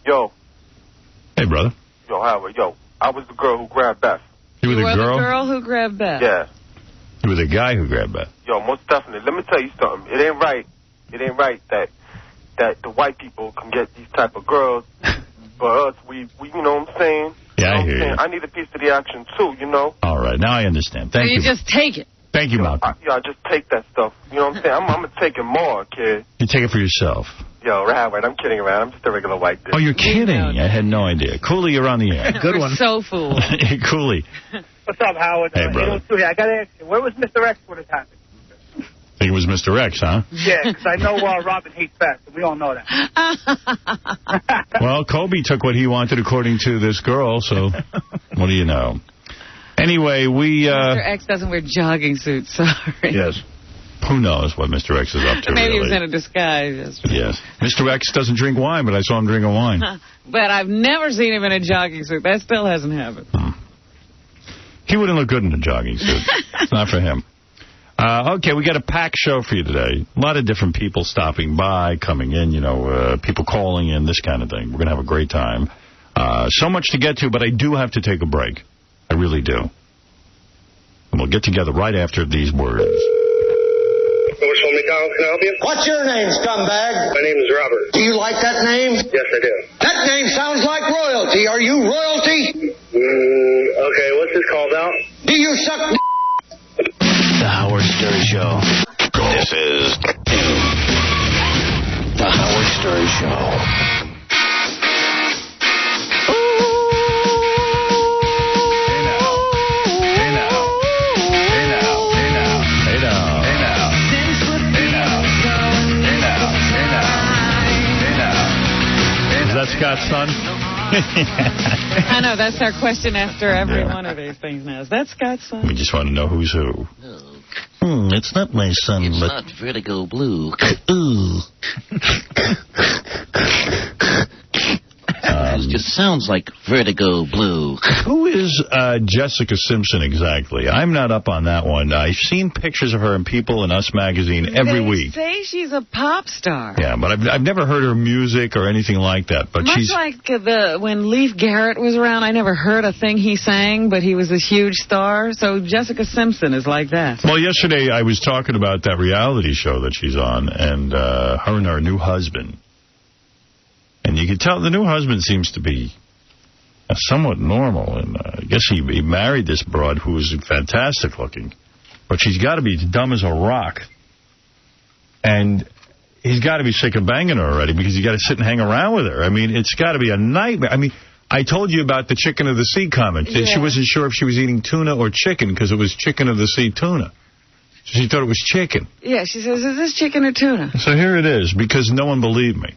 Yo. Hey, brother. Yo, Howard. Yo, I was the girl who grabbed Beth. You were the girl? The girl who grabbed Beth. Yeah. You were the guy who grabbed Beth. Yo, most definitely. Let me tell you something. It ain't right. It ain't right that the white people can get these type of girls, but us, we you know what I'm saying? Yeah, I hear you. I need a piece of the action, too, you know? All right, now I understand. Thank you. You just take it. Thank you, Malcolm. I just take that stuff. You know what I'm saying? I'm going to take it more, kid. You take it for yourself. Yo, Howard, I'm kidding around. I'm just a regular white dude. Oh, you're kidding. I had no idea. Cooley, you're on the air. Good one. So fooled. Hey, Cooley. What's up, Howard? Hey, brother. I got to ask you, where was Mr. X when it happened? I think it was Mr. X, huh? Yeah, because I know Robin hates fat, but we all know that. Well, Kobe took what he wanted according to this girl, so what do you know? Anyway, Mr. X doesn't wear jogging suits, sorry. Yes. Who knows what Mr. X is up to, Maybe really. he was in a disguise yesterday. Yes. Mr. X doesn't drink wine, but I saw him drinking wine. But I've never seen him in a jogging suit. That still hasn't happened. He wouldn't look good in a jogging suit. It's not for him. Okay, we got a packed show for you today. A lot of different people stopping by, coming in, people calling in, this kind of thing. We're going to have a great time. So much to get to, but I do have to take a break. I really do. And we'll get together right after these words. Can I help you? What's your name, scumbag? My name is Robert. Do you like that name? Yes, I do. That name sounds like royalty. Are you royalty? Okay, what's this called out? Do you suck The Howard Stern Show. This is The Howard Stern Show. Is that Scott's son? I know, that's our question after every one of these things now. Is that Scott's son? We just want to know who's who. It's not my son. It's not Vertigo Blue. Ooh. It just sounds like Vertigo Blue. Who is Jessica Simpson exactly? I'm not up on that one. I've seen pictures of her in People in Us magazine every week. They say she's a pop star. Yeah, but I've never heard her music or anything like that. But Much like when Leif Garrett was around, I never heard a thing he sang, but he was this huge star. So Jessica Simpson is like that. Well, yesterday I was talking about that reality show that she's on, and her and her new husband. And you can tell the new husband seems to be somewhat normal. And I guess he married this broad who was fantastic looking. But she's got to be dumb as a rock. And he's got to be sick of banging her already because he's got to sit and hang around with her. I mean, it's got to be a nightmare. I mean, I told you about the chicken of the sea comment. Yeah. She wasn't sure if she was eating tuna or chicken because it was chicken of the sea tuna. So she thought it was chicken. Yeah, she says, is this chicken or tuna? So here it is, because no one believed me.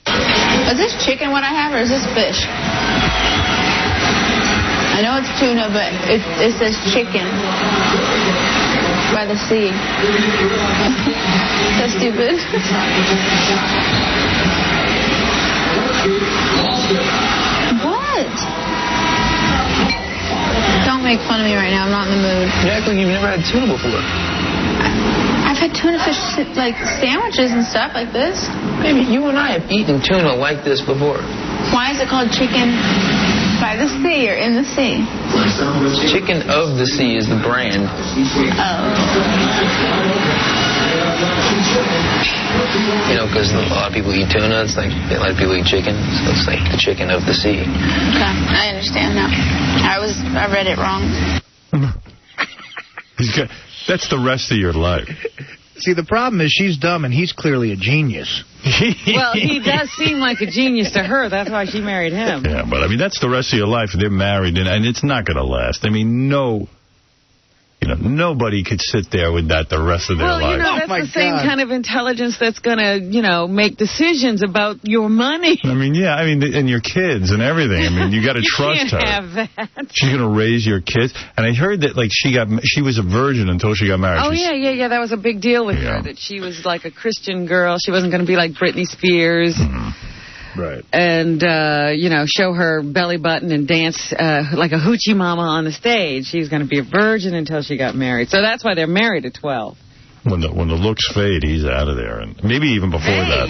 Is this chicken what I have, or is this fish? I know it's tuna, but it says chicken by the sea. So stupid. What? Don't make fun of me right now. I'm not in the mood. You act like you've never had tuna before. I've had tuna fish, like, sandwiches and stuff like this. Maybe you and I have eaten tuna like this before. Why is it called chicken by the sea or in the sea? Chicken of the Sea is the brand. You know, because a lot of people eat tuna. It's like a lot of people eat chicken. So it's like the chicken of the sea. Okay, I understand now. I read it wrong. That's the rest of your life. See, the problem is she's dumb and he's clearly a genius. Well, he does seem like a genius to her. That's why she married him. Yeah, but I mean, that's the rest of your life. They're married, and it's not going to last. I mean, nobody could sit there with that the rest of their life. Well, that's the same kind of intelligence that's going to, make decisions about your money. I mean, yeah, and your kids and everything. I mean, you got to trust her. You can't have that. She's going to raise your kids. And I heard that, like, she was a virgin until she got married. Oh, yeah. That was a big deal with her, that she was like a Christian girl. She wasn't going to be like Britney Spears. Mm-hmm. Right. And, show her belly button and dance like a hoochie mama on the stage. She's going to be a virgin until she got married. So that's why they're married at 12. When the looks fade, he's out of there. And maybe even before that.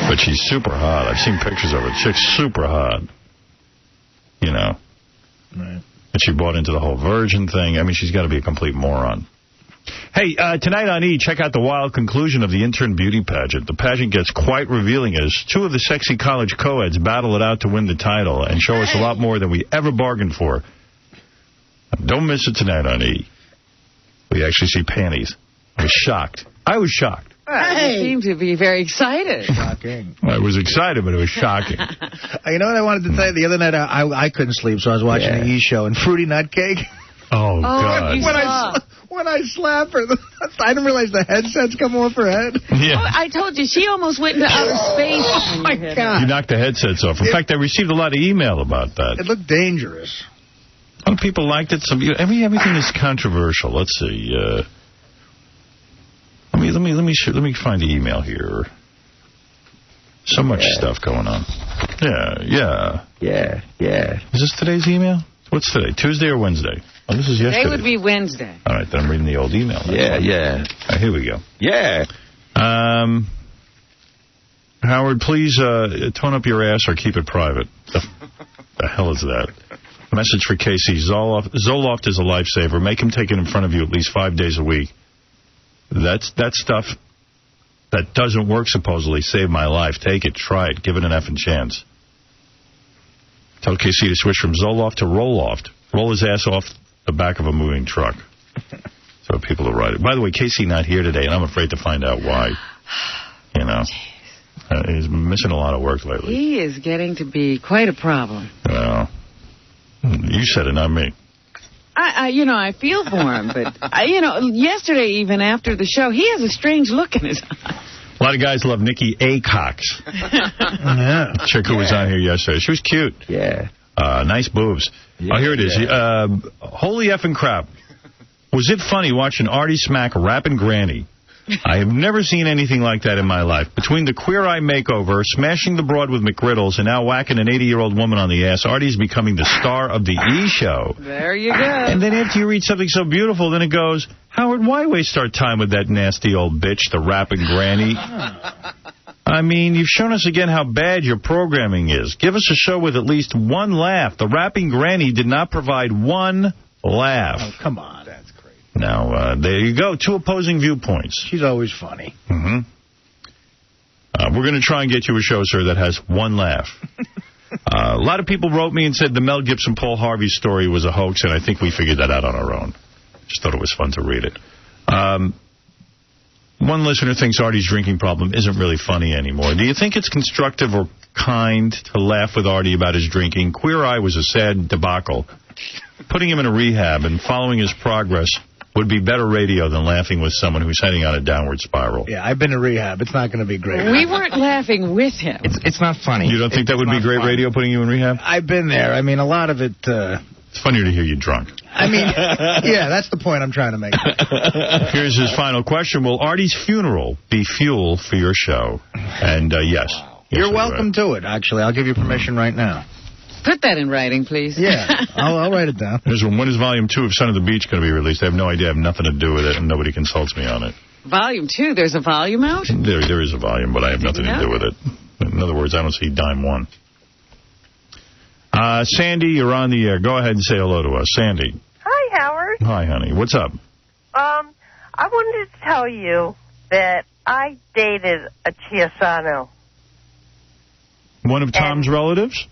But she's super hot. I've seen pictures of her. Chick's super hot. You know. Right. And she bought into the whole virgin thing. I mean, she's got to be a complete moron. Hey, tonight on E! check out the wild conclusion of the intern beauty pageant. The pageant gets quite revealing as two of the sexy college co-eds battle it out to win the title and show us a lot more than we ever bargained for. Don't miss it tonight on E! We actually see panties. I was shocked. Hey. You seem to be very excited. Shocking. I was excited, but it was shocking. You know what I wanted to tell you? The other night, I couldn't sleep, so I was watching the E! show. And Fruity Nutcake. Oh, God. When I slap her, I didn't realize the headsets come off her head. Yeah. Oh, I told you, she almost went into outer space. Oh, my God. You knocked the headsets off. In fact, I received a lot of email about that. It looked dangerous. Some people liked it. Everything is controversial. Let's see. Let me find the email here. So much stuff going on. Yeah. Is this today's email? What's today? Tuesday or Wednesday? Oh, this is yesterday. Today would be Wednesday. All right, then I'm reading the old email. Yeah. All right, here we go. Yeah. Howard, please tone up your ass or keep it private. The hell is that? Message for Casey. Zoloft is a lifesaver. Make him take it in front of you at least 5 days a week. That stuff that doesn't work, supposedly, saved my life. Take it. Try it. Give it an effing chance. Tell Casey to switch from Zoloft to Roloft. Roll his ass off the back of a moving truck. So people are right. By the way, Casey not here today, and I'm afraid to find out why. You know. He's missing a lot of work lately. He is getting to be quite a problem. Well, you said it, not me. I feel for him, but, yesterday, even after the show, he has a strange look in his eye. A lot of guys love Nikki A. Cox. Yeah. Chick who was on here yesterday. She was cute. Yeah. Nice boobs. Yeah, here it is. Holy effing crap. Was it funny watching Artie smack rapping Granny? I have never seen anything like that in my life. Between the Queer Eye makeover, smashing the broad with McGriddles, and now whacking an 80-year-old woman on the ass, Artie's becoming the star of the E! show. There you go. And then after you read something so beautiful, then it goes, Howard, why waste our time with that nasty old bitch, the rapping Granny? I mean, you've shown us again how bad your programming is. Give us a show with at least one laugh. The rapping Granny did not provide one laugh. Oh, come on. That's crazy. Now, there you go. Two opposing viewpoints. She's always funny. Mm-hmm. We're going to try and get you a show, sir, that has one laugh. A lot of people wrote me and said the Mel Gibson, Paul Harvey story was a hoax, and I think we figured that out on our own. Just thought it was fun to read it. One listener thinks Artie's drinking problem isn't really funny anymore. Do you think it's constructive or kind to laugh with Artie about his drinking? Queer Eye was a sad debacle. Putting him in a rehab and following his progress would be better radio than laughing with someone who's heading on a downward spiral. Yeah, I've been to rehab. It's not going to be great. We weren't laughing with him. It's not funny. You don't think that would be great radio, putting you in rehab? I've been there. I mean, a lot of it... It's funnier to hear you drunk. I mean, yeah, that's the point I'm trying to make. Here's his final question. Will Artie's funeral be fuel for your show? And yes. Wow. You're welcome to it, actually. I'll give you permission right now. Put that in writing, please. Yeah, I'll write it down. When is Volume 2 of Son of the Beach going to be released? I have no idea. I have nothing to do with it, and nobody consults me on it. Volume 2? There's a volume out? There is a volume, but I have nothing to do with it. In other words, I don't see dime one. Sandy, you're on the air. Go ahead and say hello to us. Sandy. Hi, Howard. Hi, honey. What's up? I wanted to tell you that I dated a Chiasano. One of Tom's relatives?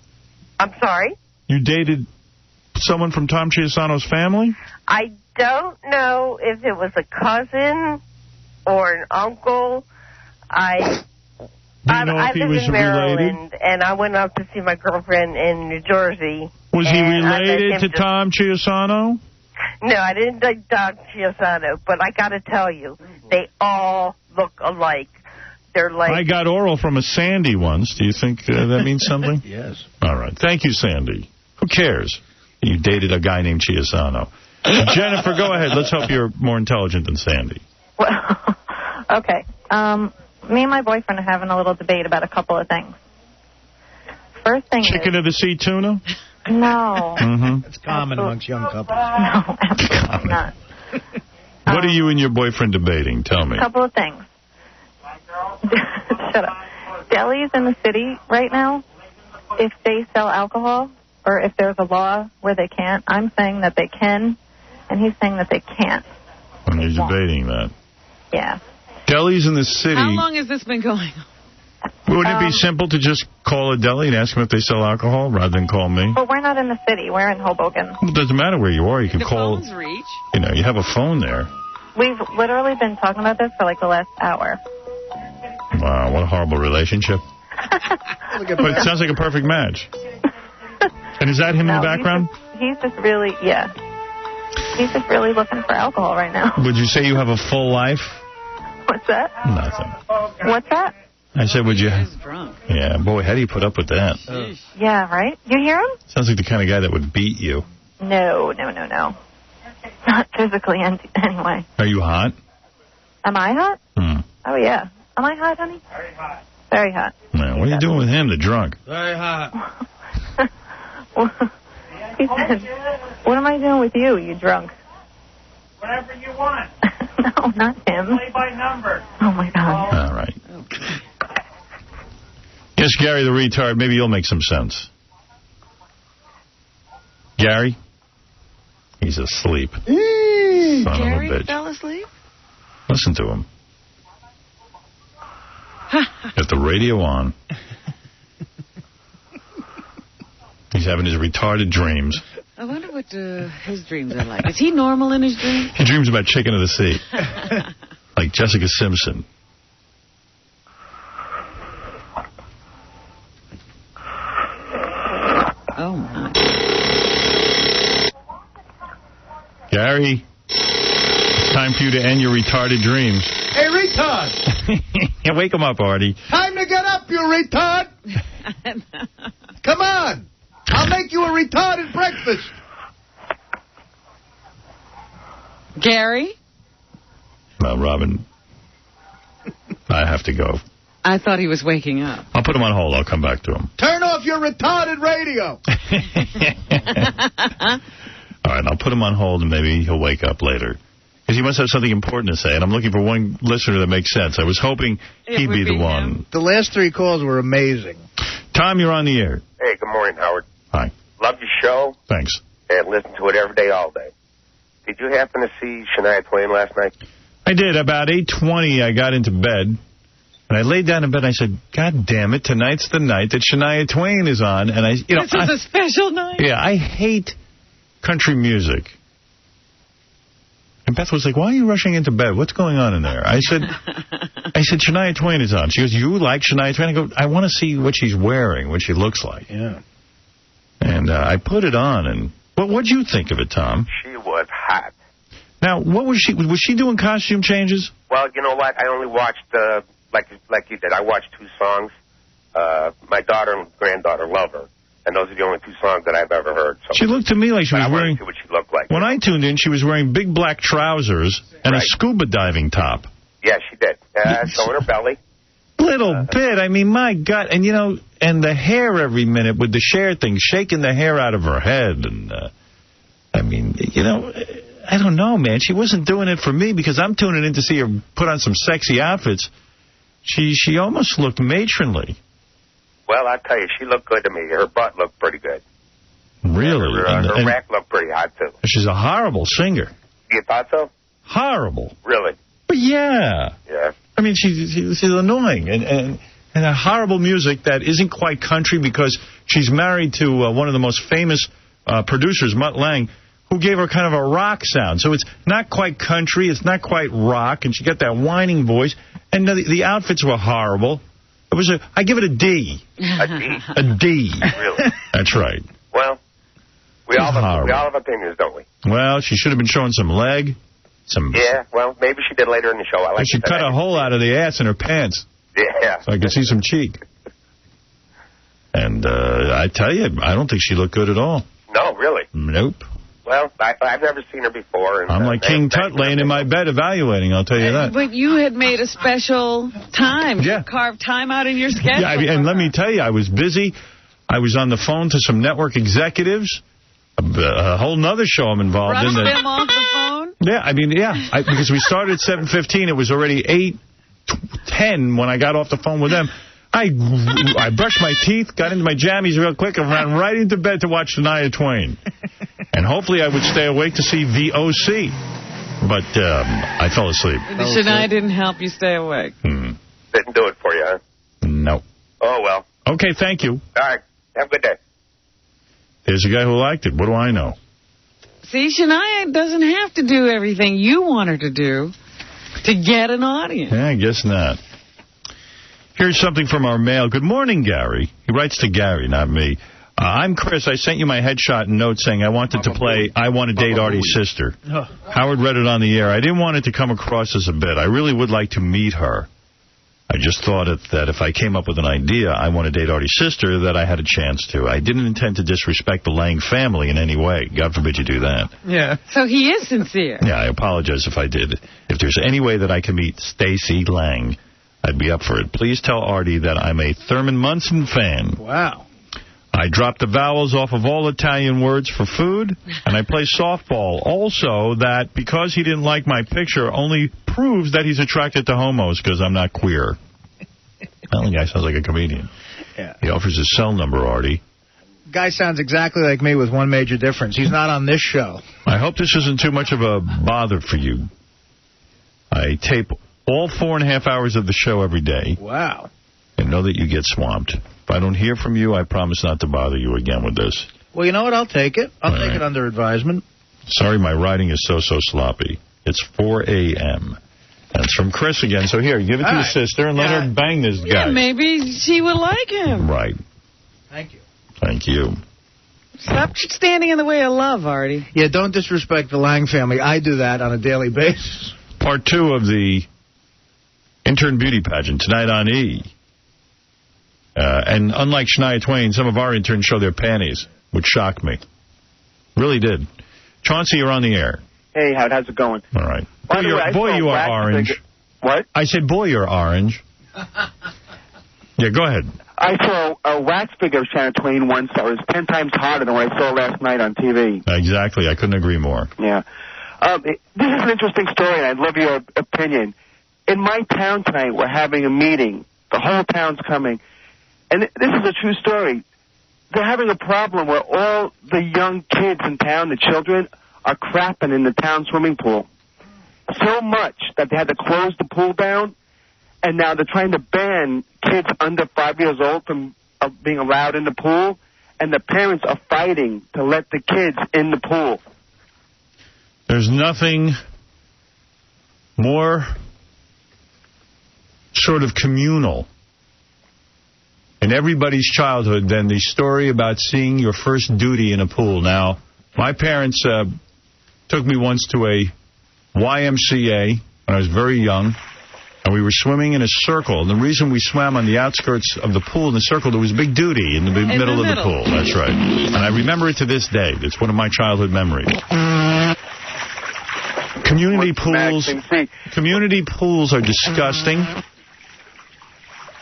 I'm sorry? You dated someone from Tom Chiasano's family? I don't know if it was a cousin or an uncle. I live in Maryland, and I went up to see my girlfriend in New Jersey. Was he related to Tom Chiasano? No, I didn't date Tom Chiasano, but I got to tell you, they all look alike. They're like... I got oral from a Sandy once. Do you think that means something? Yes. All right. Thank you, Sandy. Who cares? You dated a guy named Chiasano. Jennifer, go ahead. Let's hope you're more intelligent than Sandy. Well, okay. Me and my boyfriend are having a little debate about a couple of things. First thing Chicken of the sea tuna? No. Mm-hmm. It's common amongst young couples. No, absolutely not. What are you and your boyfriend debating? Tell me. A couple of things. Shut up. delis in the city right now, if they sell alcohol, or if there's a law where they can't, I'm saying that they can, and he's saying that they can't. And he's debating that. Yeah. Delis in the city. How long has this been going on? Wouldn't it be simple to just call a deli and ask them if they sell alcohol rather than call me? But we're not in the city. We're in Hoboken. It doesn't matter where you are. You can call. Phones reach. You know, you have a phone there. We've literally been talking about this for like the last hour. Wow, what a horrible relationship. But it sounds like a perfect match. And is that him in the background? He's just really, yeah. He's just really looking for alcohol right now. Would you say you have a full life? What's that? Nothing. What's that? I said, would you? He's drunk. Yeah, boy, how do you put up with that? Yeah, right? You hear him? Sounds like the kind of guy that would beat you. No. Not physically, anyway. Are you hot? Am I hot? Oh, yeah. Am I hot, honey? Very hot. Very hot. Man, what are you doing with him, the drunk? Very hot. He said, what am I doing with you, you drunk? Whatever you want. No, not him. Play by number. Oh, my God. All right. Yes, Gary the retard. Maybe you'll make some sense. Gary? He's asleep. Son Gary of a bitch. fell asleep? Listen to him. Got the radio on. He's having his retarded dreams. I wonder what his dreams are like. Is he normal in his dreams? He dreams about chicken of the sea. Like Jessica Simpson. Oh, my. Gary, it's time for you to end your retarded dreams. Hey, retard! Yeah, wake him up, Artie. Time to get up, you retard! Come on! I'll make you a retarded breakfast. Gary? Well, Robin, I have to go. I thought he was waking up. I'll put him on hold. I'll come back to him. Turn off your retarded radio. All right, I'll put him on hold, and maybe he'll wake up later. Because he must have something important to say, and I'm looking for one listener that makes sense. I was hoping he'd be the one. The last 3 calls were amazing. Tom, you're on the air. Hey, good morning, Howard. Hi. Love your show. Thanks. And listen to it every day, all day. Did you happen to see Shania Twain last night? I did. About 8:20, I got into bed, and I laid down in bed, and I said, God damn it, tonight's the night that Shania Twain is on. And this is a special night? Yeah, I hate country music. And Beth was like, why are you rushing into bed? What's going on in there? I said, Shania Twain is on. She goes, you like Shania Twain? I go, I want to see what she's wearing, what she looks like. Yeah. And I put it on, and what'd you think of it, Tom? She was hot. Now, what was she doing costume changes? Well, you know what? I only watched, like you did, I watched 2 songs. My daughter and granddaughter love her. And those are the only 2 songs that I've ever heard. So. She looked to me like she was wearing... I wanted to see what she looked like. When I tuned in, she was wearing big black trousers and a scuba diving top. Yeah, she did. Showing her belly. Little bit. I mean, my God. And, and the hair every minute with the Cher thing, shaking the hair out of her head. And, I mean, I don't know, man. She wasn't doing it for me because I'm tuning in to see her put on some sexy outfits. She almost looked matronly. Well, I tell you, she looked good to me. Her butt looked pretty good. Really? Her rack looked pretty hot, too. She's a horrible singer. You thought so? Horrible. Really? But yeah. Yeah. I mean, she's annoying. And a horrible music that isn't quite country because she's married to one of the most famous producers, Mutt Lange, who gave her kind of a rock sound. So it's not quite country. It's not quite rock. And she got that whining voice. And the outfits were horrible. I give it a D. A D? A D. Really? That's right. Well, we all have opinions, don't we? Well, she should have been showing some leg. Yeah, well, maybe she did later in the show. She cut a hole out of the ass in her pants. Yeah. So I could see some cheek. And I tell you, I don't think she looked good at all. No, really? Nope. Well, I've never seen her before. And, I'm like King Tut laying in my bed evaluating, I'll tell you that. But you had made a special time. Yeah. You carved time out in your schedule. Yeah, and let me tell you, I was busy. I was on the phone to some network executives. A whole nother show I'm involved in. Brushed them off the phone? Yeah, I mean, because we started at 7:15. It was already 8:10 when I got off the phone with them. I brushed my teeth, got into my jammies real quick, and ran right into bed to watch Shania Twain. And hopefully I would stay awake to see The O.C. But I fell asleep. Shania didn't help you stay awake. Didn't do it for you, huh? No. Oh, well. Okay, thank you. All right. Have a good day. There's a guy who liked it. What do I know? See, Shania doesn't have to do everything you want her to do to get an audience. Yeah, I guess not. Here's something from our mail. Good morning, Gary. He writes to Gary, not me. I'm Chris. I sent you my headshot and note saying I wanted to play I Want to Date Artie's Sister. Howard read it on the air. I didn't want it to come across as a bit. I really would like to meet her. I just thought that if I came up with an idea, I Want to Date Artie's Sister, that I had a chance to. I didn't intend to disrespect the Lang family in any way. God forbid you do that. Yeah. So he is sincere. Yeah, I apologize if I did. If there's any way that I can meet Stacey Lang, I'd be up for it. Please tell Artie that I'm a Thurman Munson fan. Wow. I dropped the vowels off of all Italian words for food, and I play softball. Also, that because he didn't like my picture only proves that he's attracted to homos because I'm not queer. Well, the guy sounds like a comedian. Yeah. He offers his cell number, Artie. Guy sounds exactly like me with one major difference. He's not on this show. I hope this isn't too much of a bother for you. I tape all 4.5 hours of the show every day. Wow. And know that you get swamped. If I don't hear from you, I promise not to bother you again with this. Well, you know what? I'll take it. I'll take it under advisement. Sorry, my writing is so sloppy. It's 4 a.m. That's from Chris again. So here, give it to your sister and let her bang this guy. Yeah, maybe she would like him. Right. Thank you. Thank you. Stop standing in the way of love, Artie. Yeah, don't disrespect the Lang family. I do that on a daily basis. Part 2 of the intern beauty pageant tonight on E! And unlike Shania Twain, some of our interns show their panties, which shocked me. Really did. Chauncey, you're on the air. Hey, how's it going? All right. Boy, you are orange. What? I said, boy, you're orange. Yeah, go ahead. I saw a wax figure of Shania Twain once that was 10 times hotter than what I saw last night on TV. Exactly. I couldn't agree more. Yeah. This is an interesting story, and I'd love your opinion. In my town tonight, we're having a meeting. The whole town's coming. And this is a true story. They're having a problem where all the young kids in town, the children, are crapping in the town swimming pool. So much that they had to close the pool down, and now they're trying to ban kids under 5 years old from being allowed in the pool, and the parents are fighting to let the kids in the pool. There's nothing more sort of communal in everybody's childhood than the story about seeing your first duty in a pool. Now, my parents took me once to a YMCA when I was very young, and we were swimming in a circle. And the reason we swam on the outskirts of the pool in the circle, there was big duty in the middle of the pool. That's right. And I remember it to this day. It's one of my childhood memories. Community pools are disgusting.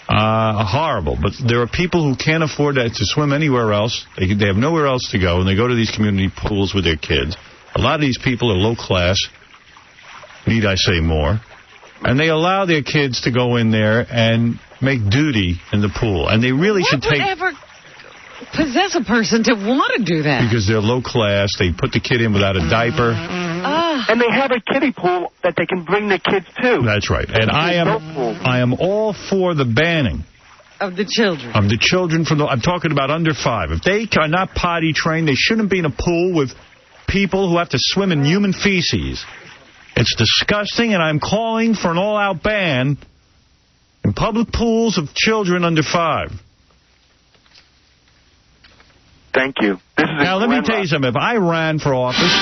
Horrible, but there are people who can't afford to swim anywhere else. They have nowhere else to go, and they go to these community pools with their kids. A lot of these people are low class, need I say more, and they allow their kids to go in there and make duty in the pool, and they really should take... What would ever possess a person to want to do that? Because they're low class, they put the kid in without a diaper. And they have a kiddie pool that they can bring the kids to. That's right. And I am all for the banning of the children. Of the children from the... I'm talking about under 5. If they are not potty trained, they shouldn't be in a pool with people who have to swim in human feces. It's disgusting, and I'm calling for an all-out ban in public pools of children under 5. Thank you. Now, let me tell you something. If I ran for office,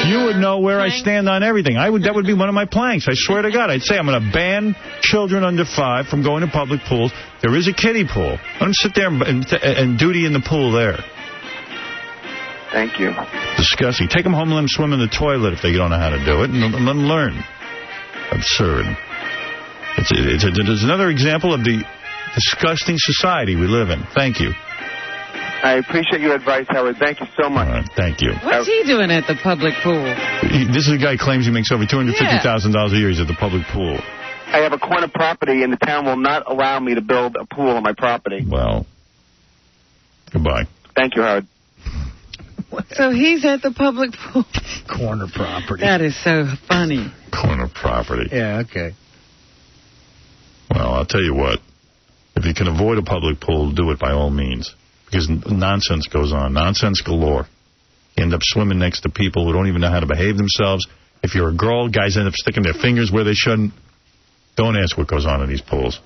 you would know where I stand on everything. That would be one of my planks. I swear to God. I'd say I'm going to ban children under 5 from going to public pools. There is a kiddie pool. Let them sit there and duty in the pool there. Thank you. Disgusting. Take them home and let them swim in the toilet if they don't know how to do it, and let them learn. Absurd. It's another example of the disgusting society we live in. Thank you. I appreciate your advice, Howard. Thank you so much. All right, thank you. What's he doing at the public pool? This is a guy who claims he makes over $250,000 a year. He's at the public pool. I have a corner property, and the town will not allow me to build a pool on my property. Well, goodbye. Thank you, Howard. So he's at the public pool. Corner property. That is so funny. Corner property. Yeah, okay. Well, I'll tell you what. If you can avoid a public pool, do it by all means. Because nonsense goes on. Nonsense galore. You end up swimming next to people who don't even know how to behave themselves. If you're a girl, guys end up sticking their fingers where they shouldn't. Don't ask what goes on in these pools.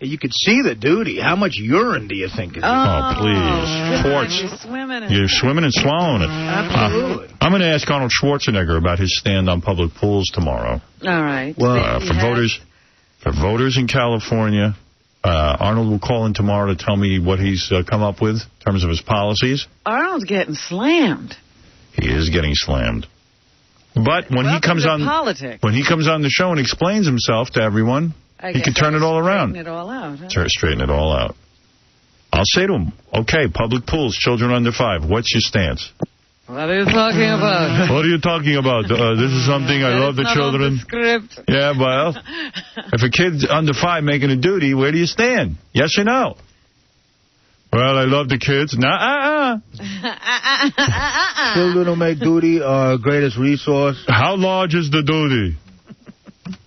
You could see the duty. How much urine do you think is in please. Quartz. You're swimming and swallowing it. Absolutely. I'm going to ask Arnold Schwarzenegger about his stand on public pools tomorrow. All right. Well, for voters in California, Arnold will call in tomorrow to tell me what he's come up with in terms of his policies. Arnold's getting slammed. He is getting slammed. But when he comes on the show and explains himself to everyone, he can turn it all around. Straighten it all out. Huh? Straighten it all out. I'll say to him, okay, public pools, children under 5. What's your stance? What are you talking about? What are you talking about? This is something I love the children. On the script. Yeah, well, if a kid's under 5 making a duty, where do you stand? Yes or no? Well, I love the kids. Children who make duty our greatest resource. How large is the duty?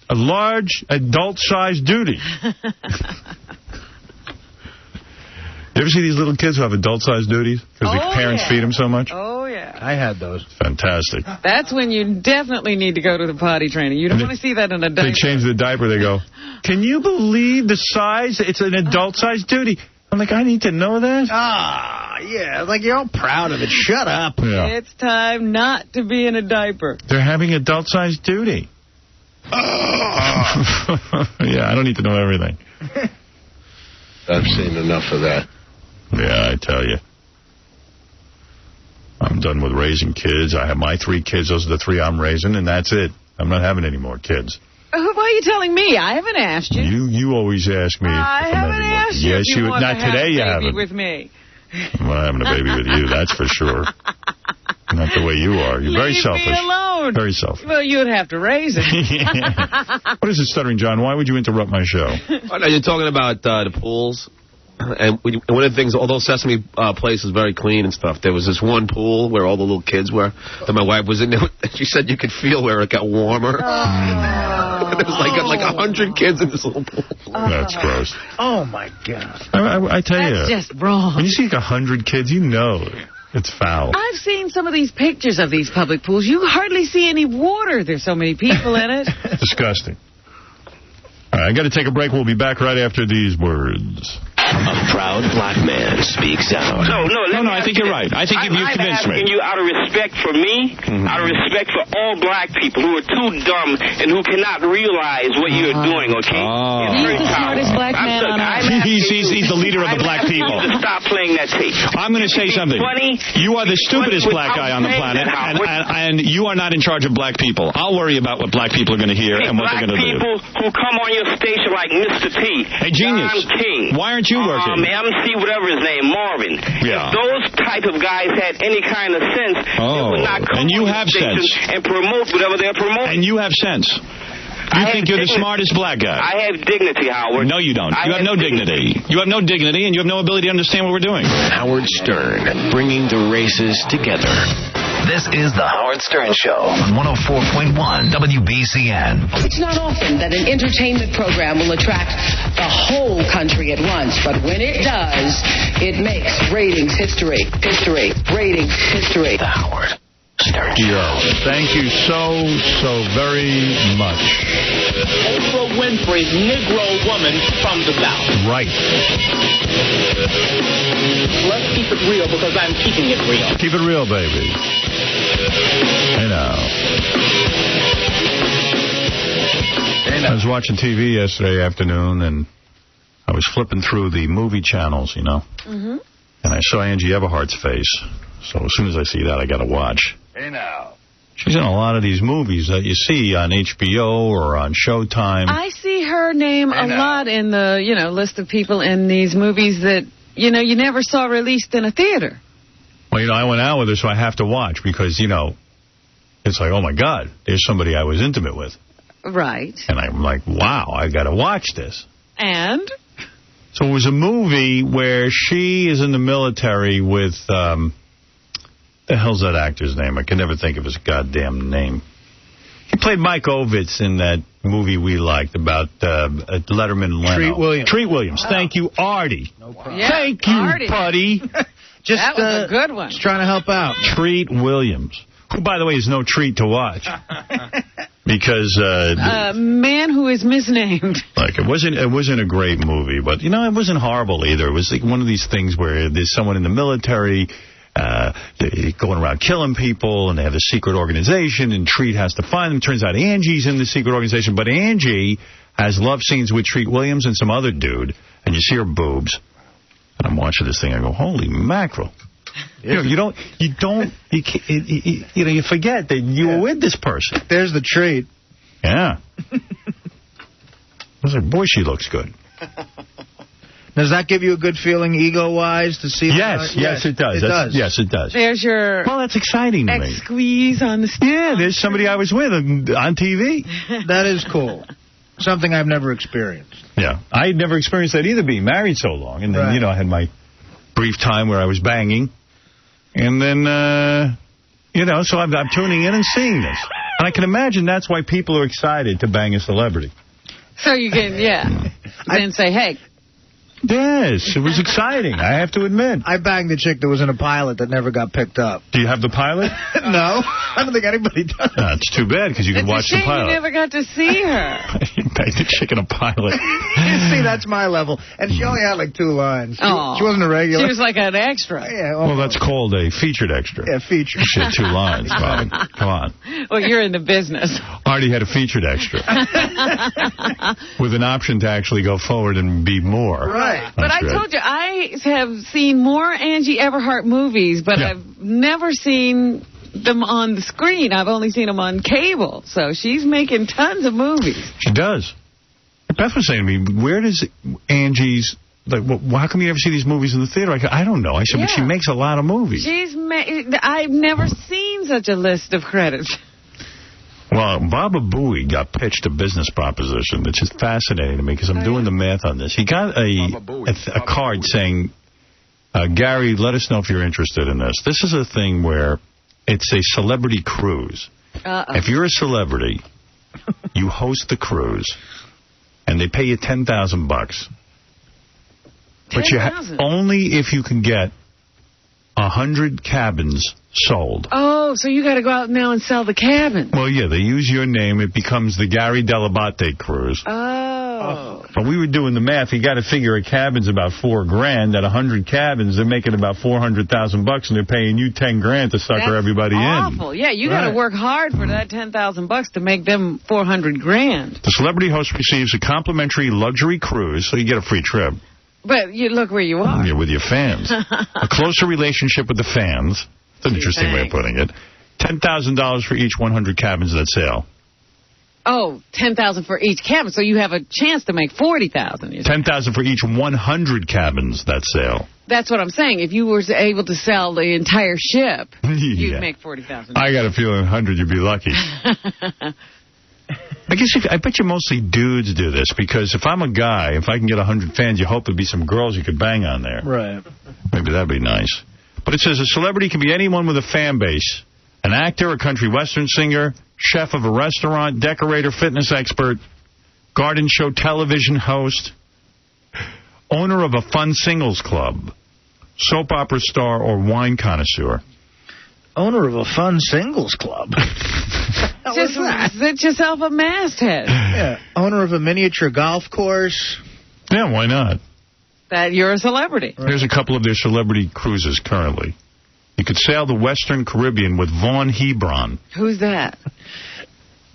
A large, adult-sized duty. You ever see these little kids who have adult-sized duties? Because the parents feed them so much? Oh, yeah. I had those. Fantastic. That's when you definitely need to go to the potty trainer. You don't want to see that in a diaper. They change the diaper. They go, can you believe the size? It's an adult-sized duty. I'm like, I need to know that? Yeah. Like, you're all proud of it. Shut up. Yeah. It's time not to be in a diaper. They're having adult-sized duty. Yeah, I don't need to know everything. I've seen enough of that. Yeah, I tell you. I'm done with raising kids. I have my 3 kids. Those are the 3 I'm raising, and that's it. I'm not having any more kids. Why are you telling me? I haven't asked you. You always ask me. I haven't asked you. Yes, if you want not to have today. a You baby haven't. With me. I'm not having a baby with you. That's for sure. Not the way you are. You're very selfish. Leave me alone. Very selfish. Well, you'd have to raise it. What is it, Stuttering John? Why would you interrupt my show? Oh, no, you're talking about the pools. And one of the things, although Sesame Place is very clean and stuff, there was this one pool where all the little kids were, that my wife was in there. She said you could feel where it got warmer. There was like 100 kids in this little pool. That's gross. Oh, my God. I tell you. That's just wrong. When you see 100 kids, you know it's foul. I've seen some of these pictures of these public pools. You hardly see any water. There's so many people in it. Disgusting. All right, I got to take a break. We'll be back right after these words. A proud black man speaks out. No, I think you're right. I think you've convinced me. I'm asking you out of respect for me, out of respect for all black people who are too dumb and who cannot realize what you're doing, okay? He's the smartest black man on earth. He's the leader of the black people. To stop playing that tape. I'm going to say something. You are the stupidest black guy on the planet, and you are not in charge of black people. I'll worry about what black people are going to hear and what they're going to do. People who come on your station like Mr. T. Hey, genius. John King. Why aren't you working? MC, whatever his name, Marvin. Yeah. If those type of guys had any kind of sense, they would not come and you on have the station sense. and promote whatever they're promoting. And you have sense. You think you're the smartest black guy. I have dignity, Howard. No, you don't. You have no dignity. You have no dignity, and you have no ability to understand what we're doing. Howard Stern, bringing the races together. This is The Howard Stern Show on 104.1 WBCN. It's not often that an entertainment program will attract the whole country at once, but when it does, it makes ratings history. Ratings history. The Howard Stern Show. Yo, thank you so very much. Oprah Winfrey, Negro woman from the South. Right. Let's keep it real because I'm keeping it real. Keep it real, baby. I know. I was watching TV yesterday afternoon, and I was flipping through the movie channels, you know. Mm-hmm. And I saw Angie Everhart's face. So as soon as I see that, I got to watch. Hey, now. She's in a lot of these movies that you see on HBO or on Showtime. I see her name a lot in the, list of people in these movies that, you never saw released in a theater. Well, I went out with her, so I have to watch because, it's like, oh, my God, there's somebody I was intimate with. Right. And I'm like, wow, I got to watch this. And? So it was a movie where she is in the military with, the hell's that actor's name? I can never think of his goddamn name. He played Mike Ovitz in that movie we liked about Letterman and Leno. Treat Williams. Treat Williams. Oh. Thank you, Artie. No problem. Yeah, Thank you, Artie. buddy. That was a good one. Just trying to help out. Treat Williams, who, by the way, is no treat to watch. Because a man who is misnamed. Like it wasn't a great movie, but it wasn't horrible either. It was like one of these things where there's someone in the military going around killing people, and they have a secret organization, and Treat has to find them. Turns out Angie's in the secret organization, but Angie has love scenes with Treat Williams and some other dude, and you see her boobs. And I'm watching this thing, I go, holy mackerel. You forget that you were with this person. There's the treat. Yeah. I was like, boy, she looks good. Does that give you a good feeling ego-wise to see Yes, it does. Yes, it does. There's your that's exciting to me. Squeeze on the stage. Yeah, there's somebody I was with on TV. That is cool. Something I've never experienced. Yeah, I had never experienced that either, being married so long. And then, I had my brief time where I was banging. And then, so I'm tuning in and seeing this. And I can imagine that's why people are excited to bang a celebrity. So you can, then say, hey. Yes, it was exciting, I have to admit. I banged the chick that was in a pilot that never got picked up. Do you have the pilot? No, I don't think anybody does. It's too bad, because you could watch the pilot. You never got to see her. You banged the chick in a pilot. See, that's my level. And she only had like 2 lines. She wasn't a regular. She was like an extra. Yeah, well, that's called a featured extra. Yeah, featured. She had 2 lines, Bob. Come on. Well, you're in the business. Artie had a featured extra. With an option to actually go forward and be more. Right. But I told you, I have seen more Angie Everhart movies, but I've never seen them on the screen. I've only seen them on cable. So she's making tons of movies. She does. Beth was saying to me, where does Angie's... how come you never see these movies in the theater? I don't know. I said, but she makes a lot of movies. I've never seen such a list of credits. Well, Baba Booey got pitched a business proposition that's just fascinating to me because I'm doing the math on this. He got a card saying, Gary, let us know if you're interested in this. This is a thing where it's a celebrity cruise. If you're a celebrity, you host the cruise, and they pay you $10,000. But only if you can get 100 cabins sold. Oh, so you got to go out now and sell the cabin. Well, yeah, they use your name. It becomes the Gary Delabate cruise. Oh. But we were doing the math. You got to figure a cabin's about $4,000. At 100 cabins, they're making about $400,000, and they're paying you $10,000 to sucker everybody in. Awful. Yeah, you got to work hard for that $10,000 to make them $400,000. The celebrity host receives a complimentary luxury cruise, so you get a free trip. But you look where you are. You're with your fans. A closer relationship with the fans. That's an interesting way of putting it. $10,000 for each 100 cabins that sail. Oh, $10,000 for each cabin, so you have a chance to make $40,000. $10,000 for each 100 cabins that sail. That's what I'm saying. If you were able to sell the entire ship, you'd make $40,000. I got a feeling 100 you'd be lucky. I bet you mostly dudes do this, because if I'm a guy, if I can get 100 fans, you hope there'd be some girls you could bang on there. Right. Maybe that'd be nice. But it says a celebrity can be anyone with a fan base. An actor, a country western singer, chef of a restaurant, decorator, fitness expert, garden show television host, owner of a fun singles club, soap opera star, or wine connoisseur. Owner of a fun singles club. Just sit yourself a masthead. Yeah. Owner of a miniature golf course. Yeah, why not? That you're a celebrity. Right. Here's a couple of their celebrity cruises currently. You could sail the Western Caribbean with Vaughn Hebron. Who's that?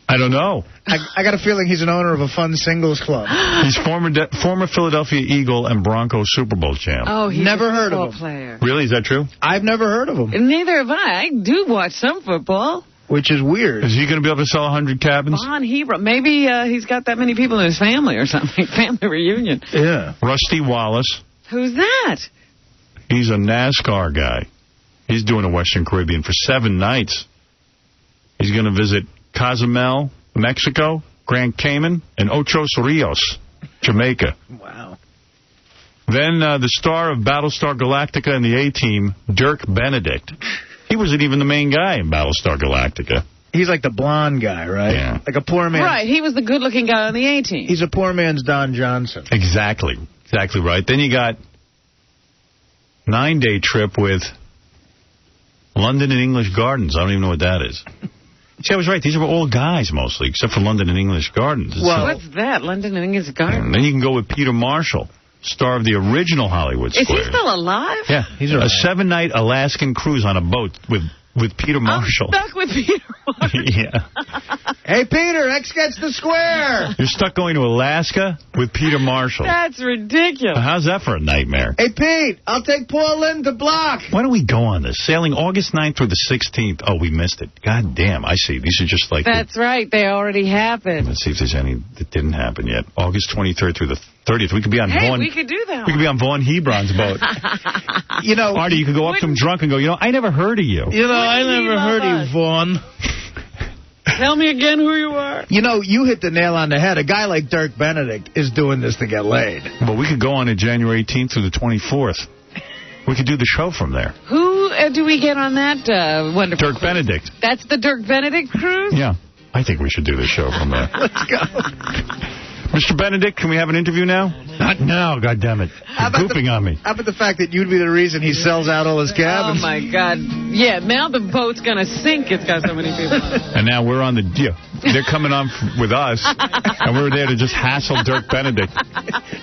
I don't know. I got a feeling he's an owner of a fun singles club. He's former Philadelphia Eagle and Broncos Super Bowl champ. Oh, he's never a heard of him. Player. Really? Is that true? I've never heard of him. Neither have I. I do watch some football. Which is weird. Is he going to be able to sell 100 cabins? Vaughn Hebron. Maybe he's got that many people in his family or something. Family reunion. Yeah. Rusty Wallace. Who's that? He's a NASCAR guy. He's doing a Western Caribbean for 7 nights. He's going to visit Cozumel, Mexico, Grand Cayman, and Ocho Rios, Jamaica. Wow. Then the star of Battlestar Galactica and the A-Team, Dirk Benedict. He wasn't even the main guy in Battlestar Galactica. He's like the blonde guy, right? Yeah. Like a poor man. Right, he was the good-looking guy on the A-Team. He's a poor man's Don Johnson. Exactly. Exactly right. Then you got 9-day trip with London and English Gardens. I don't even know what that is. See, I was right. These are all guys mostly, except for London and English Gardens. Well, what's that? London and English Gardens? And then you can go with Peter Marshall, star of the original Hollywood Squares. Is he still alive? Yeah. He's a 7-night Alaskan cruise on a boat with Peter Marshall. I'm stuck with Peter Marshall. Yeah. Hey, Peter, X gets the square. You're stuck going to Alaska with Peter Marshall. That's ridiculous. How's that for a nightmare? Hey, Pete, I'll take Paul Lynn to Block. Why don't we go on this? Sailing August 9th through the 16th. Oh, we missed it. God damn, I see. These are just like... That's right. They already happened. Let's see if there's any that didn't happen yet. August 23rd through the 30th. We could be on Vaughn... we could do that. We could be on Vaughn Hebron's boat. You know... Artie, you could go up to him drunk and go, I never heard of you. I never heard of you, Vaughn. Tell me again who you are. You hit the nail on the head. A guy like Dirk Benedict is doing this to get laid. Well, we could go on January 18th through the 24th. We could do the show from there. Who do we get on that wonderful Dirk Benedict. That's the Dirk Benedict cruise? Yeah. I think we should do the show from there. Let's go. Mr. Benedict, can we have an interview now? Not now, goddammit. You're goofing on me. How about the fact that you'd be the reason he sells out all his cabins? Oh, my God. Yeah, now the boat's going to sink. It's got so many people on it. And now we're on the... Yeah, they're coming on with us, and we're there to just hassle Dirk Benedict.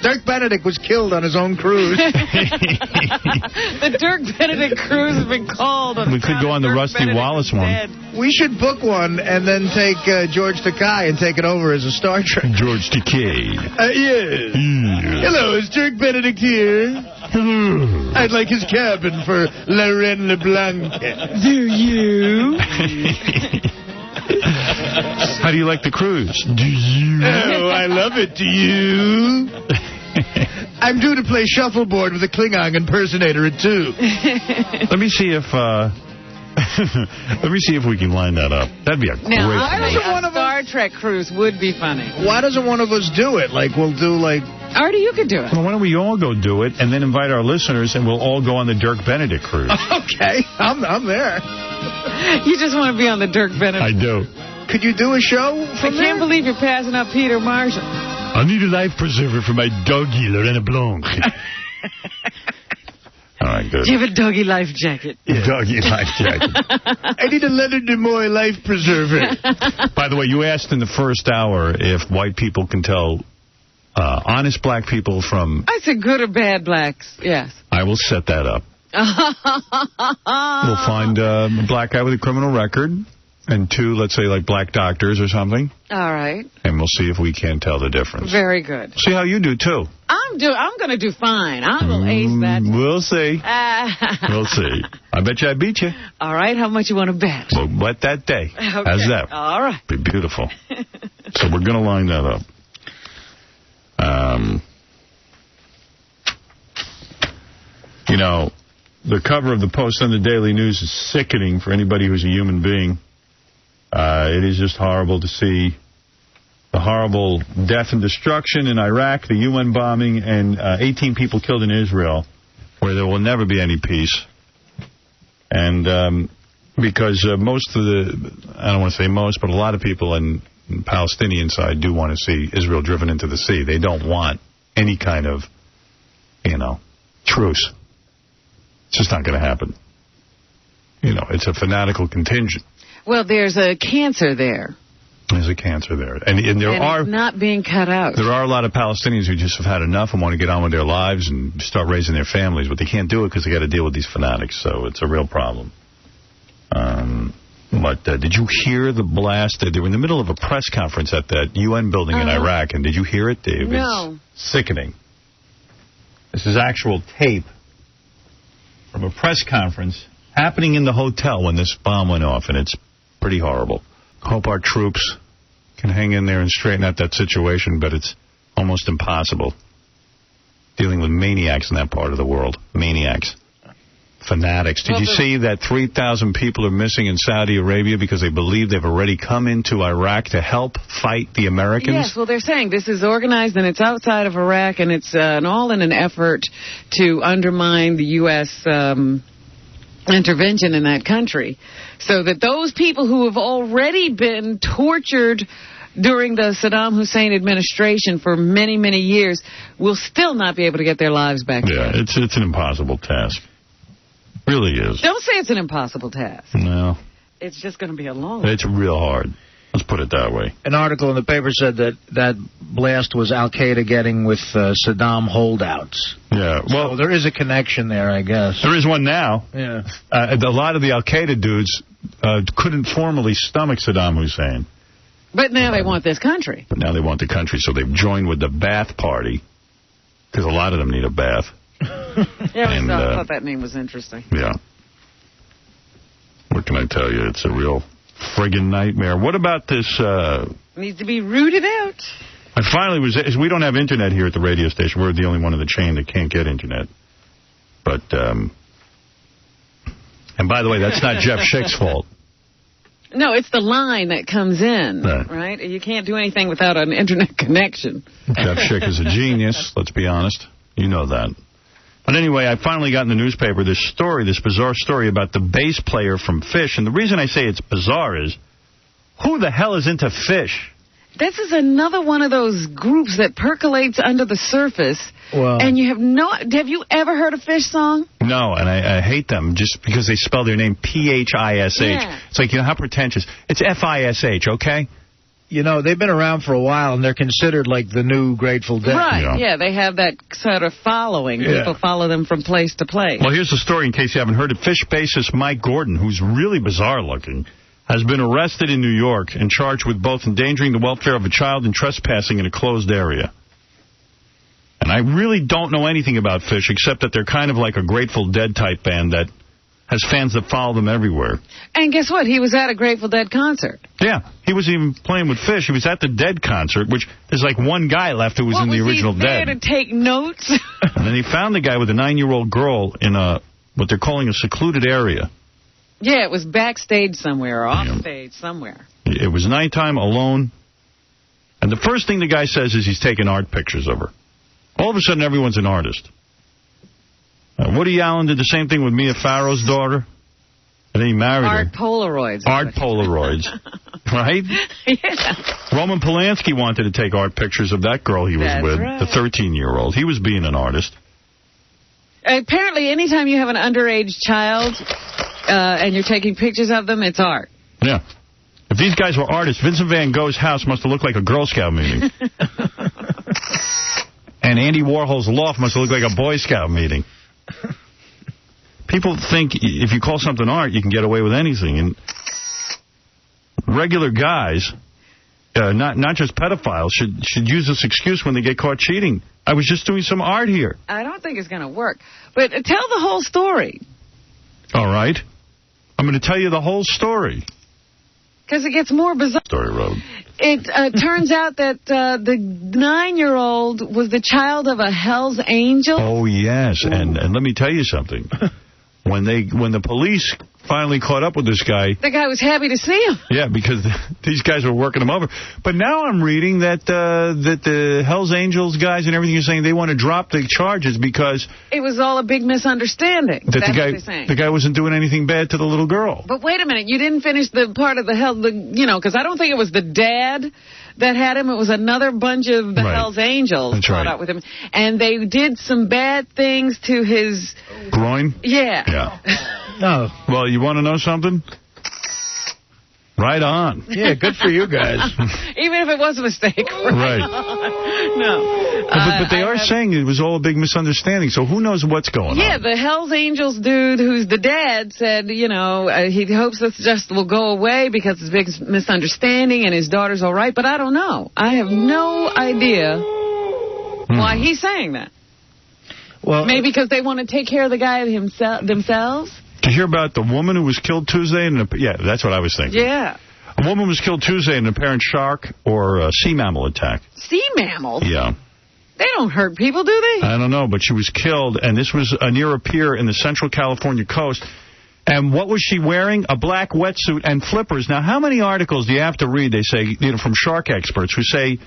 Dirk Benedict was killed on his own cruise. The Dirk Benedict cruise has been called. We could go on the Rusty Wallace one. We should book one and then take George Takei and take it over as a Star Trek. George Takei. Yes. Hello, is Dirk Benedict here? Hello. I'd like his cabin for La Reine LeBlanc. Do you? How do you like the cruise? Do you? Oh, I love it. Do you? I'm due to play shuffleboard with a Klingon impersonator at 2. Let me see if... Let me see if we can line that up. That'd be a great a Star Trek cruise would be funny. Why doesn't one of us do it? Like, we'll do, like... Artie, you could do it. Well, why don't we all go do it and then invite our listeners and we'll all go on the Dirk Benedict cruise? Okay, I'm there. You just want to be on the Dirk Benedict. I do. Could you do a show from I can't believe you're passing up Peter Marshall. I need a life preserver for my doggy, Lorena Blanc. All right, good. Do you have a doggy life jacket? Yeah. Doggy life jacket. I need a Leonard Nimoy life preserver. By the way, you asked in the first hour if white people can tell honest black people from... I said good or bad blacks, yes. I will set that up. We'll find a black guy with a criminal record and 2, let's say, like black doctors or something. All right. And we'll see if we can tell the difference. Very good. See how you do, too. I'm going to do fine. I will ace that. We'll see. We'll see. I bet you I beat you. All right. How much you want to bet? Well, bet that day. Okay. How's that? All right. Be beautiful. So we're going to line that up. The cover of the Post on the Daily News is sickening for anybody who's a human being. It is just horrible to see the horrible death and destruction in Iraq, the UN bombing, and 18 people killed in Israel, where there will never be any peace. And because most of the, I don't want to say most, but a lot of people on the Palestinian side do want to see Israel driven into the sea. They don't want any kind of, truce. It's just not going to happen. It's a fanatical contingent. Well, there's a cancer there. There's a cancer there. And it's not being cut out. There are a lot of Palestinians who just have had enough and want to get on with their lives and start raising their families, but they can't do it because they got to deal with these fanatics, so it's a real problem. But did you hear the blast? They were in the middle of a press conference at that UN building in Iraq, and did you hear it, Dave? No. It's sickening. This is actual tape from a press conference happening in the hotel when this bomb went off, and it's pretty horrible. Hope our troops can hang in there and straighten out that situation, but it's almost impossible dealing with maniacs in that part of the world. Maniacs. fanatics. Did you see that 3,000 people are missing in Saudi Arabia because they believe they've already come into Iraq to help fight the Americans? Yes, well, they're saying this is organized and it's outside of Iraq, and it's all in an effort to undermine the U.S. intervention in that country. So that those people who have already been tortured during the Saddam Hussein administration for many, many years will still not be able to get their lives back. Yeah, it's an impossible task. Really is. Don't say it's an impossible task. No. It's just going to be a long one. It's real hard. Let's put it that way. An article in the paper said that blast was Al-Qaeda getting with Saddam holdouts. Yeah, well, so there is a connection there, I guess. There is one now. Yeah. A lot of the Al-Qaeda dudes couldn't formally stomach Saddam Hussein. But now they want this country. But now they want the country, so they've joined with the Bath Party, because a lot of them need a bath. Yeah, I thought that name was interesting. Yeah. What can I tell you? It's a real friggin' nightmare. What about this? Needs to be rooted out. I finally we don't have internet here at the radio station. We're the only one in the chain that can't get internet. But, and by the way, that's not Jeff Schick's fault. No, it's the line that comes in, right? You can't do anything without an internet connection. Jeff Schick is a genius, let's be honest. You know that. But anyway, I finally got in the newspaper this bizarre story about the bass player from Phish. And the reason I say it's bizarre is, who the hell is into Phish? This is another one of those groups that percolates under the surface. Well, and you have you ever heard a Phish song? No, and I hate them just because they spell their name P-H-I-S-H. Yeah. It's like, you know, how pretentious. It's F-I-S-H, okay? You know, they've been around for a while, and they're considered like the new Grateful Dead. Right, yeah, they have that sort of following. Yeah. People follow them from place to place. Well, here's the story in case you haven't heard it. Phish bassist Mike Gordon, who's really bizarre looking, has been arrested in New York and charged with both endangering the welfare of a child and trespassing in a closed area. And I really don't know anything about Phish except that they're kind of like a Grateful Dead type band that has fans that follow them everywhere. And guess what? He was at a Grateful Dead concert. Yeah, he was even playing with Phish. He was at the Dead concert, which there's like one guy left who was in the original Dead. Was he there to take notes? And then he found the guy with a 9-year-old girl in what they're calling a secluded area. Yeah, it was backstage somewhere or off stage somewhere. It was nighttime, alone. And the first thing the guy says is he's taking art pictures of her. All of a sudden, everyone's an artist. Woody Allen did the same thing with Mia Farrow's daughter. And then he married her. Art Polaroids. Art Polaroids. Right? Yeah. Roman Polanski wanted to take art pictures of that girl he was with, right. The 13-year-old. He was being an artist. Apparently, anytime you have an underage child and you're taking pictures of them, it's art. Yeah. If these guys were artists, Vincent Van Gogh's house must have looked like a Girl Scout meeting. And Andy Warhol's loft must have looked like a Boy Scout meeting. People think if you call something art, you can get away with anything. And regular guys, not just pedophiles, should use this excuse when they get caught cheating. I was just doing some art here. I don't think it's going to work. But tell the whole story. All right. I'm going to tell you the whole story. Because it gets more bizarre. Story Road. It turns out that the 9-year-old was the child of a Hell's Angel. Oh, yes. And let me tell you something. When the police finally caught up with this guy... The guy was happy to see him. Yeah, because these guys were working him over. But now I'm reading that the Hells Angels guys and everything are saying they want to drop the charges because... It was all a big misunderstanding. That's what they're saying. The guy wasn't doing anything bad to the little girl. But wait a minute. You didn't finish the part of because I don't think it was the dad that had him. It was another bunch of the Hells Angels caught up with him. And they did some bad things to his... Groin? Yeah. No. Well, you want to know something? Right on. Yeah, good for you guys. Even if it was a mistake. Right. No. But they are saying it was all a big misunderstanding, so who knows what's going on? Yeah, the Hells Angels dude who's the dad said, he hopes this just will go away because it's a big misunderstanding and his daughter's all right, but I don't know. I have no idea why he's saying that. Well, maybe because they want to take care of the guy themselves? Did you hear about the woman who was killed Tuesday? Yeah, that's what I was thinking. Yeah. A woman was killed Tuesday in an apparent shark or sea mammal attack. Sea mammal? Yeah. They don't hurt people, do they? I don't know, but she was killed, and this was near a pier in the Central California coast. And what was she wearing? A black wetsuit and flippers. Now, how many articles do you have to read, they say, from shark experts who say,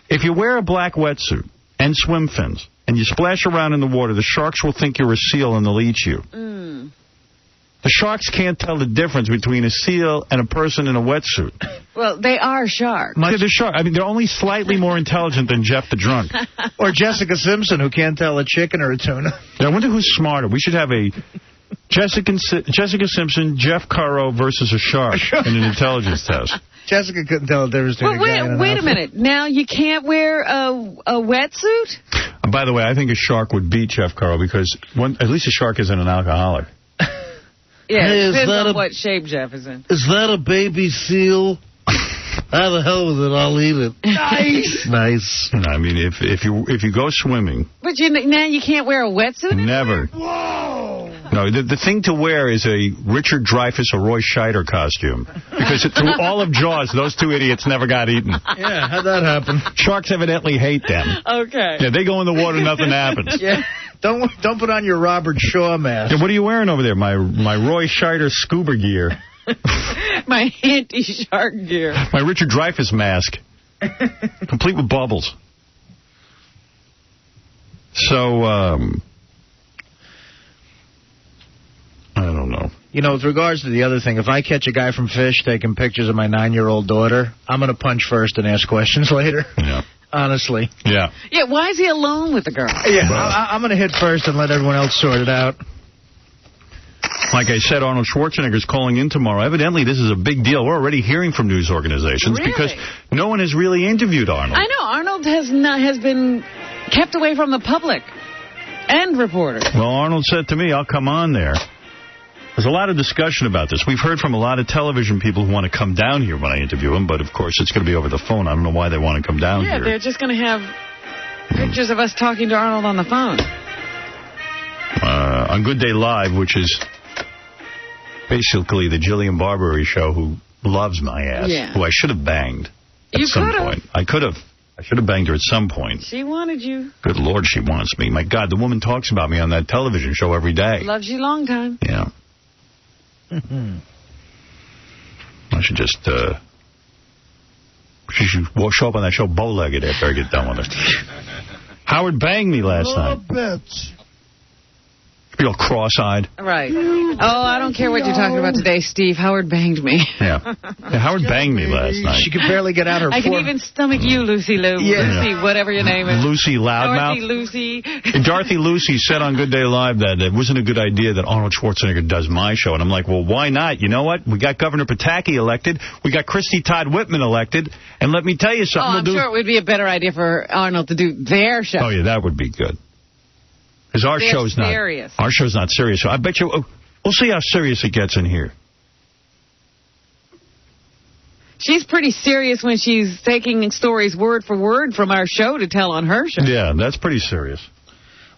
if you wear a black wetsuit and swim fins and you splash around in the water, the sharks will think you're a seal and they'll eat you. Mm. The sharks can't tell the difference between a seal and a person in a wetsuit. Well, they are sharks. They're sharks. I mean, they're only slightly more intelligent than Jeff the Drunk. Or Jessica Simpson, who can't tell a chicken or a tuna. I wonder who's smarter. We should have a Jessica Simpson, Jeff Currow versus a shark in an intelligence test. Jessica couldn't tell the difference between a guy and an wait a outfit. minute. Now you can't wear a wetsuit? And by the way, I think a shark would beat Jeff Currow because at least a shark isn't an alcoholic. Yeah, Hey, it is depends that on a- what shape Jeff is in. Is that a baby seal? How the hell with it? I'll eat it. Nice. Nice. No, I mean, if you go swimming, But now you can't wear a wetsuit anymore? never. Whoa. No, the thing to wear is a Richard Dreyfuss or Roy Scheider costume. Because through all of Jaws, those two idiots never got eaten. Yeah, how'd that happen? Sharks evidently hate them. Okay. Yeah, they go in the water, nothing happens. Yeah. Don't put on your Robert Shaw mask. Yeah, what are you wearing over there? My Roy Scheider scuba gear. My anti-shark gear. My Richard Dreyfuss mask. Complete with bubbles. So, I don't know. You know, with regards to the other thing, if I catch a guy from Fish taking pictures of my 9-year-old daughter, I'm going to punch first and ask questions later. Yeah. Honestly. Yeah. Yeah, why is he alone with the girl? Yeah, I'm going to hit first and let everyone else sort it out. Like I said, Arnold Schwarzenegger's calling in tomorrow. Evidently, this is a big deal. We're already hearing from news organizations because no one has really interviewed Arnold. I know. Arnold has been kept away from the public and reporters. Well, Arnold said to me, I'll come on there. There's a lot of discussion about this. We've heard from a lot of television people who want to come down here when I interview them, but, of course, it's going to be over the phone. I don't know why they want to come down Yeah, here. they're just going to have pictures of us talking to Arnold on the phone. On Good Day Live, which is basically the Jillian Barbary show who loves my ass, who I should have banged at some point. I could have. I should have banged her at some point. She wanted you. Good Lord, she wants me. My God, the woman talks about me on that television show every day. Loves you long time. Yeah. I should just, she should show up on that show bow-legged after I get done with her. Howard banged me last night. Bitch. Be all cross-eyed. Right. Oh, I don't care what you're talking about today, Steve. Howard banged me. Yeah. Howard banged me last night. She could barely get out her I can even stomach you, Lucy Lou. Lucy, whatever your name is. Lucy Loudmouth. Dorothy Lucy. Dorothy Lucy said on Good Day Live that it wasn't a good idea that Arnold Schwarzenegger does my show. And I'm like, well, why not? You know what? We got Governor Pataki elected. We got Christy Todd Whitman elected. And let me tell you something. Oh, I'm sure it would be a better idea for Arnold to do their show. Oh, yeah, that would be good. Because our show's not serious. Our show's not serious. So I bet you we'll see how serious it gets in here. She's pretty serious when she's taking stories word for word from our show to tell on her show. Yeah, that's pretty serious.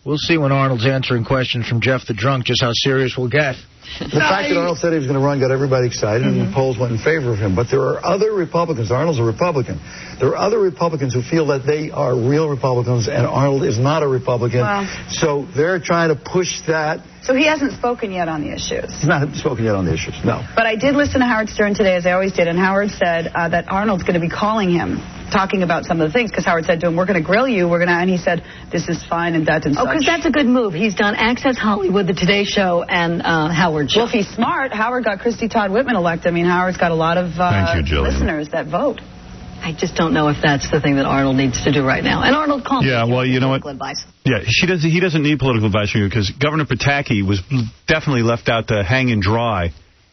We'll see when Arnold's answering questions from Jeff the Drunk just how serious we'll get. The fact that Arnold said he was going to run got everybody excited, and the polls went in favor of him. But there are other Republicans. Arnold's a Republican. There are other Republicans who feel that they are real Republicans, and Arnold is not a Republican. Wow. So they're trying to push that. So he hasn't spoken yet on the issues. He's not spoken yet on the issues, no. But I did listen to Howard Stern today, as I always did, and Howard said that Arnold's going to be calling him, talking about some of the things, because Howard said to him, we're going to grill you, and he said, this is fine and that and such. Oh, because that's a good move. He's done Access Hollywood, The Today Show, and Howard Show. Well, if he's smart, Howard got Christy Todd Whitman elected. I mean, Howard's got a lot of listeners that vote. I just don't know if that's the thing that Arnold needs to do right now. And Arnold called me. Yeah, well, you know what? Advice. Yeah, he doesn't need political advice from you because Governor Pataki was definitely left out to hang and dry,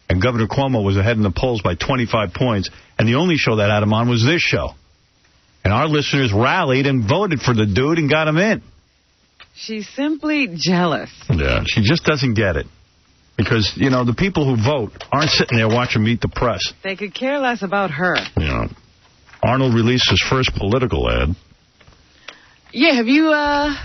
and Governor Cuomo was ahead in the polls by 25 points, and the only show that had him on was this show. And our listeners rallied and voted for the dude and got him in. She's simply jealous. Yeah, she just doesn't get it. Because, you know, the people who vote aren't sitting there watching Meet the Press. They could care less about her. You know, Arnold released his first political ad. Yeah, have you, Have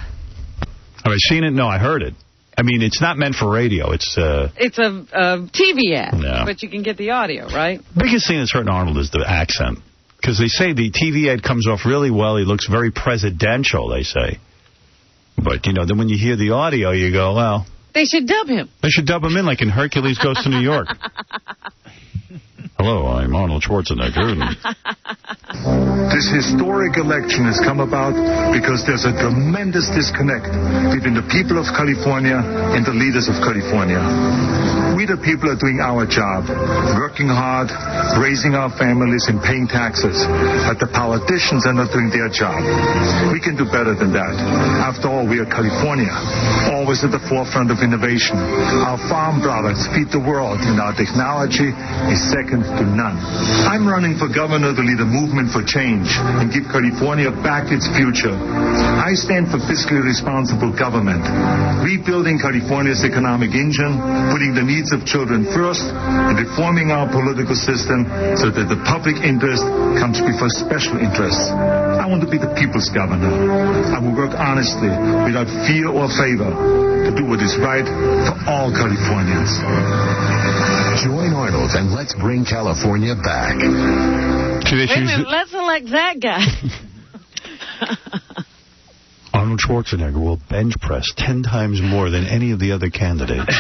I seen it? No, I heard it. I mean, it's not meant for radio. It's a TV ad, yeah. but you can get the audio, right? Biggest thing that's hurting Arnold is the accent. Because they say the TV ad comes off really well. He looks very presidential, they say. But, you know, then when you hear the audio, you go, well... They should dub him. They should dub him in like in Hercules Goes to New York. Hello, I'm Arnold Schwarzenegger. This historic election has come about because there's a tremendous disconnect between the people of California and the leaders of California. We, the people, are doing our job, working hard, raising our families, and paying taxes. But the politicians are not doing their job. We can do better than that. After all, we are California, always at the forefront of innovation. Our farm products feed the world, and our technology is second to none. I'm running for governor to lead a movement for change and give California back its future. I stand for fiscally responsible government, rebuilding California's economic engine, putting the needs of children first, and reforming our political system so that the public interest comes before special interests. I want to be the people's governor. I will work honestly, without fear or favor, to do what is right for all Californians. Join Arnold and let's bring California back. Wait a minute, let's elect that guy. Arnold Schwarzenegger will bench press 10 times more than any of the other candidates.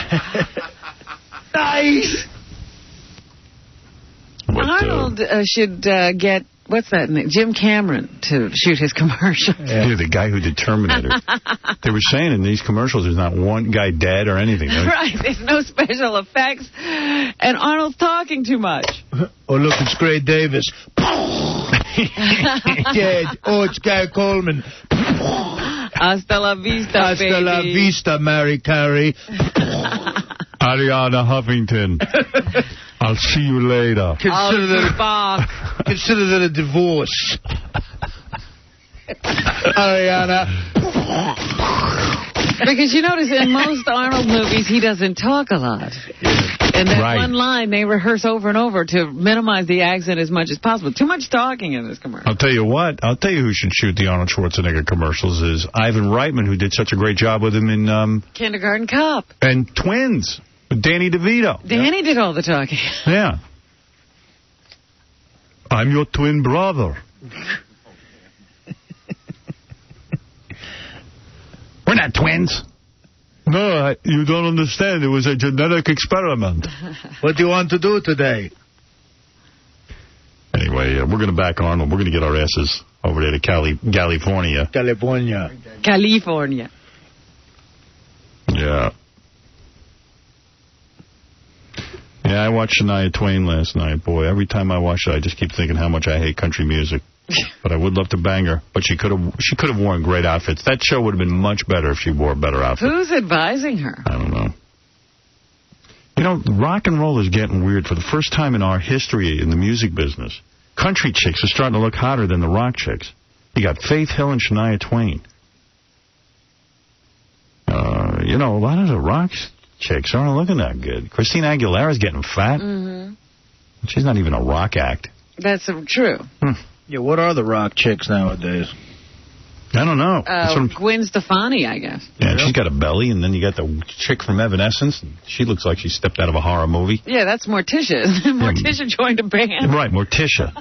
Nice! Arnold should get, what's that name? Jim Cameron to shoot his commercial. Yeah, the guy who did Terminator. They were saying in these commercials there's not one guy dead or anything. Right, there's no special effects. And Arnold's talking too much. Oh, look, it's Gray Davis. Dead. Oh, it's Guy Coleman. Hasta la vista, Hasta baby. la vista, Mary Carey. Ariana Huffington. I'll see you later. Consider that a divorce. Ariana. Because you notice in most Arnold movies, he doesn't talk a lot. And that one line they rehearse over and over to minimize the accent as much as possible. Too much talking in this commercial. I'll tell you what. I'll tell you who should shoot the Arnold Schwarzenegger commercials is Ivan Reitman, who did such a great job with him in... Kindergarten Cop. And Twins. With Danny DeVito. Danny did all the talking. Yeah. I'm your twin brother. We're not twins. No, you don't understand. It was a genetic experiment. What do you want to do today? Anyway, we're going to back Arnold. We're going to get our asses over there to California. California. California. Yeah. Yeah, I watched Shania Twain last night. Boy, every time I watch it, I just keep thinking how much I hate country music. But I would love to bang her. But she could have worn great outfits. That show would have been much better if she wore better outfits. Who's advising her? I don't know. You know, rock and roll is getting weird. For the first time in our history in the music business, country chicks are starting to look hotter than the rock chicks. You got Faith Hill and Shania Twain. You know, a lot of the rock chicks aren't looking that good. Christina Aguilera's getting fat. Mm-hmm. She's not even a rock act. That's true. Yeah, what are the rock chicks nowadays? I don't know. Gwen Stefani, I guess. Yeah, she's got a belly, and then you got the chick from Evanescence. She looks like she stepped out of a horror movie. Yeah, that's Morticia. Morticia joined a band. Right, Morticia.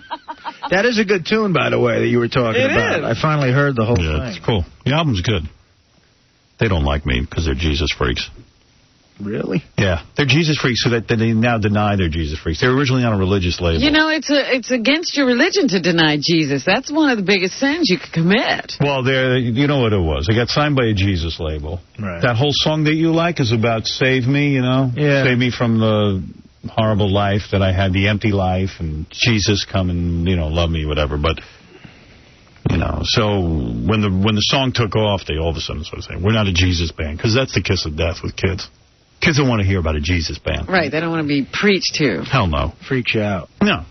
That is a good tune, by the way, that you were talking about. Is. I finally heard the whole thing. Yeah, it's cool. The album's good. They don't like me because they're Jesus freaks. Really? Yeah, they're Jesus freaks, so that they now deny they're Jesus freaks. They were originally on a religious label. You know, it's against your religion to deny Jesus. That's one of the biggest sins you could commit. Well, you know what it was. They got signed by a Jesus label. Right. That whole song that you like is about save me, you know? Yeah. Save me from the horrible life that I had, the empty life, and Jesus come and, you know, love me, whatever. But, you know, so when the song took off, they all of a sudden started saying, we're not a Jesus band, because that's the kiss of death with kids. Kids don't want to hear about a Jesus band. Right, they don't want to be preached to. Hell no. Freaks you out. No.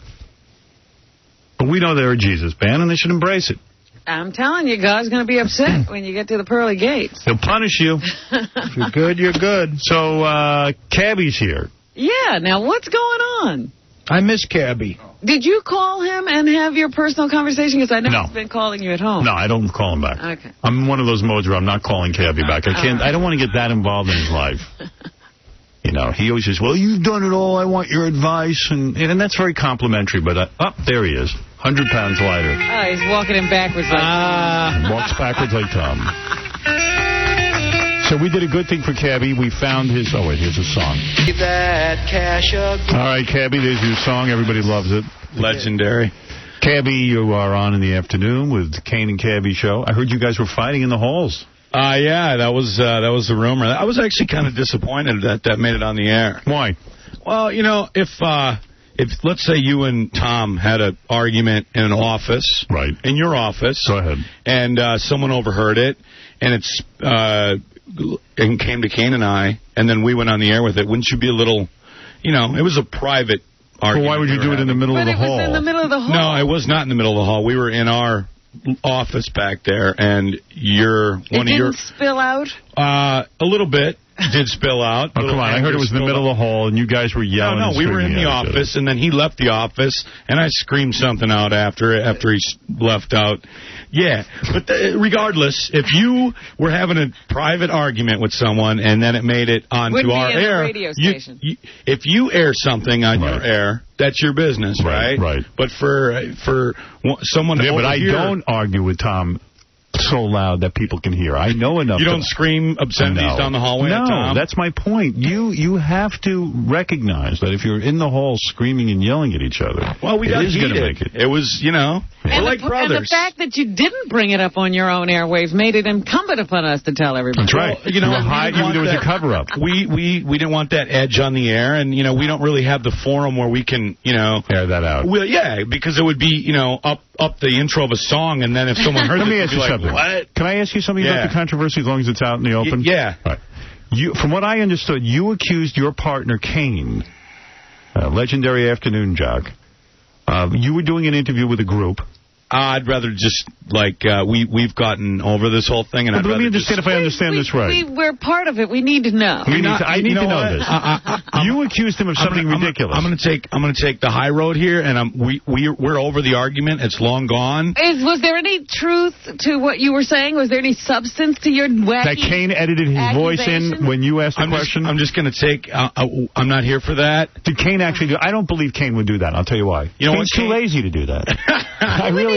But we know they're a Jesus band, and they should embrace it. I'm telling you, God's going to be upset when you get to the pearly gates. He'll punish you. If you're good, you're good. So, Cabby's here. Yeah, now what's going on? I miss Cabby. Did you call him and have your personal conversation? Because I know he's been calling you at home. No, I don't call him back. Okay. I'm in one of those modes where I'm not calling Cabby back. I don't want to get that involved in his life. You know, he always says, well, you've done it all. I want your advice. And that's very complimentary. But, there he is. 100 pounds lighter. Oh, he's walking him backwards like Tom. Walks backwards like Tom. So we did a good thing for Cabby. We found his... Oh, wait, here's a song. That cash up. All right, Cabby, there's your song. Everybody loves it. Legendary. Cabby, you are on in the afternoon with the Kane and Cabby show. I heard you guys were fighting in the halls. Yeah, that was the rumor. I was actually kind of disappointed that made it on the air. Why? Well, you know, if let's say you and Tom had an argument in an office, right, in your office, go ahead, and someone overheard it, and it's and came to Kane and I, and then we went on the air with it, wouldn't you be a little, you know, it was a private argument. Well, why would you do it in the middle of the hall? But it was in the middle of the hall. No, it was not in the middle of the hall. We were in our office back there, and It didn't spill out? A little bit did spill out. Oh, come on. I heard it was in the middle of the hall, and you guys were yelling. No, we were in the office, and then he left the office, and I screamed something out after he left out. Yeah, but regardless, if you were having a private argument with someone, and then it made it onto our air, if you air something on your air, that's your business, right? Right. But for someone to but I don't argue with Tom so loud that people can hear. I know enough. You don't scream obscenities down the hallway at Tom? No, that's my point. You have to recognize that if you're in the hall screaming and yelling at each other, well, we got heated. Make it. It was, you know, we're like brothers. And the fact that you didn't bring it up on your own airwaves made it incumbent upon us to tell everybody. That's right. Well, you know, there was a cover-up. We didn't want that edge on the air, and, you know, we don't really have the forum where we can, you know, air that out. Well, yeah, because it would be, you know, up the intro of a song, and then if someone heard it, let me ask you like, something. What? Can I ask you something about the controversy as long as it's out in the open? Yeah. Right. From what I understood, you accused your partner, Kane, legendary afternoon jock. You were doing an interview with a group. I'd rather just, like, we've gotten over this whole thing. And but let me understand if I understand this right. We're part of it. We need to know. I need to know this. You accused him of something ridiculous. I'm going to take the high road here, and we're over the argument. It's long gone. Was there any truth to what you were saying? Was there any substance to your wacky that Kane edited his voice in when you asked the question? I'm just going to take... I'm not here for that. Did Kane actually do... I don't believe Kane would do that. I'll tell you why. You know Kane's too lazy to do that.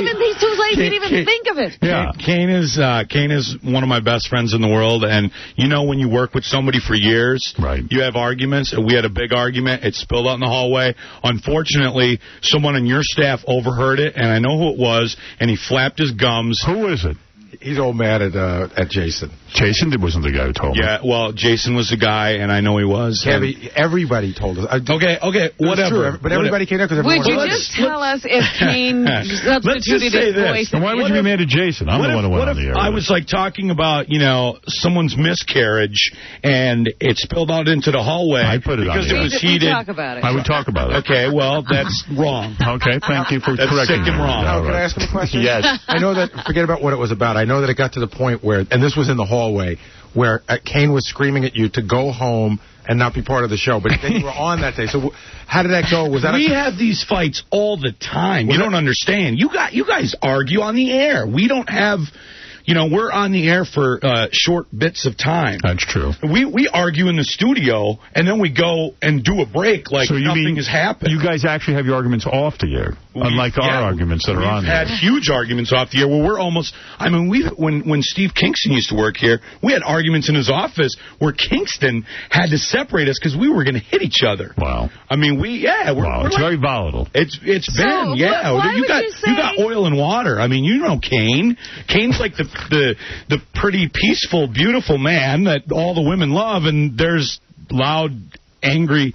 He's too lazy to even think of it. Yeah. Kane is one of my best friends in the world, and you know when you work with somebody for years, right? You have arguments, and we had a big argument. It spilled out in the hallway. Unfortunately, someone on your staff overheard it, and I know who it was, and he flapped his gums. Who is it? He's all mad at Jason. Jason wasn't the guy who told me. Yeah, well, Jason was the guy, and I know he was. Everybody told us. Okay, whatever. True, but everybody came out because would you just tell us if Kane substituted his voice? And why would you be mad at Jason? I'm the one who went on the air. I was like talking about, you know, someone's miscarriage, and it spilled out into the hallway. I put it on because it was heated. Talk about it. I would talk about it. Okay, well, that's wrong. Okay, thank you for correcting me. That's sick and wrong. Can I ask him a question? Yes. I know that. Forget about what it was about. I know that it got to the point where, and this was in the hallway, where Kane was screaming at you to go home and not be part of the show. But then you were on that day. So how did that go? Was that we have these fights all the time. You don't understand. You guys argue on the air. We don't have... You know, we're on the air for short bits of time. That's true. We argue in the studio, and then we go and do a break like nothing has happened. You guys actually have your arguments off the air, unlike our arguments that are on there. We've had huge arguments off the air where we're almost... I mean, when Steve Kingston used to work here, we had arguments in his office where Kingston had to separate us because we were going to hit each other. Wow. I mean, it's very volatile. It's been, you got oil and water. I mean, you know Kane. Kane's like the pretty peaceful, beautiful man that all the women love, and there's loud, angry...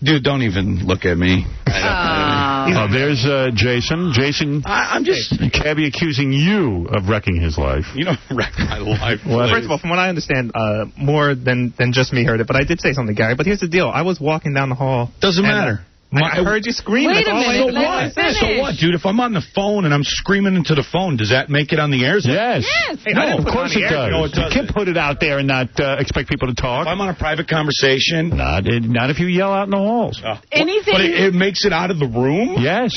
Dude, don't even look at me. There's Jason. Jason, I'm just... Cabby accusing you of wrecking his life. You don't wreck my life. Well, first of all, from what I understand, more than just me heard it, but I did say something, Gary. But here's the deal. I was walking down the hall. Doesn't matter. I heard you scream. Wait a minute. So what, dude? If I'm on the phone and I'm screaming into the phone, does that make it on the air? Yes. Hey, no, of course it does. No, it doesn't. You can't put it out there and not expect people to talk. If I'm on a private conversation. Not if you yell out in the halls. Anything. But it makes it out of the room? Yes.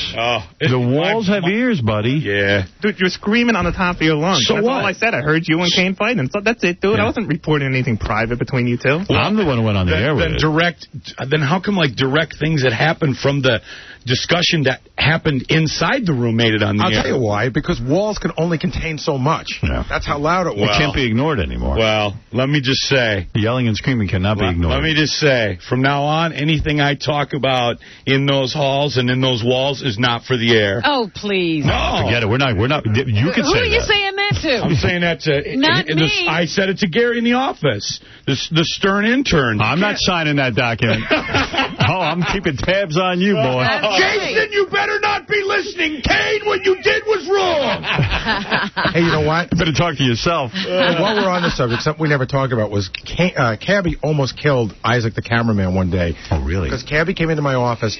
The walls have ears, buddy. Yeah. Dude, you're screaming on the top of your lungs. So that's what? all I said. I heard you and Kane fighting. So that's it, dude. Yeah. I wasn't reporting anything private between you two. Well, I'm the one who went on the air with it. Then how come direct things that happen happened from the discussion that happened inside the room made it on the air. I'll tell you why. Because walls can only contain so much. Yeah. That's how loud it was. It can't be ignored anymore. Well, let me just say. The yelling and screaming cannot be ignored. Let me just say, from now on, anything I talk about in those halls and in those walls is not for the air. Oh, please. No. Forget it. We're not. You can Who say are you that. saying that to? I'm saying that to... Not me. I said it to Gary in the office, the stern intern. I'm not signing that document. I'm keeping tabs on you, boy. Jason, you better not be listening. Kane, what you did was wrong. Hey, you know what? You better talk to yourself. While we're on the subject, something we never talked about was Cabby almost killed Isaac the cameraman one day. Oh, really? Because Cabby came into my office.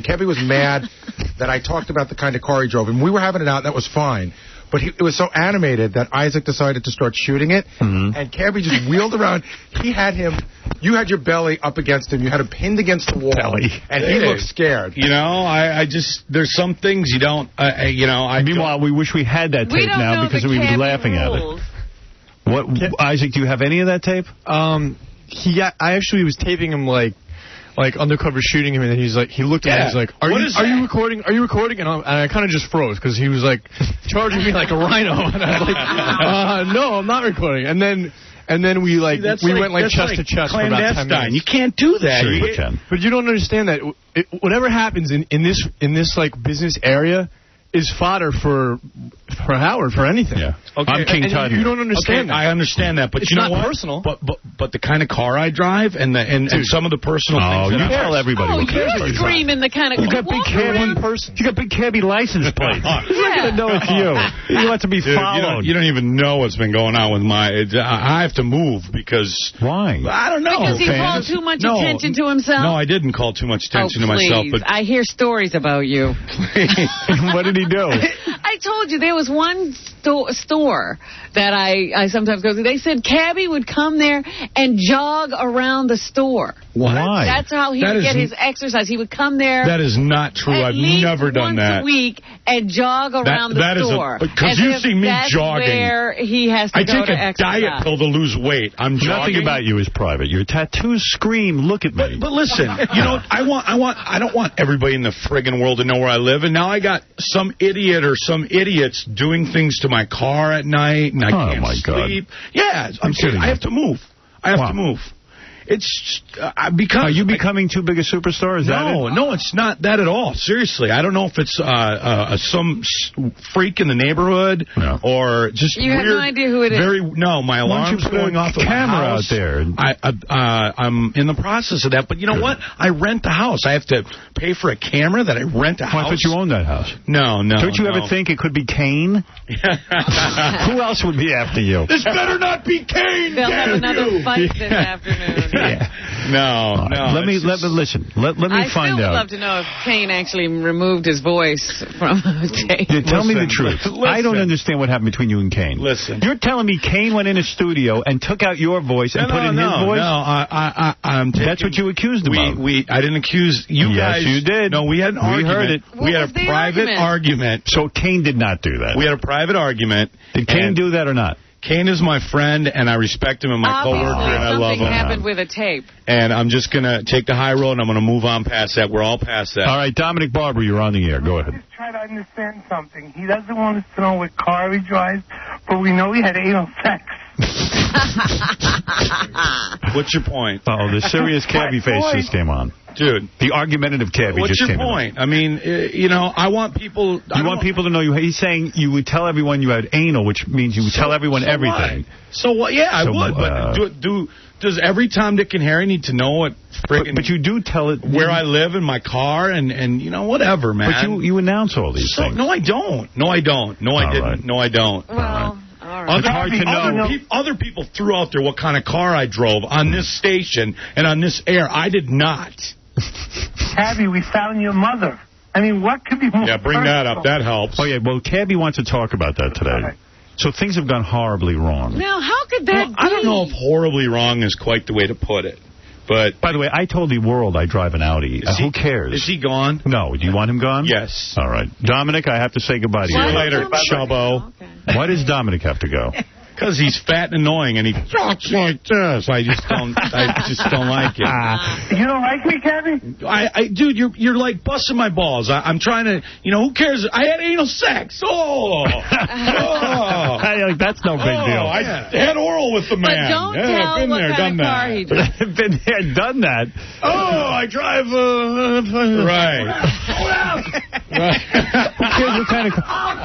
Cabby was mad that I talked about the kind of car he drove, and we were having it out, and that was fine. But it was so animated that Isaac decided to start shooting it, and Cabby just wheeled around. He had him... You had your belly up against him. You had him pinned against the wall, and he looked scared. You know, I just... There's some things you don't... Meanwhile, we wish we had that tape now because we'd be laughing at it. What, Isaac, do you have any of that tape? I actually was taping him like undercover shooting him, and then he looked at me and he's like, are you recording? Are you recording? And I kind of just froze because he was like charging me like a rhino, and I was like, no, I'm not recording. And then we went chest to chest for about 10 minutes. You can't do that. Sure you can. But you don't understand that whatever happens in this like business area is fodder for Howard for anything. Yeah. Okay. I'm King Tut. You don't understand that. I understand that, but it's you know not what? Personal. But the kind of car I drive and some of the personal things. You tell everybody. Oh, you're screaming the kind of... You got big cabby You got big cabby license plates. He's not going to know it's you. You want to be followed. You don't even know what's been going on with my... I have to move because... Why? I don't know. Because he called too much attention to himself? No, I didn't call too much attention to myself. But I hear stories about you. What did he do? I told you there was one store that I sometimes go to. They said Cabby would come there and jog around the store. Why? That's how he would get his exercise. He would come there. That is not true. I've never done that. Once a week and jog around the store. Because you see me jogging. Where he has to go to exercise. I take a diet pill to lose weight. I'm jogging. Nothing about you is private. Your tattoos scream, look at me. But listen, I don't want everybody in the friggin' world to know where I live. And now I got some idiot or some idiots doing things to my car at night, and I can't sleep. God. Yeah, I'm serious. I have to move. I have to move. It's Are you becoming too big a superstar? Is that it? No, it's not that at all. Seriously, I don't know if it's some freak in the neighborhood or just you weird. have no idea who it is. My alarm's going off. The camera out there. I'm in the process of that, but you know what? I rent the house. I have to pay for a camera that I rent a house. I thought you own that house. No. Don't you ever think it could be Kane? Who else would be after you? This better not be Kane. They'll have another fight this afternoon. Yeah. No. Let me listen. Let me find out. I still would love to know if Kane actually removed his voice from tape. Tell me the truth. I don't understand what happened between you and Kane. Listen. You're telling me Kane went in a studio and took out your voice and put in his voice? No, I'm that's what you accused him of. I didn't accuse you guys. Yes, you did. No, we had an argument. We heard it. We had a private argument. So Kane did not do that. We had a private argument. Did Kane do that or not? Kane is my friend, and I respect him and my coworker, and I love him. Something happened with a tape. And I'm just going to take the high road, and I'm going to move on past that. We're all past that. All right, Dominic Barber, you're on the air. Go ahead. Just try to understand something. He doesn't want us to know what car he drives, but we know he had anal sex. What's your point? Oh, the serious cabbie face just came on. Dude. The argumentative cabbie just came on. What's your point? I mean, I want people... You want people to know you... He's saying you would tell everyone you had anal, which means you would tell everyone everything. What? So what? Yeah, I would. But does every Tom, Dick, and Harry need to know what friggin'... But you do tell it... Where I live in my car and whatever, man. But you announce all these things. No, I don't. No, I don't. No, I didn't. Right. No, I don't. Well... It's hard to know. Other people threw out there what kind of car I drove on this station and on this air. I did not. Cabby, we found your mother. I mean, what could be more bring that up. That helps. Oh, yeah, well, Cabby wants to talk about that today. Right. So things have gone horribly wrong. Now, how could that be? I don't know if horribly wrong is quite the way to put it. But by the way, I told the world I drive an Audi. Who cares? Is he gone? No. Do you want him gone? Yes. All right. Dominic, I have to say goodbye to you. See you later, Chubbo. Okay. Why does Dominic have to go? Because he's fat and annoying, and he talks like this. I just don't like it. You don't like me, Kevin? Dude, you're like busting my balls. I'm trying to, who cares? I had anal sex. That's no big deal. I had oral with the man. But don't tell been what there, kind done of car that. he drives. Been there, done that. I drive right. Who cares what kind of car?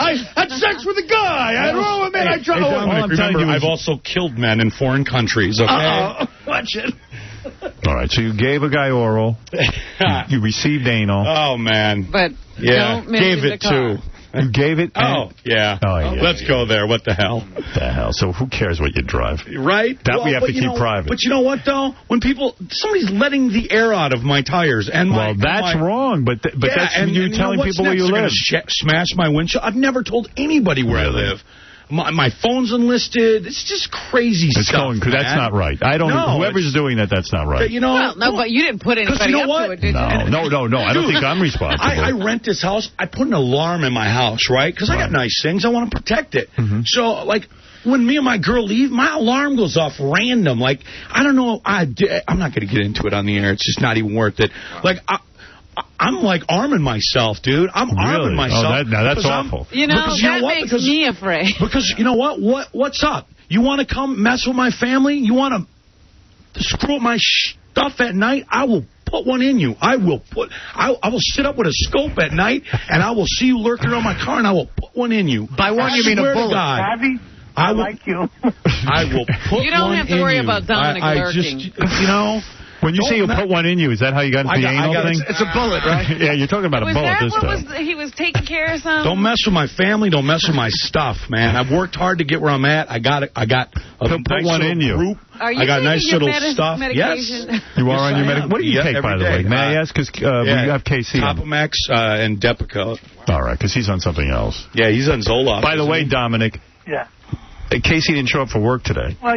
I had sex with a guy. I roll him in. I drive. Remember, I've also killed men in foreign countries, okay? Watch it. All right, so you gave a guy oral. You received anal. Oh, man. But don't mention the car. You gave it? Yeah. Let's go there. What the hell? What the hell? So who cares what you drive? Right? That we have to keep private. But you know what, though? When somebody's letting the air out of my tires. That's wrong, but that's you telling people where you live. Smash my windshield? I've never told anybody where I live. My phone's enlisted. It's just crazy stuff. That's not right. Whoever's doing that's not right. But you didn't put anybody up to it, did you? No. I don't think I'm responsible. I rent this house. I put an alarm in my house, right? Because I got nice things. I want to protect it. Mm-hmm. So, when me and my girl leave, my alarm goes off random. I don't know. I'm not going to get into it on the air. It's just not even worth it. I'm arming myself, dude. I'm arming myself. That's awful. That makes me afraid. Because you know what? What's up? You want to come mess with my family? You want to screw up my stuff at night? I will put one in you. I will sit up with a scope at night, and I will see you lurking around my car, and I will put one in you. By one, you mean a bullet. Abby, I like you. I will put one in you. You don't have to worry about Dominic lurking. When you say you put one in you, is that how you got into the anal thing? It's a bullet, right? Yeah, you're talking about a bullet this time. He was taking care of something? Don't mess with my family. Don't mess with my stuff, man. I've worked hard to get where I'm at. I got a nice one in you. Group. Are you I got taking nice your little stuff. medication? Yes. You are on your medication? What do you take, by the way? May I ask? Because we have KC. Topomax and Depakote. All right, because he's on something else. Yeah, he's on Zoloft. By the way, Dominic. Yeah. Casey didn't show up for work today. Well,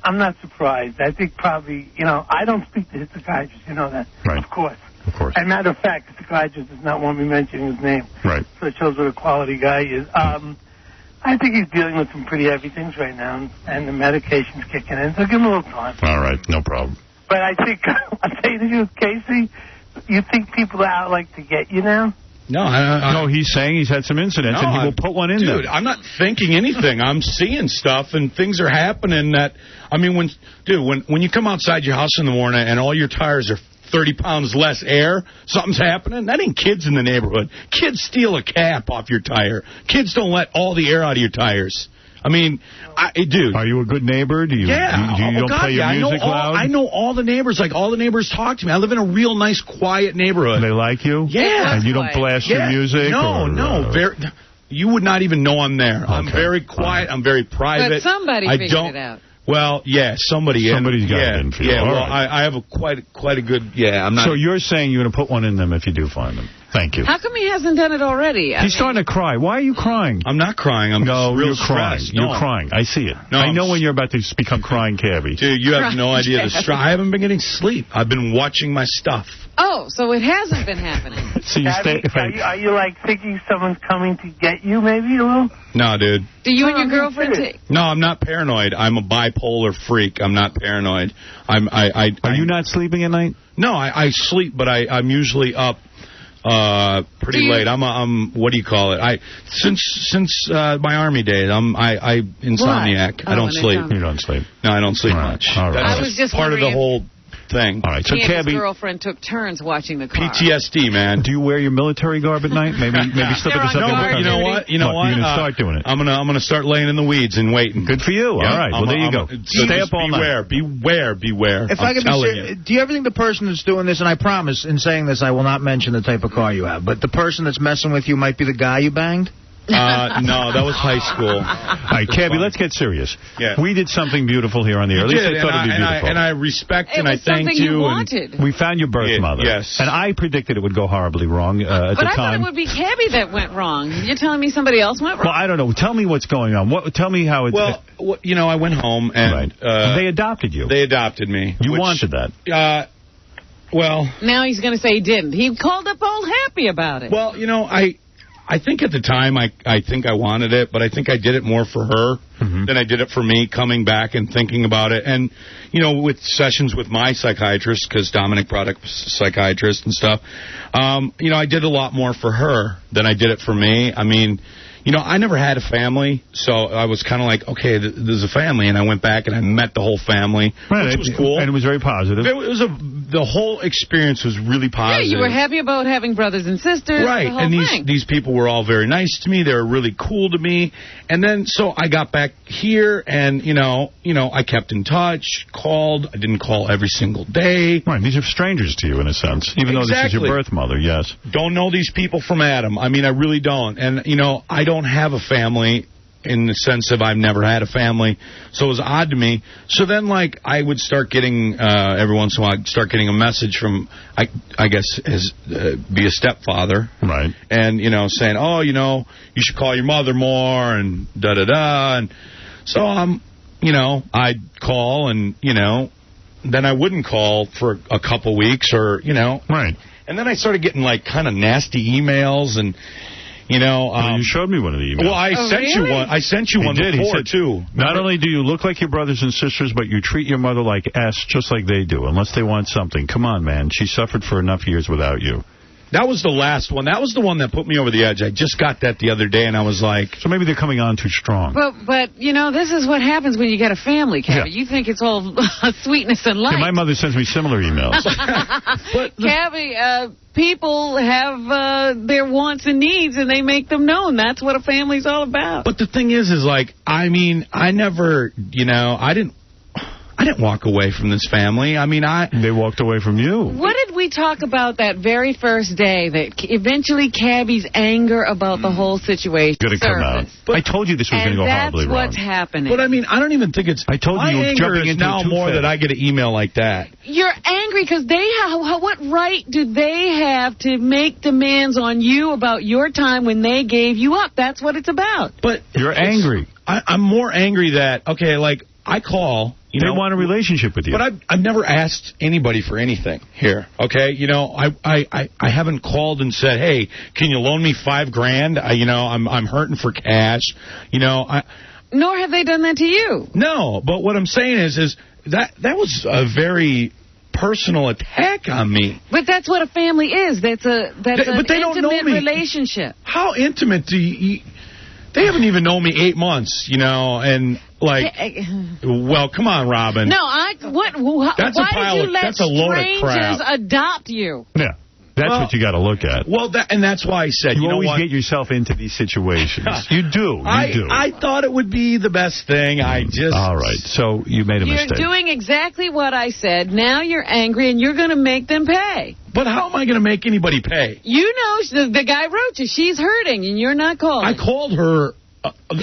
I'm not surprised. I think probably, I don't speak to his psychiatrist, that. Right. Of course. Of course. As a matter of fact, the psychiatrist does not want me mentioning his name. Right. So it shows what a quality guy he is. I think he's dealing with some pretty heavy things right now, and the medication's kicking in, so give him a little time. All right, no problem. But I think, I'll tell you the truth, Casey, you think people are out to get you now? No, he's saying he's had some incidents, and he will put one in there. Dude, I'm not thinking anything. I'm seeing stuff, and things are happening that, when you come outside your house in the morning and all your tires are 30 pounds less air, something's happening. That ain't kids in the neighborhood. Kids steal a cap off your tire. Kids don't let all the air out of your tires. Dude. Are you a good neighbor? Do you don't play your music loud? I know all the neighbors. All the neighbors talk to me. I live in a real nice, quiet neighborhood. They like you? Yeah. And you don't blast your music? No. You would not even know I'm there. Okay. I'm very quiet. I'm very private. But somebody figured it out. Well, yeah, somebody's got it in for you. Yeah, well, right. I have quite a good. Yeah, I'm not. So you're saying you're going to put one in them if you do find them? Thank you. How come he hasn't done it already? He's starting to cry. Why are you crying? I'm not crying. I'm just real stressed. You're crying. I see it. No, I know when you're about to become crying, Cabby. Dude, you have no idea the stress. I haven't been getting sleep. I've been watching my stuff. Oh, so it hasn't been happening. So are you thinking someone's coming to get you, maybe a little? No, dude. Do you and your girlfriend take? No, I'm not paranoid. I'm a bipolar freak. I'm not paranoid. Are you not sleeping at night? No, I sleep, but I'm usually up pretty late. I'm what do you call it? Since my Army days, I insomniac. What? I don't sleep. You don't sleep. No, I don't sleep much. All right. I was just part of the whole thing. All right, so Cabby, his girlfriend took turns watching the car. PTSD, man. Do you wear your military garb at night? Maybe slip into something. No, you know what? You're gonna start doing it. I'm gonna start laying in the weeds and waiting. Good for you. Yeah, all right. Well, there you go. Stay up all night. Beware. If I could be serious, do you ever think the person that's doing this, and I promise, in saying this, I will not mention the type of car you have, but the person that's messing with you might be the guy you banged? No, that was high school. All right, Cabby, let's get serious. Yeah. We did something beautiful here on the air. At least I thought it'd be beautiful. And I respect and I thank you. Wanted. We found your birth mother. Yes. And I predicted it would go horribly wrong at the time. But I thought it would be Cabby that went wrong. You're telling me somebody else went wrong? Well, I don't know. Tell me what's going on. Tell me how it... Well, I went home and... they adopted you. They adopted me. You wanted that. Well... Now he's going to say he didn't. He called up all happy about it. Well, I think at the time I think I wanted it, but I think I did it more for her than I did it for me, coming back and thinking about it. And, you know, with sessions with my psychiatrist, because Dominic brought a psychiatrist and stuff, you know, I did a lot more for her than I did it for me. I mean, you know, I never had a family, so I was kind of like, okay, there's a family, and I went back and I met the whole family, which was cool. And it was very positive. The whole experience was really positive. Yeah, you were happy about having brothers and sisters. Right, the whole and thing. these people were all very nice to me. They were really cool to me. And then, so I got back here, and, you know, I kept in touch, called. I didn't call every single day. Right, these are strangers to you, in a sense, even though this is your birth mother, yes. Don't know these people from Adam. I mean, I really don't. And, you know, I don't have a family in the sense of I've never had a family, so it was odd to me. So then, like, I would start getting, every once in a while, I'd start getting a message from, I guess, be a stepfather. Right. And, you know, saying, oh, you know, you should call your mother more, and da-da-da. And so, you know, I'd call, and, you know, then I wouldn't call for a couple weeks, or, you know. Right. And then I started getting, like, kind of nasty emails, and, you know, you showed me one of the emails. Well, I sent you one. I sent you one before, he said, too. Not only do you look like your brothers and sisters, but you treat your mother like S, just like they do, unless they want something. Come on, man. She suffered for enough years without you. That was the last one. That was the one that put me over the edge. I just got that the other day, and I was like... So maybe they're coming on too strong. But you know, this is what happens when you get a family, Cabby. Yeah. You think it's all sweetness and light. Yeah, my mother sends me similar emails. Cabby, people have their wants and needs, and they make them known. That's what a family's all about. But the thing is like, I mean, I never, you know, I didn't walk away from this family. I mean, They walked away from you. What did we talk about that very first day? That eventually Cabby's anger about the whole situation going to come out. I told you this was going to go horribly wrong. That's what's happening. But I mean, I don't even think it's... I told you were jumping into now more that I get an email like that. You're angry because they have... What right do they have to make demands on you about your time when they gave you up? That's what it's about. But you're angry. I'm more angry that, okay, like, I call... They want a relationship with you. But I've never asked anybody for anything here, okay? You know, I haven't called and said, hey, can you loan me $5,000? You know, I'm hurting for cash. You know, Nor have they done that to you. No, but what I'm saying is that was a very personal attack on me. But that's what a family is. That's an intimate relationship. How intimate do you... They haven't even known me 8 months, you know, and like, well, come on, Robin. No, why did you let strangers adopt you? Yeah. That's what you got to look at. Well, and that's why I said, you know what? You always get yourself into these situations. You do. I thought it would be the best thing. All right. So you made a mistake. You're doing exactly what I said. Now you're angry, and you're going to make them pay. But how am I going to make anybody pay? You know, the guy wrote you. She's hurting, and you're not calling. I called her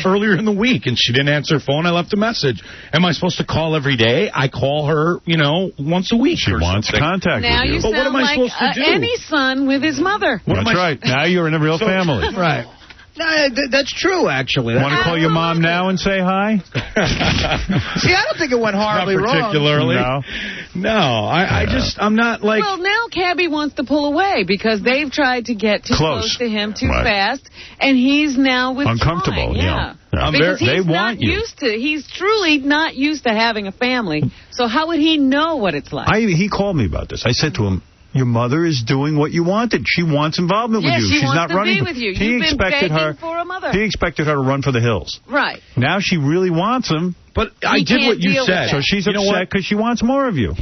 earlier in the week, and she didn't answer her phone. I left a message. Am I supposed to call every day? I call her, you know, once a week. She wants contact now with you. But what am I supposed to do? Any son with his mother. That's right. Now you're in a real family. Right. No, that's true, actually. Want to call your mom now and say hi? See, I don't think it went horribly wrong. Not particularly. No, I'm not like... Well, now Cabby wants to pull away because they've tried to get too close to him too fast, and he's now withdrawing. Uncomfortable, yeah. Because he's truly not used to having a family, so how would he know what it's like? He called me about this. I said to him, your mother is doing what you wanted. She wants involvement with you. She's not running be with you. You've been begging for a mother. He expected her to run for the hills. Right. Now she really wants him. But I did what you said. So she's upset because she wants more of you.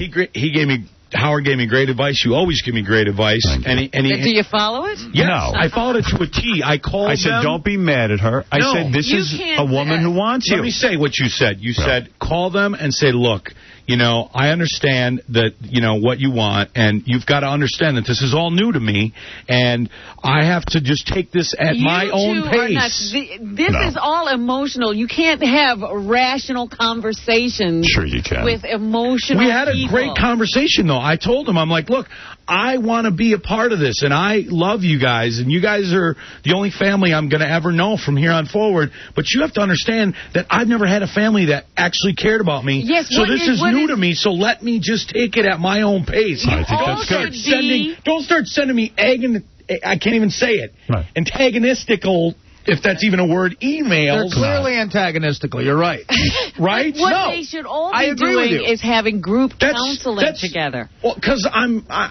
Howard gave me great advice. You always give me great advice. Do you follow it? Yes, no. I followed it to a T. I said, don't be mad at her. I said, this is a woman who wants you. Let me say what you said. You said, call them and say, look, you know, I understand that, you know, what you want, and you've got to understand that this is all new to me, and I have to just take this at my own pace. This is all emotional. You can't have rational conversations with emotional We had a great conversation, though. I told him, I'm like, look, I want to be a part of this, and I love you guys, and you guys are the only family I'm going to ever know from here on forward, but you have to understand that I've never had a family that actually cared about me. Yes, so this is new to me, so let me just take it at my own pace. I think that's good. Don't start sending me I can't even say it. Right. Antagonistical, if that's even a word, emails. They're clearly antagonistical. You're right. Right? What they should all be doing is having group counseling together. Well, because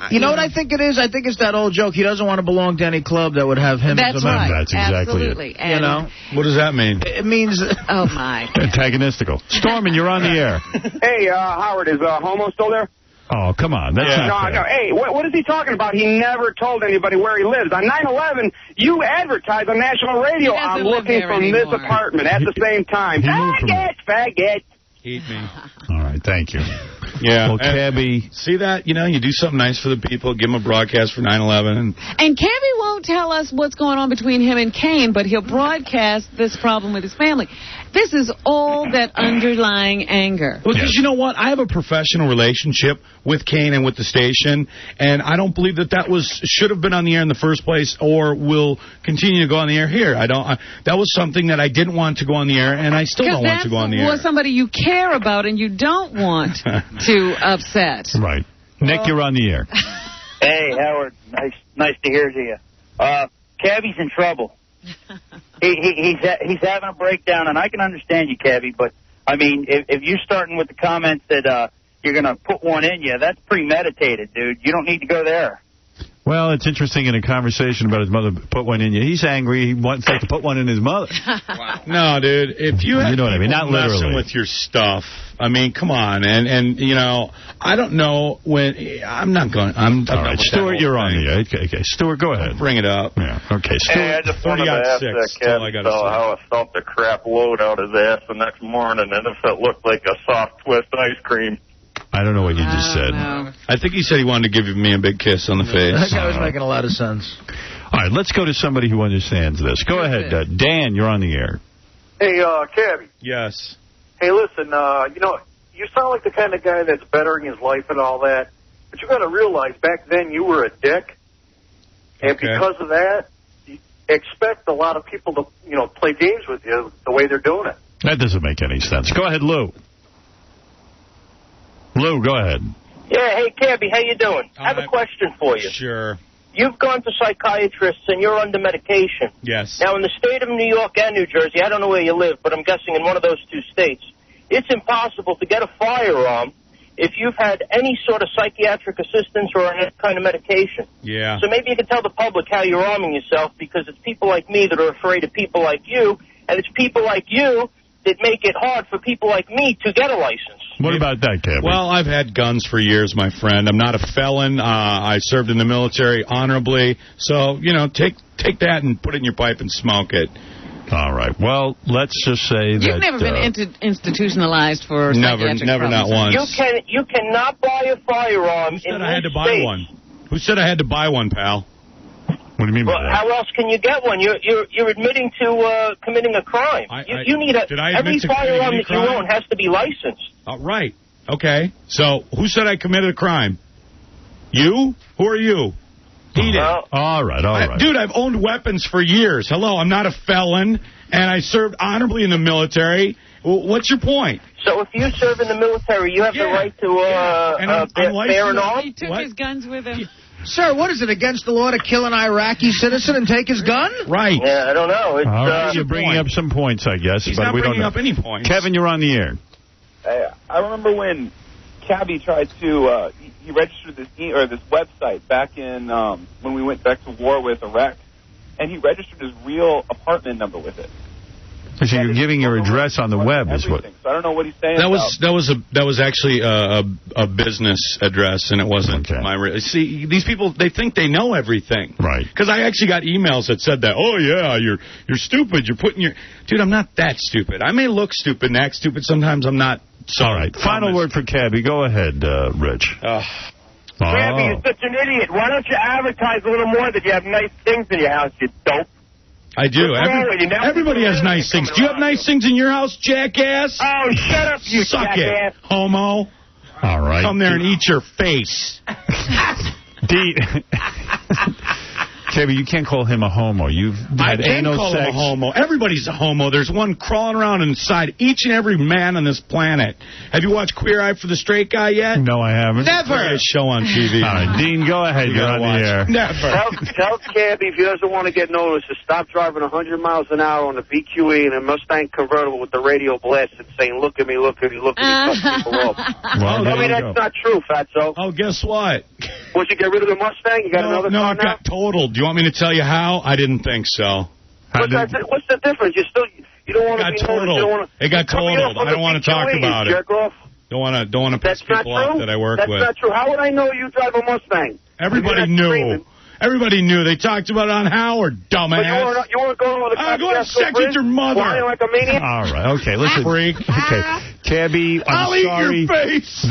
you know what I think it is? I think it's that old joke. He doesn't want to belong to any club that would have him as a member. That's exactly it. You know? What does that mean? It means... Oh, my. Antagonistical. Stormin, you're on the air. Hey, Howard, is Homo still there? Oh, come on. That's not fair. No. Hey, what is he talking about? He never told anybody where he lives. On 9/11, you advertised on national radio, I'm looking from this apartment at the same time. Faggot. Eat me. All right, thank you. Yeah. Well, Cabby... See that? You know, you do something nice for the people, give them a broadcast for 9/11. And Cabby won't tell us what's going on between him and Kane, but he'll broadcast this problem with his family. This is all that underlying anger. Well, because you know what? I have a professional relationship with Kane and with the station, and I don't believe that should have been on the air in the first place or will continue to go on the air here. That was something that I didn't want to go on the air, and I still don't want to go on the air. Because that's somebody you care about and you don't want to upset. Right. Nick, you're on the air. Hey, Howard. Nice to hear to you. Cabby's in trouble. He's having a breakdown, and I can understand you, Cabby, but, I mean, if you're starting with the comments that you're going to put one in you, that's premeditated, dude. You don't need to go there. Well, it's interesting in a conversation about his mother put one in you. He's angry. He wants to put one in his mother. Wow. No, dude. If you have know what I mean? Not messing literally. with your stuff, I mean, come on. And you know, I don't know when. I'm not going. All right, Stuart, you're on the air. Okay, Stuart, go ahead. Bring it up. Yeah. Okay, Stuart. Hey, I just wanted to ask that Cabby fellow how I stumped a crap load out his ass the next morning, and if it looked like a soft twist ice cream. I don't know what you just said. I think he said he wanted to give me a big kiss on the face. That guy was making a lot of sense. All right, let's go to somebody who understands this. Go ahead, Dan, you're on the air. Hey, Cabby. Yes. Hey, listen, you know, you sound like the kind of guy that's bettering his life and all that, but you got to realize back then you were a dick, and because of that, you expect a lot of people to, you know, play games with you the way they're doing it. That doesn't make any sense. Go ahead, Lou. Lou, go ahead. Yeah, hey, Cabby, how you doing? I have a question for you. Sure. You've gone to psychiatrists and you're under medication. Yes. Now, in the state of New York and New Jersey, I don't know where you live, but I'm guessing in one of those two states, it's impossible to get a firearm if you've had any sort of psychiatric assistance or any kind of medication. Yeah. So maybe you could tell the public how you're arming yourself, because it's people like me that are afraid of people like you, and it's people like you that make it hard for people like me to get a license. What about that, Cabby? Well, I've had guns for years, my friend. I'm not a felon. I served in the military honorably. So, you know, take that and put it in your pipe and smoke it. All right. Well, let's just say that... You've never been institutionalized for psychiatric Never, not once. You cannot buy a firearm in I had to buy one? Who said I had to buy one, pal? What do you mean by that? How else can you get one? You're admitting to committing a crime. You need every firearm that you own has to be licensed. Right. Okay. So who said I committed a crime? You? Who are you? Eat it. All right. Dude, I've owned weapons for years. Hello, I'm not a felon, and I served honorably in the military. What's your point? So if you serve in the military, you have the right to bear an arm? He took his guns with him. Sir, what is it, against the law to kill an Iraqi citizen and take his gun? Right. Yeah, I don't know. It's, all right, you're bringing up some points, I guess. He's but not we bringing don't up any points. Kevin, you're on the air. I remember when Cabby tried to, he registered this website back in, when we went back to war with Iraq, and he registered his real apartment number with it. So you're giving your address on the web, is what? So I don't know what he's saying. That was actually a business address, and it wasn't my. See, these people, they think they know everything, right? Because I actually got emails that said that. Oh yeah, you're stupid. You're putting your dude. I'm not that stupid. I may look stupid and act stupid sometimes. I'm not. All right. Final word for Cabby. Go ahead, Rich. Cabby, you're such an idiot. Why don't you advertise a little more that you have nice things in your house, you dope? I do. Everybody has nice things. Do you have nice things in your house, jackass? Oh, shut up, you Suck jackass. it, homo. All right. Come there and eat your face. Cabby, you can't call him a homo. You've had anal call sex. him a homo. Everybody's a homo. There's one crawling around inside each and every man on this planet. Have you watched Queer Eye for the Straight Guy yet? No, I haven't. Never. A show on TV. All right, Dean, go ahead. You're on the air. Never. Tell Cabby if he doesn't want to get noticed to stop driving 100 miles an hour on a VQE and a Mustang convertible with the radio blasted saying, look at me, look at me, look at me, cut people off. Well, Tell me that's not true, Fatso. Oh, guess what? Once you get rid of the Mustang, you got another car it got totaled. Do you want me to tell you how? I didn't think so. What's the difference? You don't want to be noticed. It got totaled. I don't want to talk about it. Don't want to piss people off that I work with. That's not true. How would I know you drive a Mustang? Everybody knew. Everybody knew. They talked about it on Howard, dumbass. But you weren't going with a go have sex with your mother. Lying like a maniac? All right. Okay, listen. Freak. Okay. Cabby, I'm sorry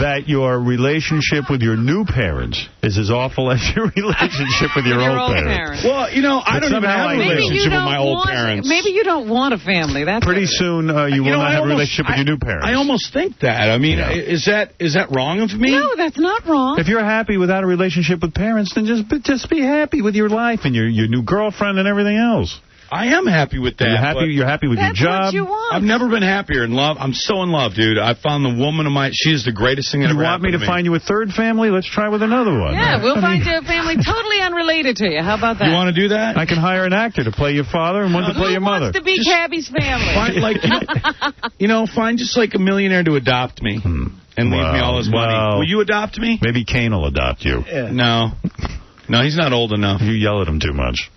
that your relationship with your new parents is as awful as your relationship with your old parents. Well, I don't even have a relationship with my old parents. Maybe you don't want a family. That's pretty soon you will not have a relationship with your new parents. I almost think that. I mean, is that wrong of me? No, that's not wrong. If you're happy without a relationship with parents, then just be happy with your life and your new girlfriend and everything else. I am happy with that. You're happy with your job. What you want. I've never been happier in love. I'm so in love, dude. I found the woman of my... She is the greatest thing that ever happened to me. You want me to find you a third family? Let's try with another one. Yeah, we'll find you a family totally unrelated to you. How about that? You want to do that? I can hire an actor to play your father and one to play your mother. Who wants to be Cabby's family? Find just like a millionaire to adopt me and leave me all his money. Will you adopt me? Maybe Kane will adopt you. Yeah. No, he's not old enough. You yell at him too much.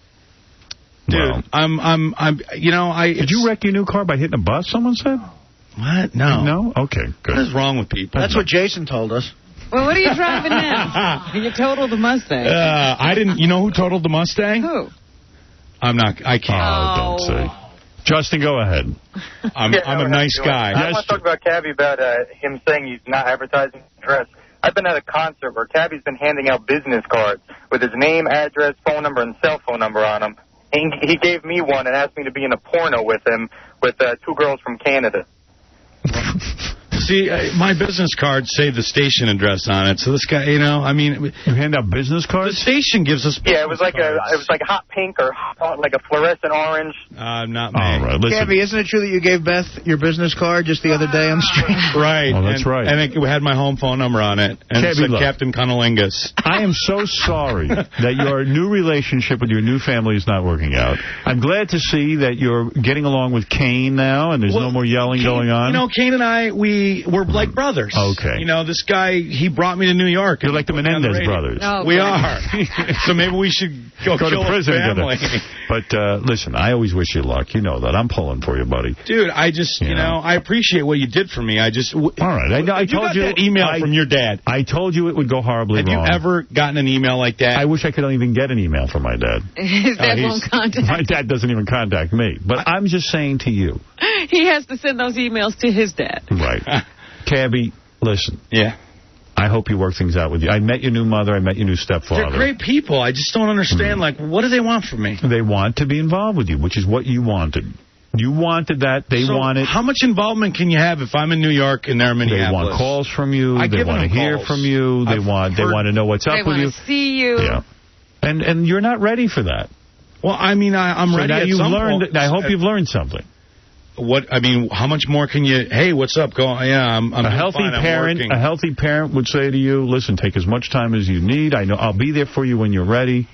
Dude, Did you wreck your new car by hitting a bus, someone said? What? No. No? Okay, good. What is wrong with people? That's what Jason told us. Well, what are you driving now? You totaled the Mustang. I didn't. You know who totaled the Mustang? Who? I can't. Oh, don't say. Justin, go ahead. I'm a nice guy. I want to talk about Cabby about him saying he's not advertising his address. I've been at a concert where Cabby's been handing out business cards with his name, address, phone number, and cell phone number on them. And he gave me one and asked me to be in a porno with him with 2 girls from Canada. See, my business cards say the station address on it. So this guy, you hand out business cards. The station gives us. Yeah, it was like hot pink or like a fluorescent orange. Not me. All right, listen. Cabby, isn't it true that you gave Beth your business card just the other day on the street? Right. Oh, that's right. And it had my home phone number on it. And it said Captain Cunnilingus. I am so sorry that your new relationship with your new family is not working out. I'm glad to see that you're getting along with Kane now, and there's no more yelling going on. Kane and I, we're like brothers. Okay. This guy, he brought me to New York. You're like the Menendez brothers. Oh, we are. So maybe we should go kill to prison family. together. But listen, I always wish you luck. You know that. I'm pulling for you, buddy. Dude, I just, I appreciate what you did for me. All right. I told you that email from your dad. I told you it would go horribly wrong. Have you ever gotten an email like that? I wish I could even get an email from my dad. His dad won't contact. My dad doesn't even contact me. But I'm just saying to you. He has to send those emails to his dad. Right. Cabby, listen. Yeah. I hope you work things out with you. I met your new mother. I met your new stepfather. They're great people. I just don't understand, what do they want from me? They want to be involved with you, which is what you wanted. You wanted that. They wanted. How much involvement can you have if I'm in New York and they're in Minneapolis? They want calls from you. They want to hear from you. They want to know what's up with you. They want to see you. Yeah. And you're not ready for that. Well, I'm ready at some point. I hope you've learned something. How much more can you... Hey, what's up? I'm a healthy parent. A healthy parent would say to you, listen, take as much time as you need. I know I'll be there for you when you're ready.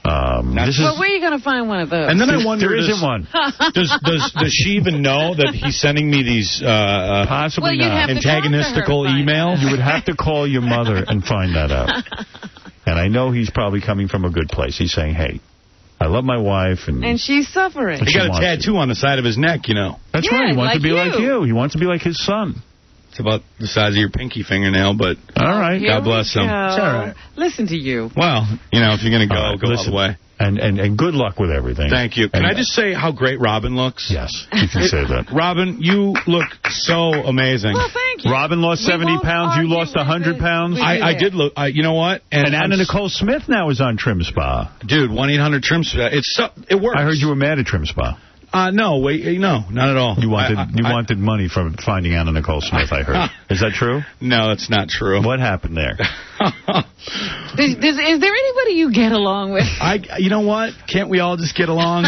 Where are you going to find one of those? And then I wonder, there isn't one. Does she even know that he's sending me these possibly not antagonistical emails? You would have to call your mother and find that out. And I know he's probably coming from a good place. He's saying, hey, I love my wife. And she's suffering. He got a tattoo on the side of his neck, That's right. He wants to be like you. He wants to be like his son. It's about the size of your pinky fingernail, but all right. God bless him. It's all right. Listen to you. Well, if you're going to go all the way. And good luck with everything. Thank you. Can I just say how great Robin looks? Yes, you can say that. Robin, you look so amazing. Well, thank you. Robin lost 70 pounds. You lost 100 pounds. I did look. You know what? And Anna Nicole Smith now is on Trim Spa. Dude, 1-800-TRIM-SPA. It works. I heard you were mad at Trim Spa. No, not at all. You wanted money from finding Anna Nicole Smith, I heard. Is that true? No, that's not true. What happened there? Is there anybody you get along with? You know what? Can't we all just get along?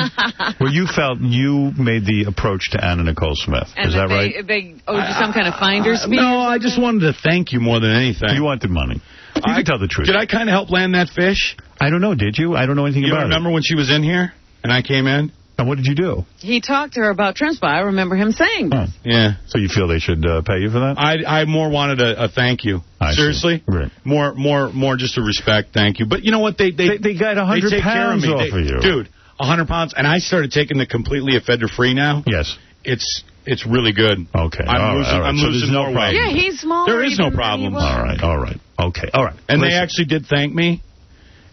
Well, you felt you made the approach to Anna Nicole Smith. Is that right? They owed you some kind of finder's fee? No, I just wanted to thank you more than anything. You wanted money. You can tell the truth. Did I kind of help land that fish? I don't know. Did you? I don't know anything about it. You remember when she was in here and I came in? And what did you do? He talked to her about Trimspot. I remember him saying this. Yeah. So you feel they should pay you for that? I more wanted a thank you. Seriously? Right. More just a respect thank you. But you know what? They got 100 pounds off of you. Dude, 100 pounds. And I started taking the completely offender-free now. Yes. It's really good. Okay. I'm losing more weight. Yeah, he's smaller. There is no problem. All right. Okay. All right. And they actually did thank me.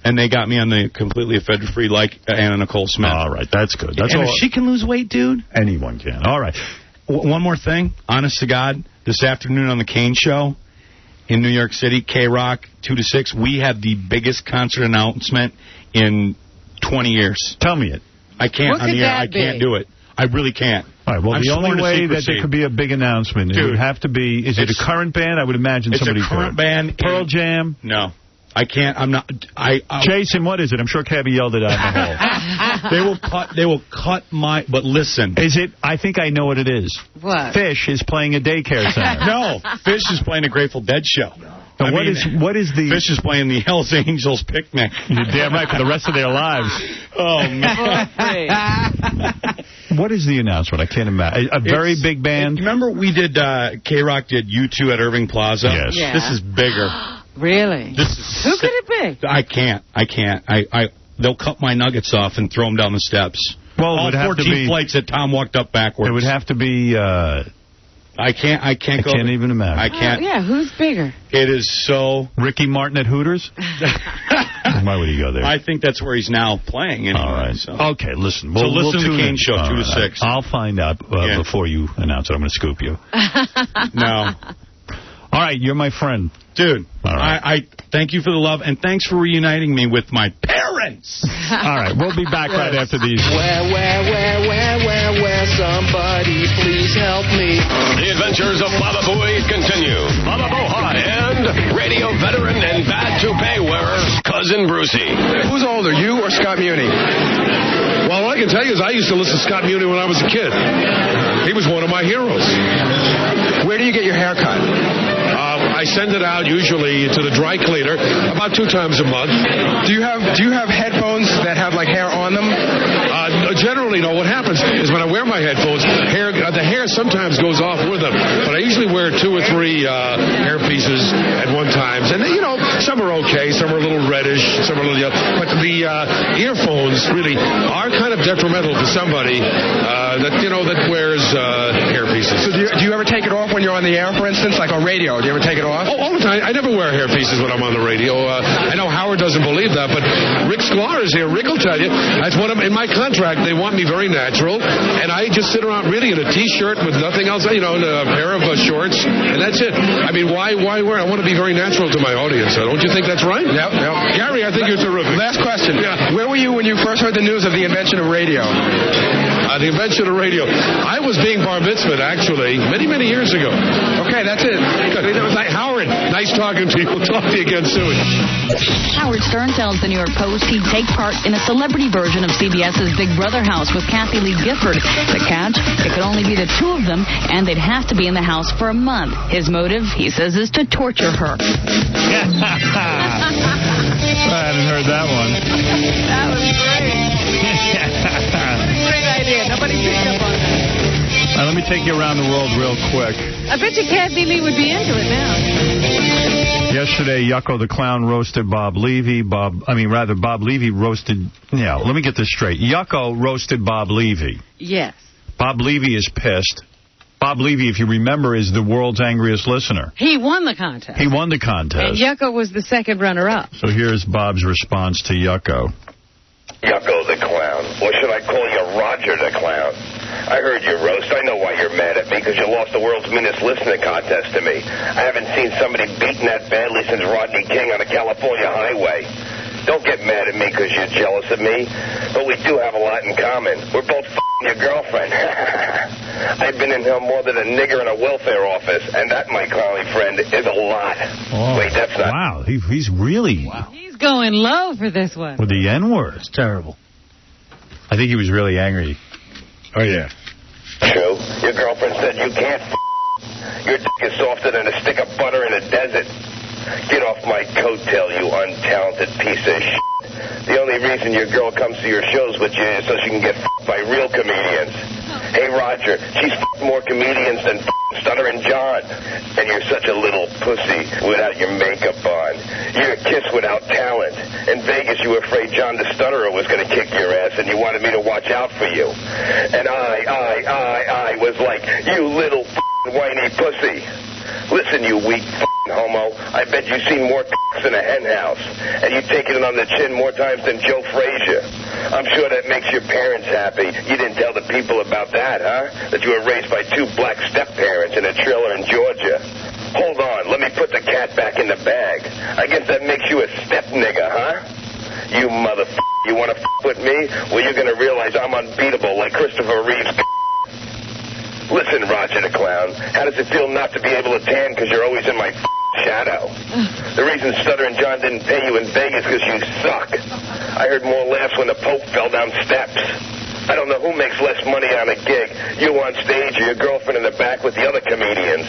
And they got me on the completely offender-free like Anna Nicole Smith. All right, that's good. If she can lose weight, dude. Anyone can. All right. One more thing. Honest to God, this afternoon on the Kane Show in New York City, K-Rock, 2 to 6, we had the biggest concert announcement in 20 years. Tell me it. I can't on the air. I can't do it. I really can't. All right, well, the only way that there could be a big announcement, it would have to be, is it a current band? I would imagine somebody It's a current band. Pearl Jam? No. I can't. I'm not. Jason, what is it? I'm sure Cabby yelled it out in the hall. They will cut my. But listen. Is it? I think I know what it is. What? Fish is playing a daycare center. No, Fish is playing a Grateful Dead show. Now, what is the... Fish is playing the Hells Angels picnic. You're damn right, for the rest of their lives. Oh, man. What is the announcement? I can't imagine. A very big band? Remember we did, K-Rock did U2 at Irving Plaza? Yes. Yeah. This is bigger. Really? Who could it be? I can't. They'll cut my nuggets off and throw them down the steps. Well, all 14 flights that Tom walked up backwards. It would have to be... I can't go. I can't even imagine. I can't. Yeah, who's bigger? It is so... Ricky Martin at Hooters? Why would he go there? I think that's where he's now playing. Anyway, all right. So. Okay, listen. So listen to the Kane Show, 2 to 6. I'll find out before you announce it. I'm going to scoop you. No. All right, you're my friend. Dude, all right. I thank you for the love, and thanks for reuniting me with my parents. All right, we'll be back right after these. Where, somebody please help me. The adventures of Baba Booey continue. Baba Booey and radio veteran and bad toupee wearer, Cousin Brucey. Who's older, you or Scott Muni? Well, what I can tell you is I used to listen to Scott Muni when I was a kid. He was one of my heroes. Where do you get your hair cut? I send it out usually to the dry cleaner about 2 times a month. Do you have headphones that have like hair on them? Generally, no. What happens is when I wear my headphones, the hair sometimes goes off with them. But I usually wear 2 or 3 hair pieces at one time. And some are okay, some are a little reddish, some are a little yellow. But the earphones really are kind of detrimental to somebody that wears hair pieces. So do you ever take it off when you're on the air, for instance, like on radio? Do you ever take it off? Oh, all the time. I never wear hair pieces when I'm on the radio. I know Howard doesn't believe that, but Rick Sklar is here. Rick will tell you. That's what in my contract. They want me very natural, and I just sit around really in a T-shirt with nothing else, and a pair of shorts, and that's it. I mean, why wear? I want to be very natural to my audience. Don't you think that's right? Yep. Gary, I think you're terrific. Last question. Yeah. Where were you when you first heard the news of the invention of radio? The invention of radio. I was being bar mitzvahed, actually, many, many years ago. Okay, that's it. Good. Howard, nice talking to you. We'll talk to you again soon. Howard Stern tells the New York Post he'd take part in a celebrity version of CBS's Big Brother house with Kathy Lee Gifford. The catch, it could only be the 2 of them, and they'd have to be in the house for a month. His motive, he says, is to torture her. I hadn't heard that one. That was great. Great idea. Nobody picked up on that. Let me take you around the world real quick. I bet you Kathy Lee would be into it now. Yesterday, Yucko the Clown roasted Bob Levy. Bob Levy roasted... let me get this straight. Yucko roasted Bob Levy. Yes. Bob Levy is pissed. Bob Levy, if you remember, is the world's angriest listener. He won the contest. He won the contest. And Yucko was the second runner-up. So here's Bob's response to Yucko. Yucko the Clown. Or should I call you Roger the Clown? I heard your roast. I know why you're mad at me, because you lost the world's meanest listening contest to me. I haven't seen somebody beaten that badly since Rodney King on a California highway. Don't get mad at me because you're jealous of me, but we do have a lot in common. We're both your girlfriend. I've been in hell more than a nigger in a welfare office, and that, my clowny friend, is a lot. Oh, wait, that's not... Wow, he's really... Wow. He's going low for this one. With the N-word. It's terrible. I think he was really angry. Oh, yeah. True. Your girlfriend said you can't Your dick is softer than a stick of butter in a desert. Get off my coattail, you untalented piece of shit. The only reason your girl comes to your shows with you is so she can get by real comedians. Hey, Roger, she's more comedians than Stuttering John. And you're such a little pussy without your makeup on. You're a kiss without talent. In Vegas, you were afraid John the Stutterer was going to kick your ass, and you wanted me to watch out for you. And I was like, you little whiny pussy. Listen, you weak homo, I bet you've seen more in a hen house, and you've taken it on the chin more times than Joe Frazier. I'm sure that makes your parents happy. You didn't tell the people about that, huh? That you were raised by 2 black step-parents in a trailer in Georgia. Hold on, let me put the cat back in the bag. I guess that makes you a step nigga, huh? You you want to with me? Well, you're going to realize I'm unbeatable like Christopher Reeve's. Listen, Roger the Clown, how does it feel not to be able to tan because you're always in my shadow? The reason Stuttering John didn't pay you in Vegas because you suck. I heard more laughs when the Pope fell down steps. I don't know who makes less money on a gig, you on stage or your girlfriend in the back with the other comedians.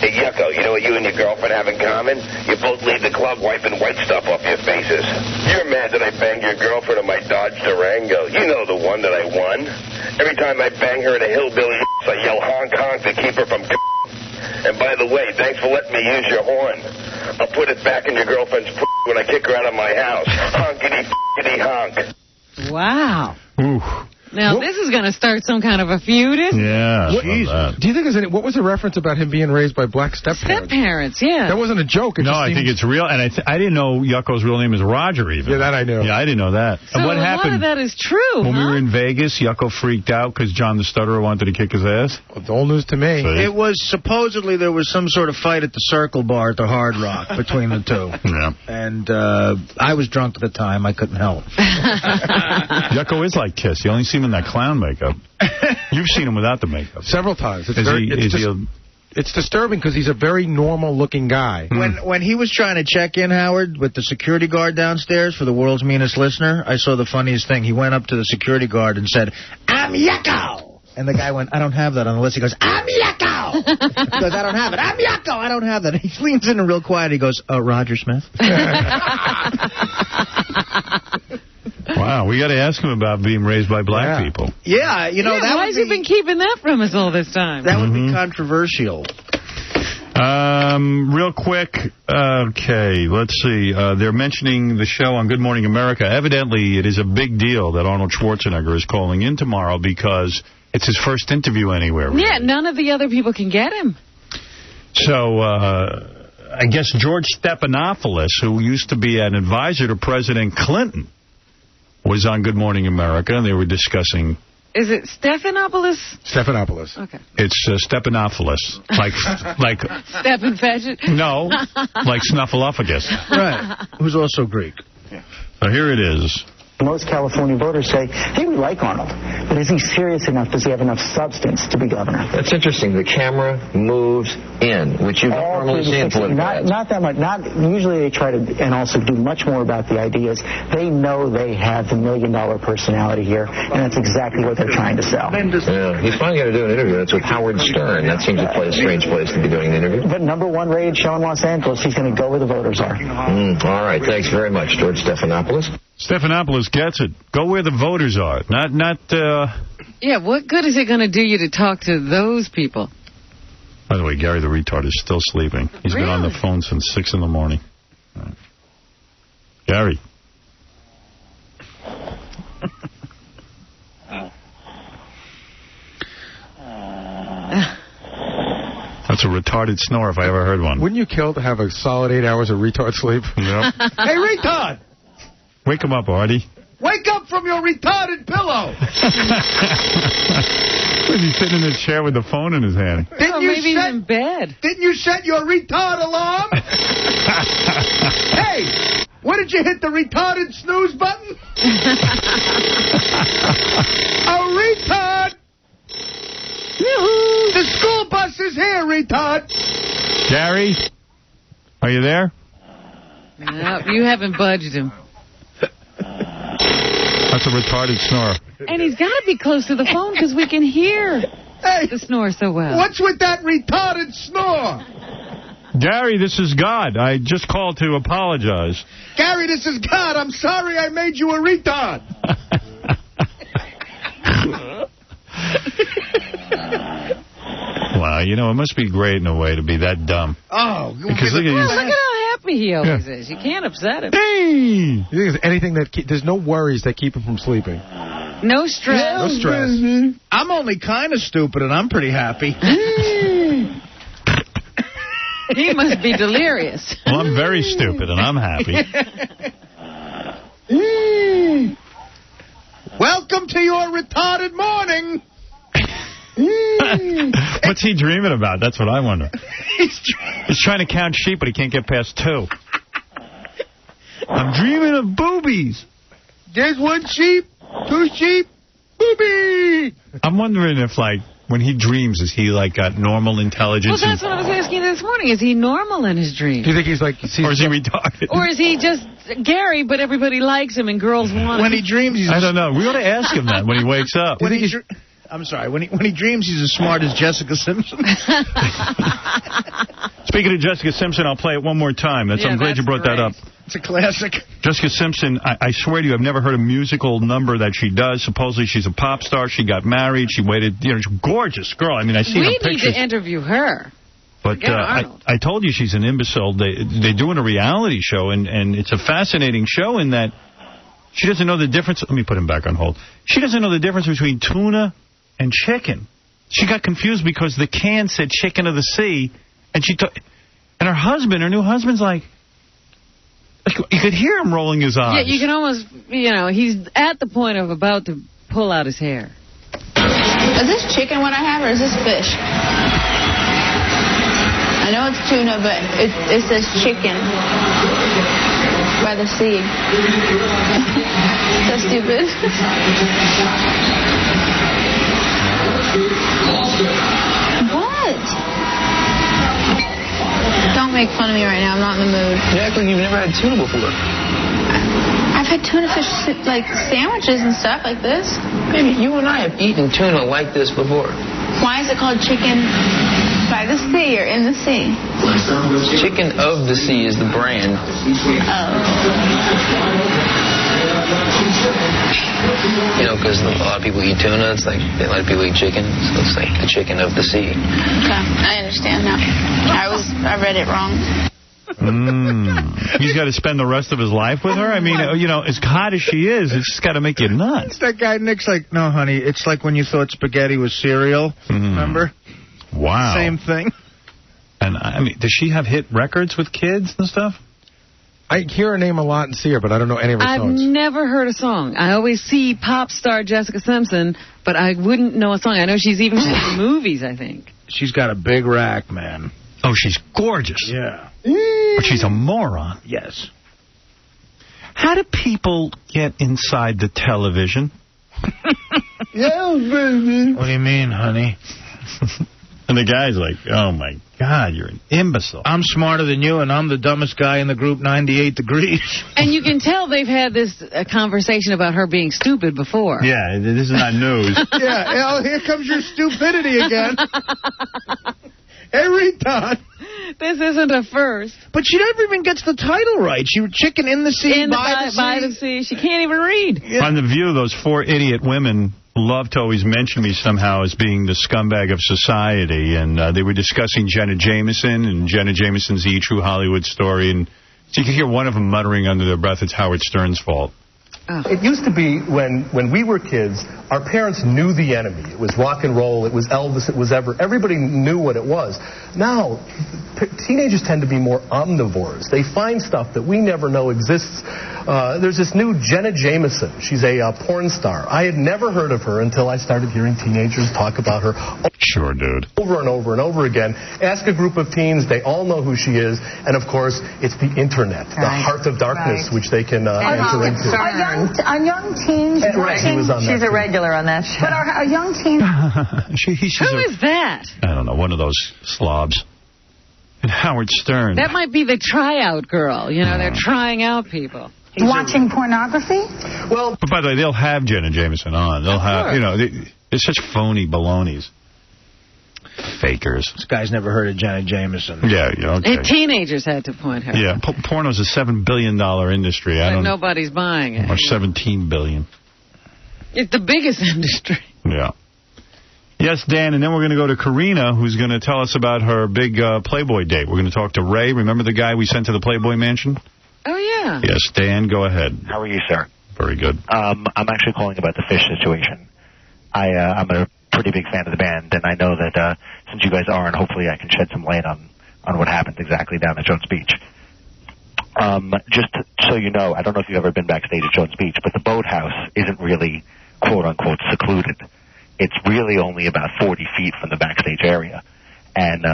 Hey, Yucko, you know what you and your girlfriend have in common? You both leave the club wiping white stuff off your faces. You're mad that I banged your girlfriend in my Dodge Durango. You know the one that I won. Every time I bang her in a hillbilly, I yell honk honk to keep her from... And by the way, thanks for letting me use your horn. I'll put it back in your girlfriend's when I kick her out of my house. Honkity honk. Wow. Ooh. Now, this is going to start some kind of a feud, isn't it? Yeah. Do you think there's any... What was the reference about him being raised by black step-parents? Step-parents, yeah. That wasn't a joke. No, I think it's real. And I didn't know Yucko's real name is Roger, even. Yeah, that I knew. Yeah, I didn't know that. So and what happened? A lot of that is true, When we were in Vegas, Yucko freaked out because John the Stutterer wanted to kick his ass? Well, it's old news to me. See? It was supposedly there was some sort of fight at the Circle Bar at the Hard Rock between the two. Yeah. And I was drunk at the time. I couldn't help. Yucko is like Kiss. You only see him in that clown makeup. You've seen him without the makeup. Several times. It's disturbing because he's a very normal-looking guy. When he was trying to check in, Howard, with the security guard downstairs for the world's meanest listener, I saw the funniest thing. He went up to the security guard and said, "I'm Yucko!" And the guy went, "I don't have that on the list." He goes, "I'm Yucko!" He goes, "I don't have it. I'm Yucko! I don't have that." And he leans in and real quiet. He goes, "Roger Smith?" Wow, we got to ask him about being raised by black people. Yeah, you know, that why has he been keeping that from us all this time? That would be controversial. Real quick, okay, let's see. They're mentioning the show on Good Morning America. Evidently, it is a big deal that Arnold Schwarzenegger is calling in tomorrow because it's his first interview anywhere. Really. Yeah, none of the other people can get him. So, I guess George Stephanopoulos, who used to be an advisor to President Clinton, was on Good Morning America, and they were discussing... Is it Stephanopoulos? Stephanopoulos. Okay. It's Stephanopoulos. Like... Stephen Fetchit? No, like Snuffleupagus. Right. Who's also Greek. Yeah. So here it is. Most California voters say, hey, we like Arnold, but is he serious enough? Does he have enough substance to be governor? That's interesting. The camera moves in, which you don't normally see in political ads. Not that much. Usually they try to, and also do much more about the ideas. They know they have the $1 million personality here, and that's exactly what they're trying to sell. Yeah, he's finally going to do an interview. That's with Howard Stern. That seems like a strange place to be doing an interview. But #1 rated show in Los Angeles, he's going to go where the voters are. All right. Thanks very much, George Stephanopoulos. Stephanopoulos gets it. Go where the voters are. Yeah, what good is it going to do you to talk to those people? By the way, Gary the retard is still sleeping. He's been on the phone since 6 in the morning. Right. Gary. That's a retarded snore if I ever heard one. Wouldn't you kill to have a solid 8 hours of retard sleep? Yep. Hey, retard! Wake him up, Artie. Wake up from your retarded pillow! He's sitting in his chair with the phone in his hand. Maybe he's in bed. Didn't you set your retard alarm? Hey! What did you hit, the retarded snooze button? A retard! Yoo-hoo! The school bus is here, retard! Gary, are you there? No, you haven't budged him. That's a retarded snore. And he's got to be close to the phone because we can hear the snore so well. What's with that retarded snore? Gary, this is God. I just called to apologize. Gary, this is God. I'm sorry I made you a retard. Wow, you know, it must be great in a way to be that dumb. Oh, because look at look at how happy he always is. You can't upset him. Hey! You think there's anything that there's no worries that keep him from sleeping? No stress. No stress. I'm only kind of stupid, and I'm pretty happy. He must be delirious. Well, I'm very stupid, and I'm happy. Welcome to your retarded morning. What's he dreaming about? That's what I wonder. He's trying to count sheep, but he can't get past 2. I'm dreaming of boobies. There's 1 sheep, 2 sheep, booby. I'm wondering if, like, when he dreams, is he, like, got normal intelligence? Well, that's what I was asking this morning. Is he normal in his dreams? Do you think he's like... Or is he retarded? Or is he just Gary, but everybody likes him and girls want him? When he dreams, he's... I don't know. We ought to ask him that when he wakes up. I'm sorry. When he dreams, he's as smart as Jessica Simpson. Speaking of Jessica Simpson, I'll play it one more time. I'm glad you brought that up. It's a classic. Jessica Simpson, I swear to you, I've never heard a musical number that she does. Supposedly she's a pop star. She got married. She waited. You know, she's a gorgeous girl. I mean, I see her pictures. We need to interview her. But I told you she's an imbecile. They're doing a reality show, and it's a fascinating show in that she doesn't know the difference. Let me put him back on hold. She doesn't know the difference between tuna and chicken. She got confused because the can said chicken of the sea, and her new husband's like, you could hear him rolling his eyes. Yeah, you can almost, he's at the point of about to pull out his hair. Is this chicken what I have, or is this fish? I know it's tuna, but it says chicken by the sea. So stupid. What? Don't make fun of me right now. I'm not in the mood. You act like you've never had tuna before. I've had tuna fish, like, sandwiches and stuff like this. Maybe you and I have eaten tuna like this before. Why is it called chicken by the sea or in the sea? Chicken of the Sea is the brand. You know, because a lot of people eat tuna, it's like a lot of people eat chicken, so it's like the chicken of the sea. Okay, I understand now. I read it wrong. He's got to spend the rest of his life with her? I mean, as hot as she is, it's just got to make you nuts. That guy Nick's like, no, honey, it's like when you thought spaghetti was cereal. Remember? Wow. Same thing. And, I mean, does she have hit records with kids and stuff? I hear her name a lot and see her, but I don't know any of her songs. I've never heard a song. I always see pop star Jessica Simpson, but I wouldn't know a song. I know she's even in movies, I think. She's got a big rack, man. Oh, she's gorgeous. Yeah. But she's a moron. Yes. How do people get inside the television? Yeah, baby. What do you mean, honey? And the guy's like, oh, my God, you're an imbecile. I'm smarter than you, and I'm the dumbest guy in the group 98 degrees. And you can tell they've had this conversation about her being stupid before. Yeah, this is not news. Yeah, here comes your stupidity again. Every time. This isn't a first. But she never even gets the title right. She chicken in the sea, by the sea. She can't even read. Yeah. On The View, those 4 idiot women love to always mention me somehow as being the scumbag of society. And they were discussing Jenna Jameson and Jenna Jameson's E! True Hollywood Story. And so you could hear one of them muttering under their breath, it's Howard Stern's fault. It used to be when we were kids, our parents knew the enemy. It was rock and roll, it was Elvis, it was everybody knew what it was. Now, teenagers tend to be more omnivores. They find stuff that we never know exists. There's this new Jenna Jameson. She's a porn star. I had never heard of her until I started hearing teenagers talk about her. Sure, dude. Over and over and over again. Ask a group of teens, they all know who she is. And, of course, it's the Internet, the heart of darkness, which they can enter into. Are young teens watching? She's a regular on that show. But are young teens... Who is that? I don't know, one of those slobs. And Howard Stern. That might be the tryout girl. You know, they're trying out people. Watching pornography? Well, but by the way, they'll have Jenna Jameson on. They'll have, you know, they're such phony balonies. Fakers. This guy's never heard of Jenna Jameson. Yeah, okay. Teenagers had to point her. Yeah, porno's a $7 billion industry. But nobody's buying it. Or $17 billion. It's the biggest industry. Yeah. Yes, Dan, and then we're going to go to Karina, who's going to tell us about her big Playboy date. We're going to talk to Ray. Remember the guy we sent to the Playboy Mansion? Oh, yeah. Yes, Dan, go ahead. How are you, sir? Very good. I'm actually calling about the fish situation. I'm a pretty big fan of the band, and I know that since you guys are, and hopefully I can shed some light on what happened exactly down at Jones Beach. Just so you know, I don't know if you've ever been backstage at Jones Beach, but the boathouse isn't really, quote-unquote, secluded. It's really only about 40 feet from the backstage area. And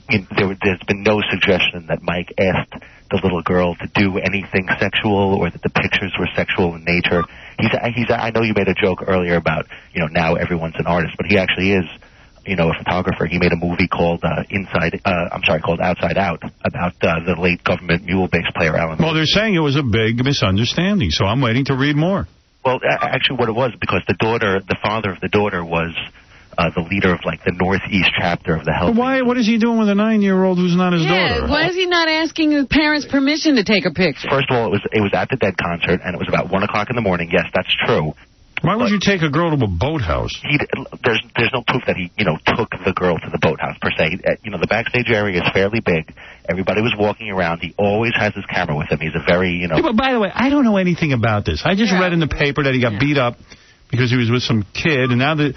there's been no suggestion that Mike asked the little girl to do anything sexual or that the pictures were sexual in nature. I know you made a joke earlier about, now everyone's an artist, but he actually is, a photographer. He made a movie called called Outside Out about the late government mule bass player Alan. Well, they're saying it was a big misunderstanding, so I'm waiting to read more. Well, actually what it was, because the father of the daughter was the leader of, the Northeast chapter of the Health. What is he doing with a 9-year-old who's not his daughter? Why is he not asking his parents' permission to take a picture? First of all, it was at the Dead concert, and it was about 1 o'clock in the morning. Yes, that's true. Why would you take a girl to a boathouse? There's no proof that he, took the girl to the boathouse, per se. The backstage area is fairly big. Everybody was walking around. He always has his camera with him. He's a very, Yeah, but by the way, I don't know anything about this. I just read in the paper that he got beat up because he was with some kid, and now the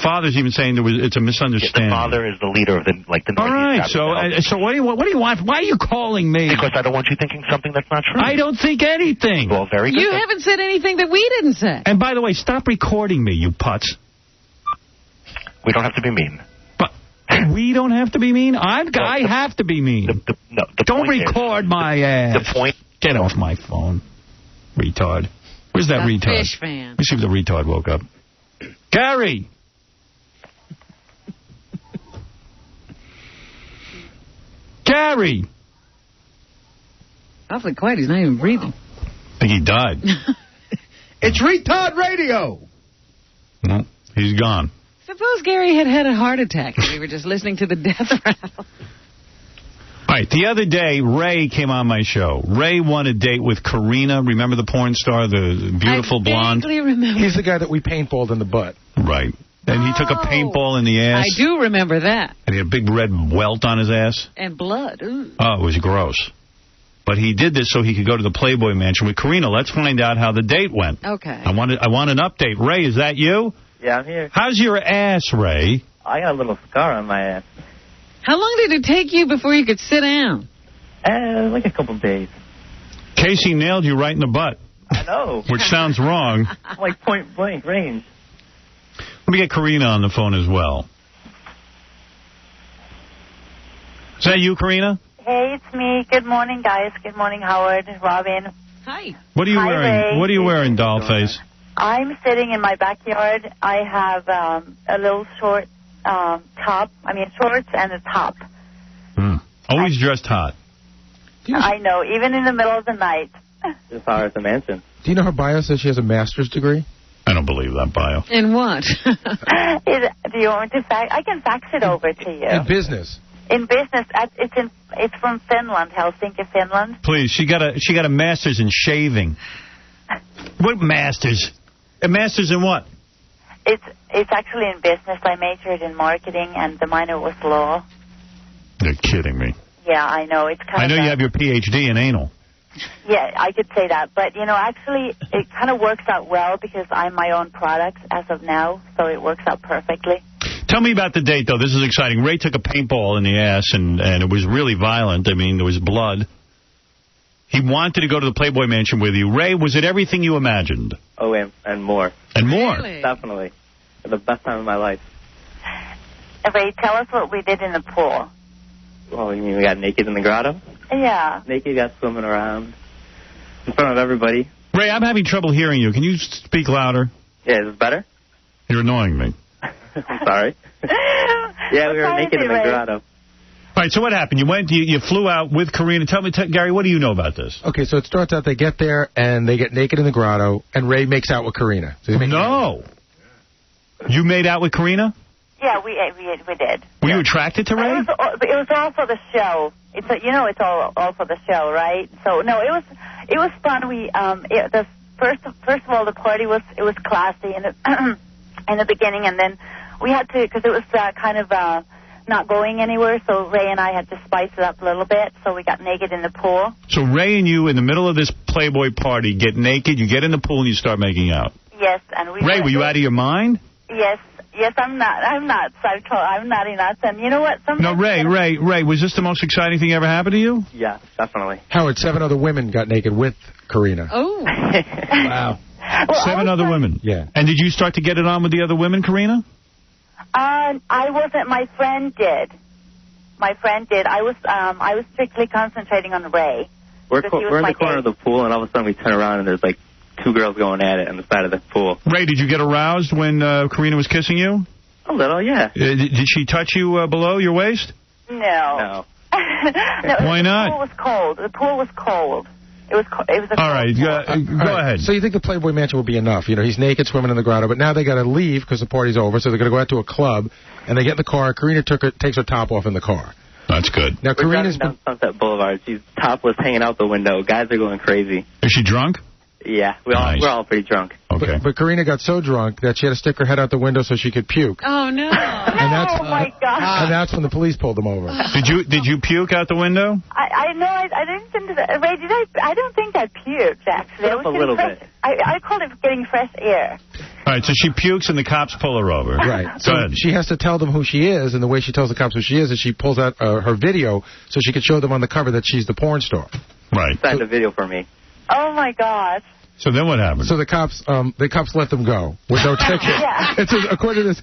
father's even saying it's a misunderstanding. The father is the leader of the Northeast. All right, so what do you want? Why are you calling me? Because I don't want you thinking something that's not true. I don't think anything. Well, very good. You haven't said anything that we didn't say. And by the way, stop recording me, you putz. We don't have to be mean. But we don't have to be mean? I have to be mean. Don't record my ass. The point. Get off my phone, retard. Where's that retard? Fish fan. Let me see if the retard woke up. Gary! Gary! Awfully quiet. He's not even breathing. I think he died. It's retard radio. No, he's gone. Suppose Gary had a heart attack and we were just listening to the death rattle. All right, the other day, Ray came on my show. Ray won a date with Karina. Remember the porn star, the beautiful blonde? I vaguely remember. He's the guy that we paintballed in the butt. Right. And he took a paintball in the ass. I do remember that. And he had a big red welt on his ass. And blood. Ooh. Oh, it was gross. But he did this so he could go to the Playboy Mansion with Karina. Let's find out how the date went. Okay. I want an update. Ray, is that you? Yeah, I'm here. How's your ass, Ray? I got a little scar on my ass. How long did it take you before you could sit down? Like a couple days. Casey nailed you right in the butt. I know. Which sounds wrong. Like point blank range. Let me get Karina on the phone as well. Is that you, Karina? Hey, it's me. Good morning, guys. Good morning, Howard, Robin. Hi. What are you wearing? Ray. What are you wearing, Dollface? I'm sitting in my backyard. I have a little short top. I mean, shorts and a top. Always dressed hot. I know, even in the middle of the night. As far as the mansion. Do you know her bio says she has a master's degree? I don't believe that bio. In what? Do you want me to fax? I can fax it over to you. In business. In business, it's from Finland, Helsinki, Finland. Please, she got a master's in shaving. What master's? A master's in what? It's actually in business. I majored in marketing, and the minor was law. You're kidding me. Yeah, I know. It's kind I know you have your Ph.D. in anal. Yeah, I could say that. But, you know, actually, it kind of works out well because I'm my own product as of now, so it works out perfectly. Tell me about the date, though. This is exciting. Ray took a paintball in the ass, and it was really violent. I mean, there was blood. He wanted to go to the Playboy Mansion with you. Ray, was it everything you imagined? Oh, and more. And more? Really? Definitely. The best time of my life. Ray, tell us what we did in the pool. Oh, you mean we got naked in the grotto? Yeah. Naked, got swimming around in front of everybody. Ray, I'm having trouble hearing you. Can you speak louder? Yeah, is this better? You're annoying me. I'm sorry. Yeah, we were naked in the grotto. All right, so what happened? You went, you flew out with Karina. Tell me, Gary, what do you know about this? Okay, so it starts out they get there, and they get naked in the grotto, and Ray makes out with Karina. So no. You made out with Karina? Yeah, we did. Were you attracted to Ray? It was all for the show. It's all for the show, right? So no, it was fun. We first of all, the party was classy in the beginning, and then we had to, because it was kind of not going anywhere, so Ray and I had to spice it up a little bit, so we got naked in the pool. So Ray and you, in the middle of this Playboy party, get naked, you get in the pool, and you start making out. Yes, and we. Ray, were you out of your mind? Yes, I'm nuts. I'm naughty nuts, and you know what? No, Ray, was this the most exciting thing ever happened to you? Yeah, definitely. Howard, 7 other women got naked with Karina. Oh. Wow. Well, 7 other women? Yeah. And did you start to get it on with the other women, Karina? I wasn't. My friend did. I was strictly concentrating on Ray. We're in the corner of the pool, and all of a sudden we turn around, and there's like 2 girls going at it on the side of the pool. Ray, did you get aroused when Karina was kissing you? A little, yeah. Did she touch you below your waist? No. No. Why not? The pool was cold. It was a all right, go ahead. So you think the Playboy Mansion will be enough? You know, he's naked swimming in the grotto, but now they got to leave because the party's over, so they're going to go out to a club, and they get in the car. Karina takes her top off in the car. That's good. Now, We're driving down Sunset Boulevard. She's topless, hanging out the window. Guys are going crazy. Is she drunk? Yeah, we're all pretty drunk. Okay. But Karina got so drunk that she had to stick her head out the window so she could puke. Oh, no. Oh, my God. And that's when the police pulled them over. Did you puke out the window? I didn't think that. Ray, I don't think I puked, actually. A little bit. I called it getting fresh air. All right, so she pukes and the cops pull her over. Right. So she has to tell them who she is, and the way she tells the cops who she is she pulls out her video so she could show them on the cover that she's the porn star. Right. Signed a video for me. Oh, my gosh. So then what happened? So the cops let them go with no ticket. Yeah. It says, according to this,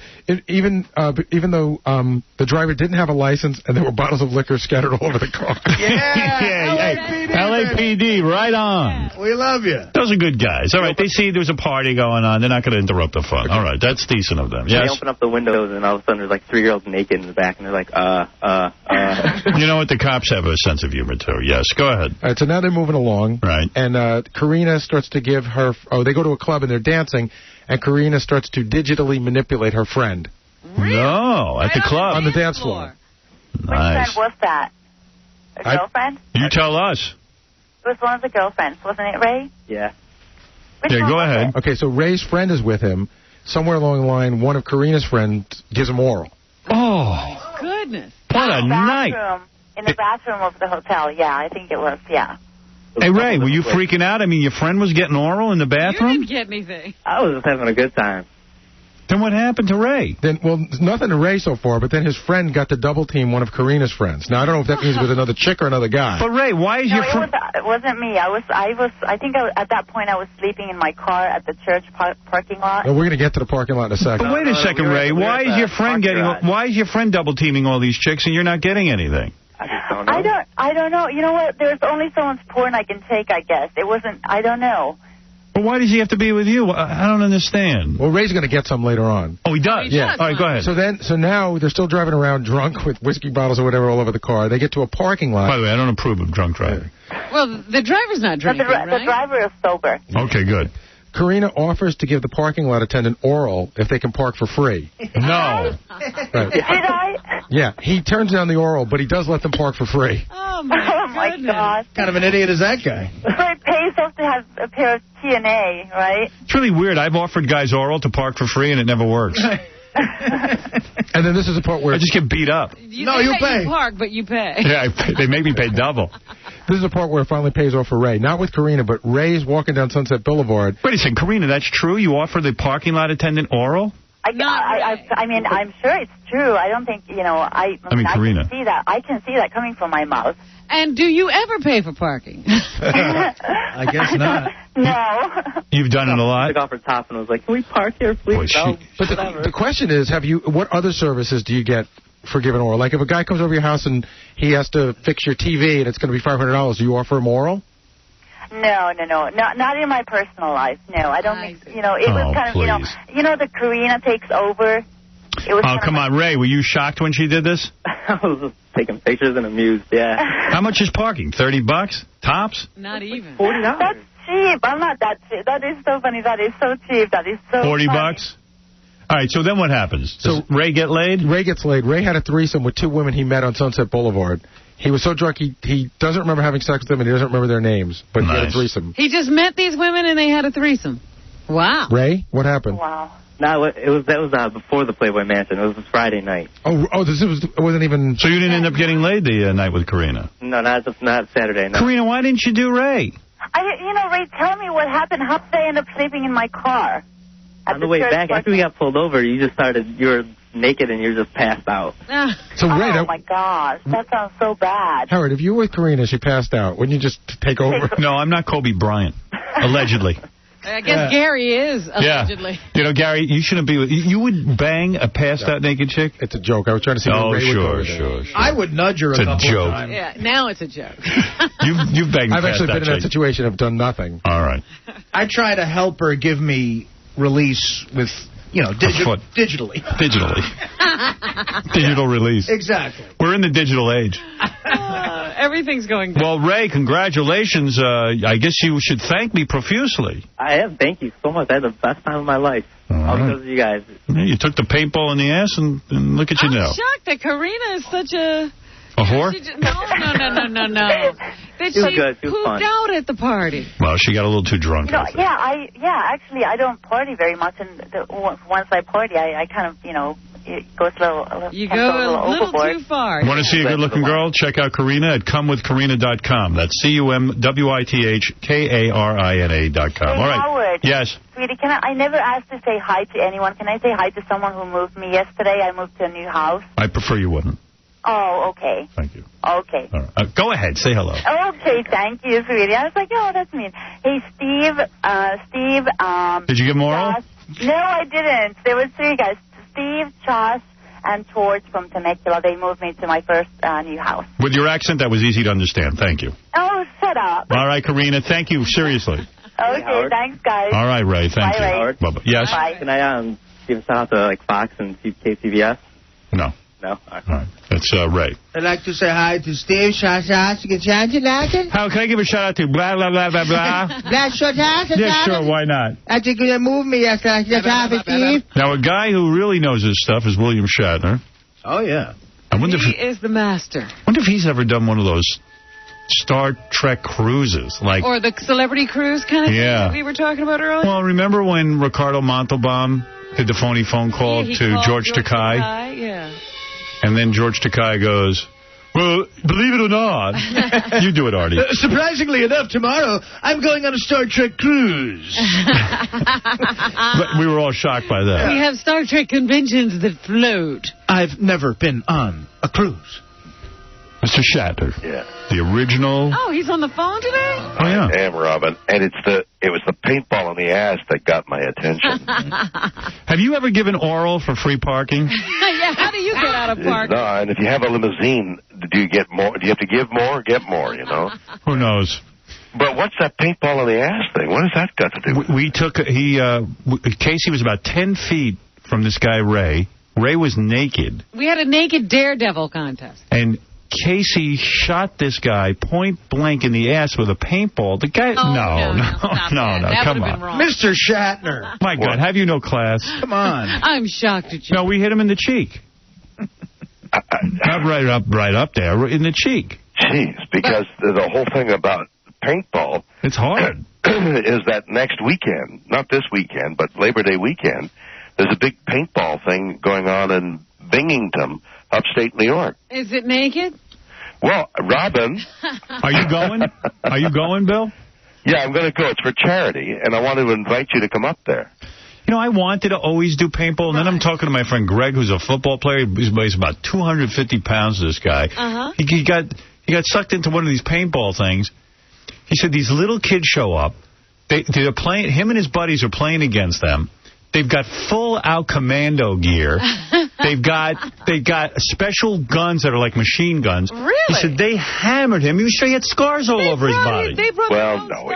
even though the driver didn't have a license and there were bottles of liquor scattered all over the car. Yeah, LAPD, right on. We love you. Those are good guys. All right, they see there's a party going on. They're not going to interrupt the fun. All right, that's decent of them. Yes. They open up the windows, and all of a sudden there's like 3 girls naked in the back, and they're like, You know what? The cops have a sense of humor, too. Yes, go ahead. All right, so now they're moving along. Right. And Karina starts to give her... Oh, they go to a club and they're dancing, and Karina starts to digitally manipulate her friend. No, at the club. On the dance floor. Which friend was that? A girlfriend? You tell us. It was one of the girlfriends, wasn't it, Ray? Yeah. Which one go was ahead. Okay, so Ray's friend is with him. Somewhere along the line, one of Karina's friends gives him oral. Oh. Goodness. What a night. In the bathroom of the hotel, yeah, I think it was, yeah. Hey, Ray, were you freaking out? I mean, your friend was getting oral in the bathroom? You didn't get anything. I was just having a good time. Then what happened to Ray? Well, nothing to Ray so far, but then his friend got to double team one of Karina's friends. Now, I don't know if that means with another chick or another guy. But, Ray, why is your friend... It wasn't me. I think at that point I was sleeping in my car at the church parking lot. Well, we're going to get to the parking lot in a second. But wait a second, Ray. Why is your friend double teaming all these chicks and you're not getting anything? I don't know. You know what? There's only so much porn I can take, I guess. It wasn't, I don't know. But why does he have to be with you? I don't understand. Well, Ray's going to get some later on. Oh, he does? Yeah. All right, go ahead. So now they're still driving around drunk with whiskey bottles or whatever all over the car. They get to a parking lot. By the way, I don't approve of drunk driving. Well, the driver's not drinking, right? The driver is sober. Okay, good. Karina offers to give the parking lot attendant oral if they can park for free. No. Right. Did I? Yeah, he turns down the oral, but he does let them park for free. Oh, my God. What kind of an idiot is that guy? So it pays off to have a pair of TNA, right? It's really weird. I've offered guys oral to park for free, and it never works. And then this is the part where... I just get beat up. You pay. You park, but you pay. Yeah, they make me pay double. This is the part where it finally pays off for Ray. Not with Karina, but Ray's walking down Sunset Boulevard. Wait a second, Karina, that's true? You offer the parking lot attendant oral? I mean, I'm sure it's true. I don't think, I Karina. can see that. I can see that coming from my mouth. And do you ever pay for parking? I guess not. No. You've done it a lot? I took off her top and was like, can we park here, please? But the question is, what other services do you get for giving oral? Like if a guy comes over your house and he has to fix your TV and it's going to be $500, do you offer him oral? No, not in my personal life. No, I don't think. It was kind of, the Karina takes over. It was come on, Ray, were you shocked when she did this? I was just taking pictures and amused. Yeah. How much is parking? $30 tops? Not even. $40. That's cheap. I'm not that cheap. That is so funny. That is so cheap. That is so. $40? Funny. All right, so then what happens? Does Ray get laid? Ray gets laid. Ray had a threesome with 2 women he met on Sunset Boulevard. He was so drunk he doesn't remember having sex with them and he doesn't remember their names, but he had a threesome. He just met these women and they had a threesome. Wow. Ray, what happened? Wow. No, that was before the Playboy Mansion. It was a Friday night. It wasn't even... So you didn't end up getting laid the night with Karina? No, not Saturday. No. Karina, why didn't you do Ray? Ray, tell me what happened. How did I end up sleeping in my car? On the way back, after we got pulled over, you were naked and you're just passed out. So Ray, oh my gosh, that sounds so bad. Howard, if you were with Karina, she passed out, wouldn't you just take over? No, I'm not Kobe Bryant, allegedly. I guess Gary is, allegedly. Yeah. Gary, you shouldn't be with... You would bang a passed-out naked chick? It's a joke. I was trying to see what Ray would do. Sure. I would nudge her a couple of times. Yeah, now it's a joke. You've banged I've actually been in that chick. situation. I've done nothing. All right. I try to help her give me release with, digitally. Digital release. Exactly. We're in the digital age. Everything's going good. Well, Ray, congratulations. I guess you should thank me profusely. I am. Thank you so much. I had the best time of my life. All because of you guys. Yeah, you took the paintball in the ass, and look at you now. I'm shocked that Karina is such a... A whore? No. That she pooped out at the party. Well, she got a little too drunk. Actually, I don't party very much, and once I party, I kind of, it goes a little overboard. Too far. Want to see a good-looking girl? Check out Karina at comewithkarina.com. That's CUMWITHKARINA.com. All right. Howard. Yes. Sweetie, I never asked to say hi to anyone. Can I say hi to someone who moved me yesterday? I moved to a new house. I prefer you wouldn't. Oh, okay. Thank you. Okay. All right. Go ahead. Say hello. Okay, thank you, sweetie. I was like, oh, that's mean. Hey, Steve. Did you give them oral? No, I didn't. There were 3 guys. Steve, Josh, and George from Temecula. They moved me to my first new house. With your accent, that was easy to understand. Thank you. Oh, shut up. All right, Karina. Thank you. Seriously. Okay, thanks, guys. All right, Ray. Thank you. Ray. Bye-bye. Yes? Bye. Can I give a shout out to Fox and KCBS? No. No? All right. That's Ray. I'd like to say hi to Steve. How can I give a shout out to blah, blah, blah, blah, blah? Yeah, sure. Why not? I think you moved me yesterday. Steve. Now, a guy who really knows his stuff is William Shatner. Oh, yeah. I wonder He is the master. I wonder if he's ever done one of those Star Trek cruises. Or the celebrity cruise kind of thing that we were talking about earlier? Well, remember when Ricardo Montalban did the phony phone call to George Takei? Yeah. And then George Takei goes, well, believe it or not, you do it, Artie. Surprisingly enough, tomorrow, I'm going on a Star Trek cruise. But we were all shocked by that. We have Star Trek conventions that float. I've never been on a cruise. Mr. Shatner. Yeah. The original. Oh, he's on the phone today? Oh, yeah. I am, Robin. And it was the paintball in the ass that got my attention. Have you ever given oral for free parking? Yeah, how do you get out of parking? No, and if you have a limousine, do you get more? Do you have to give more or get more, Who knows? But what's that paintball in the ass thing? What has that got to do with it? Casey was about 10 feet from this guy, Ray. Ray was naked. We had a naked daredevil contest. And Casey shot this guy point blank in the ass with a paintball. The guy... No, come on. Wrong. Mr. Shatner. My God, have you no class? Come on. I'm shocked at you. No, we hit him in the cheek. Not right up there, in the cheek. Jeez, because the whole thing about paintball... It's hard. ...is that next weekend, not this weekend, but Labor Day weekend, there's a big paintball thing going on in Binghamton, upstate New York. Is it naked? Well, Robin. Are you going? Are you going, Bill? Yeah, I'm going to go. It's for charity, and I wanted to invite you to come up there. You know, I wanted to always do paintball, and then I'm talking to my friend Greg, who's a football player. He weighs about 250 pounds, this guy. He got sucked into one of these paintball things. He said these little kids show up. They're playing. Him and his buddies are playing against them. They've got full-out commando gear. They've got special guns that are like machine guns. Really? He said they hammered him. He was sure he had scars all over his body. Well, no,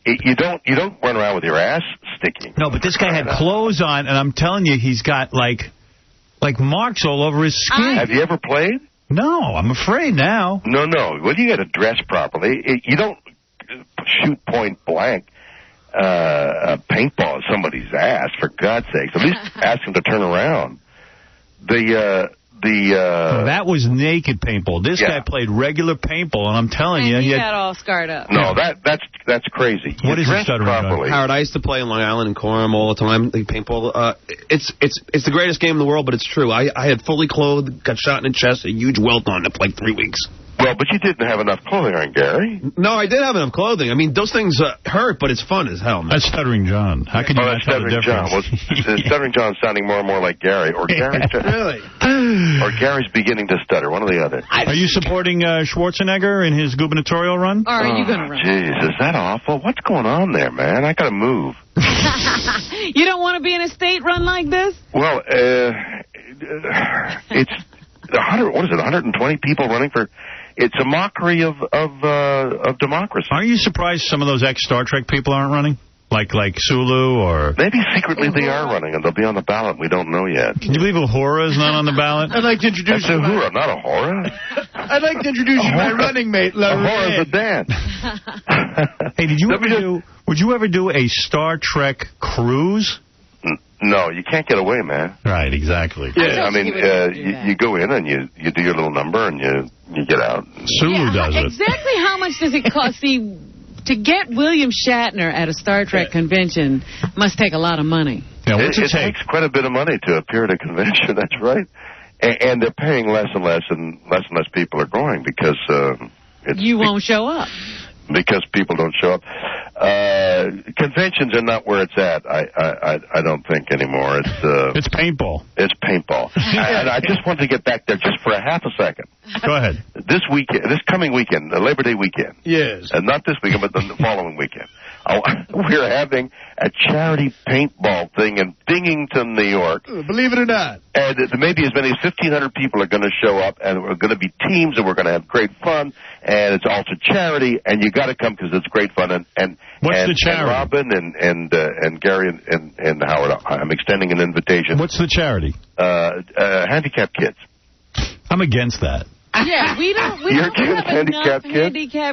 you don't run around with your ass sticking. No, but this guy had clothes on, and I'm telling you, he's got like marks all over his skin. Have you ever played? No, I'm afraid now. No. Well, you got to dress properly. You don't shoot point blank paintball at somebody's ass, for God's sakes. At least ask them to turn around. That was naked paintball. This guy played regular paintball, and I'm telling you, he got all scarred up. No, that's crazy. What is he stuttering properly. Howard, I used to play in Long Island and Coram all the time. Paintball. It's the greatest game in the world, but it's true. I had fully clothed, got shot in the chest, a huge welt on it for like 3 weeks. Well, but you didn't have enough clothing on, Gary. No, I did have enough clothing. I mean, those things hurt, but it's fun as hell, man. That's Stuttering John. How can you not tell the difference? Well, Stuttering John's sounding more and more like Gary, or Gary's really, or Gary's beginning to stutter. One or the other. Are you supporting Schwarzenegger in his gubernatorial run? Or are you going to run? Jeez, is that awful? What's going on there, man? I got to move. You don't want to be in a state run like this? Well, it's 120 people running for. It's a mockery of democracy. Aren't you surprised some of those ex-Star Trek people aren't running? Like Sulu or... Maybe secretly they are running, and they'll be on the ballot. We don't know yet. Can you believe Uhura is not on the ballot? I'd like to introduce That's Uhura, not Uhura. I'd like to introduce you to my running mate, Uhura's a dance. Hey, would you ever do a Star Trek cruise? No, you can't get away, man. Right, exactly. Yeah, I mean, you go in and you do your little number and you get out. Sulu does it. Exactly how much does it cost? See, to get William Shatner at a Star Trek convention must take a lot of money. Yeah, what's it take? Takes quite a bit of money to appear at a convention, that's right. And they're paying less and less, and less people are going because... you won't show up. Because people don't show up. Conventions are not where it's at, I don't think anymore. It's paintball. It's paintball. And I just want to get back there just for a half a second. Go ahead. This coming weekend, Labor Day weekend. Yes. And not this weekend, but the following weekend. We're having a charity paintball thing in Binghamton, New York. Believe it or not. And maybe as many as 1,500 people are going to show up, and we're going to be teams, and we're going to have great fun, and it's all to charity, and you got to come because it's great fun. And what's the charity? And Robin and Gary and Howard, I'm extending an invitation. What's the charity? Handicapped kids. I'm against that. Yeah, we don't have enough handicapped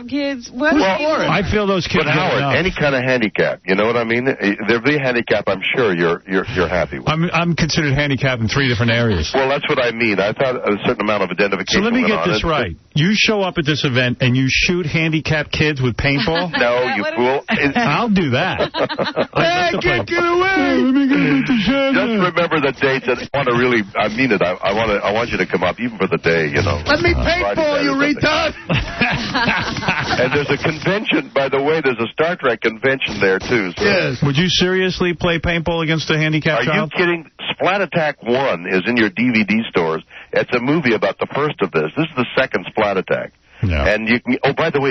kids. I feel those kids. But Howard, any kind of handicap, you know what I mean? There'll be a handicap. I'm sure you're happy with. I'm considered handicapped in 3 different areas. Well, that's what I mean. I thought a certain amount of identification. So let me get this right. You show up at this event and you shoot handicapped kids with paintball? No, you fool. I'll do that. I can't get away. Let me go Just remember the dates. And I mean it. I want you to come up, even for the day. You know. Let me paintball, you retard. And there's a convention, by the way. There's a Star Trek convention there too. So. Yes. Would you seriously play paintball against a handicapped child? Are you kidding? Splat Attack 1 is in your DVD stores. It's a movie about the first of this. This is the second Splat Attack. Yeah. And you can, by the way,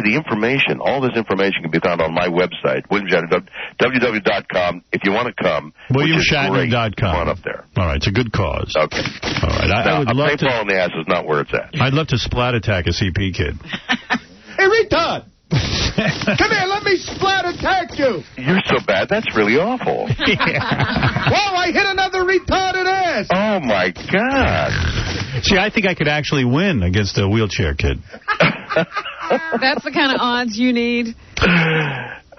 all this information can be found on my website, WilliamShatner.com. If you want to come, WilliamShatner.com. Come on up there. All right, it's a good cause. Okay. All right, I would love to. Paintball in the ass is not where it's at. I'd love to splat attack a CP kid. Hey, retard! Come here, let me splat attack you! You're so bad, that's really awful. Whoa, I hit another retarded ass! Oh, my God. See, I think I could actually win against a wheelchair kid. That's the kind of odds you need.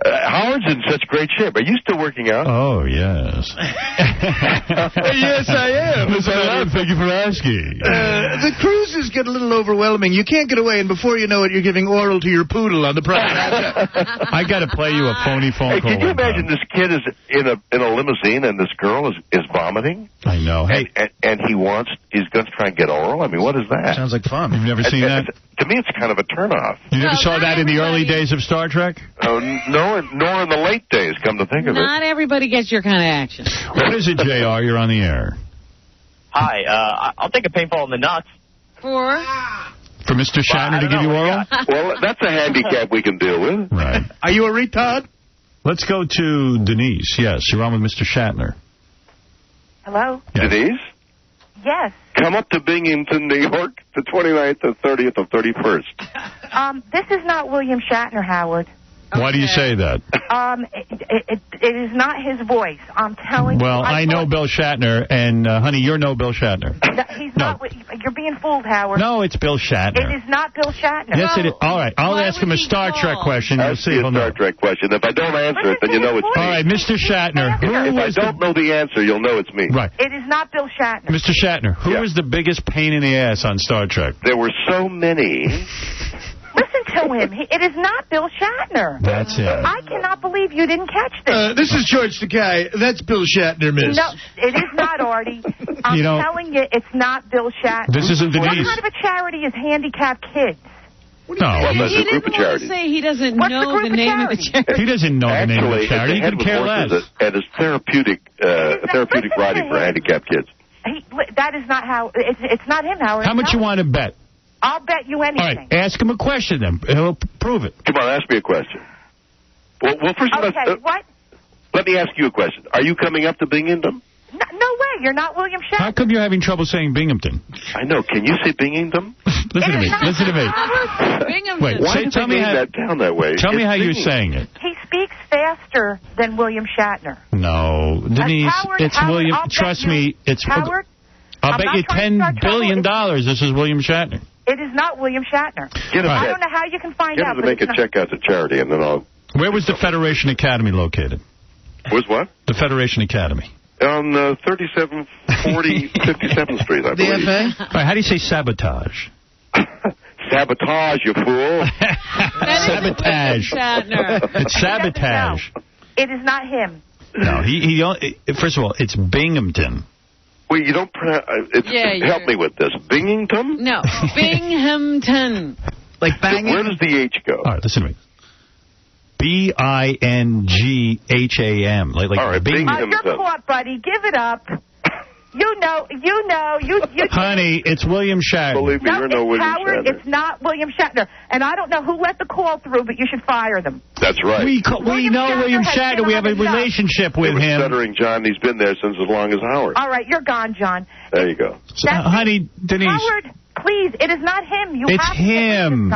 Howard's in such great shape. Are you still working out? Oh, yes. Yes, I am. Yes, I am. Thank you for asking. The cruises get a little overwhelming. You can't get away, and before you know it, you're giving oral to your poodle on the private. I got to play you a phony phone call. Can you imagine this kid is in a limousine and this girl is vomiting? I know. Hey, and he's going to try and get oral? I mean, what is that? Sounds like fun. You've never seen that? To me, it's kind of a turnoff. You never saw that in the early days of Star Trek? No, nor in the late days, come to think of it. Not everybody gets your kind of action. What is it, JR? You're on the air. Hi, I'll take a paintball in the nuts. For Mr. Shatner to give you oral? Well, that's a handicap we can deal with. Right. Are you a retard? Let's go to Denise. Yes, you're on with Mr. Shatner. Hello? Yes. Denise? Yes. Come up to Binghamton, New York, the 29th, the 30th, or 31st. This is not William Shatner, Howard. Why do you say that? It is not his voice. I'm telling you. Well, I know Bill Shatner, and, honey, you're no Bill Shatner. He's not. You're being fooled, Howard. No, it's Bill Shatner. It is not Bill Shatner. Yes, it is. All right, I'll ask him a Star Trek question. You'll see if he'll know. Star Trek question. If I don't answer it, then you know it's me. All right, Mr. Shatner. If I don't know the answer, you'll know it's me. Right. It is not Bill Shatner. Mr. Shatner, who is the biggest pain in the ass on Star Trek? There were so many. Listen to him. It is not Bill Shatner. That's it. I cannot believe you didn't catch this. This is George Takei. That's Bill Shatner, miss. No, it is not, Artie. I'm telling you, it's not Bill Shatner. This isn't Denise. What kind of a charity is handicapped kids? No, that's a group of charities. Say he doesn't know the name of the charity. He doesn't know the name of the charity. He could care less. And it's therapeutic riding for handicapped kids. That is not how. It's not him, Howard. How much you want to bet? I'll bet you anything. All right, ask him a question then. He'll prove it. Come on, ask me a question. Well first of all, what? Let me ask you a question. Are you coming up to Binghamton? No way. You're not William Shatner. How come you're having trouble saying Binghamton? I know. Can you say Binghamton? Listen to me. Listen to me. Binghamton. Wait, why did tell me how that down that way? Tell me how you're saying it. He speaks faster than William Shatner. No, Denise, it's William. Trust me, it's Howard. I'll bet you $10 billion this is William Shatner. It is not William Shatner. I don't know how you can find out. Get him to make a check out to charity, and then I'll... Where was the Federation Academy located? Where's what? The Federation Academy. On 3740 57th Street, I believe. The FA? All right, how do you say sabotage? Sabotage, you fool. Sabotage. It's sabotage. It is not him. No, he first of all, it's Binghamton. Well, you don't pronounce... help me with this. Binghamton? No, Binghamton. Like banging? Where does the H go? All right, listen to me. Bingham. Like all right, Binghamton. You're caught, buddy. Give it up. You know. Honey, it's William Shatner. Believe me, you're no William Howard, Shatner. It's not William Shatner. And I don't know who let the call through, but you should fire them. That's right. We know William Shatner. We have a relationship with him. Stuttering John. He's been there since as long as Howard. All right, you're gone, John. There you go. Honey, Denise. Howard, please, it is not him. It's him.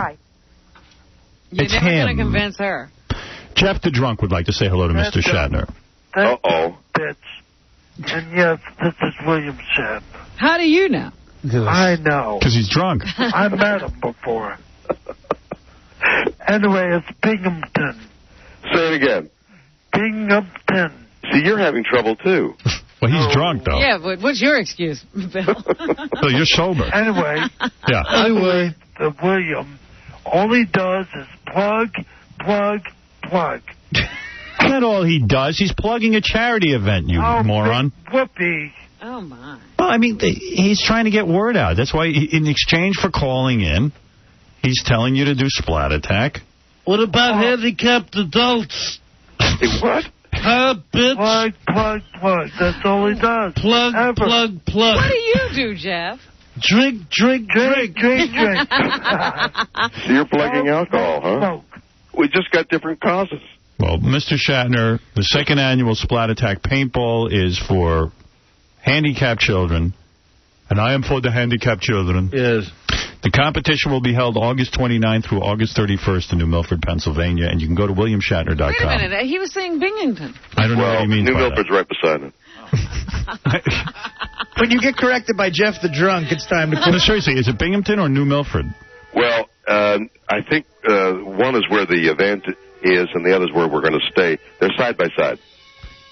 You're never going to convince her. Jeff the Drunk would like to say hello to Mr. Shatner. Uh-oh. Bitch. And yes, this is William Shatner. How do you know? I know. Because he's drunk. I met him before. Anyway, it's Binghamton. Say it again. Binghamton. See, you're having trouble, too. Well, he's drunk, though. Yeah, but what's your excuse, Bill? So you're sober. Anyway. Yeah. Anyway, the William, all he does is plug. That's not all he does. He's plugging a charity event, you moron. Whoopee. Oh, my. Well, I mean, he's trying to get word out. That's why, in exchange for calling in, he's telling you to do Splat Attack. What about handicapped adults? What? Bitch. Plug. That's all he does. Plug. What do you do, Jeff? Drink. So you're plugging alcohol, huh? Smoke. We just got different causes. Well, Mr. Shatner, the second annual Splat Attack Paintball is for handicapped children, and I am for the handicapped children. Yes. The competition will be held August 29th through August 31st in New Milford, Pennsylvania, and you can go to williamshatner.com. Wait a minute. He was saying Binghamton. I don't know what he means New by Milford's right beside it. When you get corrected by Jeff the Drunk, it's time to quit. No, seriously, is it Binghamton or New Milford? Well, I think one is where the event is and the other's where we're going to stay. They're side by side.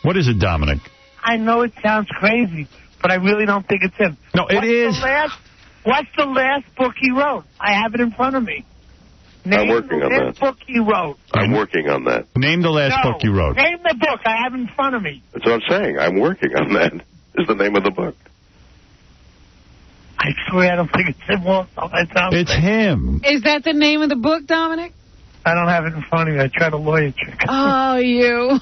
What is it, Dominic? I know it sounds crazy, but I really don't think it's him. No, it is. What's the last book he wrote? I have it in front of me. I'm working on that. Name the book he wrote. I'm working on that. Name the last book you wrote. Name the book. I have it in front of me. That's what I'm saying. I'm working on that. Is the name of the book. I swear I don't think it's him. It's him. Is that the name of the book, Dominic? I don't have it in front of me. I tried a lawyer trick. Oh, you.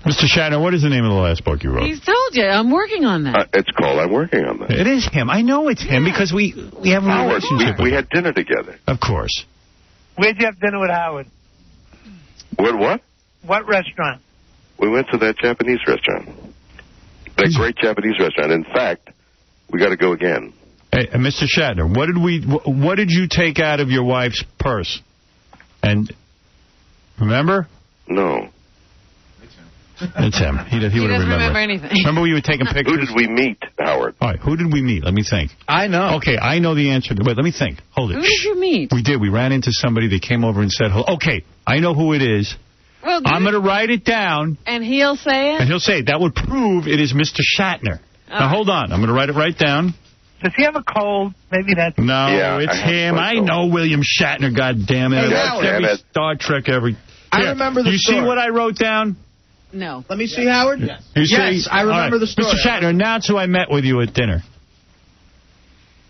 Mr. Shatner, what is the name of the last book you wrote? He's told you. I'm working on that. It's called I'm Working on That. It is him. I know it's him because we have a Howard, relationship. we had dinner together. Of course. Where'd you have dinner with Howard? What? What restaurant? We went to that Japanese restaurant. That great Japanese restaurant. In fact, we got to go again. Hey, Mr. Shatner, what did you take out of your wife's purse? And remember? No. It's him. He doesn't wouldn't remember anything. Remember we were taking pictures? Who did we meet, Howard? All right, who did we meet? Let me think. I know. Okay, I know the answer. Wait, let me think. Hold it. Who did you meet? We did. We ran into somebody that came over and said, okay, I know who it is. Well, I'm going to write it down. And he'll say it? And he'll say it. That would prove it is Mr. Shatner. Now, hold on. I'm going to write it right down. Does he have a cold? Maybe that's... No, yeah, it's him. I know William Shatner, goddammit. Hey, That's every Star Trek every... I remember the story. You see what I wrote down? No. Let me see, Howard. Yes, I remember the story. Mr. Shatner, announce who I met with you at dinner.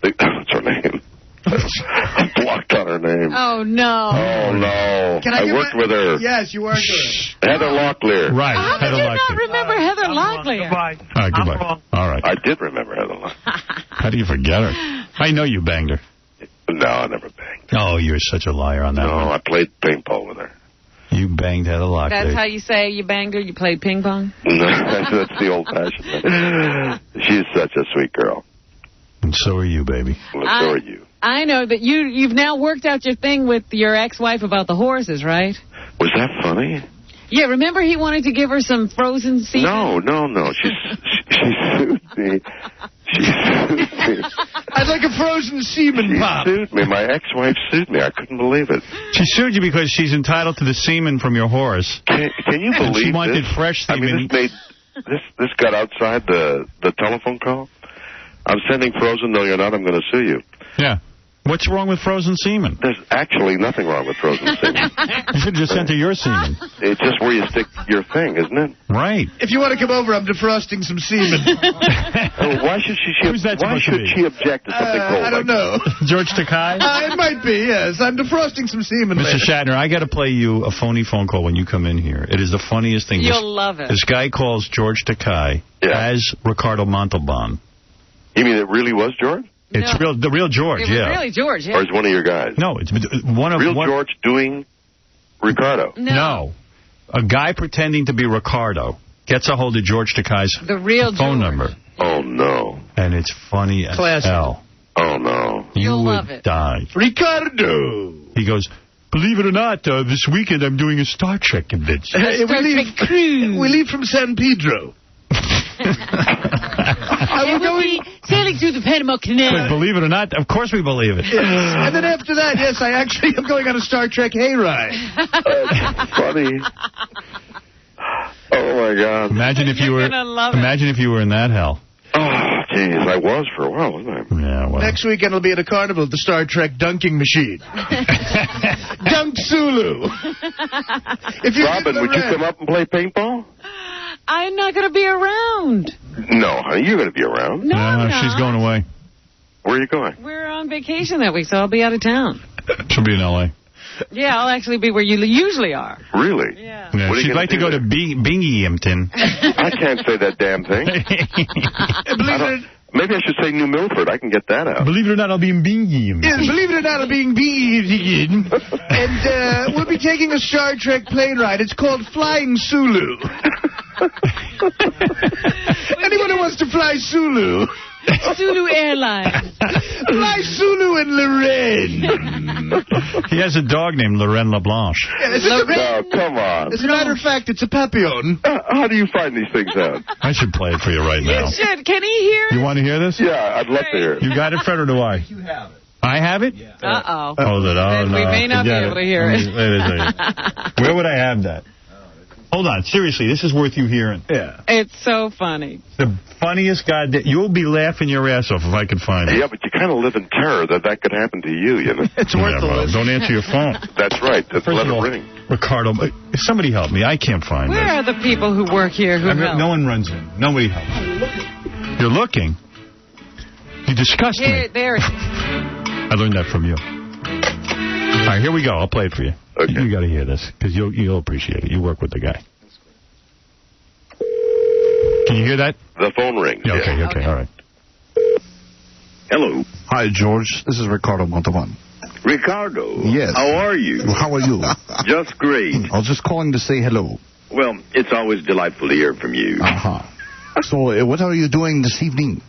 What's her name? I blocked on her name. Oh, no. Oh, no. I worked with her. Yes, you worked with her. Heather Locklear. Right, How Heather did you Locklear. not remember Heather Locklear? Goodbye. All right, goodbye. All right. I did remember Heather Locklear. How do you forget her? I know you banged her. No, I never banged. Oh, you're such a liar on that one. No, I played paintball with her. You banged Heather Locklear. That's how you say you banged her? You played ping pong? No, that's the old-fashioned way. She's such a sweet girl. And so are you, baby. Well, so are you. I know that you've now worked out your thing with your ex-wife about the horses, right? Was that funny? Yeah, remember he wanted to give her some frozen semen? No. She sued me. I'd like a frozen semen pop. She sued me. My ex-wife sued me. I couldn't believe it. She sued you because she's entitled to the semen from your horse. Can you believe she wanted this? fresh semen. I mean, this got outside the telephone call. I'm sending frozen. No, you're not. I'm going to sue you. Yeah. What's wrong with frozen semen? There's actually nothing wrong with frozen semen. You should just send her your semen. It's just where you stick your thing, isn't it? Right. If you want to come over, I'm defrosting some semen. Why should she object to something cold? I don't know. George Takei? It might be, yes. I'm defrosting some semen. Mr. Shatner, I got to play you a phony phone call when you come in here. It is the funniest thing. You'll love it. This guy calls George Takei as Ricardo Montalban. You mean it really was George? It's the real George, It was really George, yeah. Or is one of your guys? No, it's one of... George doing Ricardo? No. A guy pretending to be Ricardo gets a hold of George Takei's phone number. Oh, no. And it's funny as hell. Oh, no. You'll love it. Die. Ricardo! He goes, believe it or not, this weekend I'm doing a Star Trek convention. We leave from San Pedro. We're going sailing through the Panama Canal. But believe it or not, of course we believe it. And then after that, yes, I actually am going on a Star Trek hayride. Funny. Oh, my God. Imagine if you were in that hell. Oh, jeez, I was for a while, wasn't I? Yeah, well. Next weekend will be at a carnival at the Star Trek dunking machine. Dunk Sulu. Robin, would you come up and play paintball? I'm not going to be around. No, honey, you're going to be around. No, I'm not. She's going away. Where are you going? We're on vacation that week, so I'll be out of town. She'll be in L.A. Yeah, I'll actually be where you usually are. Really? Yeah. She'd like to go to Binghamton. I can't say that damn thing. Maybe I should say New Milford. I can get that out. Believe it or not, I'll be in Binghamton. Yes, believe it or not, I'll be in Binghamton. And we'll be taking a Star Trek plane ride. It's called Flying Sulu. Anyone who wants to fly Sulu. Zulu Airlines. Fly Sulu and Lorraine. He has a dog named Lorraine LeBlanche. No, come on. As a matter of fact, it's a papillon. How do you find these things out? I should play it for you right now. You should. Can he hear it? You want to hear this? Yeah, I'd love to hear it. You got it, Fred, or do I? You have it. I have it? Uh-oh. Hold it on. We may not be able to hear it. Wait a second. Where would I have that? Hold on. Seriously, this is worth you hearing. Yeah. It's so funny. The funniest guy that you'll be laughing your ass off if I could find it. Yeah, but you kind of live in terror that could happen to you, you know? It's worth the listen. Don't answer your phone. That's right. Just First let of all, it ring. Ricardo, somebody help me. I can't find Where it. are the people who work here who help? No one runs in. Nobody helps. You're looking. You disgust me. There it is. I learned that from you. All right, here we go. I'll play it for you. Okay. You got to hear this, because you'll appreciate it. You work with the guy. Can you hear that? The phone rings. Yeah, okay, all right. Hello. Hi, George. This is Ricardo Montalban. Ricardo. Yes. How are you? How are you? Just great. I was just calling to say hello. Well, it's always delightful to hear from you. So, what are you doing this evening?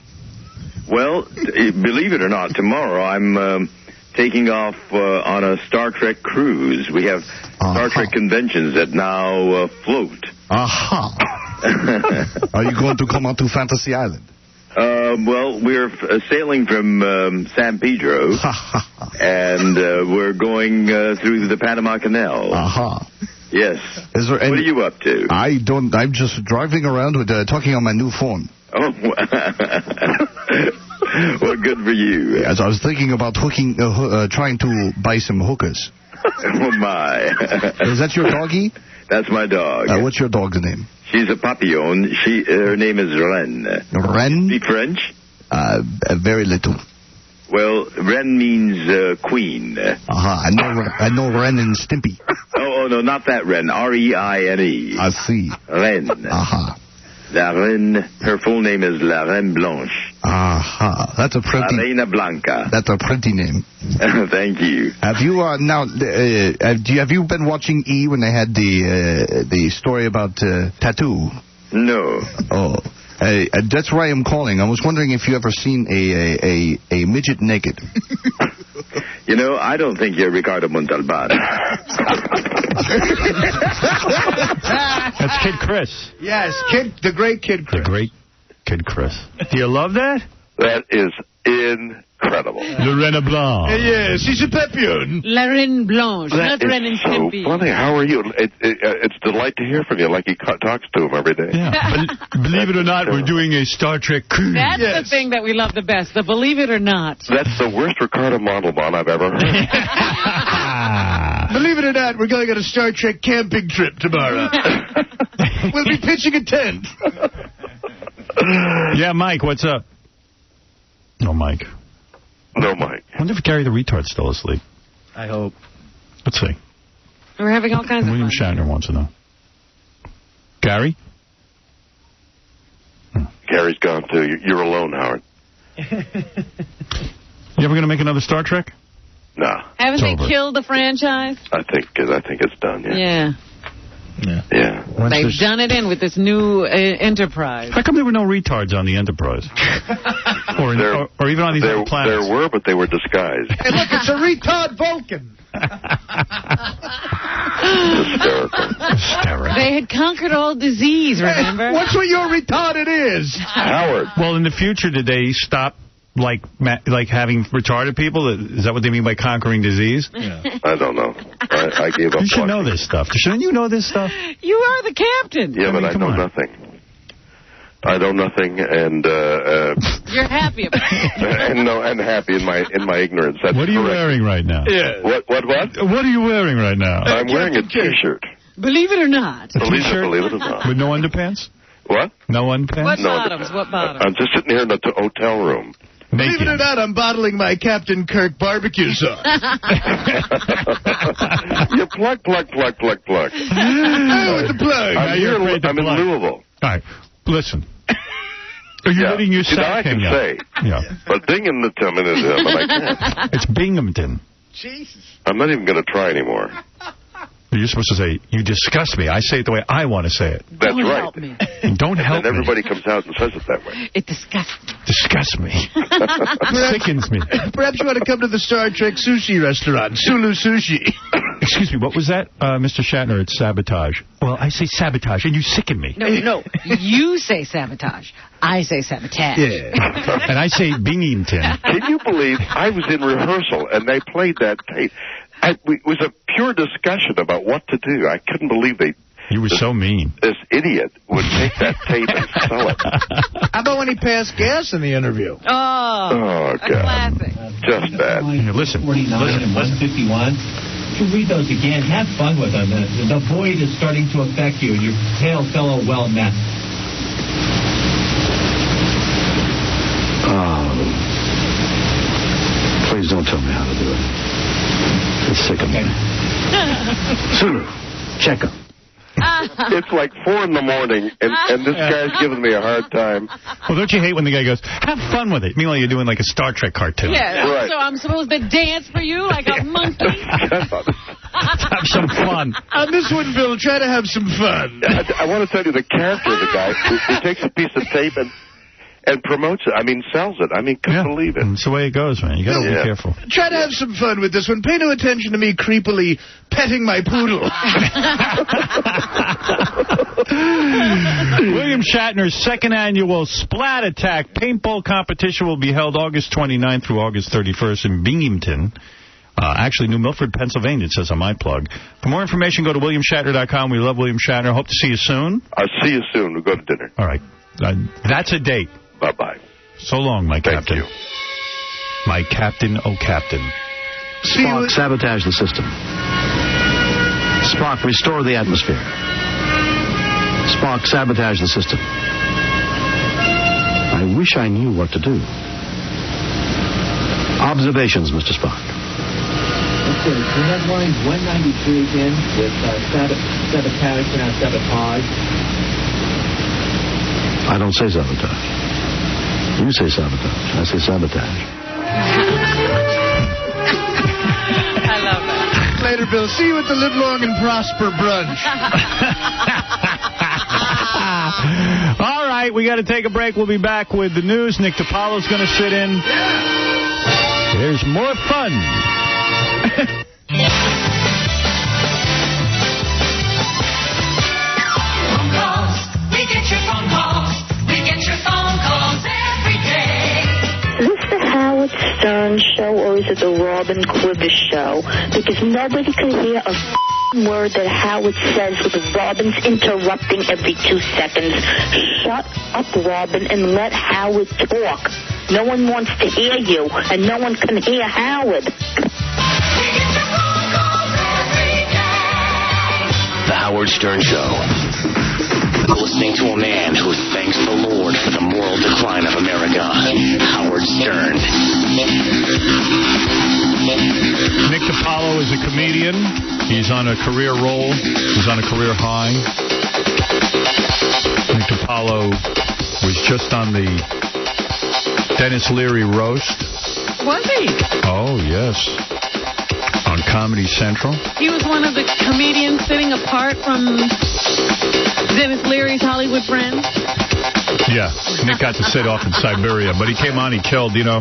Well, believe it or not, tomorrow I'm taking off on a Star Trek cruise. We have Star Trek conventions that now float. Are you going to come out to Fantasy Island? Well, we're sailing from San Pedro, and we're going through the Panama Canal. Yes. What are you up to? I'm just driving around with talking on my new phone. Oh, well, good for you. Yes, I was thinking about trying to buy some hookers. Oh, my. Is that your doggy? That's my dog. What's your dog's name? She's a papillon. Her name is Ren. Ren? Speak French? Very little. Well, Ren means queen. I know Ren and Stimpy. Oh, no, not that Ren. R-E-I-N-E. I see. Ren. La Reine, her full name is La Reine Blanche. That's a pretty... La Reina Blanca. That's a pretty name. Thank you. Have you, have you been watching E! when they had the story about tattoo? No. Oh. That's why I'm calling. I was wondering if you ever seen a midget naked. You know, I don't think you're Ricardo Montalban. That's Kid Chris. Yes, the great Kid Chris. The great Kid Chris. Do you love that? That is incredible. Lorena Blanc. Yes, she's a papillon. La Reine Blanche, not Ren and Stimpy. So funny. How are you? It's a delight to hear from you, like he talks to him every day. Yeah. Believe it or not, we're doing a Star Trek cruise. That's the thing that we love the best, the believe it or not. That's the worst Ricardo Montalban I've ever heard. Believe it or not, we're going on a Star Trek camping trip tomorrow. We'll be pitching a tent. Yeah, Mike, what's up? No, Mike. No, Mike. I wonder if Gary the retard's still asleep. I hope. Let's see. We're having all kinds William of fun. Shatner wants to know. Gary? Gary's gone, too. You're alone, Howard. You ever going to make another Star Trek? No. Haven't they killed the franchise? I think it's done, Yeah. Yeah. They've done it in with this new Enterprise. How come there were no retards on the Enterprise? or even on these other planets? There were, but they were disguised. Hey, look, it's a retard Vulcan. Hysterical. They had conquered all disease, remember? What's what your retarded is? Howard. Well, in the future, did they stop like having retarded people? Is that what they mean by conquering disease? Yeah. I don't know. I gave up. You should know this stuff. Shouldn't you know this stuff? You are the captain. Yeah, but I know nothing. I know nothing, and you're happy about it. and happy in my ignorance. That's what are you wearing right now? Yeah. What? What are you wearing right now? I'm wearing a T-shirt. Believe it or not. Believe it or not. With no underpants? What? No underpants? What bottoms? What bottoms? I'm just sitting here in the hotel room. Believe it or not, I'm bottling my Captain Kirk barbecue sauce. You plug. Oh, with the plug. I'm in Louisville. All right, listen. Are you letting your I can say. Yeah. But Binghamton is I can't. It's Binghamton. Jesus. I'm not even going to try anymore. You're supposed to say, you disgust me. I say it the way I want to say it. That's Don't right. help me. Don't help And me. everybody comes out and says it that way. It disgusts me. Disgusts me. Sickens me. Perhaps you want to come to the Star Trek sushi restaurant, Sulu Sushi. Excuse me, what was that, Mr. Shatner? It's sabotage. Well, I say sabotage, and you sicken me. No. You say sabotage. I say sabotage. Yeah. And I say Binghamton. Can you believe I was in rehearsal and they played that tape? It was a pure discussion about what to do. I couldn't believe You were so mean. This idiot would take that tape and sell it. How about when he passed gas in the interview? Oh, God. Classic. Just bad. Listen. 49 and 151. You read those again. Have fun with them. The void is starting to affect you. Your hail fellow well met. Please don't tell me how to do it. It's sick of me. Sulu, check him. It's like 4 in the morning, and this guy's giving me a hard time. Well, don't you hate when the guy goes, have fun with it? Meanwhile, you're doing like a Star Trek cartoon. Yeah, Right. so I'm supposed to dance for you like a monkey? Have some fun. On this one, Bill, try to have some fun. I want to tell you the character of the guy who takes a piece of tape and promotes it. I mean, sells it. I mean, couldn't believe it. That's the way it goes, man. You got to be careful. Try to have some fun with this one. Pay no attention to me creepily petting my poodle. William Shatner's second annual Splat Attack paintball competition will be held August 29th through August 31st in Binghamton. Actually, New Milford, Pennsylvania, it says on my plug. For more information, go to WilliamShatner.com. We love William Shatner. Hope to see you soon. I'll see you soon. We'll go to dinner. All right. That's a date. Bye-bye. So long, my captain. Thank you. My captain, oh captain. Spock, sabotage the system. Spock, restore the atmosphere. Spock, sabotage the system. I wish I knew what to do. Observations, Mr. Spock. Okay, so that line's 193 again with sabotage, pronounced sabotage. I don't say sabotage. You say sabotage. I say sabotage. I love that. Later, Bill. See you at the Live Long and Prosper brunch. All right, we got to take a break. We'll be back with the news. Nick DiPaolo's going to sit in. There's more fun. Phone calls. We get your phone calls. We get your phone calls every day. Is this the Howard Stern show or is it the Robin Quivers show? Because nobody can hear a word that Howard says with Robin's interrupting every 2 seconds. Shut up, Robin, and let Howard talk. No one wants to hear you, and no one can hear Howard. The Howard Stern Show. Listening to a man who thanks the Lord for the moral decline of America. Howard Stern. Nick DiPaolo is a comedian. He's on a career roll. He's on a career high. Nick DiPaolo was just on the Dennis Leary roast. Was he? Oh, yes. On Comedy Central. He was one of the comedians sitting apart from Dennis Leary's Hollywood friends. Yeah, Nick got to sit off in Siberia, but he came on, he killed, you know.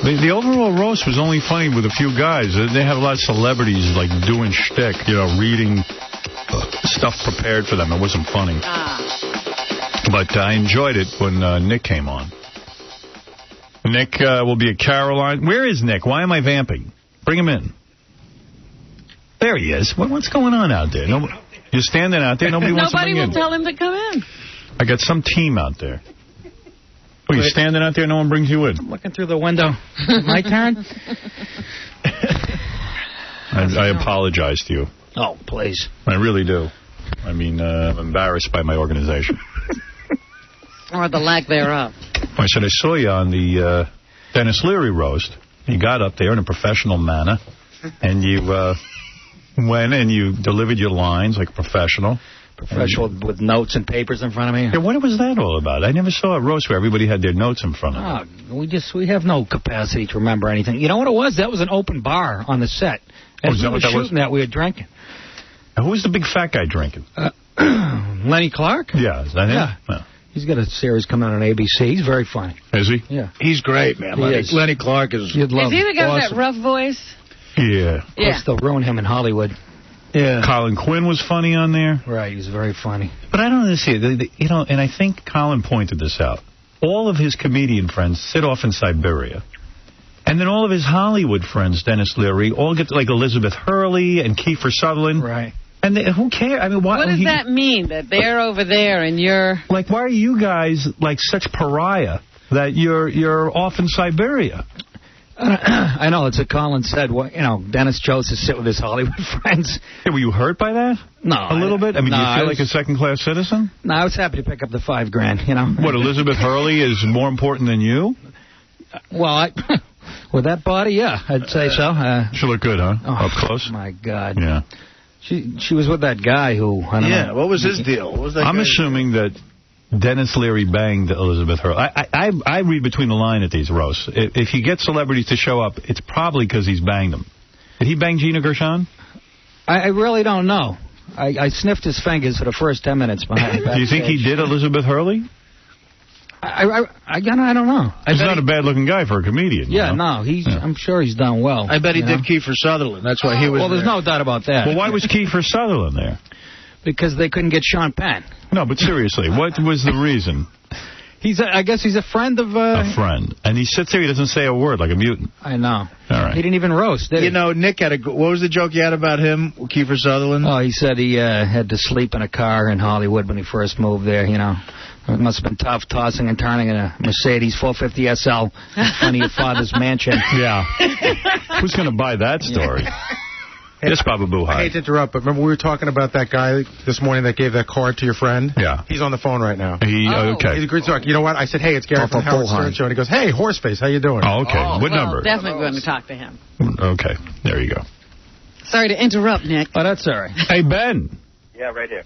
The overall roast was only funny with a few guys. They had a lot of celebrities, like, doing shtick, you know, reading stuff prepared for them. It wasn't funny. But I enjoyed it when Nick came on. Nick will be at Caroline. Where is Nick? Why am I vamping? Bring him in. There he is. What's going on out there? You're standing out there. Nobody wants to bring Nobody in. will tell him to come in. I got some team out there. Oh, you're standing out there, no one brings you in. I'm looking through the window. My turn? I apologize to you. Oh, please. I really do. I mean, I'm embarrassed by my organization. Or the lack thereof. I said, I saw you on the Dennis Leary roast. You got up there in a professional manner, and you went and you delivered your lines like a professional. Professional with notes and papers in front of me. Yeah, what was that all about? I never saw a roast where everybody had their notes in front of them. We have no capacity to remember anything. You know what it was? That was an open bar on the set. As is we that were what that was? shooting that, we were drinking. Who's the big fat guy drinking? Lenny Clark? Yeah, is that him? Yeah. No. He's got a series coming out on ABC. He's very funny. Is he? Yeah. He's great, man. Lenny Clark is... You'd love Is he the guy with awesome. that rough voice? Yeah. Of course, they'll ruin him in Hollywood. Yeah. Colin Quinn was funny on there. Right, he was very funny. But I don't understand. You know, and I think Colin pointed this out. All of his comedian friends sit off in Siberia. And then all of his Hollywood friends, Dennis Leary, all get like Elizabeth Hurley and Kiefer Sutherland. Right. And who cares? I mean, what does that mean, that they're over there and you're... Like, why are you guys like such pariah that you're off in Siberia? I know, it's what Colin said. Well, you know, Dennis chose to sit with his Hollywood friends. Hey, were you hurt by that? No. A little bit? I mean, no, do you feel like a second-class citizen? No, I was happy to pick up the $5,000, you know. What, Elizabeth Hurley is more important than you? Well, with that body, yeah, I'd say so. She looked good, huh? Up close? My God. Yeah. She was with that guy who, I don't know. What was his deal? What was that I'm guy's assuming that Dennis Leary banged Elizabeth Hurley. I read between the line at these roasts. If he gets celebrities to show up, it's probably because he's banged them. Did he bang Gina Gershon? I really don't know. I sniffed his fingers for the first 10 minutes behind. Do you think he did Elizabeth Hurley? I don't know. He's not a bad-looking guy for a comedian. Yeah, you know? no, I'm sure he's done well. I bet he did Kiefer Sutherland. That's why he was Well, there's there. no doubt about that. Well, why was Kiefer Sutherland there? Because they couldn't get Sean Penn. No, but seriously, what was the reason? I guess he's a friend of... A friend. And he sits there, he doesn't say a word, like a mutant. I know. All right. He didn't even roast, did he? You know, Nick had what was the joke you had about him, Kiefer Sutherland? Oh, he said he had to sleep in a car in Hollywood when he first moved there, you know. It must have been tough tossing and turning in a Mercedes 450 SL in front of your father's mansion. Yeah. Who's going to buy that story? Yes, Baba Boo, I hi. hate to interrupt, but remember we were talking about that guy this morning that gave that card to your friend? Yeah. He's on the phone right now. Okay. He's a great talk. You know what? I said, hey, it's Gary from the Howard Stern Show. And he goes, hey, Horseface, how you doing? Oh, okay. What number? Definitely going to talk to him. Okay. There you go. Sorry to interrupt, Nick. Oh, that's all right. Hey, Ben. Yeah, right here.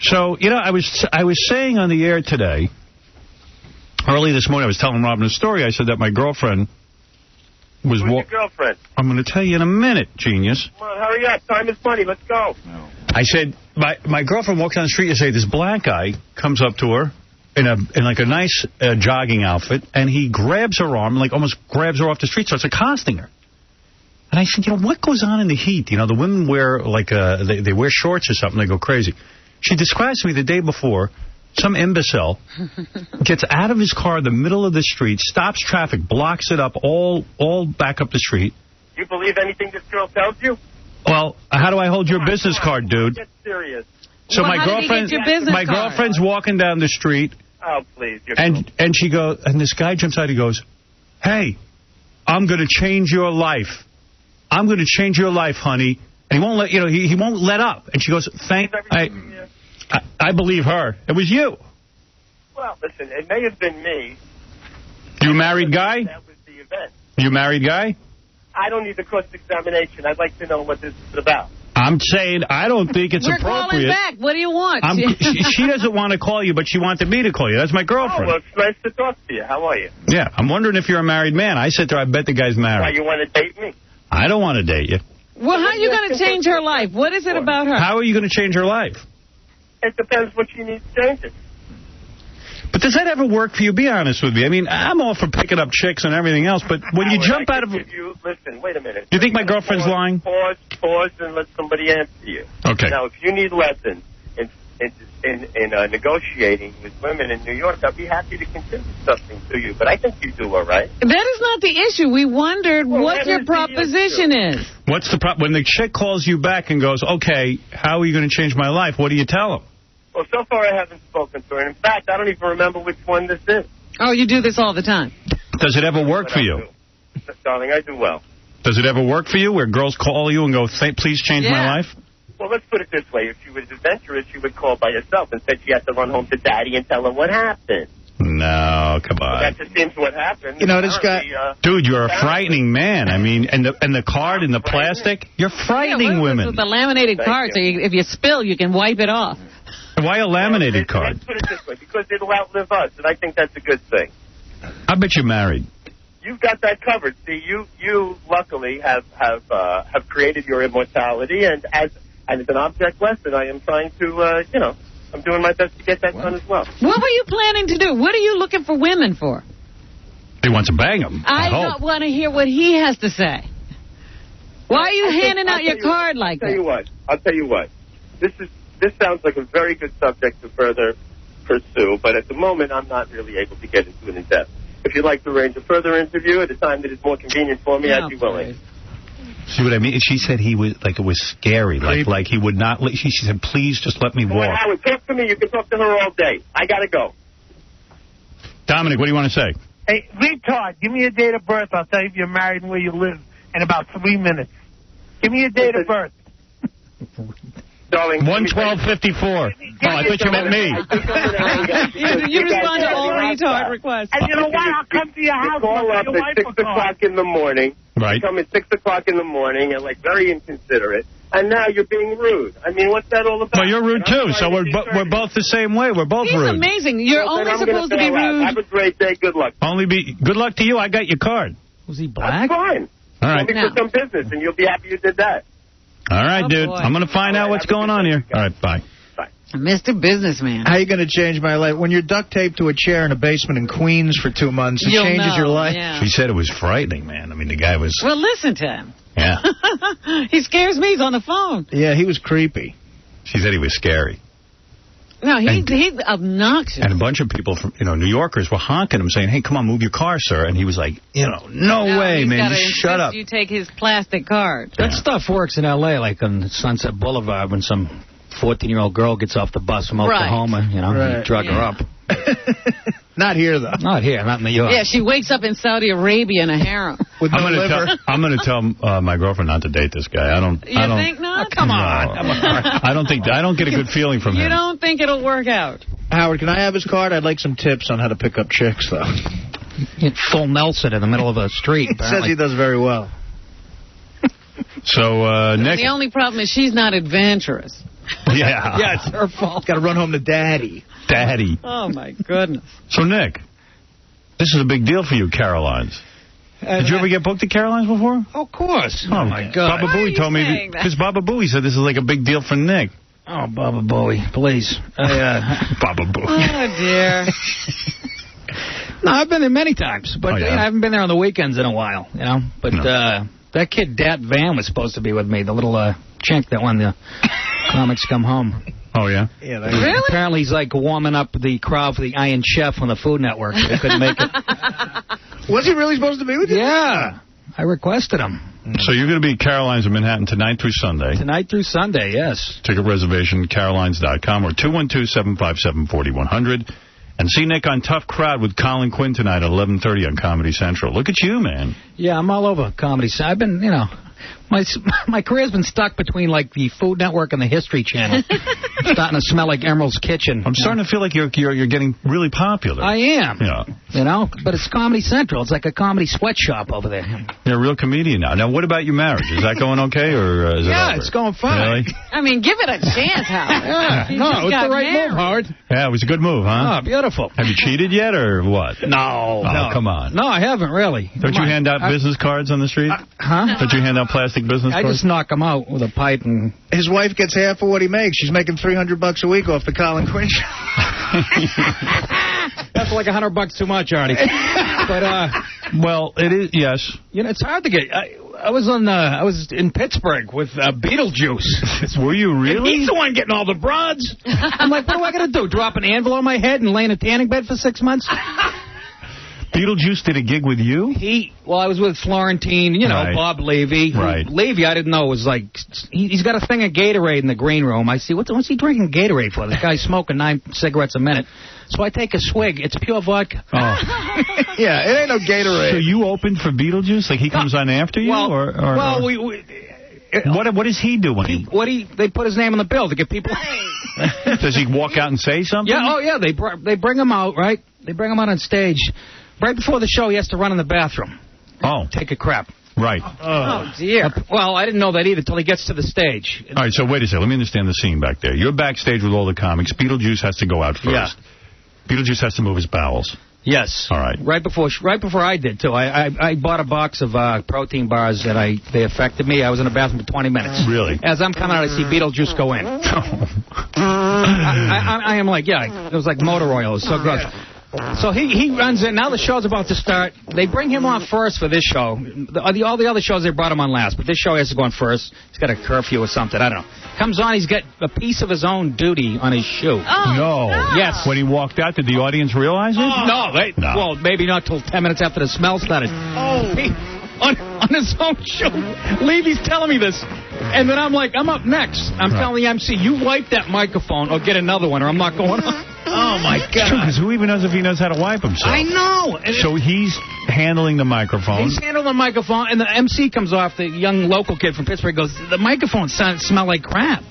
So, you know, I was saying on the air today, early this morning, I was telling Robin a story. I said that my girlfriend was... Who's your girlfriend? I'm going to tell you in a minute, genius. Come on, hurry up. Time is money. Let's go. I said, my girlfriend walks down the street and say, this black guy comes up to her in like a nice jogging outfit, and he grabs her arm, like almost grabs her off the street, starts accosting her. And I said, you know, what goes on in the heat? You know, the women wear, like, they wear shorts or something, they go crazy. She describes to me the day before, some imbecile gets out of his car in the middle of the street, stops traffic, blocks it up, all back up the street. You believe anything this girl tells you? Well, how do I hold your business card, dude? Get serious. So Well, how did he get your business card? girlfriend's walking down the street, Oh, please. and she goes, and this guy jumps out. He goes, "Hey, I'm going to change your life. I'm going to change your life, honey." And he won't let he won't let up. And she goes, I believe her. It was you. Well, listen, it may have been me. You married guy? That was the event. You married guy? I don't need the cross-examination. I'd like to know what this is about. I'm saying I don't think it's We're appropriate. calling back. What do you want? She doesn't want to call you, but she wanted me to call you. That's my girlfriend. Oh, well, it's nice to talk to you. How are you? Yeah, I'm wondering if you're a married man. I said to her, I bet the guy's Why, married. you want to date me? I don't want to date you. Well, how are you going to change her life? What is it about her? How are you going to change her life? It depends what she needs changing. But does that ever work for you? Be honest with me. I mean, I'm all for picking up chicks and everything else, but when you jump out of... Listen, wait a minute. You think my girlfriend's lying? Pause and let somebody answer you. Okay. Now, if you need lessons in negotiating with women in New York, I'd be happy to contribute something to you, but I think you do all right. That is not the issue. We wondered what your proposition is. What's the problem? When the chick calls you back and goes, okay, how are you going to change my life? What do you tell them? Well, so far I haven't spoken to her. In fact, I don't even remember which one this is. Oh, you do this all the time. Does it ever work for you? Darling, I do well. Does it ever work for you where girls call you and go, please change my life? Well, let's put it this way. If she was adventurous, she would call by herself and say she had to run home to Daddy and tell her what happened. No, come on. That just seems what happened. You know, this guy... Dude, you're a frightening man. I mean, and the card and the plastic, you're frightening women. With the laminated card, so if you spill, you can wipe it off. Why a laminated card? Let's put it this way, because it'll outlive us, and I think that's a good thing. I bet you're married. You've got that covered. See, you luckily have created your immortality, and as And it's an object lesson. I am trying to, I'm doing my best to get that done as well. What were you planning to do? What are you looking for women for? He wants to bang them. I don't want to hear what he has to say. Why are you handing out your card like that? I'll tell you what. This sounds like a very good subject to further pursue, but at the moment I'm not really able to get into it in depth. If you'd like to arrange a further interview at a time that is more convenient for me, I'd be willing. See what I mean? She said he was like it was scary, like he would not. She said, "Please, just let me walk." Well, Howard, talk to me. You can talk to her all day. I gotta go. Dominic, what do you want to say? Hey, retard, give me your date of birth. I'll tell you if you're married and where you live in about 3 minutes. Give me your date of birth. Darling. 11254. Oh, I thought you meant me. You respond to all retard requests. And you know what? I'll come to your house. You call up at 6 o'clock in the morning. Right. You come at 6 o'clock in the morning and, very inconsiderate. And now you're being rude. I mean, what's that all about? Well, you're rude, too, so we're both the same way. We're both rude. He's amazing. You're only supposed to be rude. Have a great day. Good luck. Good luck to you. I got your card. Was he black? That's fine. All right. Call me for some business, and you'll be happy you did that. All right, dude. Boy. I'm going to find out what's going on here. All right, bye. Mr. Businessman. How are you going to change my life? When you're duct taped to a chair in a basement in Queens for 2 months, it changes your life. Yeah. She said it was frightening, man. I mean, the guy was... Well, listen to him. Yeah. He scares me. He's on the phone. Yeah, he was creepy. She said he was scary. No, he's obnoxious. And a bunch of people from, New Yorkers were honking him, saying, "Hey, come on, move your car, sir." And he was like, no way, man, just shut up. You take his plastic card. That stuff works in L.A., like on Sunset Boulevard, when some 14-year-old girl gets off the bus from Oklahoma, and drug her up. Not here, though. Not here, not in New York. Yeah, she wakes up in Saudi Arabia in a harem. With I'm going to tell my girlfriend not to date this guy. I don't think not? Oh, come on. I don't get a good feeling from him. You don't think it'll work out? Howard, can I have his card? I'd like some tips on how to pick up chicks, though. Full Nelson in the middle of a street. He says he does very well. So, Nick... The only problem is she's not adventurous. Yeah. Yeah, it's her fault. Got to run home to Daddy. Daddy. Oh, my goodness. So, Nick, this is a big deal for you, Caroline's. Did you ever get booked at Caroline's before? Of course. Oh, my God. Baba Booey told me, because Baba Booey said this is like a big deal for Nick. Oh, Baba Booey, please. Baba Booey. Oh, dear. No, I've been there many times, but I haven't been there on the weekends in a while, But that kid, Dat Van, was supposed to be with me, the little chink that won the Comics Come Home. Oh, yeah? Yeah. Really? Apparently he's like warming up the crowd for the Iron Chef on the Food Network. They couldn't make it. Was he really supposed to be with you? Yeah. I requested him. So you're going to be at Caroline's in Manhattan tonight through Sunday. Tonight through Sunday, yes. Ticket reservation, carolines.com or 212-757-4100. And see Nick on Tough Crowd with Colin Quinn tonight at 11:30 on Comedy Central. Look at you, man. Yeah, I'm all over Comedy Central. I've been, my career's been stuck between, the Food Network and the History Channel. I'm starting to smell like Emerald's Kitchen. I'm starting to feel like you're getting really popular. I am. Yeah. But it's Comedy Central. It's like a comedy sweatshop over there. You're a real comedian now. Now, what about your marriage? Is that going okay, or is it over? It's going fine. Really? I mean, give it a chance, Howard. Yeah. No, it's the right move, Howard. Yeah, it was a good move, huh? Oh, beautiful. Have you cheated yet, or what? No. Oh, come on. No, I haven't, really. Don't you hand out business cards on the street? Huh? Don't you hand out plastic business cards? I just knock him out with a pipe. And his wife gets half of what he makes. She's making $300 a week off the Colin Quinn show. That's like $100 too much, Artie. But well, it is. Yes. It's hard to get. I was in Pittsburgh with Beetlejuice. Were you really? He's the one getting all the broads. I'm like, what do I got to do? Drop an anvil on my head and lay in a tanning bed for 6 months? Beetlejuice did a gig with you? I was with Florentine, right. Bob Levy. Right. Levy, I didn't know, was like, he's got a thing of Gatorade in the green room. I see, what's he drinking Gatorade for? This guy's smoking 9 cigarettes a minute. So I take a swig. It's pure vodka. Oh. Yeah, it ain't no Gatorade. So you opened for Beetlejuice? Like he comes on after you? What is he doing? They put his name on the bill to get people. Does he walk out and say something? Yeah, yeah. They bring him out, right? They bring him out on stage. Right before the show, he has to run in the bathroom. Oh. Take a crap. Right. Oh, dear. Well, I didn't know that either until he gets to the stage. All right, so wait a second. Let me understand the scene back there. You're backstage with all the comics. Beetlejuice has to go out first. Yeah. Beetlejuice has to move his bowels. Yes. All right. Right before I did, too. I bought a box of protein bars that they affected me. I was in the bathroom for 20 minutes. Really? As I'm coming out, I see Beetlejuice go in. I am like, yeah, it was like motor oil. It was so gross. So he runs in. Now the show's about to start. They bring him on first for this show. All the other shows, they brought him on last. But this show has to go on first. He's got a curfew or something. I don't know. Comes on, he's got a piece of his own duty on his shoe. Oh, no. Yes. When he walked out, did the audience realize it? No. Well, maybe not till 10 minutes after the smell started. On his own show. Levy's telling me this. And then I'm like, I'm up next. I'm telling the MC, you wipe that microphone or get another one or I'm not going on. Oh, my God. Because who even knows if he knows how to wipe himself? I know. So he's handling the microphone. He's handling the microphone, and the MC comes off, the young local kid from Pittsburgh, goes, the microphone smell like crap.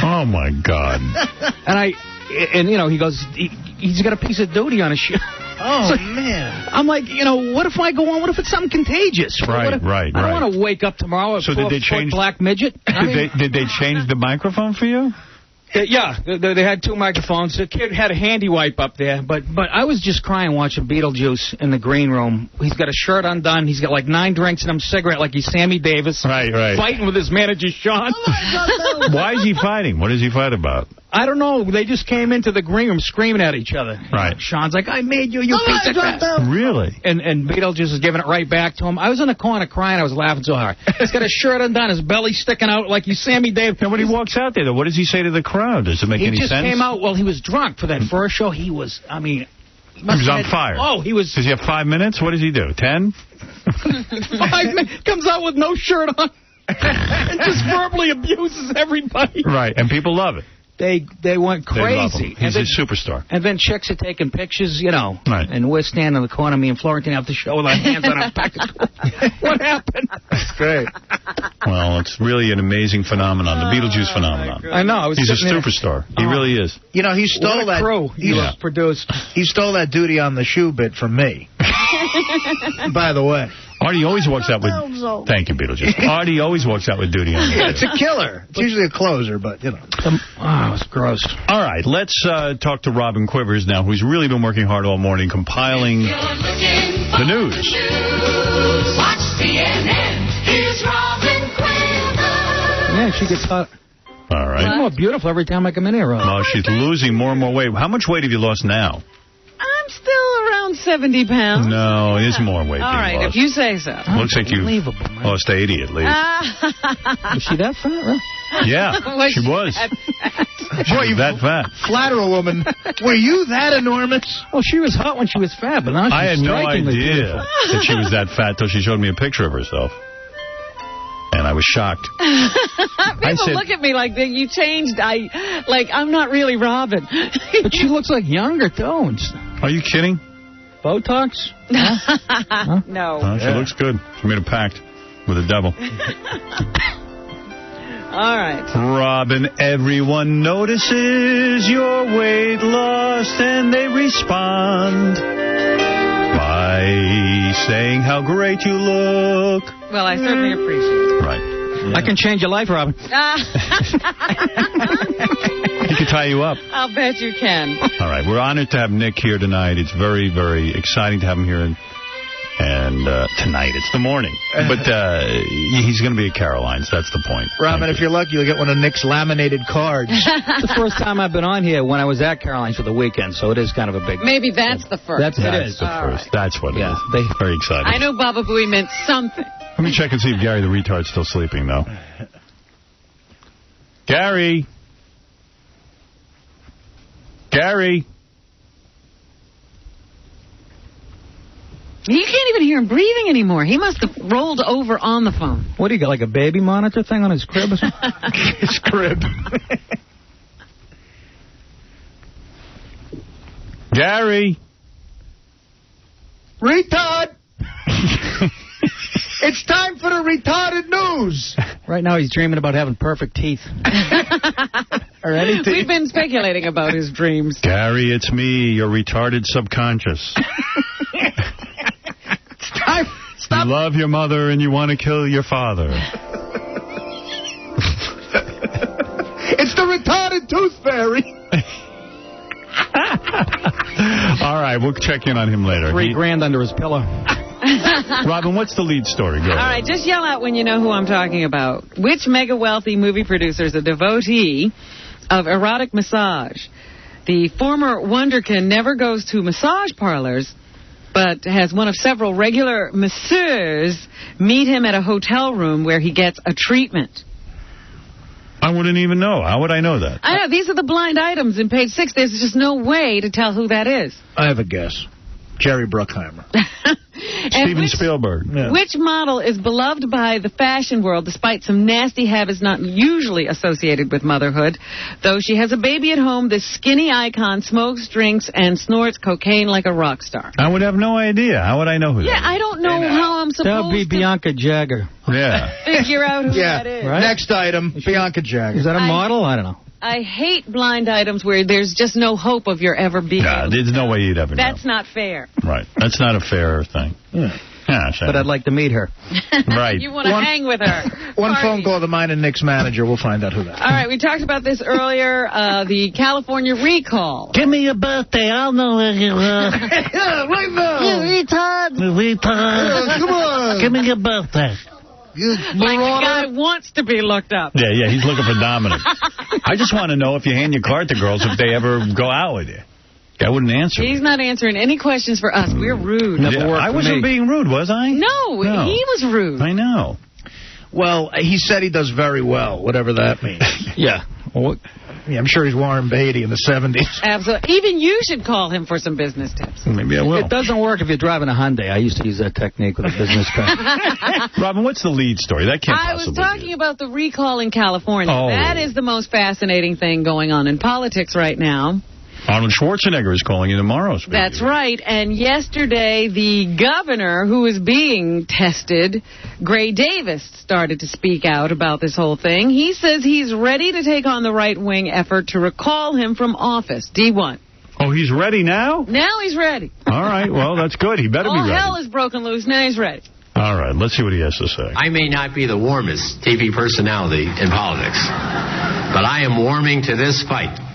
Oh, my God. And he goes, he's got a piece of duty on his shoe. Oh, man. I'm like, what if I go on? What if it's something contagious? Right. I don't want to wake up tomorrow a 4-foot black midget. Did they change the microphone for you? Yeah, they had 2 microphones. The kid had a handy wipe up there, but I was just crying watching Beetlejuice in the green room. He's got a shirt undone. He's got like 9 drinks in him, cigarette like he's Sammy Davis. Right. Fighting with his manager, Sean. Why is he fighting? What does he fight about? I don't know. They just came into the green room screaming at each other. Right. Sean's like, I made you piece of crap. Really? And Beetlejuice is giving it right back to him. I was in the corner crying. I was laughing so hard. He's got a shirt undone, his belly sticking out like he's Sammy Davis. And when he walks out there, though, what does he say to the crowd? Does it make any sense? He just came out, he was drunk for that first show. He was, he was on fire. Oh, he was. Does he have 5 minutes? What does he do? 10? 5 minutes. Comes out with no shirt on. And just verbally abuses everybody. Right, and people love it. They went crazy. They love him. He's a superstar. And then chicks are taking pictures, Right. And we're standing in the corner, me and Florentine, after the show with our hands on our pockets. What happened? That's great. Well, it's really an amazing phenomenon, the Beetlejuice phenomenon. I know. He's a superstar. He really is. He stole that crew he produced. He stole that duty on the shoe bit from me. By the way. Artie always walks out with... Thank you, Beetlejuice. Artie always walks out with duty on. Yeah, it's a killer. It's usually a closer, but, it's gross. All right, let's talk to Robin Quivers now, who's really been working hard all morning compiling the news. Watch CNN. Here's Robin Quivers. Yeah, she gets hot. All right. She's more beautiful every time I come in here, Robin. Well, she's losing more and more weight. How much weight have you lost now? I'm still around 70 pounds. No, it is more weight. All right, if you say so. Looks like you lost 80 at least. Was she that fat, right? Yeah, she was. She was that fat. Flatter a woman. Were you that enormous? Well, she was hot when she was fat, but now she's I had no strikingly idea beautiful. that she was that fat till she showed me a picture of herself. And I was shocked. People look at me like you changed. I'm not really Robin. But she looks like younger, too. Are you kidding? Botox? Huh? No. She looks good. She made a pact with the devil. All right. Robin, everyone notices your weight loss and they respond by saying how great you look. Well, I certainly appreciate it. Right. Yeah. I can change your life, Robin. He can tie you up. I'll bet you can. All right. We're honored to have Nick here tonight. It's very, very exciting to have him here. And tonight, it's the morning. But he's going to be at Caroline's. That's the point. Robin, if you're lucky, you'll get one of Nick's laminated cards. It's the first time I've been on here when I was at Caroline's for the weekend, so it is kind of a big... Maybe that's the first. That's the first. Right. That's what it is. Very exciting. I know Baba Booey meant something. Let me check and see if Gary the retard's still sleeping, though. Gary! Gary! You can't even hear him breathing anymore. He must have rolled over on the phone. What, do you got, like a baby monitor thing on his crib or something? His crib. Gary! Retard! It's time for the retarded news! Right now he's dreaming about having perfect teeth. Or anything. We've been speculating about his dreams. Gary, it's me, your retarded subconscious. Stop. You love your mother and you want to kill your father. It's the retarded tooth fairy. All All right, we'll check in on him later. $3,000 under his pillow. Robin, what's the lead story? Go. All right, just yell out when you know who I'm talking about. Which mega wealthy movie producer is a devotee of erotic massage? The former wonderkin never goes to massage parlors, but has one of several regular masseurs meet him at a hotel room where he gets a treatment. I wouldn't even know. How would I know that? I know. These are the blind items in page 6. There's just no way to tell who that is. I have a guess. Jerry Bruckheimer. Steven Spielberg. Yeah. Which model is beloved by the fashion world despite some nasty habits not usually associated with motherhood? Though she has a baby at home, this skinny icon smokes, drinks, and snorts cocaine like a rock star. I would have no idea. How would I know who that is? I don't know how I'm supposed That would be to Bianca Jagger. Yeah. figure out who that is. Right? Next item, Bianca Jagger. Is that a model? I don't know. I hate blind items where there's just no hope of your ever being. There's no way you'd ever know. That's not fair. Right. That's not a fair thing. Yeah. But I'd like to meet her. Right. You want to hang with her. One phone call to mine and Nick's manager. We'll find out who that is. All right, we talked about this earlier, the California recall. Give me your birthday. I'll know where you are. Yeah, right now. You retard. Come on. Give me your birthday. Like the guy wants to be looked up. Yeah, he's looking for Dominic. I just want to know if you hand your card to girls, if they ever go out with you. I wouldn't answer. He's not answering any questions for us. We're rude. I wasn't being rude, was I? No, he was rude. I know. Well, he said he does very well, whatever that means. Yeah. I'm sure he's Warren Beatty in the 70s. Absolutely. Even you should call him for some business tips. Maybe I will. It doesn't work if you're driving a Hyundai. I used to use that technique with a business car. Robin, what's the lead story? That can't I possibly was talking about the recall in California. Oh. That is the most fascinating thing going on in politics right now. Arnold Schwarzenegger is calling you tomorrow. That's right. And yesterday, the governor who is being tested, Gray Davis, started to speak out about this whole thing. He says he's ready to take on the right-wing effort to recall him from office. D1. Oh, he's ready now? Now he's ready. All right. Well, that's good. He better be All ready. hell is broken loose. Now he's ready. All right. Let's see what he has to say. I may not be the warmest TV personality in politics, but I am warming to this fight.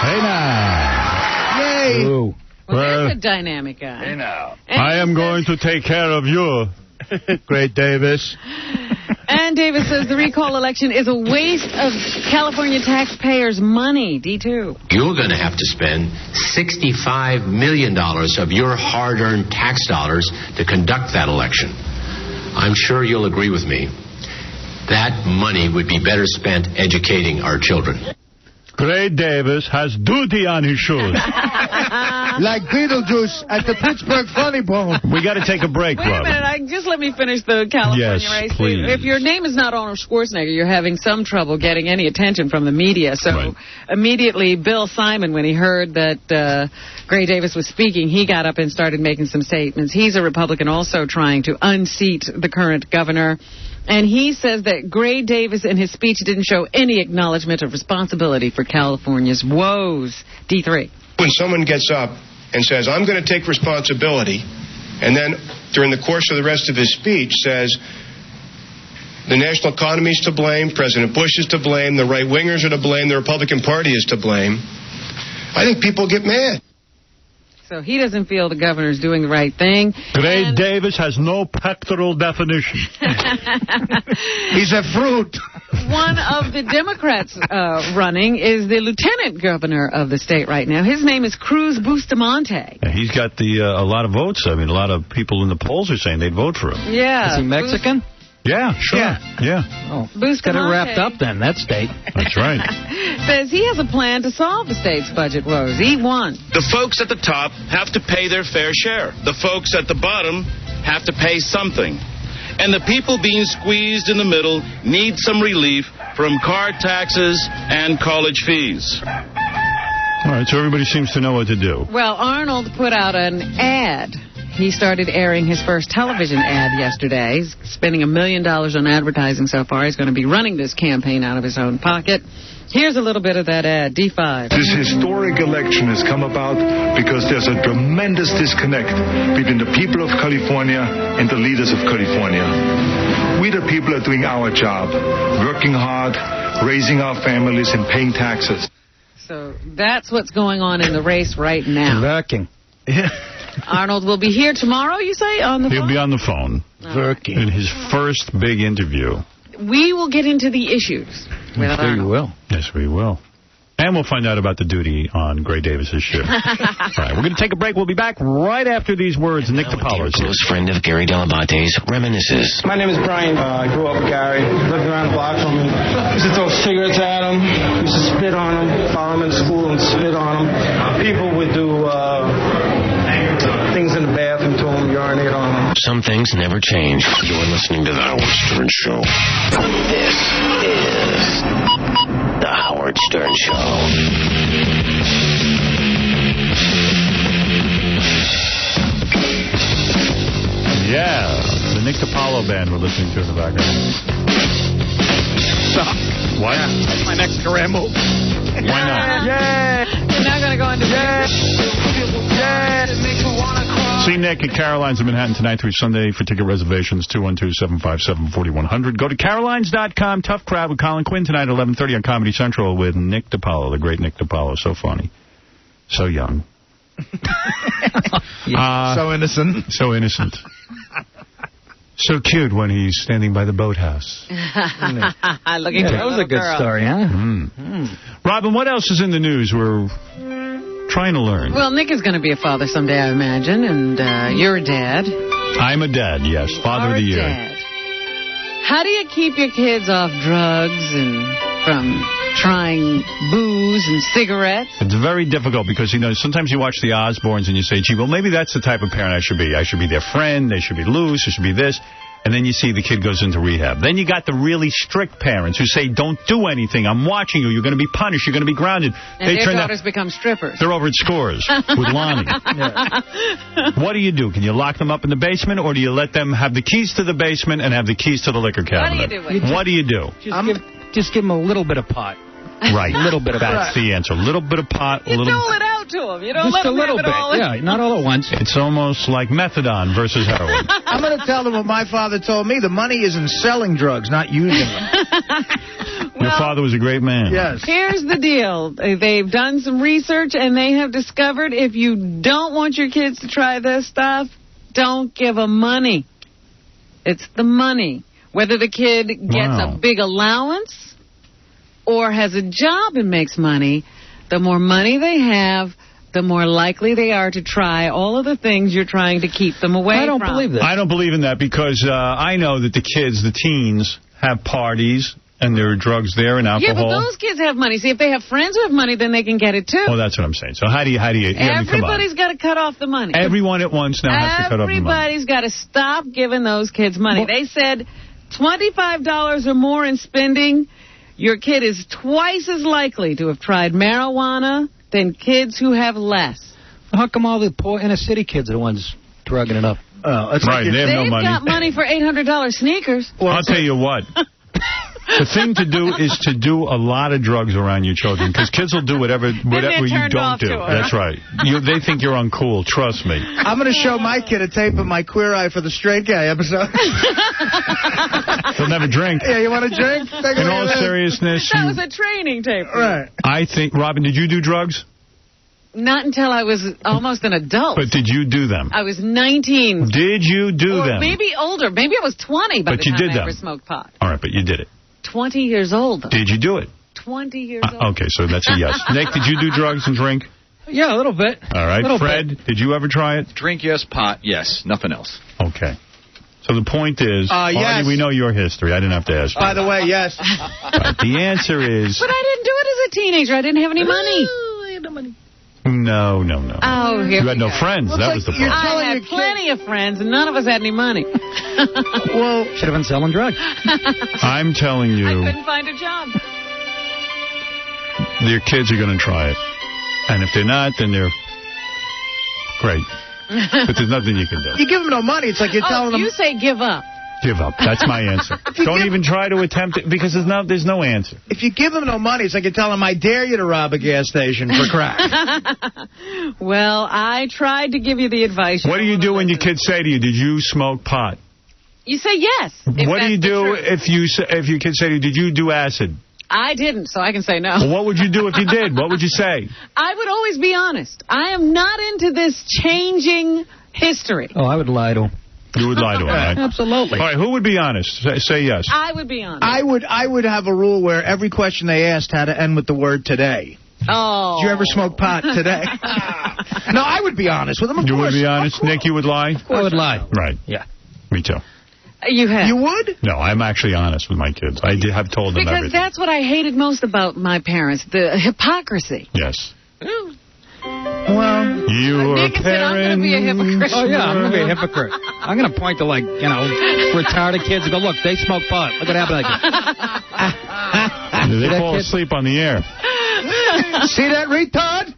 Hey now. Yay. Ooh. Well, that's a dynamic guy. Hey now. I am going to take care of you. Great Davis. And Davis says the recall election is a waste of California taxpayers' money. D2. You're going to have to spend $65 million of your hard-earned tax dollars to conduct that election. I'm sure you'll agree with me. That money would be better spent educating our children. Gray Davis has duty on his shoes. Like Beetlejuice at the Pittsburgh Funny Bone. We got to take a break, Wait a minute. Just let me finish the California race. Please. If your name is not Arnold Schwarzenegger, you're having some trouble getting any attention from the media. So immediately, Bill Simon, when he heard that Gray Davis was speaking, he got up and started making some statements. He's a Republican also trying to unseat the current governor. And he says that Gray Davis in his speech didn't show any acknowledgement of responsibility for California's woes. D3. When someone gets up and says, I'm going to take responsibility, and then during the course of the rest of his speech says, the national economy is to blame, President Bush is to blame, the right-wingers are to blame, the Republican Party is to blame, I think people get mad. So he doesn't feel the governor's doing the right thing. Gray Davis has no pectoral definition. He's a fruit. One of the Democrats running is the lieutenant governor of the state right now. His name is Cruz Bustamante. Yeah, he's got a lot of votes. I mean, a lot of people in the polls are saying they'd vote for him. Yeah. Is he Mexican? Yeah, sure. Yeah. Oh, got it wrapped up then, that state. That's right. Says he has a plan to solve the state's budget woes. E1. The folks at the top have to pay their fair share. The folks at the bottom have to pay something. And the people being squeezed in the middle need some relief from car taxes and college fees. All right, so everybody seems to know what to do. Well, Arnold put out an ad. He started airing his first television ad yesterday. He's spending $1 million on advertising so far. He's going to be running this campaign out of his own pocket. Here's a little bit of that ad. D5. This historic election has come about because there's a tremendous disconnect between the people of California and the leaders of California. We the people are doing our job, working hard, raising our families, and paying taxes. So that's what's going on in the race right now. Working. Arnold will be here tomorrow, you say, on the phone? He'll be on the phone. Working. In his first big interview. We will get into the issues with Sure you Arnold. will. Yes, we will. And we'll find out about the duty on Gray Davis's shift. All right, we're going to take a break. We'll be back right after these words. Nick DiPaolo. Close friend of Gary Delabante's reminisces. My name is Brian. I grew up with Gary. Lived around the block from me. Used to throw cigarettes at him. Used to spit on him. Follow him in school and spit on him. People would do things in the bathroom to him, urinate on him. Some things never change. You're listening to The Howard Stern Show. This is The Howard Stern Show. Yeah, the Nick DiPaolo band we're listening to in the background. Stop. Why? That's my next career move. Why not? Yeah. You're not going to go into See Nick at Caroline's in Manhattan tonight through Sunday for ticket reservations, 212-757-4100. Go to carolines.com. Tough Crowd with Colin Quinn tonight at 11:30 on Comedy Central with Nick DiPaolo, the great Nick DiPaolo. So funny. So young. So innocent. So innocent. So cute when he's standing by the boathouse. Looking that was a good story, huh? Robin, what else is in the news? We're trying to learn. Well, Nick is going to be a father someday, I imagine, and you're a dad. I'm a dad, yes. Father of the year. Dad. How do you keep your kids off drugs and from trying booze and cigarettes? It's very difficult because, sometimes you watch the Osbournes and you say, gee, well, maybe that's the type of parent I should be. I should be their friend. They should be loose. It should be this. And then you see the kid goes into rehab. Then you got the really strict parents who say, don't do anything. I'm watching you. You're going to be punished. You're going to be grounded. And their daughters become strippers. They're over at Scores with Lonnie. What do? Can you lock them up in the basement, or do you let them have the keys to the basement and have the keys to the liquor cabinet? What do you do? Just give them a little bit of pot. Right. A little bit of That's the answer. A little bit of pot. You dole it out to them. You don't just let them a little have it bit. all. Yeah, not all at once. It's almost like methadone versus heroin. I'm going to tell them what my father told me. The money is in selling drugs, not using them. Your father was a great man. Yes. Here's the deal. They've done some research, and they have discovered if you don't want your kids to try this stuff, don't give them money. It's the money. Whether the kid gets a big allowance or has a job and makes money, the more money they have, the more likely they are to try all of the things you're trying to keep them away from. I don't believe that. I don't believe in that because I know that the kids, the teens, have parties and there are drugs there and alcohol. Yeah, but those kids have money. See, if they have friends who have money, then they can get it too. Oh, that's what I'm saying. So how do you Everybody's got to cut off the money. Everyone at once now has to cut off the money. Everybody's got to stop giving those kids money. They said $25 or more in spending, your kid is twice as likely to have tried marijuana than kids who have less. How come all the poor inner-city kids are the ones drugging it up? Right, they have no money. They've got money for $800 sneakers. Well, I'll tell you what. The thing to do is to do a lot of drugs around your children, because kids will do whatever you don't do. That's right. They think you're uncool. Trust me. I'm going to show my kid a tape of my Queer Eye for the Straight Guy episode. They'll never drink. Yeah, you want a drink? In all seriousness, That was a training tape. Right. I think, Robin, did you do drugs? Not until I was almost an adult. But did you do them? I was 19. Did you do or them? Maybe older. Maybe I was 20 by But the you time did I them. ever smoked pot. All right, but you did it. 20 years old, though. Did you do it? 20 years old. Okay, so that's a yes. Nick, did you do drugs and drink? Yeah, a little bit. All right. Fred, did you ever try it? Drink, yes. Pot, yes. Nothing else. Okay. So the point is, yes. Artie, we know your history. I didn't have to ask you. By the way, yes. Right, the answer is... But I didn't do it as a teenager. I didn't have any money. No. Oh, here you had no friends. That was the problem. I had plenty of friends, and none of us had any money. Well, should have been selling drugs. I'm telling you, I couldn't find a job. your kids are going to try it. And if they're not, then they're great. But there's nothing you can do. You give them no money. It's like you're telling them... You say give up. Give up. That's my answer. Don't even try to attempt it, because there's no answer. If you give them no money, it's like you're telling them, I dare you to rob a gas station for crack. Well, I tried to give you the advice. What do you do when your kids say to you, did you smoke pot? You say yes. What do you do if your kids say to you, did you do acid? I didn't, so I can say no. Well, what would you do if you did? What would you say? I would always be honest. I am not into this changing history. Oh, I would lie to him. You would lie to him, right? Absolutely. All right, who would be honest? Say yes. I would be honest. I would have a rule where every question they asked had to end with the word today. Oh. Did you ever smoke pot today? No, I would be honest with them, of You course. would be honest? Nick, you would lie? I would lie. Right. Yeah. Me too. You have. You would? No, I'm actually honest with my kids. I have told them because everything. that's what I hated most about my parents, the hypocrisy. Yes. Well, you Nick said I'm going to be a hypocrite. Oh, yeah, I'm going to be a hypocrite. I'm going to point to, like, retarded kids and go, look, they smoke pot. Look what happened. They fall asleep on the air. See that retard?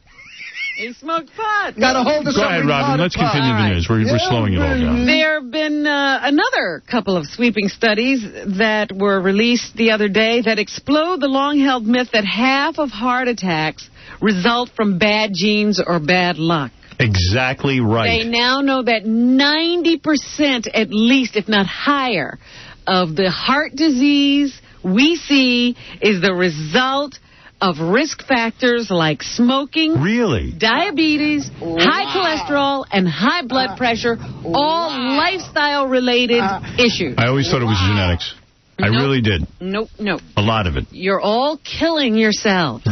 He smoked pot. Got a hold of Go ahead, Robin. Let's continue the news. We're slowing it all down. There have been another couple of sweeping studies that were released the other day that explode the long-held myth that half of heart attacks result from bad genes or bad luck. Exactly right. They now know that 90% at least, if not higher, of the heart disease we see is the result of risk factors like smoking, diabetes, high cholesterol, and high blood pressure, all lifestyle-related issues. I always thought it was genetics. I really did. Nope. A lot of it. You're all killing yourselves.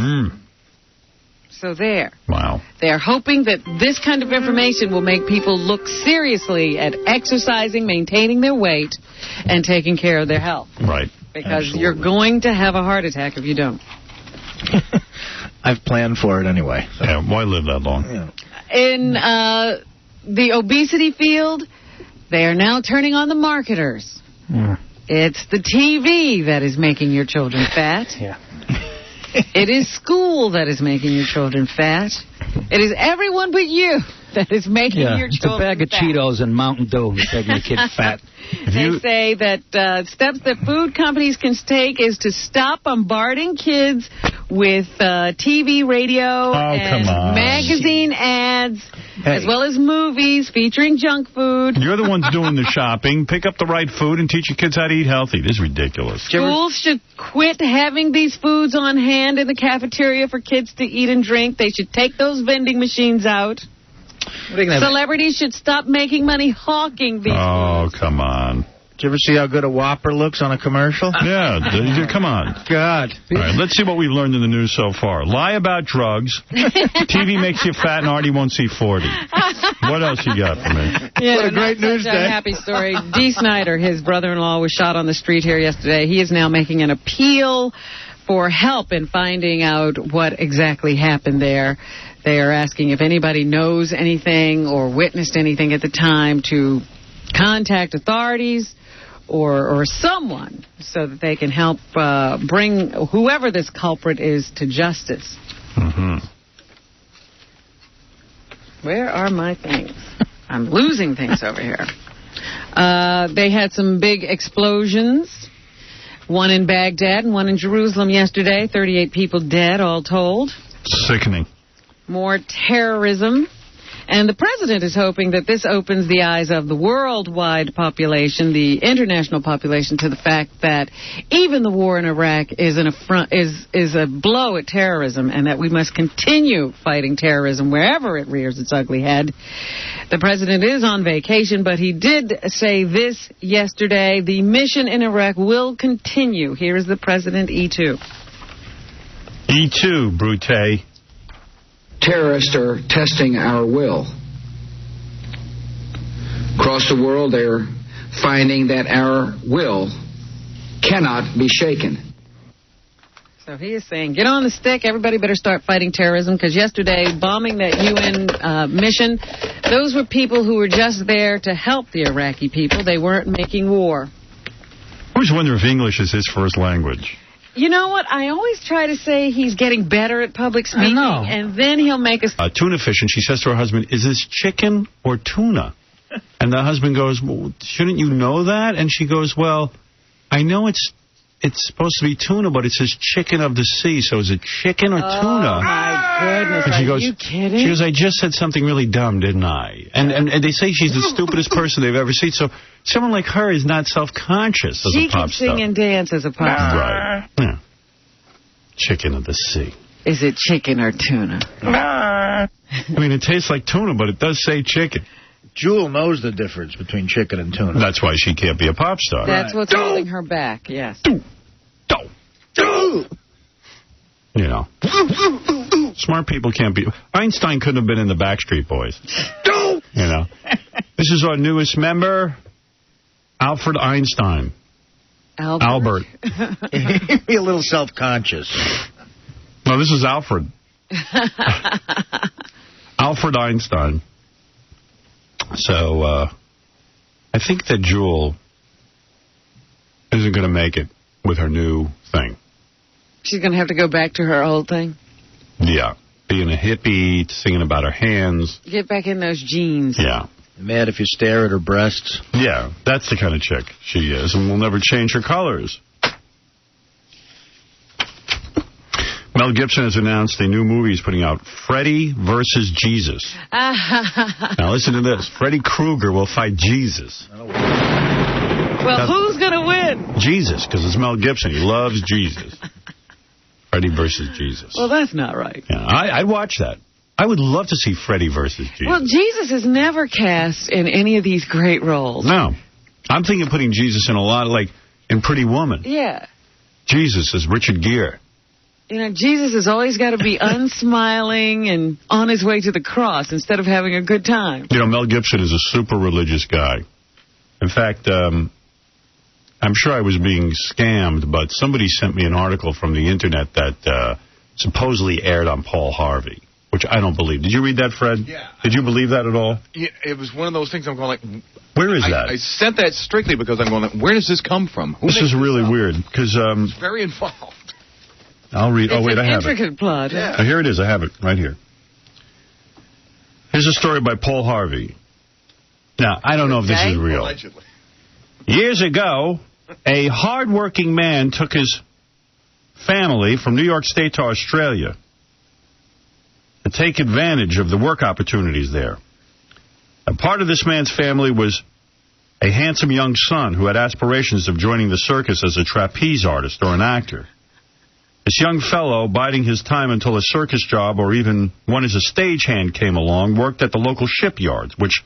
So there. Wow. They're hoping that this kind of information will make people look seriously at exercising, maintaining their weight, and taking care of their health. Right. Because you're going to have a heart attack if you don't. I've planned for it anyway. So. Yeah, why live that long? Yeah. In the obesity field, they are now turning on the marketers. It's the TV that is making your children fat. Yeah. It is school that is making your children fat. It is everyone but you that is making your it's children a bag of fat. Cheetos and Mountain Dew that's making your kid fat. They say that steps that food companies can take is to stop bombarding kids with TV, radio, and magazine ads, as well as movies featuring junk food. You're the ones doing the shopping. Pick up the right food and teach your kids how to eat healthy. This is ridiculous. Schools should quit having these foods on hand in the cafeteria for kids to eat and drink. They should take those vending machines out. Celebrities should stop making money hawking these foods. Come on. Did you ever see how good a Whopper looks on a commercial? Yeah, come on. God. All right, let's see what we've learned in the news so far. Lie about drugs. TV makes you fat and Artie won't see 40. What else you got for me? Yeah, what a great news day. Happy story. Dee Snyder, his brother-in-law, was shot on the street here yesterday. He is now making an appeal for help in finding out what exactly happened there. They are asking if anybody knows anything or witnessed anything at the time to contact authorities or someone so that they can help bring whoever this culprit is to justice. Where are my things? I'm losing things over here. They had some big explosions. One in Baghdad and one in Jerusalem yesterday. 38 people dead, all told. Sickening. More terrorism. And the president is hoping that this opens the eyes of the worldwide population, the international population, to the fact that even the war in Iraq is an affront, is a blow at terrorism, and that we must continue fighting terrorism wherever it rears its ugly head. The president is on vacation, but he did say this yesterday: the mission in Iraq will continue. Here is the president, E2. E2, Brute. Terrorists are testing our will. Across the world, they're finding that our will cannot be shaken. So he is saying, get on the stick. Everybody better start fighting terrorism, because yesterday, bombing that UN mission, those were people who were just there to help the Iraqi people. They weren't making war. I always wonder if English is his first language. You know what? I always try to say he's getting better at public speaking, and then he'll make us... Tuna fish, and she says to her husband, is this chicken or tuna? And the husband goes, well, shouldn't you know that? And she goes, well, I know it's supposed to be tuna, but it says chicken of the sea, so is it chicken or tuna? Oh, my goodness. And she Are goes, you kidding? She goes, I just said something really dumb, didn't I? And they say she's the stupidest person they've ever seen, so someone like her is not self-conscious as She a pop can sing star. and dance as a pop star. Right. Yeah. chicken of the sea. Is it chicken or tuna? I mean, it tastes like tuna, but it does say chicken. Jewel knows the difference between chicken and tuna. That's why she can't be a pop star. That's what's holding her back, yes. You know. Smart people can't be... Einstein couldn't have been in the Backstreet Boys. You know. This is our newest member, Alfred Einstein. Albert. Be a little self-conscious. No, this is Alfred. Alfred Einstein. So, I think that Jewel isn't going to make it with her new thing. She's going to have to go back to her old thing? Yeah. Being a hippie, singing about her hands. Get back in those jeans. Yeah. Mad if you stare at her breasts. Yeah, that's the kind of chick she is, and will never change her colors. Mel Gibson has announced a new movie he's putting out, Freddy versus Jesus. Now listen to this. Freddy Krueger will fight Jesus. Well, who's going to win? Jesus, because it's Mel Gibson. He loves Jesus. Freddy versus Jesus. Well, that's not right. Yeah, I'd watch that. I would love to see Freddy versus Jesus. Well, Jesus is never cast in any of these great roles. No. I'm thinking of putting Jesus in a lot, like in Pretty Woman. Yeah. Jesus is Richard Gere. You know, Jesus has always got to be unsmiling and on his way to the cross instead of having a good time. You know, Mel Gibson is a super religious guy. In fact, I'm sure I was being scammed, but somebody sent me an article from the Internet that supposedly aired on Paul Harvey, which I don't believe. Did you read that, Fred? Yeah. Did you believe that at all? Yeah, it was one of those things I'm going like... Where is that? I sent that strictly because I'm going like, where does this come from? This is really weird, because... it's very involved. I'll read... Oh, wait, I have it. It's an intricate plot. Yeah. Here it is. I have it right here. Here's a story by Paul Harvey. Now, I don't know if this is real. Allegedly. Years ago, a hard-working man took his family from New York State to Australia to take advantage of the work opportunities there. A part of this man's family was a handsome young son who had aspirations of joining the circus as a trapeze artist or an actor. This young fellow, biding his time until a circus job or even one as a stagehand came along, worked at the local shipyards, which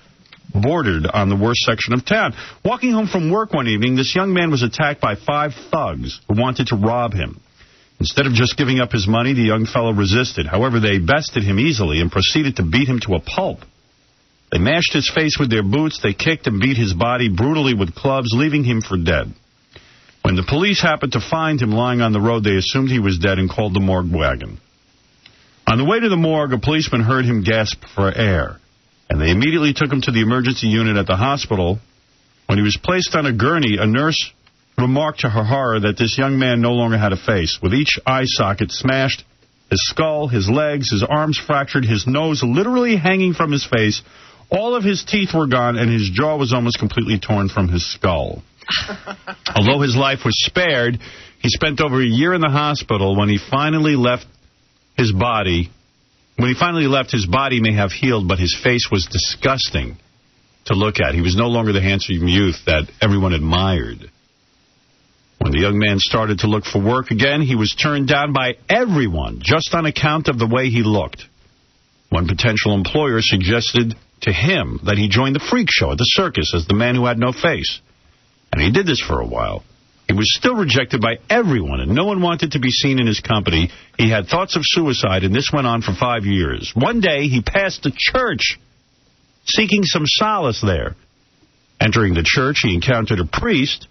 bordered on the worst section of town. Walking home from work one evening, this young man was attacked by 5 thugs who wanted to rob him. Instead of just giving up his money, the young fellow resisted. However, they bested him easily and proceeded to beat him to a pulp. They mashed his face with their boots, they kicked and beat his body brutally with clubs, leaving him for dead. When the police happened to find him lying on the road, they assumed he was dead and called the morgue wagon. On the way to the morgue, a policeman heard him gasp for air, and they immediately took him to the emergency unit at the hospital. When he was placed on a gurney, a nurse remarked to her horror that this young man no longer had a face, with each eye socket smashed, his skull, his legs, his arms fractured, his nose literally hanging from his face. All of his teeth were gone, and his jaw was almost completely torn from his skull. Although his life was spared, he spent over a year in the hospital. When he finally left his body may have healed, but his face was disgusting to look at. He was no longer the handsome youth that everyone admired. When the young man started to look for work again, he was turned down by everyone just on account of the way he looked. One potential employer suggested to him that he join the freak show at the circus as the man who had no face. And he did this for a while. He was still rejected by everyone, and no one wanted to be seen in his company. He had thoughts of suicide, and this went on for 5 years. One day, he passed a church, seeking some solace there. Entering the church, he encountered a priest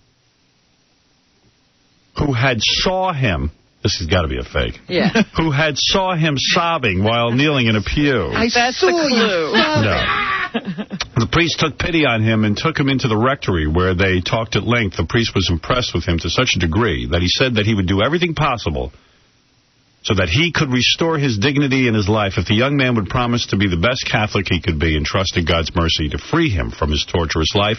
who had saw him. This has got to be a fake. Yeah. Who had saw him sobbing while kneeling in a pew. That's the clue. No. The priest took pity on him and took him into the rectory, where they talked at length. The priest was impressed with him to such a degree that he said that he would do everything possible so that he could restore his dignity in his life if the young man would promise to be the best Catholic he could be and trust in God's mercy to free him from his torturous life.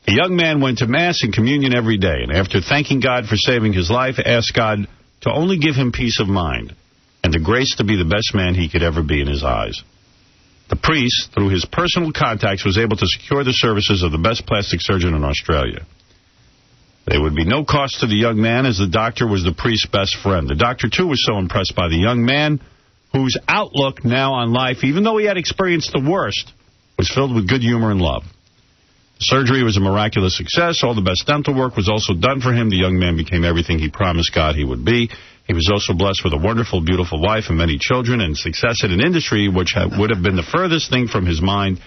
The young man went to Mass and communion every day, and after thanking God for saving his life, asked God to only give him peace of mind and the grace to be the best man he could ever be in his eyes. The priest, through his personal contacts, was able to secure the services of the best plastic surgeon in Australia. There would be no cost to the young man, as the doctor was the priest's best friend. The doctor, too, was so impressed by the young man, whose outlook now on life, even though he had experienced the worst, was filled with good humor and love. The surgery was a miraculous success. All the best dental work was also done for him. The young man became everything he promised God he would be. He was also blessed with a wonderful, beautiful wife and many children, and success in an industry which would have been the furthest thing from his mind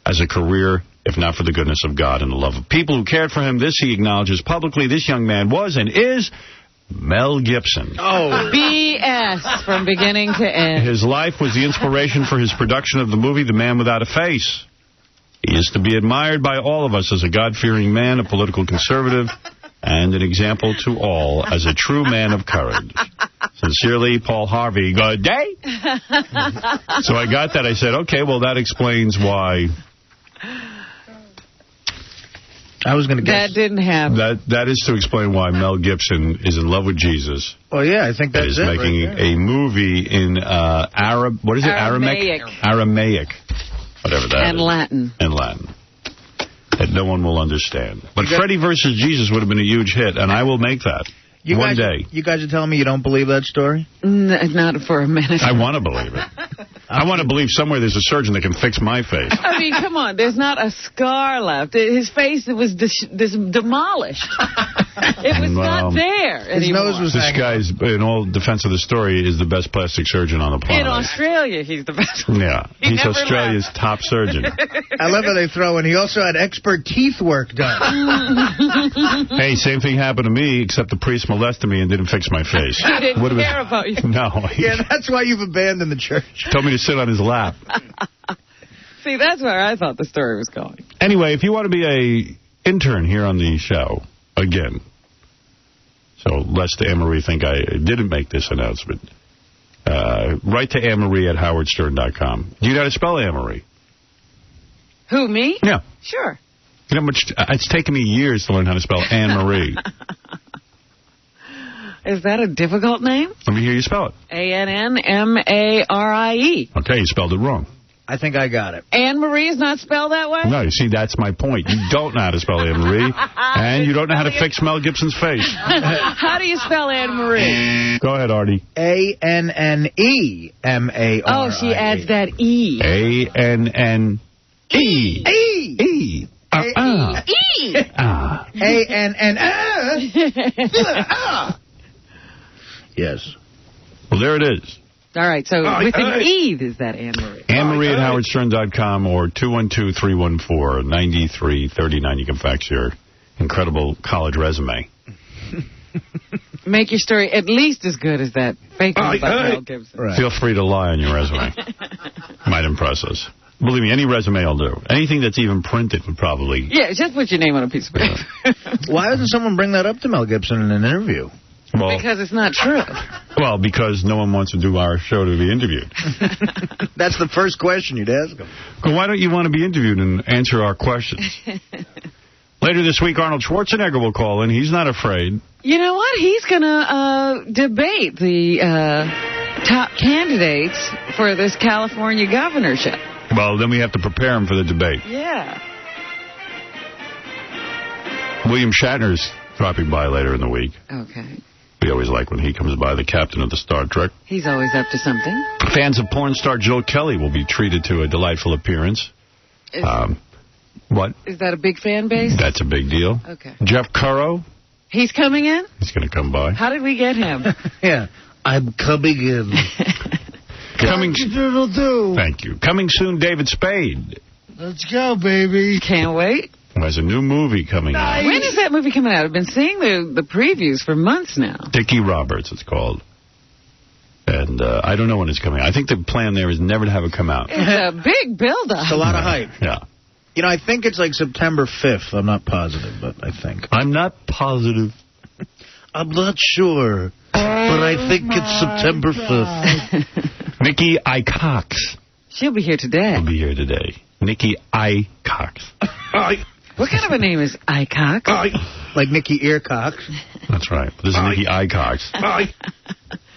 as a career, if not for the goodness of God and the love of people who cared for him. This he acknowledges publicly. This young man was and is Mel Gibson. Oh. BS from beginning to end. His life was the inspiration for his production of the movie The Man Without a Face. He is to be admired by all of us as a God-fearing man, a political conservative, and an example to all as a true man of courage. Sincerely, Paul Harvey. Good day. So I got that. I said, okay, well, that explains why. I was going to guess. That didn't happen. That is to explain why Mel Gibson is in love with Jesus. Oh, yeah, I think that's is making a movie in Aramaic. Aramaic. Whatever that and is. Latin. And Latin. That no one will understand. But Freddy versus Jesus would have been a huge hit, and I will make that. One day. You guys are telling me you don't believe that story? Not for a minute. I want to believe it. I want to believe somewhere there's a surgeon that can fix my face. I mean, come on. There's not a scar left. His face was demolished. It was not there anymore. This guy's, in all defense of the story, is the best plastic surgeon on the planet. In Australia, he's the best. Yeah. He's Australia's top surgeon. I love how they throw in. He also had expert teeth work done. Hey, same thing happened to me, except the priest molested me and didn't fix my face. He didn't care about you. No. Yeah, that's why you've abandoned the church. Told me to sit on his lap. See, that's where I thought the story was going. Anyway, if you want to be a intern here on the show, again, so lest Anne-Marie think I didn't make this announcement, write to Anne-Marie at howardstern.com. Do you know how to spell Anne-Marie? Who, me? Yeah. Sure. You know how much it's taken me years to learn how to spell Anne-Marie. Is that a difficult name? Let me hear you spell it. Annmarie. Okay, you spelled it wrong. I think I got it. Anne-Marie is not spelled that way? No, you see, that's my point. You don't know how to spell Anne-Marie, and you don't know how to fix Mel Gibson's face. How do you spell Anne-Marie? Go ahead, Artie. Anneemarie. Oh, she adds that E. Anne. E. E. Yes. Well, there it is. All right, so with an E, is that Anne-Marie? Anne-Marie at howardstern.com or 212-314-9339. You can fax your incredible college resume. Make your story at least as good as that fake one about Mel Gibson. Right. Feel free to lie on your resume. Might impress us. Believe me, any resume will do. Anything that's even printed would probably... Yeah, just put your name on a piece of paper. Why doesn't someone bring that up to Mel Gibson in an interview? Well, because it's not true. Well, because no one wants to do our show to be interviewed. That's the first question you'd ask them. Well, why don't you want to be interviewed and answer our questions? Later this week, Arnold Schwarzenegger will call in. He's not afraid. You know what? He's going to debate the top candidates for this California governorship. Well, then we have to prepare him for the debate. Yeah. William Shatner's dropping by later in the week. Okay. We always like when he comes by, the captain of the Star Trek. He's always up to something. Fans of porn star Joe Kelly will be treated to a delightful appearance. What? Is that a big fan base? That's a big deal. Okay. Jeff Currow. He's coming in? He's going to come by. How did we get him? Yeah. I'm coming in. Thank you. Coming soon, David Spade. Let's go, baby. Can't wait. There's a new movie coming out. When is that movie coming out? I've been seeing the previews for months now. Dickie Roberts, it's called. And I don't know when it's coming out. I think the plan there is never to have it come out. It's a big build-up. It's a lot of hype. Yeah. You know, I think it's like September 5th. I'm not positive, but I think. I'm not positive. I'm not sure, but I think it's September 5th. Nikki Icox. She'll be here today. She'll be here today. Nikki Icox. What kind of a name is Icox? Like Nikki Earcox. That's right. This is Nikki Icox.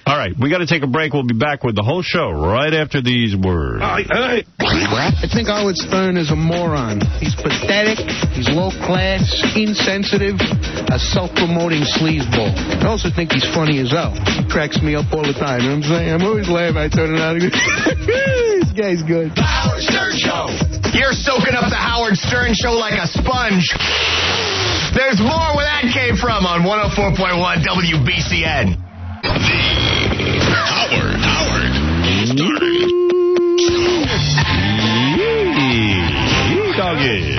All right, we got to take a break. We'll be back with the whole show right after these words. I think Howard Stern is a moron. He's pathetic, he's low-class, insensitive, a self-promoting sleazeball. I also think he's funny as hell. He cracks me up all the time, you know what I'm saying? I'm always laughing. I turn it on and go, this guy's good. The Howard Stern Show. You're soaking up the Howard Stern Show like a sponge. There's more where that came from on 104.1 WBCN. Howard Stern Show. Doggy.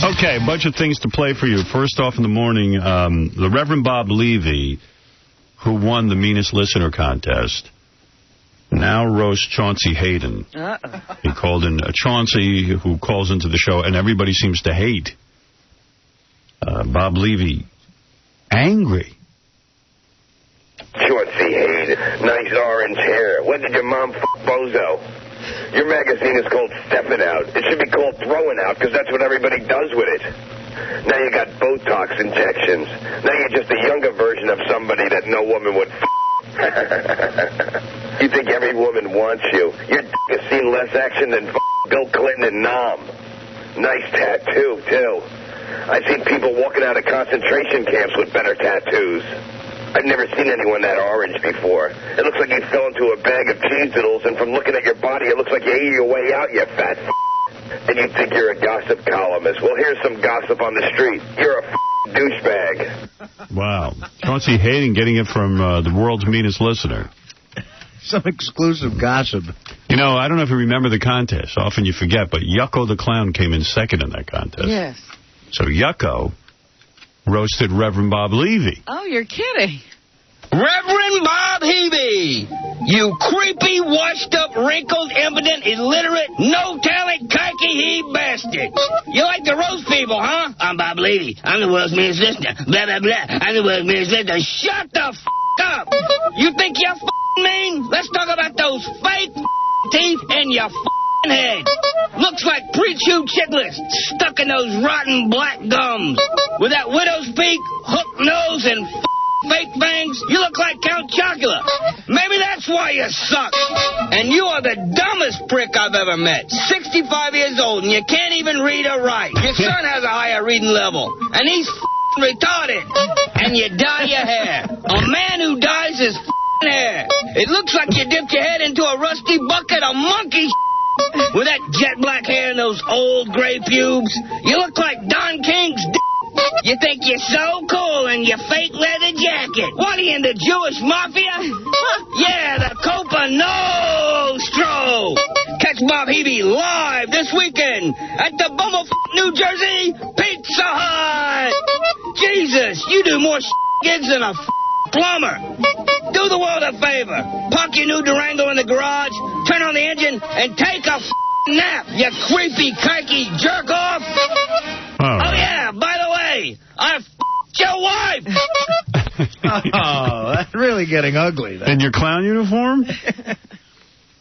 Okay, a bunch of things to play for you. First off in the morning, the Reverend Bob Levy, who won the Meanest Listener contest, now roasts Chauncey Hayden. He called in Chauncey, who calls into the show, and everybody seems to hate Bob Levy. Angry. Chauncey Hayden, nice orange hair. When did your mom bozo? Your magazine is called Steppin' Out. It should be called Throwing Out, because that's what everybody does with it. Now you got Botox injections. Now you're just a younger version of somebody that no woman would You think every woman wants you. Your has seen less action than Bill Clinton and Nam. Nice tattoo, too. I've seen people walking out of concentration camps with better tattoos. I've never seen anyone that orange before. It looks like you fell into a bag of cheese doodles, and from looking at your body, it looks like you ate your way out, you fat And you think you're a gossip columnist. Well, here's some gossip on the street. You're a douchebag. Wow. Chauncey Hayden getting it from the world's meanest listener. Some exclusive gossip. You know, I don't know if you remember the contest. Often you forget, but Yucko the Clown came in second in that contest. Yes. So Yucko roasted Reverend Bob Levy. Oh, you're kidding. Reverend Bob Hebe, you creepy, washed-up, wrinkled, impotent, illiterate, no-talent, kike-he bastard. You like to roast people, huh? I'm Bob Levy. I'm the world's meanest listener. Blah, blah, blah. I'm the world's meanest listener. Shut the up. You think you're mean? Let's talk about those fake teeth in your head. Looks like pre-chewed chiclets stuck in those rotten black gums. With that widow's peak, hooked nose, and fake fangs, you look like Count Chocula. Maybe that's why you suck. And you are the dumbest prick I've ever met. 65 years old, and you can't even read or write. Your son has a higher reading level, and he's retarded. And you dye your hair. A man who dyes his hair. It looks like you dipped your head into a rusty bucket of monkey with that jet black hair and those old gray pubes. You look like Don King's You think you're so cool in your fake leather jacket. What are you in the Jewish mafia? Yeah, the Copa Nostro. Catch Bob Hebe live this weekend at the Bumblefuck, New Jersey Pizza Hut. Jesus, you do more gigs than a plumber. Do the world a favor. Park your new Durango in the garage, turn on the engine, and take a nap, you creepy, kikey jerk-off. Oh, yeah, by the way, I f***ed your wife. Oh, that's really getting ugly. Then. In your clown uniform?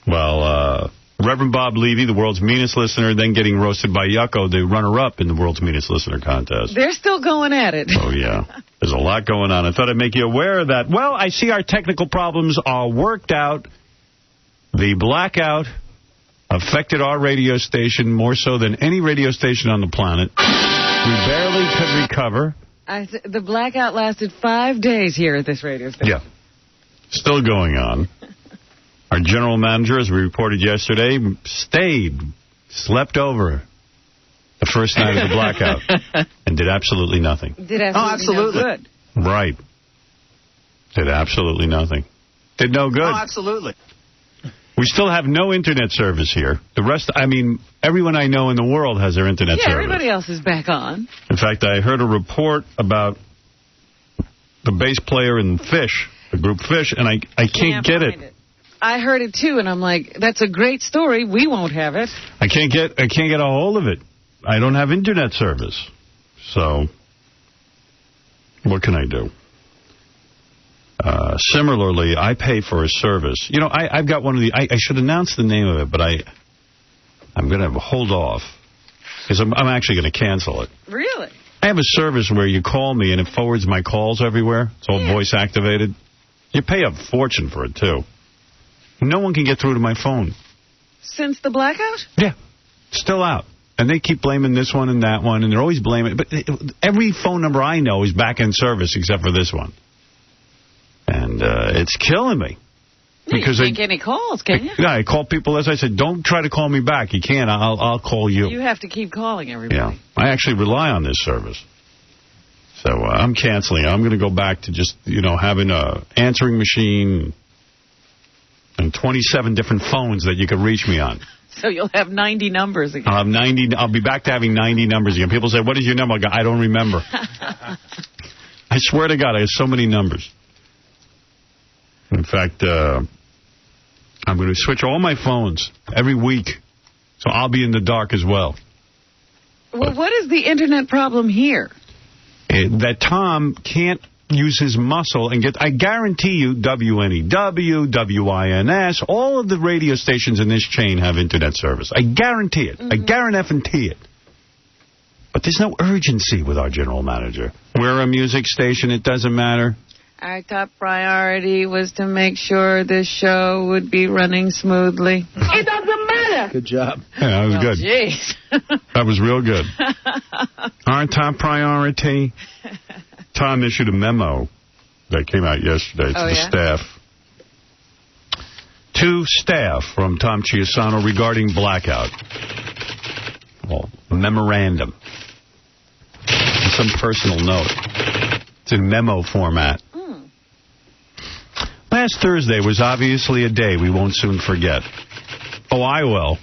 Well, Reverend Bob Levy, the world's meanest listener, then getting roasted by Yucko, the runner-up in the world's meanest listener contest. They're still going at it. Oh, yeah. There's a lot going on. I thought I'd make you aware of that. Well, I see our technical problems are worked out. The blackout affected our radio station more so than any radio station on the planet. We barely could recover. The blackout lasted 5 days here at this radio station. Yeah. Still going on. Our general manager, as we reported yesterday, slept over the first night of the blackout and did absolutely nothing. Did absolutely no good. Right. Did absolutely nothing. Did no good. Oh, absolutely. We still have no internet service here. The rest, I mean, everyone I know in the world has their internet service. Yeah, everybody else is back on. In fact, I heard a report about the bass player in Fish, the group Fish, and I can't get it. I heard it, too, and I'm like, that's a great story. We won't have it. I can't get a hold of it. I don't have internet service. So, what can I do? Similarly, I pay for a service. You know, I've got one of the... I should announce the name of it, but I'm going to hold off. Because I'm actually going to cancel it. Really? I have a service where you call me and it forwards my calls everywhere. It's all voice activated. You pay a fortune for it, too. No one can get through to my phone. Since the blackout? Yeah. Still out. And they keep blaming this one and that one, and they're always blaming... But every phone number I know is back in service except for this one. And it's killing me. Because you can't get any calls, can you? Yeah, I call people, as I said, don't try to call me back. You can't. I'll call you. You have to keep calling everybody. Yeah. I actually rely on this service. So I'm canceling. I'm going to go back to just, having a answering machine and 27 different phones that you could reach me on. So you'll have 90 numbers again. I'll have 90. I'll be back to having 90 numbers again. People say, what is your number? I go, I don't remember. I swear to God, I have so many numbers. In fact, I'm going to switch all my phones every week, so I'll be in the dark as well. Well, what is the internet problem here? That Tom can't use his muscle and get... I guarantee you, WNEW, WINS, all of the radio stations in this chain have internet service. I guarantee it. I guarantee it. But there's no urgency with our general manager. We're a music station. It doesn't matter. Our top priority was to make sure this show would be running smoothly. It doesn't matter. Good job. Yeah, that was good. Jeez. That was real good. Our top priority. Tom issued a memo that came out yesterday to the staff. To staff from Tom Chiusano regarding blackout. Well, a memorandum. Some personal note. It's in memo format. Last Thursday was obviously a day we won't soon forget. Oh, I will.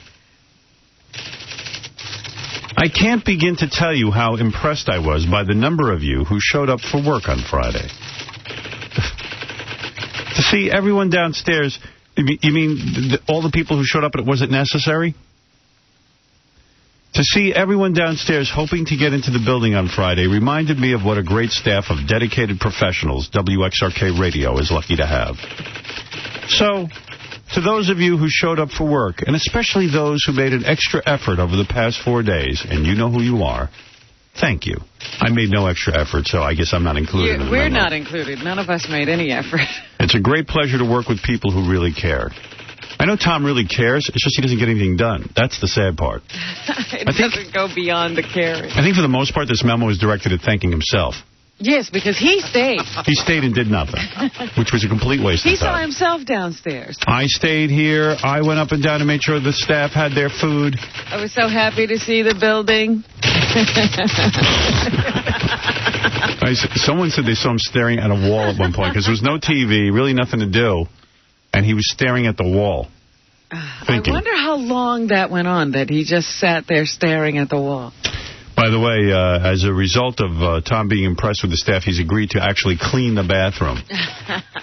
I can't begin to tell you how impressed I was by the number of you who showed up for work on Friday. To see everyone downstairs, you mean all the people who showed up and it wasn't necessary? To see everyone downstairs hoping to get into the building on Friday reminded me of what a great staff of dedicated professionals WXRK Radio is lucky to have. So, to those of you who showed up for work, and especially those who made an extra effort over the past 4 days, and you know who you are, thank you. I made no extra effort, so I guess I'm not included in the We're memo. not included. None of us made any effort. It's a great pleasure to work with people who really care. I know Tom really cares. It's just he doesn't get anything done. That's the sad part. It doesn't go beyond the caring. I think for the most part, this memo is directed at thanking himself. Yes, because he stayed. He stayed and did nothing, which was a complete waste He of time. saw himself downstairs. I stayed here. I went up and down to make sure the staff had their food. I was so happy to see the building. Someone said they saw him staring at a wall at one point because there was no TV, really nothing to do, and he was staring at the wall. Thinking. I wonder how long that went on, that he just sat there staring at the wall. By the way, as a result of Tom being impressed with the staff, he's agreed to actually clean the bathroom.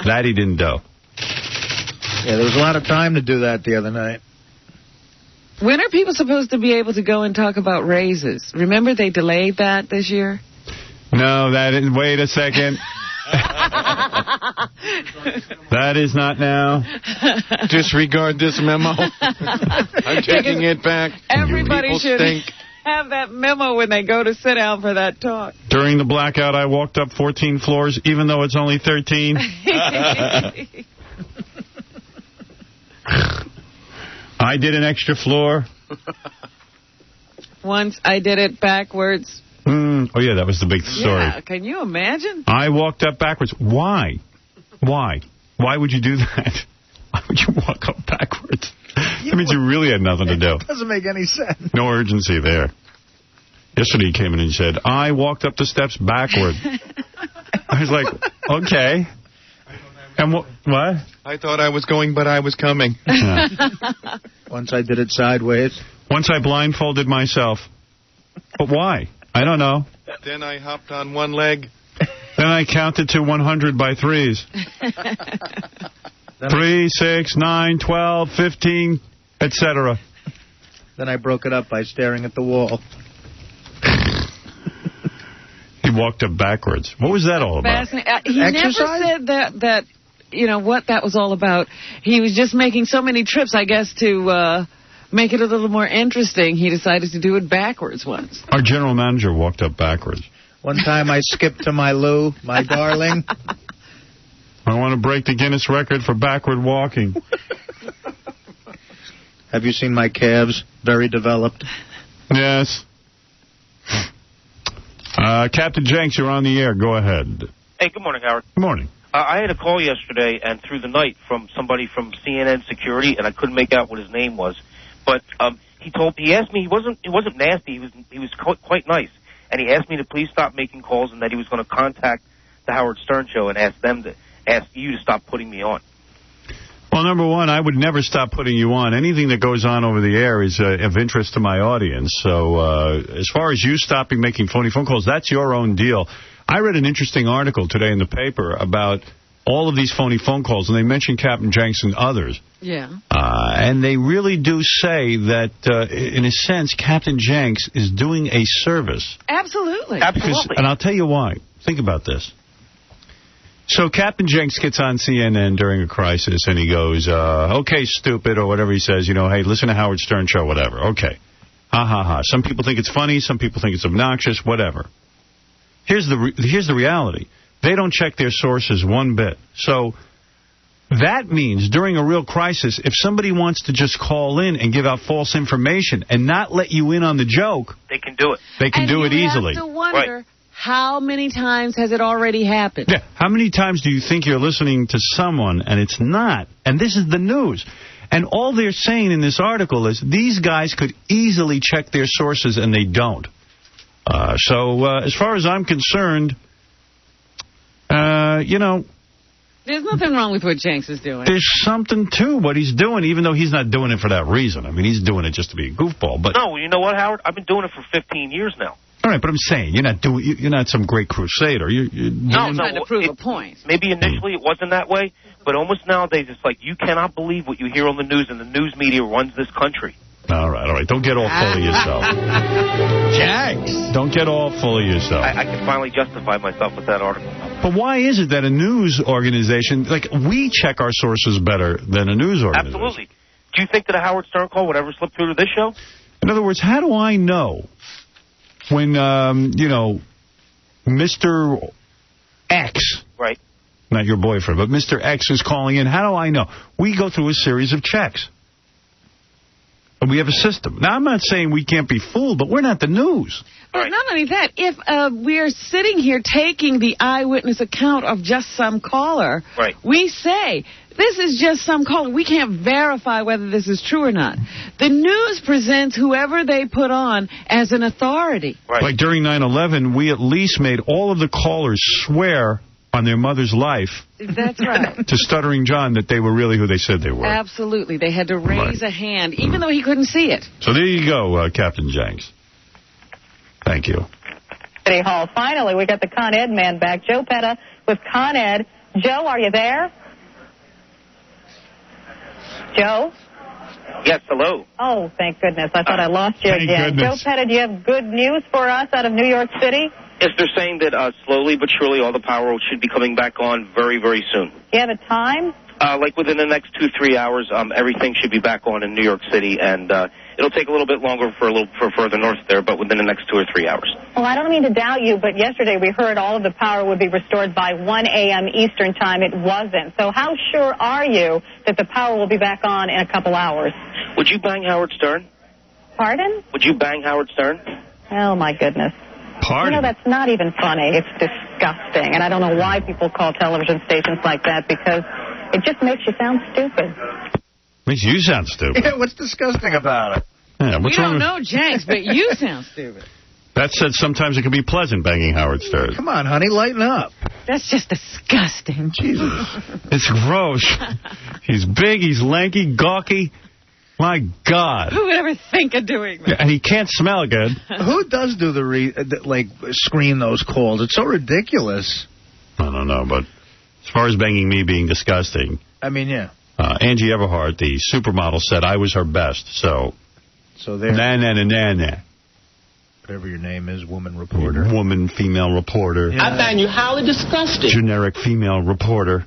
That he didn't do. Yeah, there was a lot of time to do that the other night. When are people supposed to be able to go and talk about raises? Remember they delayed that this year? No, that isn't. Wait a second. That is not now. Disregard this memo. I'm taking it back. Everybody should stink. have that memo when they go to sit down for that talk. During the blackout, I walked up 14 floors, even though it's only 13. I did an extra floor. Once I did it backwards. Oh, yeah, that was the big story. Yeah, can you imagine? I walked up backwards. Why? Why? Why would you do that? Why would you walk up backwards? That means you really had nothing to do. It doesn't make any sense. No urgency there. Yesterday he came in and said, I walked up the steps backward. I was like, okay. And what? I thought I was going, but I was coming. Yeah. Once I did it sideways. Once I blindfolded myself. But why? I don't know. Then I hopped on one leg. Then I counted to 100 by threes. 3, 6, 9, 12, 15, etc. Then I broke it up by staring at the wall. He walked up backwards. What was that all about? He never said that, you know, what that was all about. He was just making so many trips, I guess, to make it a little more interesting. He decided to do it backwards once. Our general manager walked up backwards. One time I skipped to my Lou, my darling. I want to break the Guinness record for backward walking. Have you seen my calves? Very developed. Yes. Captain Jenks, you're on the air. Go ahead. Hey, good morning, Howard. Good morning. I had a call yesterday and through the night from somebody from CNN Security, and I couldn't make out what his name was. But he asked me, he wasn't nasty. He was quite nice, and he asked me to please stop making calls and that he was going to contact the Howard Stern Show and ask you to stop putting me on. Well, number one, I would never stop putting you on. Anything that goes on over the air is of interest to my audience. So as far as you stopping making phony phone calls, that's your own deal. I read an interesting article today in the paper about all of these phony phone calls, and they mentioned Captain Jenks and others. Yeah. And they really do say that, in a sense, Captain Jenks is doing a service. Absolutely. And I'll tell you why. Think about this. So Captain Jenks gets on CNN during a crisis, and he goes, okay, stupid, or whatever he says, you know, hey, listen to Howard Stern Show, whatever. Okay. Ha, ha, ha. Some people think it's funny. Some people think it's obnoxious, whatever. Here's the reality. They don't check their sources one bit. So that means during a real crisis, if somebody wants to just call in and give out false information and not let you in on the joke, they can do it. They can do it easily. You have to wonder, how many times has it already happened? Yeah. How many times do you think you're listening to someone and it's not? And this is the news. And all they're saying in this article is these guys could easily check their sources and they don't. So as far as I'm concerned, you know, there's nothing wrong with what Jenks is doing. There's something to what he's doing, even though he's not doing it for that reason. I mean, he's doing it just to be a goofball. But no, you know what, Howard? I've been doing it for 15 years now. All right, but I'm saying you're not some great crusader. You're trying to prove a point. Maybe initially it wasn't that way, but almost nowadays it's like you cannot believe what you hear on the news, and the news media runs this country. All right. Don't get all full of yourself. Jenks! Don't get all full of yourself. I can finally justify myself with that article. But why is it that a news organization, like, we check our sources better than a news organization? Absolutely. Do you think that a Howard Stern call would ever slip through to this show? In other words, how do I know when, you know, Mr. X, right, not your boyfriend, but Mr. X is calling in? How do I know? We go through a series of checks. And we have a system. Now, I'm not saying we can't be fooled, but we're not the news. But not only that, if we're sitting here taking the eyewitness account of just some caller, we say, this is just some caller. We can't verify whether this is true or not. The news presents whoever they put on as an authority. Like during 9/11, we at least made all of the callers swear on their mother's life. That's right. To Stuttering John that they were really who they said they were. Absolutely. They had to raise a hand, even though he couldn't see it. So there you go, Captain Jenks. Thank you. City Hall. Finally, we got the Con Ed man back. Joe Petta with Con Ed. Joe, are you there? Joe? Yes, hello. Oh, thank goodness. I thought I lost you thank again. goodness. Joe Petta, do you have good news for us out of New York City? Yes, they're saying that slowly but surely all the power should be coming back on very, very soon. Do you have a time? Like within the next 2-3 hours, everything should be back on in New York City, and it'll take a little bit longer for further north there, but within the next 2 or 3 hours. Well, I don't mean to doubt you, but yesterday we heard all of the power would be restored by 1 a.m. Eastern time. It wasn't. So how sure are you that the power will be back on in a couple hours? Would you bang Howard Stern? Pardon? Would you bang Howard Stern? Oh, my goodness. Pardon? You know, that's not even funny. It's disgusting. And I don't know why people call television stations like that, because it just makes you sound stupid. Makes you sound stupid. Yeah, what's disgusting about it? Yeah, We don't know Jenks, but you sound stupid. That said, sometimes it can be pleasant banging Howard Stern. Come on, honey, lighten up. That's just disgusting. Jesus. It's gross. He's big, he's lanky, gawky. My God. Who would ever think of doing that? Yeah, and he can't smell good. Who does do screen those calls? It's so ridiculous. I don't know, but as far as banging me being disgusting, I mean, yeah. Angie Everhart, the supermodel, said I was her best. So there. Na. Whatever your name is, woman reporter. Woman, female reporter. I find you highly disgusting. Generic female reporter.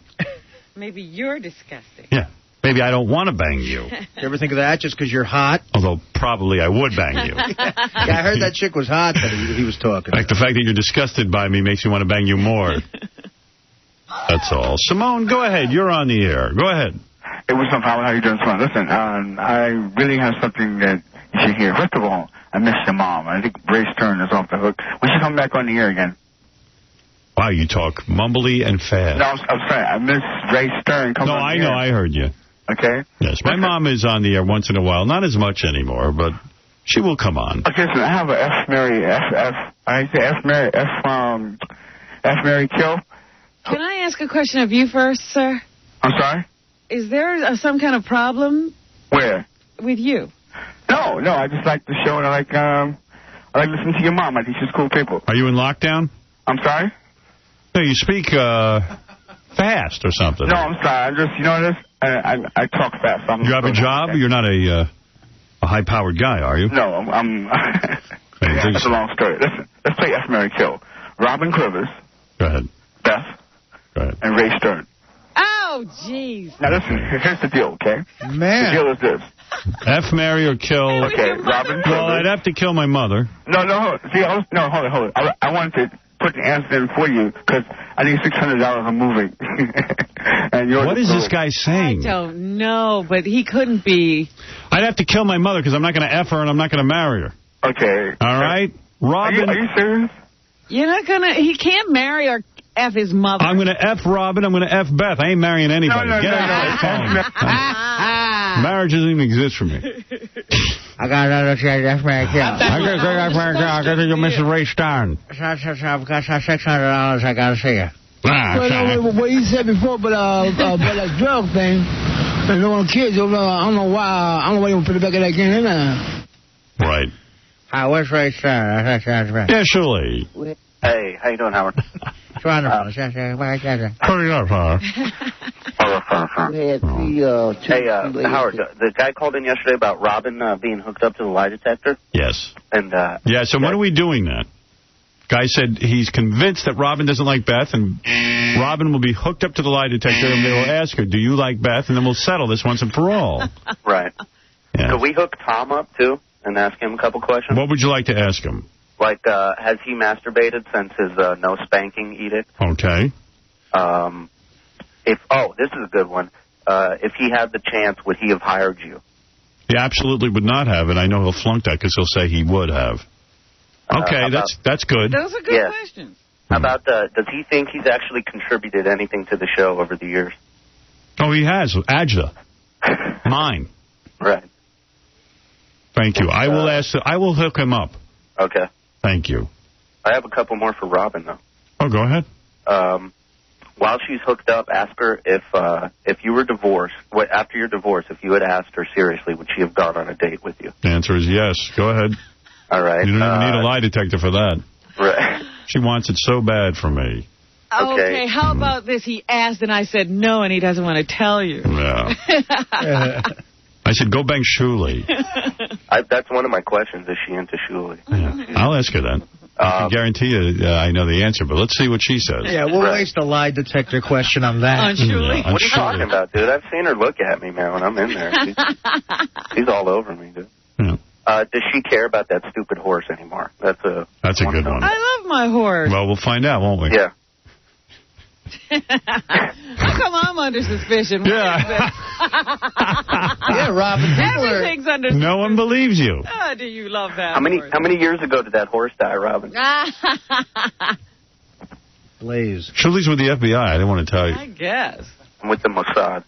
Maybe you're disgusting. Yeah. Maybe I don't want to bang you. You ever think of that just because you're hot? Although probably I would bang you. Yeah, I heard that chick was hot that he was talking Like the fact that you're disgusted by me makes me want to bang you more. That's all. Simone, go ahead. You're on the air. Go ahead. Hey, what's up, Howard? How you doing, Simone? Listen, I really have something that you should hear. First of all, I miss your mom. I think Ray Stern is off the hook. We should come back on the air again. Wow, you talk mumbly and fast. No, I'm sorry. I miss Ray Stern coming on the air. No, I know. I heard you. Okay? Yes, my mom is on the air once in a while. Not as much anymore, but she will come on. Okay, so I have a F Mary Kill. Can I ask a question of you first, sir? I'm sorry? Is there some kind of problem Where? with you? No, I just like the show, and I like listening to your mom. I think she's cool people. Are you in lockdown? I'm sorry? No, you speak fast or something. No, I'm sorry. I'm just, you know what it is? I talk fast. You have a job? You're not a high-powered guy, are you? No, I'm that's a long story. Listen, let's play F. Mary Kill. Robin Quivers. Go ahead. Beth. Go ahead. And Ray Stern. Oh, jeez. Now, listen, here's the deal, okay? Man. The deal is this. F, marry, or kill. Okay, Robin Quivers. Well, I'd have to kill my mother. No, see, hold on. I wanted to put the answer in for you, because I need $600 a movie. And what is this guy saying? I don't know, but he couldn't be. I'd have to kill my mother because I'm not going to F her and I'm not going to marry her. Okay. All right? Robin. Are you serious? You're not going to. He can't marry or F his mother. I'm going to F Robin. I'm going to F Beth. I ain't marrying anybody. No. Get out of the phone. Marriage doesn't even exist for me. I got another chance. F. Mary Kill. I got to go Mrs. Ray Stern. I've got $600 I got to see you. What you said before, but that drug thing, and on kids, I don't know why you want to put it back in that game in there. Right. Hi, where's Ray Stern? Yeah, surely. Hey, how you doing, Howard? Wonderful. Hurry up, Howard. Hey, Howard, the guy called in yesterday about Robin being hooked up to the lie detector. Yes. And so when are we doing that? Guy said he's convinced that Robin doesn't like Beth, and Robin will be hooked up to the lie detector, and they will ask her, do you like Beth? And then we'll settle this once and for all. Right. Yeah. Could we hook Tom up, too, and ask him a couple questions? What would you like to ask him? Like, has he masturbated since his no spanking edict? Okay. This is a good one. If he had the chance, would he have hired you? He absolutely would not have, and I know he'll flunk that because he'll say he would have. Okay, that's good. Those are good questions. How about, does he think he's actually contributed anything to the show over the years? Oh, he has. Ajda. Mine. Right. Thank you. I will hook him up. Okay. Thank you. I have a couple more for Robin, though. Oh, go ahead. While she's hooked up, ask her if you were divorced, after your divorce, if you had asked her seriously, would she have gone on a date with you? The answer is yes. Go ahead. All right. You don't even need a lie detector for that. Right. She wants it so bad for me. Okay, how about this? He asked and I said no, and he doesn't want to tell you. Yeah. I said, go bang Shuli. That's one of my questions. Is she into Shuli? Yeah. I'll ask her that. I can guarantee you I know the answer, but let's see what she says. Yeah, we'll waste a lie detector question on that. On Shuli? What are you talking about, dude? I've seen her look at me, man, when I'm in there. She's all over me, dude. Yeah. Does she care about that stupid horse anymore? That's a good one. I love my horse. Well, we'll find out, won't we? Yeah. How come I'm under suspicion? Yeah. Yeah, Robin. Everything's under suspicion. No one believes you. Oh, do you love that How many horse? years ago did that horse die, Robin? Blaze. Shuli's with the FBI. I didn't want to tell you. I guess. I'm with the Mossad.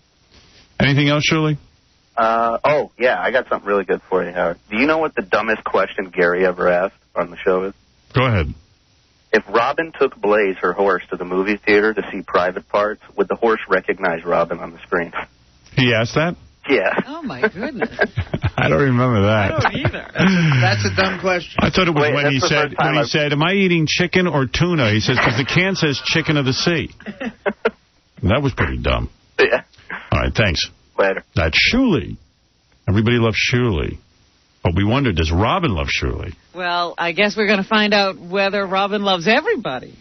Anything else, Shuli? Yeah, I got something really good for you, Howard. Do you know what the dumbest question Gary ever asked on the show is? Go ahead. If Robin took Blaze, her horse, to the movie theater to see Private Parts, would the horse recognize Robin on the screen? He asked that? Yeah. Oh, my goodness. I don't remember that. I don't either. That's a dumb question. I thought it was when he said, am I eating chicken or tuna? He says, because the can says chicken of the sea. That was pretty dumb. Yeah. All right, thanks. Later. That's Shuli. Everybody loves Shuli. But we wondered, does Robin love Shuli? Well, I guess we're going to find out whether Robin loves everybody.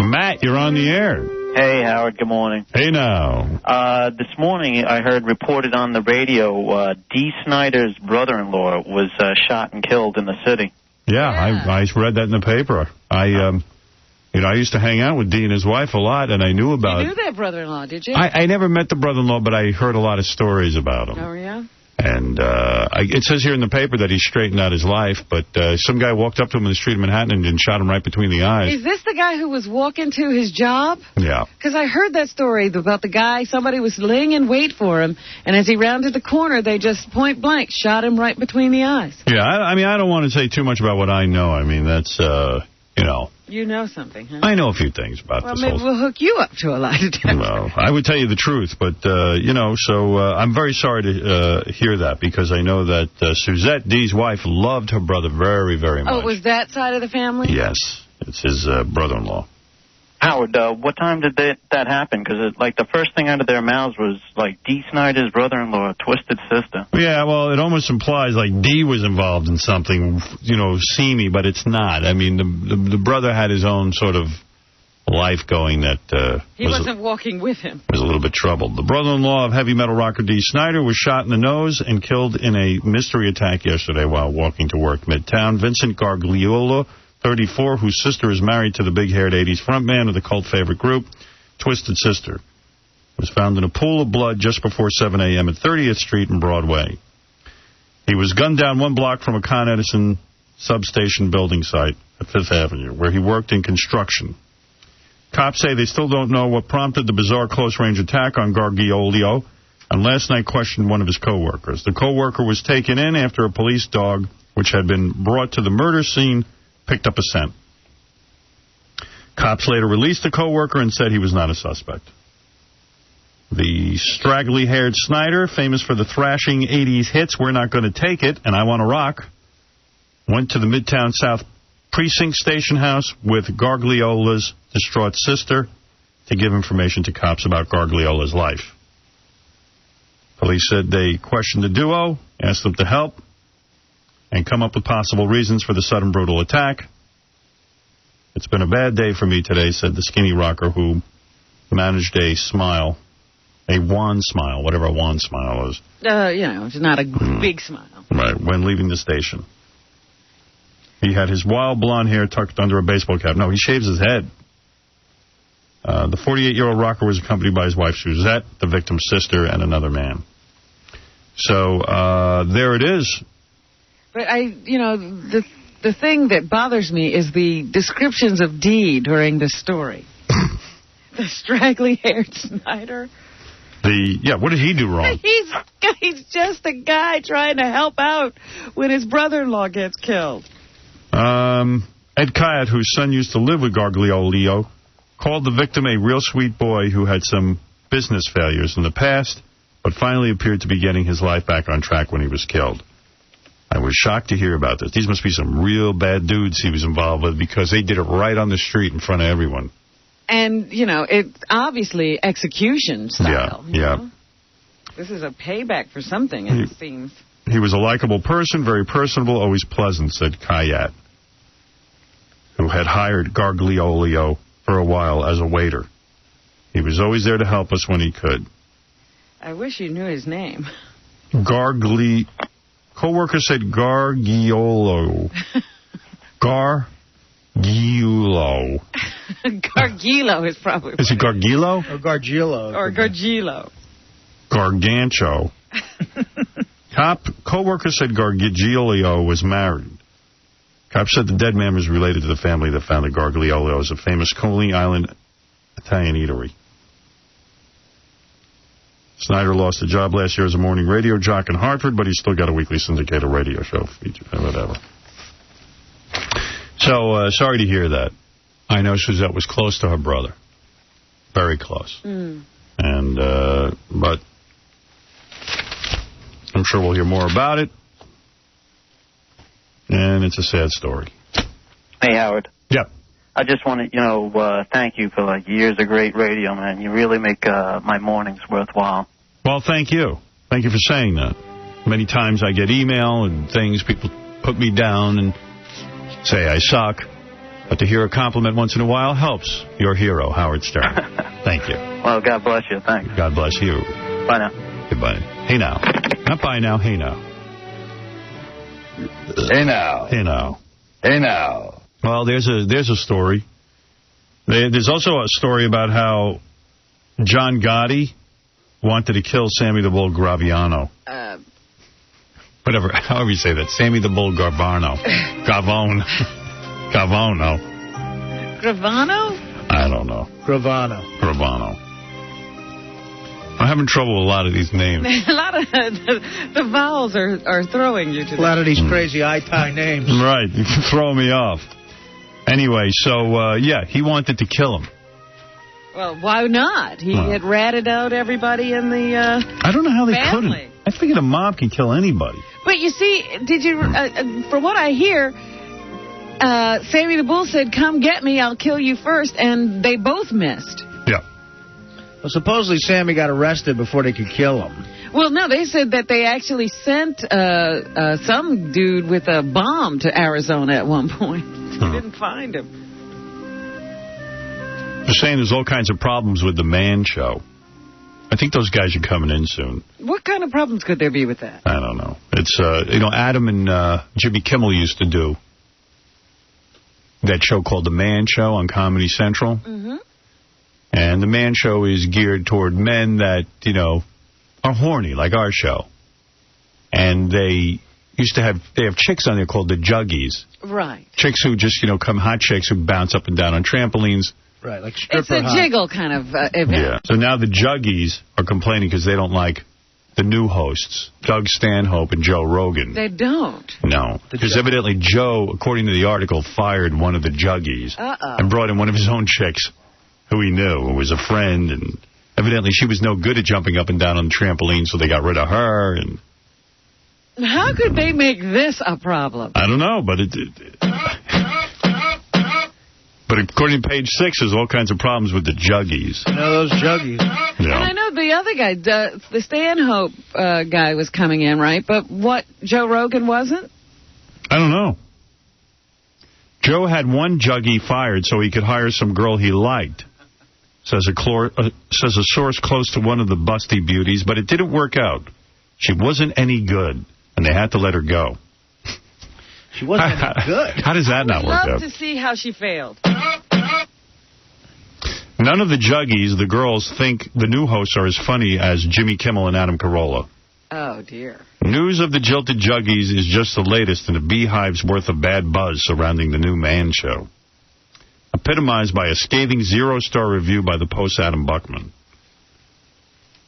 Matt, you're on the air. Hey, Howard, good morning. Hey, now. This morning, I heard reported on the radio, Dee Snider's brother-in-law was shot and killed in the city. Yeah. I read that in the paper. I used to hang out with Dee and his wife a lot, and I knew about... You knew that brother-in-law, did you? I never met the brother-in-law, but I heard a lot of stories about him. Oh, yeah? And it says here in the paper that he straightened out his life, but some guy walked up to him in the street of Manhattan and shot him right between the eyes. Is this the guy who was walking to his job? Yeah. Because I heard that story about the guy, somebody was laying in wait for him, and as he rounded the corner, they just point blank shot him right between the eyes. Yeah, I mean, I don't want to say too much about what I know. I mean, that's, You know something, huh? I know a few things about this maybe we'll hook you up to a lie detector. Well, I would tell you the truth, but, so I'm very sorry to hear that, because I know that Suzette, Dee's wife, loved her brother very, very much. Oh, it was that side of the family? Yes, it's his brother-in-law. Howard, what time did that happen? Because, the first thing out of their mouths was, Dee Snider's brother-in-law, Twisted Sister. Yeah, well, it almost implies, Dee was involved in something, seamy, but it's not. I mean, the brother had his own sort of life going that... he wasn't walking with him. Was a little bit troubled. The brother-in-law of heavy metal rocker Dee Snider was shot in the nose and killed in a mystery attack yesterday while walking to work midtown. Vincent Gargiulo, 34, whose sister is married to the big-haired 80s frontman of the cult favorite group, Twisted Sister, was found in a pool of blood just before 7 a.m. at 30th Street and Broadway. He was gunned down 1 block from a Con Edison substation building site at 5th Avenue, where he worked in construction. Cops say they still don't know what prompted the bizarre close-range attack on Gargiulo, and last night questioned one of his co-workers. The co-worker was taken in after a police dog, which had been brought to the murder scene, picked up a scent. Cops later released the co-worker and said he was not a suspect. The straggly-haired Snider, famous for the thrashing 80s hits We're Not Gonna Take It and I Wanna Rock, went to the Midtown South Precinct Station House with Gargiulo's distraught sister to give information to cops about Gargiulo's life. Police said they questioned the duo, asked them to help, and come up with possible reasons for the sudden brutal attack. It's been a bad day for me today, said the skinny rocker who managed a smile, a wan smile, whatever a wan smile is. It's not a big smile. Right, when leaving the station. He had his wild blonde hair tucked under a baseball cap. No, he shaves his head. The 48-year-old rocker was accompanied by his wife, Suzette, the victim's sister, and another man. So, there it is. But the thing that bothers me is the descriptions of Dee during this story. The straggly-haired Snider. What did he do wrong? He's just a guy trying to help out when his brother-in-law gets killed. Ed Kayat, whose son used to live with Gargiulo, called the victim a real sweet boy who had some business failures in the past, but finally appeared to be getting his life back on track when he was killed. I was shocked to hear about this. These must be some real bad dudes he was involved with, because they did it right on the street in front of everyone. And, it's obviously execution style. Yeah. This is a payback for something, it seems. He was a likable person, very personable, always pleasant, said Kayat, who had hired Gargiulo for a while as a waiter. He was always there to help us when he could. I wish you knew his name. Co-worker said Gargiulo. Gargiulo. Gargiulo is probably... Is it Gargiulo? Or Gargiulo. Or Gargiulo. Gargancho. Co-worker said Gargiulo was married. Cops said the dead man was related to the family that founded Gargiulo as a famous Coney Island Italian eatery. Snider lost a job last year as a morning radio jock in Hartford, but he's still got a weekly syndicated radio show feature, whatever. So, sorry to hear that. I know Suzette was close to her brother. Very close. And, but I'm sure we'll hear more about it. And it's a sad story. Hey, Howard. Yep. I just want to, thank you for, years of great radio, man. You really make my mornings worthwhile. Well, thank you. Thank you for saying that. Many times I get email and things, people put me down and say I suck. But to hear a compliment once in a while helps. Your hero, Howard Stern. Thank you. Well, God bless you. Thanks. God bless you. Bye now. Goodbye. Hey now. Not bye now. Hey now. Hey now. Hey now. Hey now. Well, there's a story. There's also a story about how John Gotti wanted to kill Sammy the Bull Graviano. Whatever, however you say that. Sammy the Bull Garvano. Gavone. Gavano. Gravano? I don't know. Gravano. I'm having trouble with a lot of these names. A lot of the vowels are throwing you today. A lot of these crazy tie names. Right, you can throw me off. Anyway, so, yeah, he wanted to kill him. Well, why not? He had ratted out everybody in the I don't know how they family. couldn't. I figured a mob can kill anybody. But you see, did you? From what I hear, Sammy the Bull said, "Come get me, I'll kill you first," and they both missed. Yeah. Well, supposedly Sammy got arrested before they could kill him. Well, no, they said that they actually sent some dude with a bomb to Arizona at one point. They didn't find him. They're saying there's all kinds of problems with the Man Show. I think those guys are coming in soon. What kind of problems could there be with that? I don't know. It's, Adam and Jimmy Kimmel used to do that show called The Man Show on Comedy Central. Mm-hmm. And The Man Show is geared toward men that, are horny, like our show. And they have chicks on there called the Juggies. Right. Chicks who just, hot chicks who bounce up and down on trampolines. Right, like stripper It's a jiggle kind of event. Yeah. So now the Juggies are complaining because they don't like the new hosts, Doug Stanhope and Joe Rogan. They don't. No. Because evidently Joe, according to the article, fired one of the Juggies and brought in one of his own chicks who he knew, who was a friend. And evidently she was no good at jumping up and down on the trampoline, so they got rid of her. And how could they make this a problem? I don't know, but But according to page 6, there's all kinds of problems with the Juggies. Those Juggies. Yeah. And I know the other guy, the Stanhope guy was coming in, right? But what, Joe Rogan wasn't? I don't know. Joe had one Juggie fired so he could hire some girl he liked, says a source close to one of the busty beauties, but it didn't work out. She wasn't any good, and they had to let her go. She wasn't any good. How does that not work out? I'd love to see how she failed. None of the Juggies, the girls, think the new hosts are as funny as Jimmy Kimmel and Adam Carolla. Oh, dear. News of the jilted Juggies is just the latest in a beehive's worth of bad buzz surrounding the new Man Show. Epitomized by a scathing 0-star review by the Post's Adam Buckman.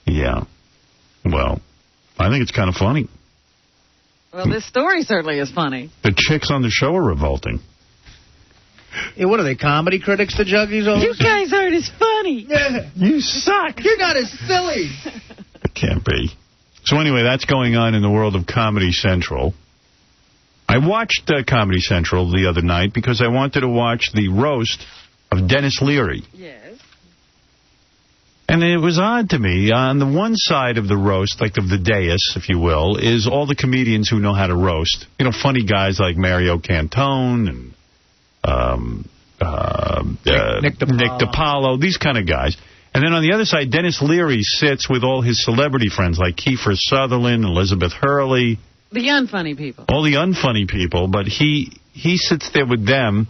Yeah. Well, I think it's kind of funny. Well, this story certainly is funny. The chicks on the show are revolting. Yeah, what are they, comedy critics, the Juggies? You guys aren't as funny. Yeah. You suck. You're not as silly. It can't be. So anyway, that's going on in the world of Comedy Central. I watched Comedy Central the other night because I wanted to watch the roast of Dennis Leary. Yes. And it was odd to me. On the one side of the roast, like of the dais, if you will, is all the comedians who know how to roast. Funny guys like Mario Cantone and Nick DiPaolo, these kind of guys. And then on the other side, Dennis Leary sits with all his celebrity friends like Kiefer Sutherland, Elizabeth Hurley. The unfunny people. All the unfunny people, but he sits there with them.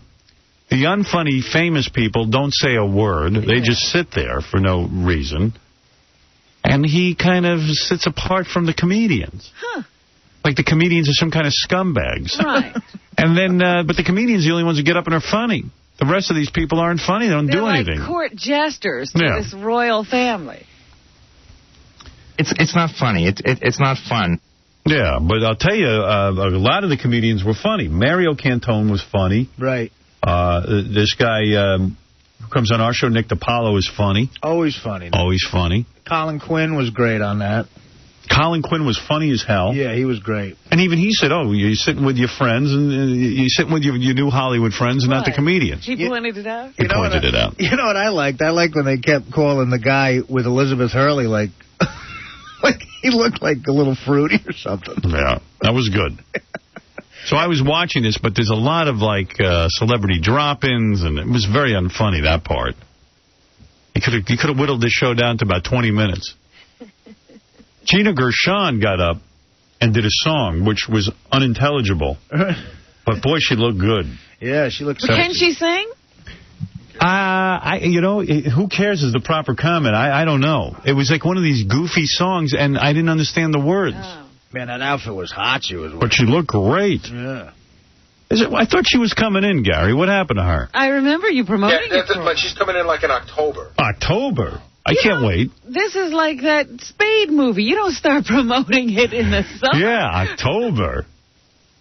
The unfunny, famous people don't say a word. Yeah. They just sit there for no reason. And he kind of sits apart from the comedians. Huh. Like the comedians are some kind of scumbags. Right. And then, but the comedians are the only ones who get up and are funny. The rest of these people aren't funny. They don't do anything. They're like court jesters to this royal family. It's not funny. It's not fun. Yeah, but I'll tell you, a lot of the comedians were funny. Mario Cantone was funny. Right. This guy who comes on our show, Nick DiPaolo, is funny. Always funny. Always funny. Colin Quinn was great on that. Colin Quinn was funny as hell. Yeah, he was great. And even he said, you're sitting with your friends, and you're sitting with your new Hollywood friends and not the comedians. He pointed it out? He pointed it out. You know what I liked? I liked when they kept calling the guy with Elizabeth Hurley, like He looked like a little fruity or something. Yeah, that was good. So I was watching this, but there's a lot of, like, celebrity drop-ins, and it was very unfunny, that part. You could have whittled this show down to about 20 minutes. Gina Gershon got up and did a song, which was unintelligible. But, boy, she looked good. Yeah, she looked sexy. Can she sing? Who cares is the proper comment. I don't know. It was like one of these goofy songs, and I didn't understand the words. Oh. Man, that outfit was hot. She was wearing. But she looked great. Yeah. I thought she was coming in, Gary. What happened to her? I remember you promoting it for her. But she's coming in like in October. October? I can't wait. This is like that Spade movie. You don't start promoting it in the summer. Yeah, October.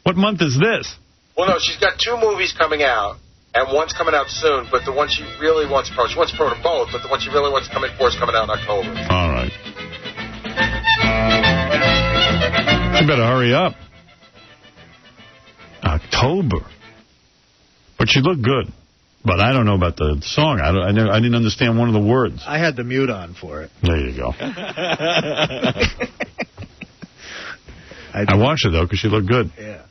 What month is this? Well, no, she's got 2 movies coming out, and one's coming out soon, but the one she really wants to promote, she wants to promote both, but the one she really wants to come in for is coming out in October. All right. You better hurry up. October. But she looked good. But I don't know about the song. I didn't understand one of the words. I had the mute on for it. There you go. I watched it, though, because she looked good. Yeah.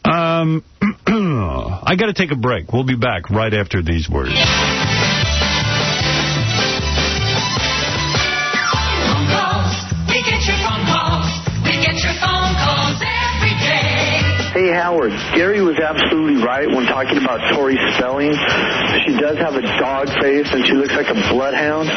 I got to take a break. We'll be back right after these words. Hey, Howard, Gary was absolutely right when talking about Tori Spelling. She does have a dog face, and she looks like a bloodhound.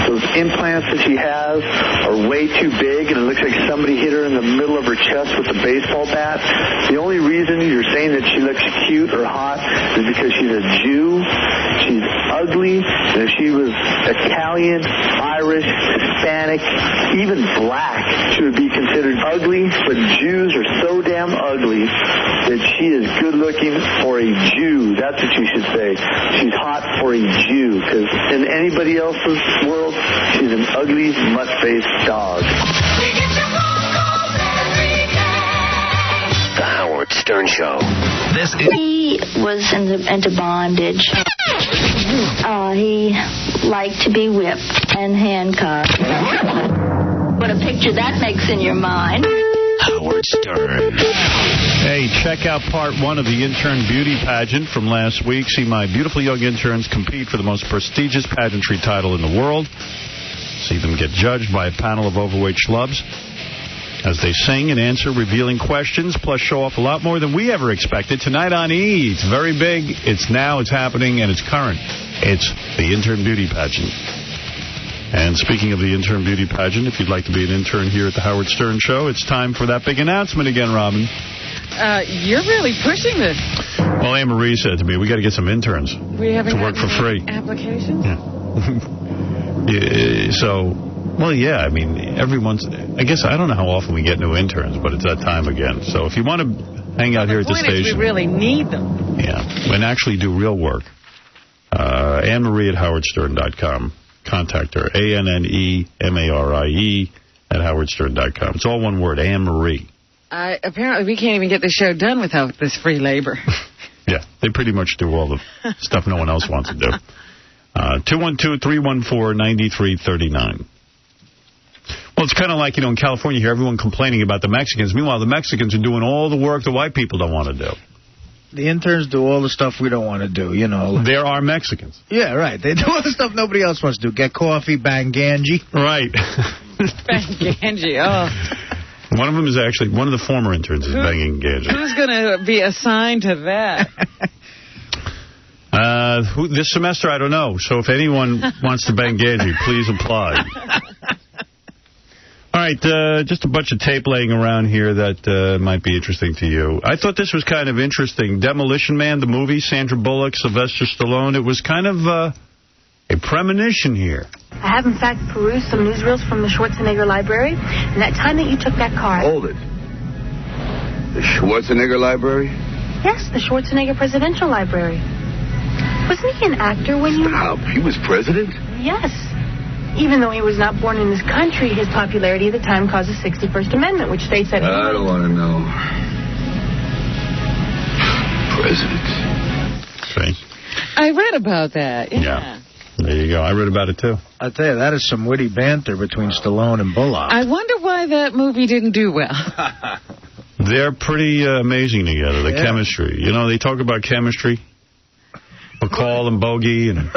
Those implants that she has are way too big, and it looks like somebody hit her in the middle of her chest with a baseball bat. The only reason you're saying that she looks cute or hot is because she's a Jew. She's ugly, and if she was Italian, Irish, Hispanic, even black, she would be considered ugly, but Jews are so damn ugly that she is good-looking for a Jew. That's what you should say. She's hot for a Jew, because in anybody else's world, she's an ugly, mutt-faced dog. The Howard Stern Show. He was into bondage. He liked to be whipped and handcuffed. What a picture that makes in your mind. Howard Stern. Hey, check out part 1 of the intern beauty pageant from last week. See my beautiful young interns compete for the most prestigious pageantry title in the world. See them get judged by a panel of overweight schlubs as they sing and answer revealing questions, plus show off a lot more than we ever expected. Tonight on E! It's very big. It's now, it's happening, and it's current. It's the intern beauty pageant. And speaking of the intern beauty pageant, if you'd like to be an intern here at the Howard Stern Show, it's time for that big announcement again, Robin. You're really pushing this. Well, Anne Marie said to me, we got to get some interns to work for free. Applications? Yeah. I mean, I guess I don't know how often we get new interns, but it's that time again. So if you want to hang out here at the station. We really need them. Yeah, and actually do real work. Anne Marie at howardstern.com. Contact her, ANNEMARIE at howardstern.com. It's all one word, Anne Marie. Apparently, we can't even get the show done without this free labor. Yeah, they pretty much do all the stuff no one else wants to do. 212-314-9339. Well, it's kind of like, in California here, everyone complaining about the Mexicans. Meanwhile, the Mexicans are doing all the work the white people don't want to do. The interns do all the stuff we don't want to do, There are Mexicans. Yeah, right. They do all the stuff nobody else wants to do. Get coffee, bang Ganji. Right. Bang Ganji, oh. One of them is actually, one of the former interns is banging Ganji. Who's going to be assigned to that? This semester, I don't know. So if anyone wants to bang Ganji, please apply. All right, just a bunch of tape laying around here that might be interesting to you. I thought this was kind of interesting. Demolition Man, the movie, Sandra Bullock, Sylvester Stallone. It was kind of a premonition here. I have, in fact, perused some newsreels from the Schwarzenegger library, and that time that you took that car... Hold it. The Schwarzenegger library? Yes, the Schwarzenegger Presidential Library. Wasn't he an actor when you... Stop. He was president? Yes. Even though he was not born in this country, his popularity at the time caused the 61st Amendment, which states that... I don't want to know. President. Okay. I read about that, yeah. There you go. I read about it, too. I'll tell you, that is some witty banter between Stallone and Bullock. I wonder why that movie didn't do well. They're pretty amazing together, the chemistry. You know, they talk about chemistry. McCall and Bogey. And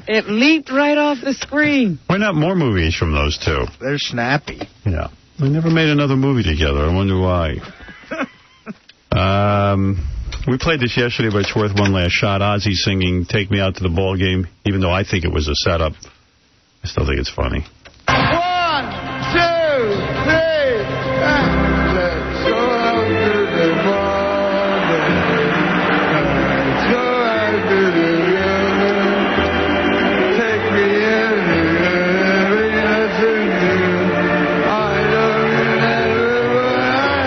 it leaped right off the screen. Why not more movies from those two? They're snappy. Yeah. They never made another movie together. I wonder why. We played this yesterday, but it's worth one last shot. Ozzy singing Take Me Out to the Ball Game, even though I think it was a setup. I still think it's funny. 1, 2, 3. Let's go out to the ball game. Let's go out to the river. Take me anywhere, nothing new. I don't remember what happened.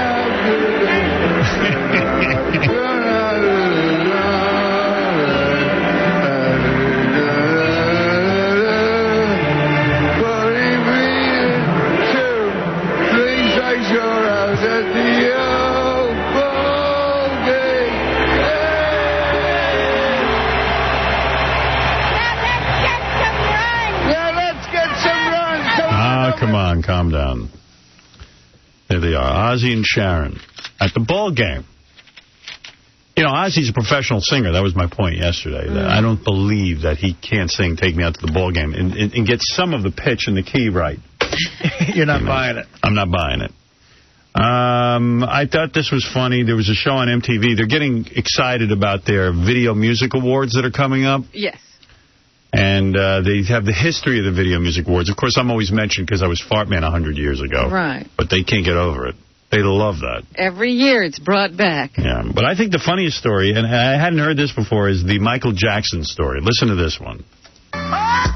Come on, calm down. There they are, Ozzy and Sharon at the ball game. You know, Ozzy's a professional singer. That was my point yesterday. That I don't believe that he can't sing Take Me Out to the Ball Game and get some of the pitch and the key right. You're not buying it. I'm not buying it. I thought this was funny. There was a show on MTV. They're getting excited about their Video Music Awards that are coming up. Yes. And they have the history of the Video Music Awards. Of course, I'm always mentioned because I was Fartman 100 years ago. Right. But they can't get over it. They love that. Every year it's brought back. Yeah. But I think the funniest story, and I hadn't heard this before, is the Michael Jackson story. Listen to this one.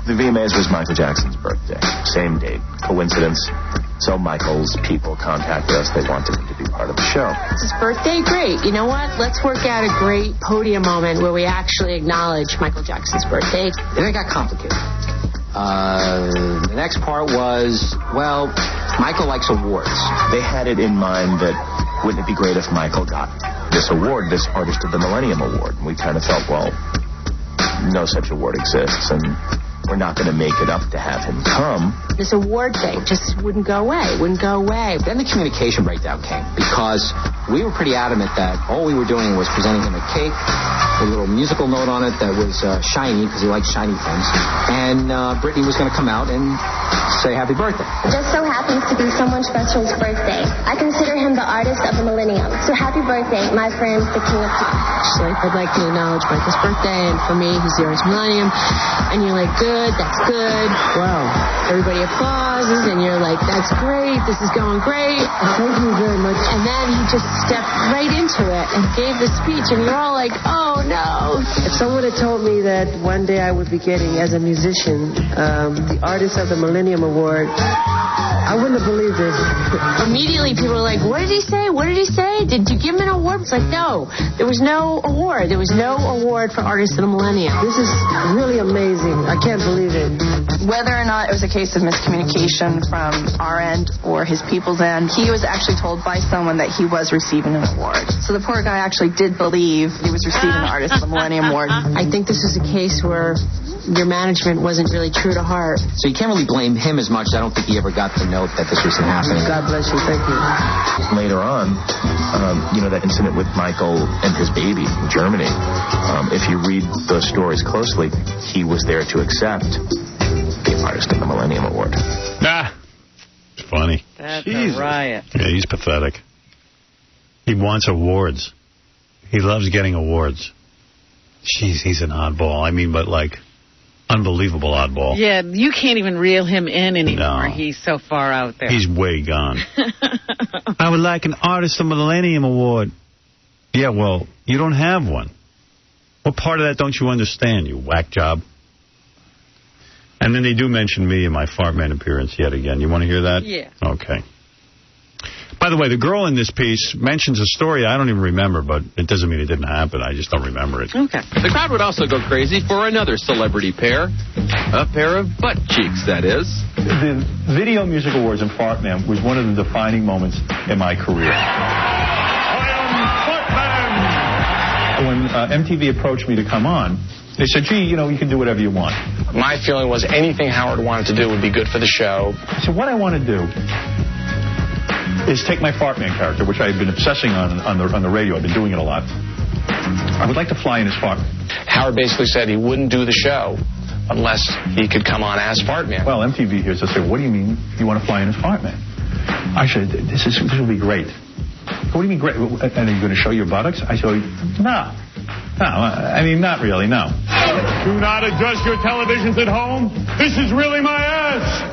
The VMAs was Michael Jackson's birthday. Same date. Coincidence. So Michael's people contacted us. They wanted him to be part of the show. It's his birthday? Great. You know what? Let's work out a great podium moment where we actually acknowledge Michael Jackson's birthday. Then it got complicated. The next part was, well, Michael likes awards. They had it in mind that wouldn't it be great if Michael got this award, this Artist of the Millennium Award? And we kind of felt, well, no such award exists, and we're not going to make it up to have him come. This award thing just wouldn't go away, Then the communication breakdown came, because we were pretty adamant that all we were doing was presenting him a cake, a little musical note on it that was shiny, because he likes shiny things, and Brittany was going to come out and say happy birthday. It just so happens to be someone special's birthday. I consider him the artist of the millennium. So happy birthday, my friend, the king of pop. She's like, I'd like to acknowledge Michael's birthday, and for me, he's the artist of the millennium. And you're like, good, that's good. Wow. Everybody applauses, and you're like, that's great, this is going great. Thank you very much. And then he just stepped right into it and gave the speech, and you're all like, oh, no. If someone had told me that one day I would be getting, as a musician, the Artist of the Millennium Award, I wouldn't have believed it. Immediately, people were like, what did he say? What did he say? Did you give him an award? It's like, no. There was no award. There was no award for Artist of the Millennium. This is really amazing. I can't believe it. Whether or not it was a case of miscommunication from our end or his people's end, he was actually told by someone that he was receiving an award. So the poor guy actually did believe he was receiving the Artist of the Millennium Award. I think this is a case where your management wasn't really true to heart. So you can't really blame him as much. I don't think he ever got the note that this was happening. God bless you. Thank you. Later on, that incident with Michael and his baby in Germany, if you read those stories closely, he was there to accept the Artist of the Millennium Award. It's funny. That's a riot. Yeah, he's pathetic. He wants awards. He loves getting awards. Jeez, he's an oddball. I mean, but like, unbelievable oddball. Yeah, you can't even reel him in anymore. No. He's so far out there. He's way gone. I would like an Artist of the Millennium Award. Yeah, well, you don't have one. What part of that don't you understand, you whack job? And then they do mention me in my Fartman appearance yet again. You want to hear that? Yeah. Okay. By the way, the girl in this piece mentions a story I don't even remember, but it doesn't mean it didn't happen. I just don't remember it. Okay. The crowd would also go crazy for another celebrity pair. A pair of butt cheeks, that is. The Video Music Awards in Fartman was one of the defining moments in my career. I am Fartman! When MTV approached me to come on, They said, gee, you know, you can do whatever you want. My feeling was anything Howard wanted to do would be good for the show. So what I want to do is take my Fartman character, which I've been obsessing on the radio. I've been doing it a lot. I would like to fly in as Fartman. Howard basically said he wouldn't do the show unless he could come on as Fartman. Well, MTV hears us say, what do you mean you want to fly in as Fartman? I said, this will be great. What do you mean great? And are you going to show your buttocks? I said, no. No, I mean, not really, no. Do not adjust your televisions at home. This is really my ass.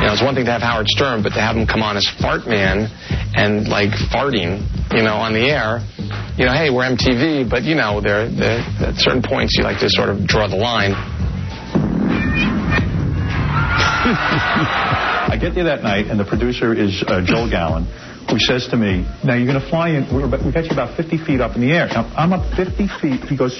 You know, it's one thing to have Howard Stern, but to have him come on as Fartman and, like, farting, you know, on the air, you know, hey, we're MTV, but, you know, there at certain points you like to sort of draw the line. I get there that night, and the producer is Joel Gallen, who says to me, now you're going to fly in, we got you about 50 feet up in the air. Now, I'm up 50 feet. He goes,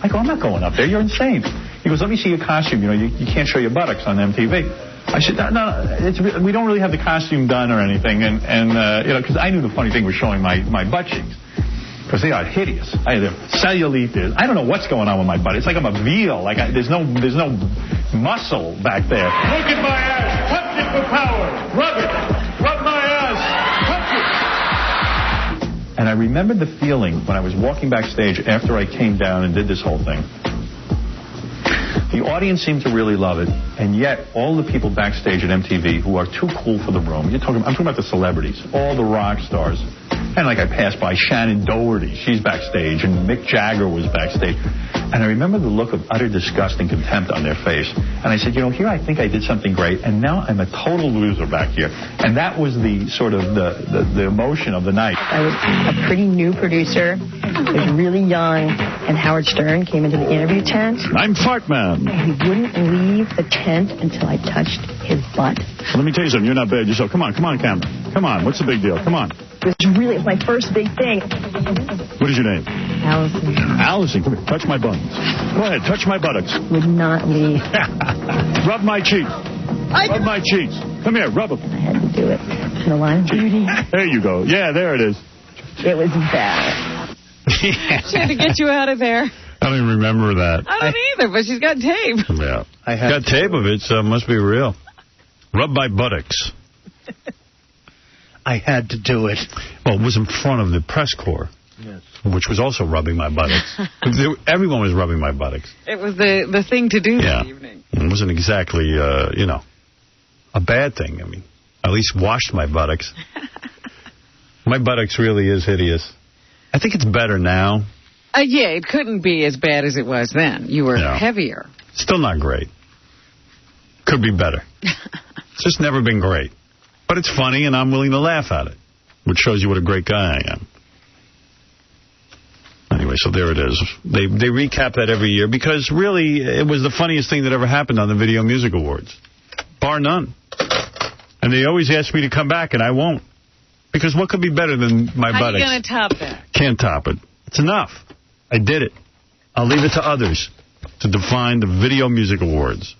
I go, I'm not going up there. You're insane. He goes, let me see your costume. You know, you can't show your buttocks on MTV. I said, no, we don't really have the costume done or anything. And you know, because I knew the funny thing was showing my butt cheeks. Because they are hideous. I have cellulite. I don't know what's going on with my butt. It's like I'm a veal. Like there's no muscle back there. Look at my ass. Touch it for power. Rub it. Rub my ass. Touch it. And I remember the feeling when I was walking backstage after I came down and did this whole thing. The audience seemed to really love it, and yet all the people backstage at MTV who are too cool for the room, I'm talking about the celebrities, all the rock stars. And like I passed by Shannon Doherty, she's backstage, and Mick Jagger was backstage. And I remember the look of utter disgust and contempt on their face. And I said, you know, here I think I did something great, and now I'm a total loser back here. And that was the sort of the emotion of the night. I was a pretty new producer, was really young, and Howard Stern came into the interview tent. I'm Fartman. He wouldn't leave the tent until I touched his butt. Well, let me tell you something. You're not bad yourself. Come on, camera. Come on. What's the big deal? Come on. It was my first big thing. What is your name? Allison. Allison, come here. Touch my buns. Go ahead. Touch my buttocks. Would not leave. Rub my cheeks. Rub my cheeks. Come here. Rub them. I had to do it. For the line of duty. There you go. Yeah, there it is. It was bad. She had to get you out of there. I don't even remember that. I don't either, but she's got tape. Yeah. Got tape of it, so it must be real. Rub my buttocks. I had to do it. Well, it was in front of the press corps, yes, which was also rubbing my buttocks. Everyone was rubbing my buttocks. It was the thing to do that evening. It wasn't exactly, you know, a bad thing. I mean, I at least washed my buttocks. My buttocks really is hideous. I think it's better now. Yeah, it couldn't be as bad as it was then. You were heavier. Still not great. Could be better. It's just never been great. But it's funny, and I'm willing to laugh at it, which shows you what a great guy I am. Anyway, so there it is. They recap that every year because, really, it was the funniest thing that ever happened on the Video Music Awards. Bar none. And they always ask me to come back, and I won't. Because what could be better than my buttocks? How are you going to top that? Can't top it. It's enough. I did it. I'll leave it to others to define the Video Music Awards.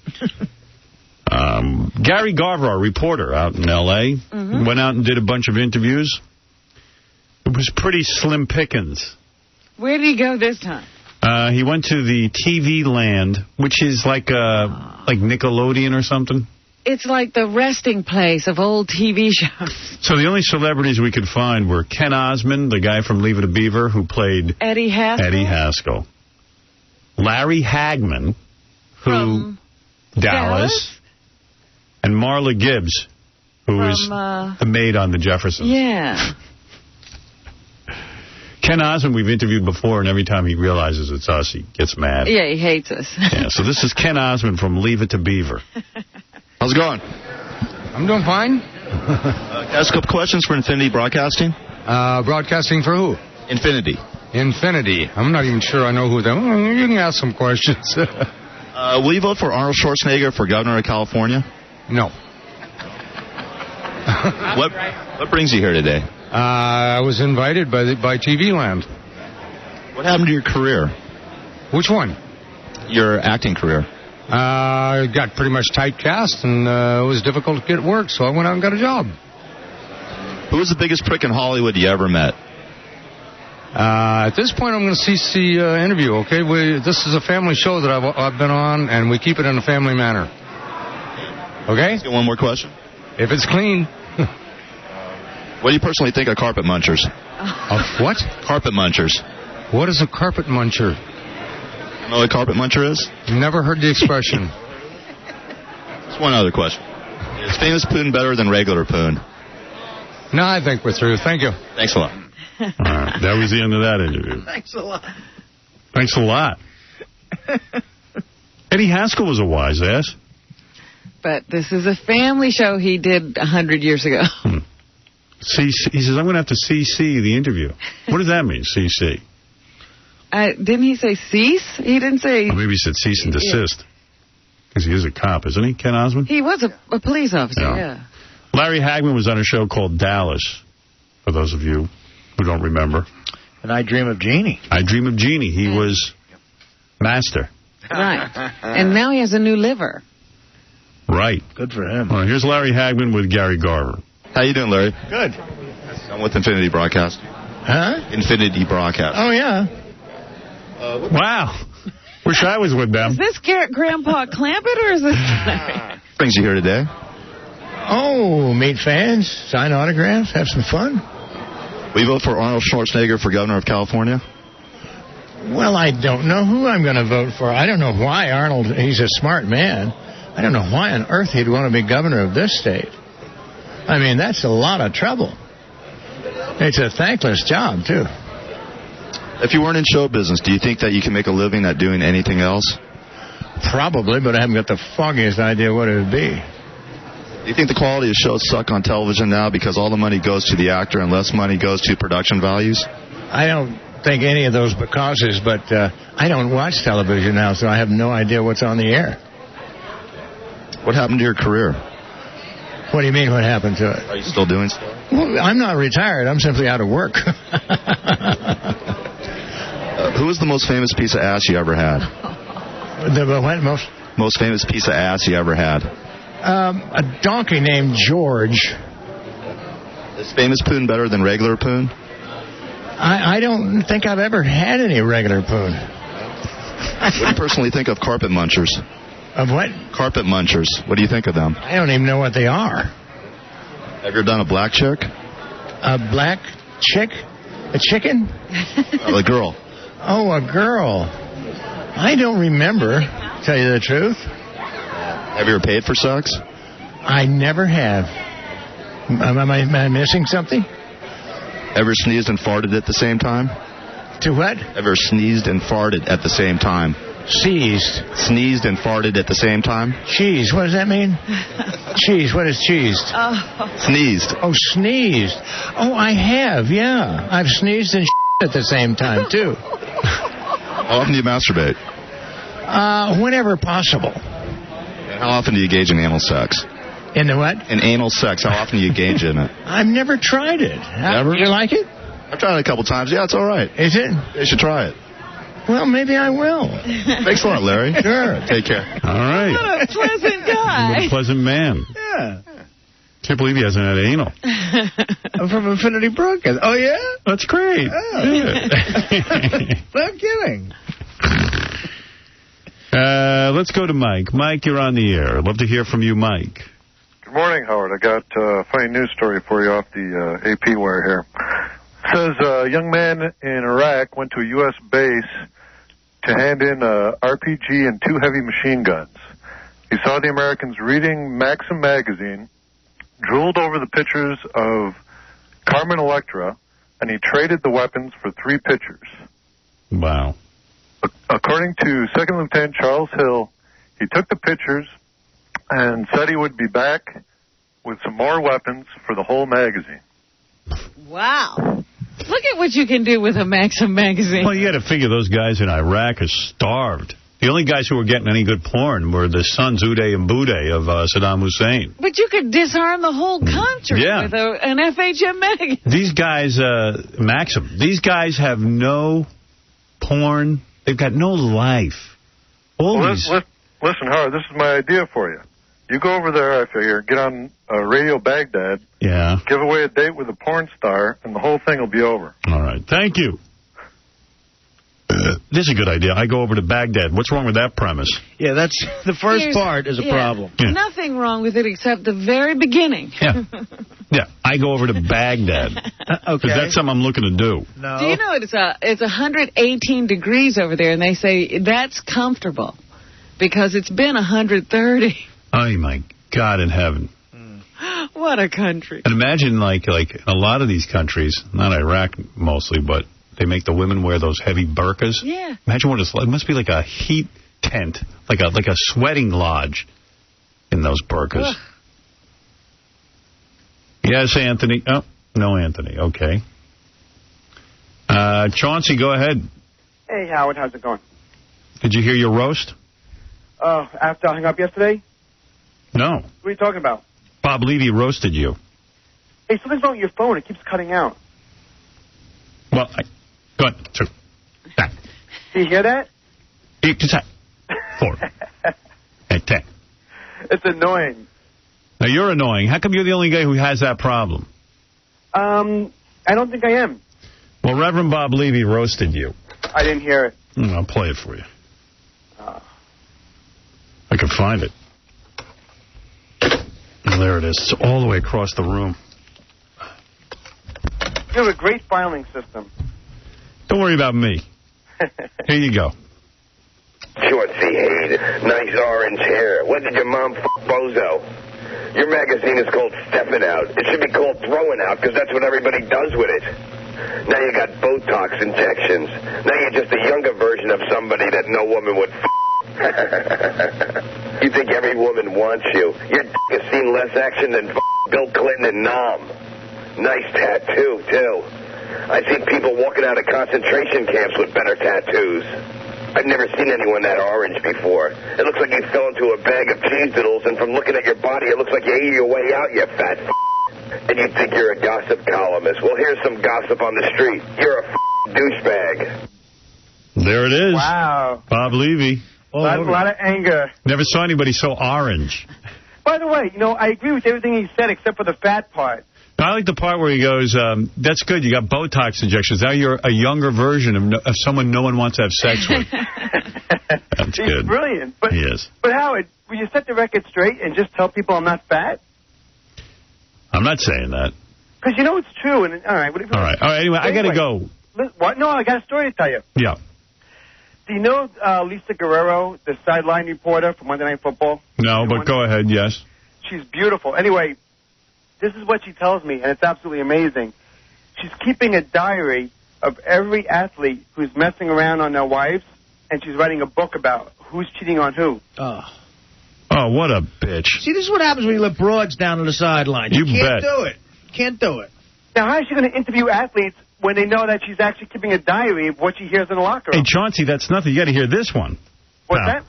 Gary Garver, our reporter out in L.A., went out and did a bunch of interviews. It was pretty slim pickings. Where did he go this time? He went to the TV Land, which is like Nickelodeon or something. It's like the resting place of old TV shows. So the only celebrities we could find were Ken Osmond, the guy from Leave It to Beaver, who played Eddie Haskell. Larry Hagman, from Dallas. And Marla Gibbs, who was the maid on the Jeffersons. Yeah. Ken Osmond we've interviewed before, and every time he realizes it's us, he gets mad. Yeah, he hates us. Yeah, so this is Ken Osmond from Leave It to Beaver. How's it going? I'm doing fine. Ask a couple questions for Infinity Broadcasting. Broadcasting for who? Infinity. Infinity. I'm not even sure I know who they are. You can ask some questions. Will you vote for Arnold Schwarzenegger for governor of California? No. What brings you here today? I was invited by TV Land. What happened to your career? Which one? Your acting career. I got pretty much typecast, and it was difficult to get work, so I went out and got a job. Who was the biggest prick in Hollywood you ever met? At this point, I'm going to cease the interview, okay? This is a family show that I've been on, and we keep it in a family manner. Okay? Let's get one more question. If it's clean. What do you personally think of carpet munchers? Of what? Carpet munchers. What is a carpet muncher? You know what a carpet muncher is? Never heard the expression. Just one other question. Is famous poon better than regular poon? No, I think we're through. Thank you. Thanks a lot. All right, that was the end of that interview. Thanks a lot. Thanks a lot. Eddie Haskell was a wise ass. But this is a family show he did 100 years ago. He says, I'm going to have to CC the interview. What does that mean, CC? Didn't he say cease? He didn't say... Or maybe he said cease and desist. Because he is a cop, isn't he, Ken Osmond? He was a police officer, yeah. Larry Hagman was on a show called Dallas, for those of you who don't remember. And I Dream of Jeannie. I Dream of Jeannie. He was master. Right. And now he has a new liver. Right. Good for him. Well, here's Larry Hagman with Gary Garver. How you doing, Larry? Good. I'm with Infinity Broadcast. Huh? Infinity Broadcast. Oh, yeah. Wow. Wish I was with them. Is this Grandpa Clampett or is this... Brings you here today? Oh, meet fans, sign autographs, have some fun. Will you vote for Arnold Schwarzenegger for governor of California? Well, I don't know who I'm going to vote for. I don't know why Arnold, he's a smart man. I don't know why on earth he'd want to be governor of this state. I mean, that's a lot of trouble. It's a thankless job, too. If you weren't in show business, do you think that you can make a living at doing anything else? Probably, but I haven't got the foggiest idea what it would be. Do you think the quality of shows suck on television now because all the money goes to the actor and less money goes to production values? I don't think any of those causes, but I don't watch television now, so I have no idea what's on the air. What happened to your career? What do you mean, what happened to it? Are you still doing stuff? Well, I'm not retired. I'm simply out of work. Who was the most famous piece of ass you ever had? The what? Most famous piece of ass you ever had? A donkey named George. Is famous poon better than regular poon? I don't think I've ever had any regular poon. What do you personally think of carpet munchers? Of what? Carpet munchers. What do you think of them? I don't even know what they are. Have you ever done a black chick? A black chick? A chicken? A girl. Oh, a girl. I don't remember, to tell you the truth. Have you ever paid for sex? I never have. Am I missing something? Ever sneezed and farted at the same time? To what? Ever sneezed and farted at the same time? Seized. Sneezed and farted at the same time? Cheese. What does that mean? Cheese. What is cheesed? Oh. Sneezed. Oh, sneezed. Oh, I have, yeah. I've sneezed and at the same time, too. How often do you masturbate? Whenever possible. And how often do you engage in anal sex? In the what? In anal sex. How often do you engage in it? I've never tried it. Never? You like it? I've tried it a couple times. Yeah, it's all right. Is it? You should try it. Well, maybe I will. Thanks a lot, Larry. Sure. Take care. All right. What a pleasant guy. What a pleasant man. Yeah. Can't believe he hasn't had anal. I'm from Infinity Broadcast. Oh, yeah? That's great. Oh. Yeah. No kidding. Let's go to Mike. Mike, you're on the air. I'd love to hear from you, Mike. Good morning, Howard. I got a funny news story for you off the AP wire here. It says a young man in Iraq went to a U.S. base to hand in a RPG and 2 heavy machine guns. He saw the Americans reading Maxim magazine, drooled over the pictures of Carmen Electra, and he traded the weapons for 3 pictures. Wow. According to Second Lieutenant Charles Hill, he took the pictures and said he would be back with some more weapons for the whole magazine. Wow. Look at what you can do with a Maxim magazine. Well, you got to figure those guys in Iraq are starved. The only guys who were getting any good porn were the sons Uday and Bouday of Saddam Hussein. But you could disarm the whole country with an FHM magazine. These guys, Maxim, these guys have no porn. They've got no life. Listen, Howard, this is my idea for you. You go over there, I figure, get on Radio Baghdad, give away a date with a porn star, and the whole thing will be over. All right. Thank you. This is a good idea. I go over to Baghdad. What's wrong with that premise? Yeah, that's the first part is a problem. Yeah. Nothing wrong with it except the very beginning. Yeah. Yeah, I go over to Baghdad. Okay. Because that's something I'm looking to do. No. Do you know it's 118 degrees over there, and they say that's comfortable because it's been 130. Oh, my God in heaven. What a country. And imagine, like a lot of these countries, not Iraq mostly, but they make the women wear those heavy burqas. Yeah. Imagine what it's like. It must be like a heat tent, like a sweating lodge in those burqas. Ugh. Yes, Anthony. Oh, no, Anthony. Okay. Chauncey, go ahead. Hey, Howard. How's it going? Did you hear your roast? After I hung up yesterday? No. What are you talking about? Bob Levy roasted you. Hey, something's wrong with your phone. It keeps cutting out. Well, go ahead. 2. That. Do you hear that? 8 to 10. 4. And 10. It's annoying. Now, you're annoying. How come you're the only guy who has that problem? I don't think I am. Well, Reverend Bob Levy roasted you. I didn't hear it. I'll play it for you. I can find it. Oh, there it is. It's all the way across the room. You have a great filing system. Don't worry about me. Here you go. Chauncey Hayden, nice orange hair. When did your mom fuck Bozo? Your magazine is called Steppin' Out. It should be called Throwing Out because that's what everybody does with it. Now you got Botox injections. Now you're just a younger version of somebody that no woman would f***. You think every woman wants you. Your d*** has seen less action than Bill Clinton and Nam. Nice tattoo, too. I've seen people walking out of concentration camps with better tattoos. I've never seen anyone that orange before. It looks like you fell into a bag of cheese doodles, and from looking at your body, it looks like you ate your way out, you fat f***. And you think you're a gossip columnist. Well, here's some gossip on the street. You're a douchebag. There it is. Wow. Bob Levy. A lot of anger. Never saw anybody so orange. By the way, I agree with everything he said except for the fat part. I like the part where he goes, that's good, you got Botox injections. Now you're a younger version of someone no one wants to have sex with. That's He's good. Brilliant. But, he is. But, Howard, will you set the record straight and just tell people I'm not fat? I'm not saying that. Because it's true. And all right. All right. Anyway, I got to go. What? No, I got a story to tell you. Yeah. Do you know Lisa Guerrero, the sideline reporter from Monday Night Football? No, but go ahead, yes. She's beautiful. Anyway, this is what she tells me, and it's absolutely amazing. She's keeping a diary of every athlete who's messing around on their wives, and she's writing a book about who's cheating on who. Oh, what a bitch. See, this is what happens when you let broads down on the sideline. You can't do it. Can't do it. Now, how is she going to interview athletes when they know that she's actually keeping a diary of what she hears in the locker room? Hey, Chauncey, that's nothing. You got to hear this one. What's that?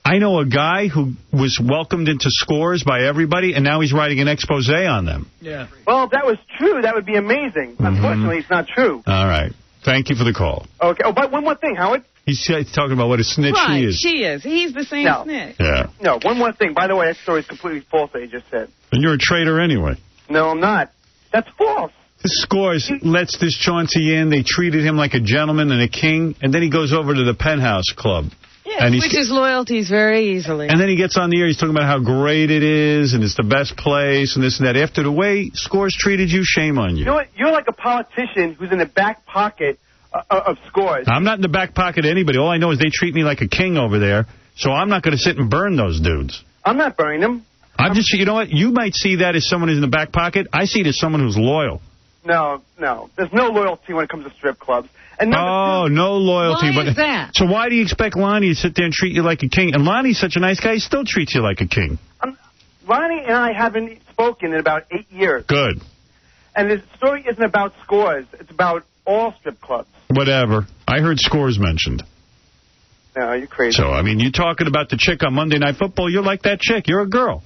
I know a guy who was welcomed into Scores by everybody, and now he's writing an expose on them. Yeah. Well, if that was true, that would be amazing. Unfortunately, it's not true. All right. Thank you for the call. Okay. Oh, but one more thing, Howard. He's talking about what a snitch right, she is. He's the same snitch. Yeah. No, one more thing. By the way, that story is completely false that you just said. And you're a traitor anyway. No, I'm not. That's false. The Scores lets this Chauncey in. They treated him like a gentleman and a king, and then he goes over to the Penthouse Club. Yes, and switches loyalties very easily. And then he gets on the air. He's talking about how great it is, and it's the best place, and this and that. After the way Scores treated you, shame on you. You know what? You're like a politician who's in the back pocket of Scores. I'm not in the back pocket of anybody. All I know is they treat me like a king over there, so I'm not going to sit and burn those dudes. I'm not burning them. I'm just, you know what? You might see that as someone who's in the back pocket. I see it as someone who's loyal. No. There's no loyalty when it comes to strip clubs. And no loyalty. Why is that? So why do you expect Lonnie to sit there and treat you like a king? And Lonnie's such a nice guy, he still treats you like a king. Lonnie and I haven't spoken in about 8 years. Good. And the story isn't about Scores. It's about all strip clubs. Whatever. I heard Scores mentioned. No, you're crazy. So, I mean, you're talking about the chick on Monday Night Football. You're like that chick. You're a girl.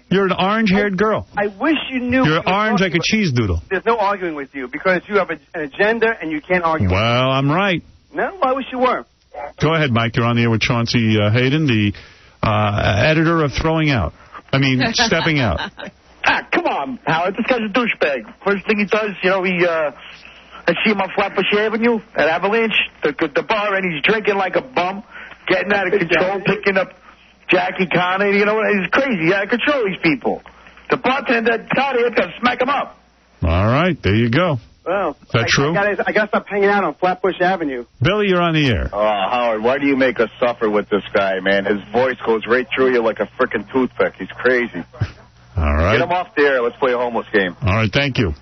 You're an orange-haired girl. I wish you knew. You're orange like a cheese doodle. There's no arguing with you because you have an agenda and you can't argue. Well, I'm right. No, I wish you were. Go ahead, Mike. You're on the air with Chauncey Hayden, the editor of Stepping Out. Come on, Howard. This guy's a douchebag. First thing he does, he I see him on Flatbush Avenue at Avalanche, the bar, and he's drinking like a bum, getting out of control, picking up Jackie Connor. You know, he's crazy. He's out of control, these people. The bartender, Todd, he's going to smack him up. All right, there you go. Well, is that true? I got to stop hanging out on Flatbush Avenue. Billy, you're on the air. Oh, Howard, why do you make us suffer with this guy, man? His voice goes right through you like a frickin' toothpick. He's crazy. All right. Get him off the air. Let's play a homeless game. All right, thank you.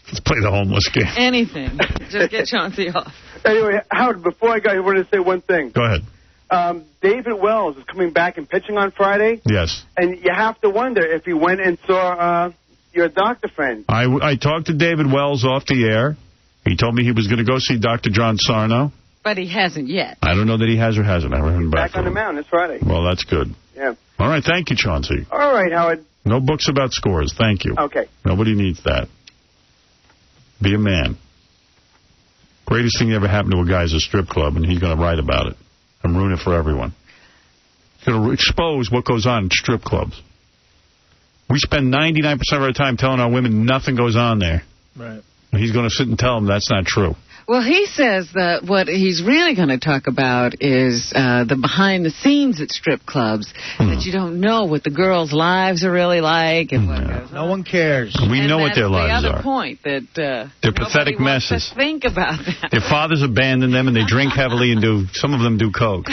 Let's play the homeless game. Anything. Just get Chauncey off. Anyway, Howard, before I go, I wanted to say one thing. Go ahead. David Wells is coming back and pitching on Friday. Yes. And you have to wonder if he went and saw your doctor friend. I talked to David Wells off the air. He told me he was going to go see Dr. John Sarno. But he hasn't yet. I don't know that he has or hasn't. I haven't heard back Back on the mound this Friday. Well, that's good. Yeah. All right, thank you, Chauncey. All right, Howard. No books about scores. Thank you. Okay. Nobody needs that. Be a man. Greatest thing that ever happened to a guy is a strip club, and he's going to write about it and ruin it for everyone. He's going to expose what goes on in strip clubs. We spend 99% of our time telling our women nothing goes on there. Right. And he's going to sit and tell them that's not true. Well, he says that what he's really going to talk about is the behind-the-scenes at strip clubs, that you don't know what the girls' lives are really like and what goes on. No one cares. We know what their lives are. That's the are. other point, that they're pathetic wants messes. to think about that. Their fathers abandon them, and they drink heavily and some of them do coke.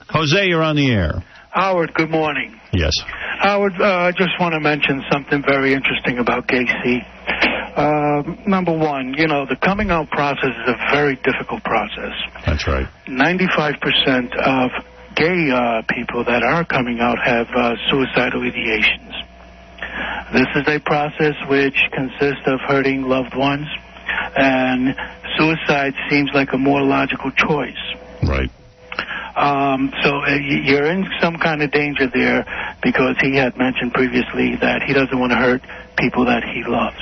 Jose, you're on the air. Howard, good morning. Yes. Howard, I just want to mention something very interesting about Gacy. Number one, the coming out process is a very difficult process. That's right. 95% of gay people that are coming out have suicidal ideations. This is a process which consists of hurting loved ones, and suicide seems like a more logical choice. Right. So you're in some kind of danger there, because he had mentioned previously that he doesn't want to hurt people that he loves.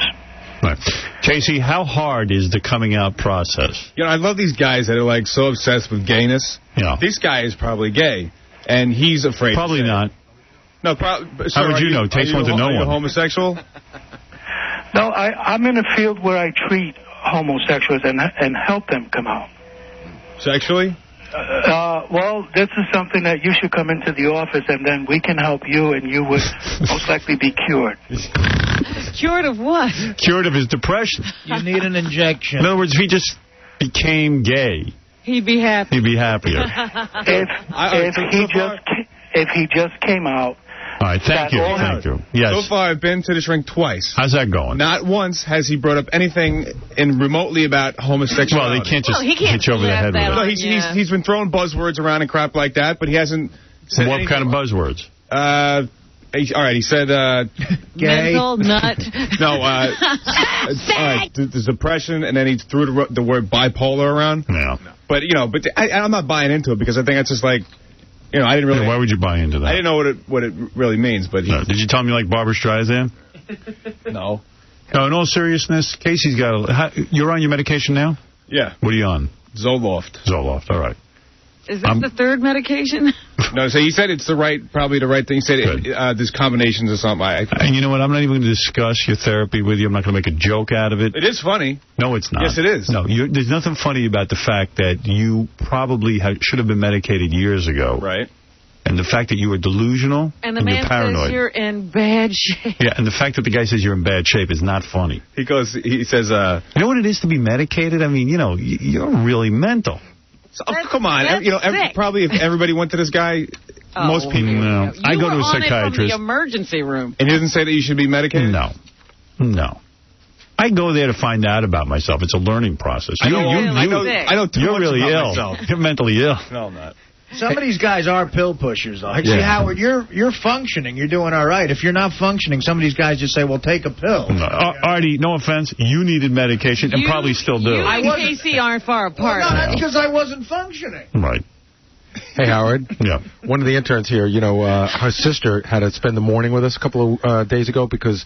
Right. Casey, how hard is the coming out process? I love these guys that are like so obsessed with gayness. Yeah. This guy is probably gay, and he's afraid. Probably not. No, how would you know? Takes one to know one. Are you homosexual? No, I'm in a field where I treat homosexuals and help them come out. Sexually? Well, this is something that you should come into the office, and then we can help you, and you would most likely be cured. Cured of what? Cured of his depression. You need an injection. In other words, if he just became gay, he'd be happy. He'd be happier. If he just came out. All right, thank you. Yes. So far, I've been to this ring twice. How's that going? Not once has he brought up anything remotely about homosexuality. Well, they can't just hit you over the head with it. No, he's been throwing buzzwords around and crap like that, but he hasn't said What kind of buzzwords? All right, he said... gay. Mental nut. No, all right, there's depression, and then he threw the word bipolar around. Yeah. But, I'm not buying into it, because I think it's just like... I didn't really... Why would you buy into that? I didn't know what it really means, but... Did you tell me you like Barbra Streisand? No. No, in all seriousness, Casey's got you're on your medication now? Yeah. What are you on? Zoloft. Zoloft, all right. Is this the third medication? No, so he said it's probably the right thing. He said there's combinations or something. And you know what? I'm not even going to discuss your therapy with you. I'm not going to make a joke out of it. It is funny. No, it's not. Yes, it is. No, there's nothing funny about the fact that you probably should have been medicated years ago. Right. And the fact that you were delusional and the you're man paranoid. says you're in bad shape. Yeah, and the fact that the guy says you're in bad shape is not funny. He says... You know what it is to be medicated? I mean, you're really mental. Come on. Probably if everybody went to this guy, most people... No. I go to a psychiatrist. From the emergency room. And he doesn't say that you should be medicated? No. I go there to find out about myself. It's a learning process. I know too you're much really about ill. myself. You're mentally ill. No, I'm not. Some of these guys are pill pushers, though. See, Howard, you're functioning. You're doing all right. If you're not functioning, some of these guys just say, well, take a pill. No. Artie, no offense, you needed medication and probably still do. You and Casey aren't far apart. Well, no, that's because I wasn't functioning. Right. Hey, Howard. Yeah. One of the interns here, her sister had to spend the morning with us a couple of days ago because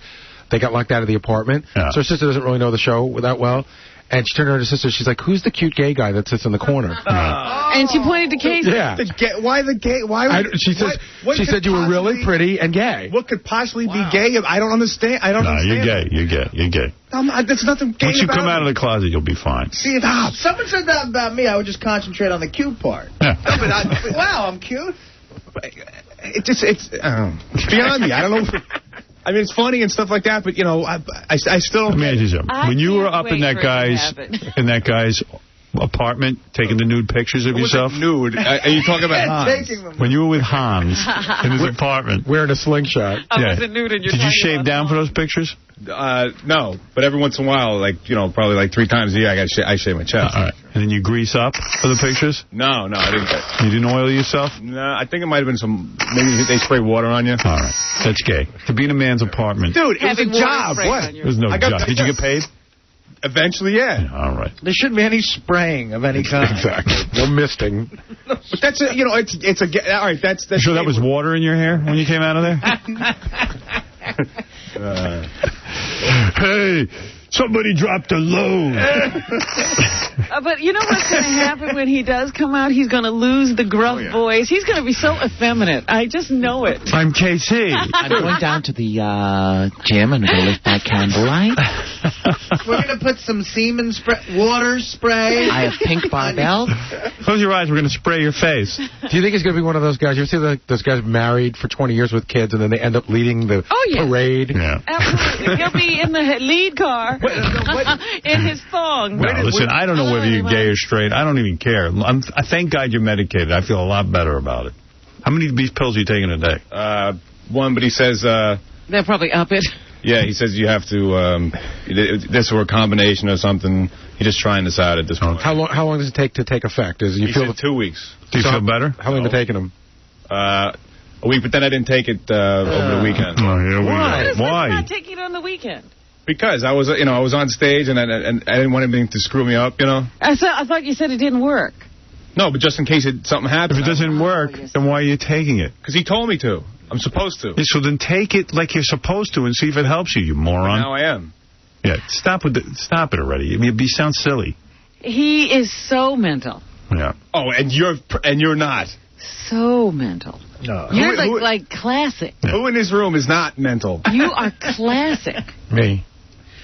they got locked out of the apartment. Yeah. So her sister doesn't really know the show that well. And she turned to her sister. She's like, "Who's the cute gay guy that sits in the corner?" And she pointed to Casey. Yeah. Why the gay? Why? She said you were really pretty and gay. What could possibly be gay? I don't understand. I don't understand. You're gay. You're gay. There's nothing gay. Once you come out of the closet, you'll be fine. See, if someone said that about me, I would just concentrate on the cute part. Yeah. Wow, I'm cute. It's beyond me. I don't know. I mean, it's funny and stuff like that, but, you know, I still don't... Let me ask you something. When you were up in that guy's apartment taking the nude pictures of yourself? Nude? Are you talking about Hans? When you were with Hans in his apartment. Wearing a slingshot. I wasn't nude and you're Did you shave down for those pictures? No, but every once in a while, like, you know, probably like 3 times a year, I shave my chest. All right. And then you grease up for the pictures? No, I didn't. You didn't oil yourself? No, I think it might have been maybe they spray water on you. All right. That's gay. To be in a man's apartment. Dude, it was a job. What? There's no job. Did you get paid? Eventually, yeah. All right. There shouldn't be any spraying of any kind. Exactly. No misting. But that's you know, it's a all right. That's you sure that was water in your hair when you came out of there? Hey, somebody dropped a load. But you know what's going to happen when he does come out? He's going to lose the gruff voice. He's going to be so effeminate. I just know it. I'm KC. I'm going down to the gym and going to lift my candlelight. We're going to put some semen water spray. I have pink barbell. Close your eyes. We're going to spray your face. Do you think he's going to be one of those guys? You ever see those guys married for 20 years with kids and then they end up leading the parade? Yeah. Absolutely. He'll be in the lead car in his thong. No, listen, I don't know whether you're gay or straight. I don't even care. I thank God you're medicated. I feel a lot better about it. How many of these pills are you taking a day? 1, but he says... They'll probably up it. Yeah, he says you have to... this or a combination or something. He's just trying this out at this point. How long does it take to take effect? He said 2 weeks. Do you feel better? How long have you taken them? A week, but then I didn't take it over the weekend. Oh, here we go. Why not take it on the weekend? Because I was on stage and I didn't want anything to screw me up, you know. I thought you said it didn't work. No, but just in case something happens. If it doesn't work, then why are you taking it? Because he told me to. I'm supposed to. Yeah, so then take it like you're supposed to and see if it helps you, you moron. Now I am. Yeah, stop it already. I mean, you sound silly. He is so mental. Yeah. Oh, and you're not. So mental. No. You're like classic. Yeah. Who in this room is not mental? You are classic. Me.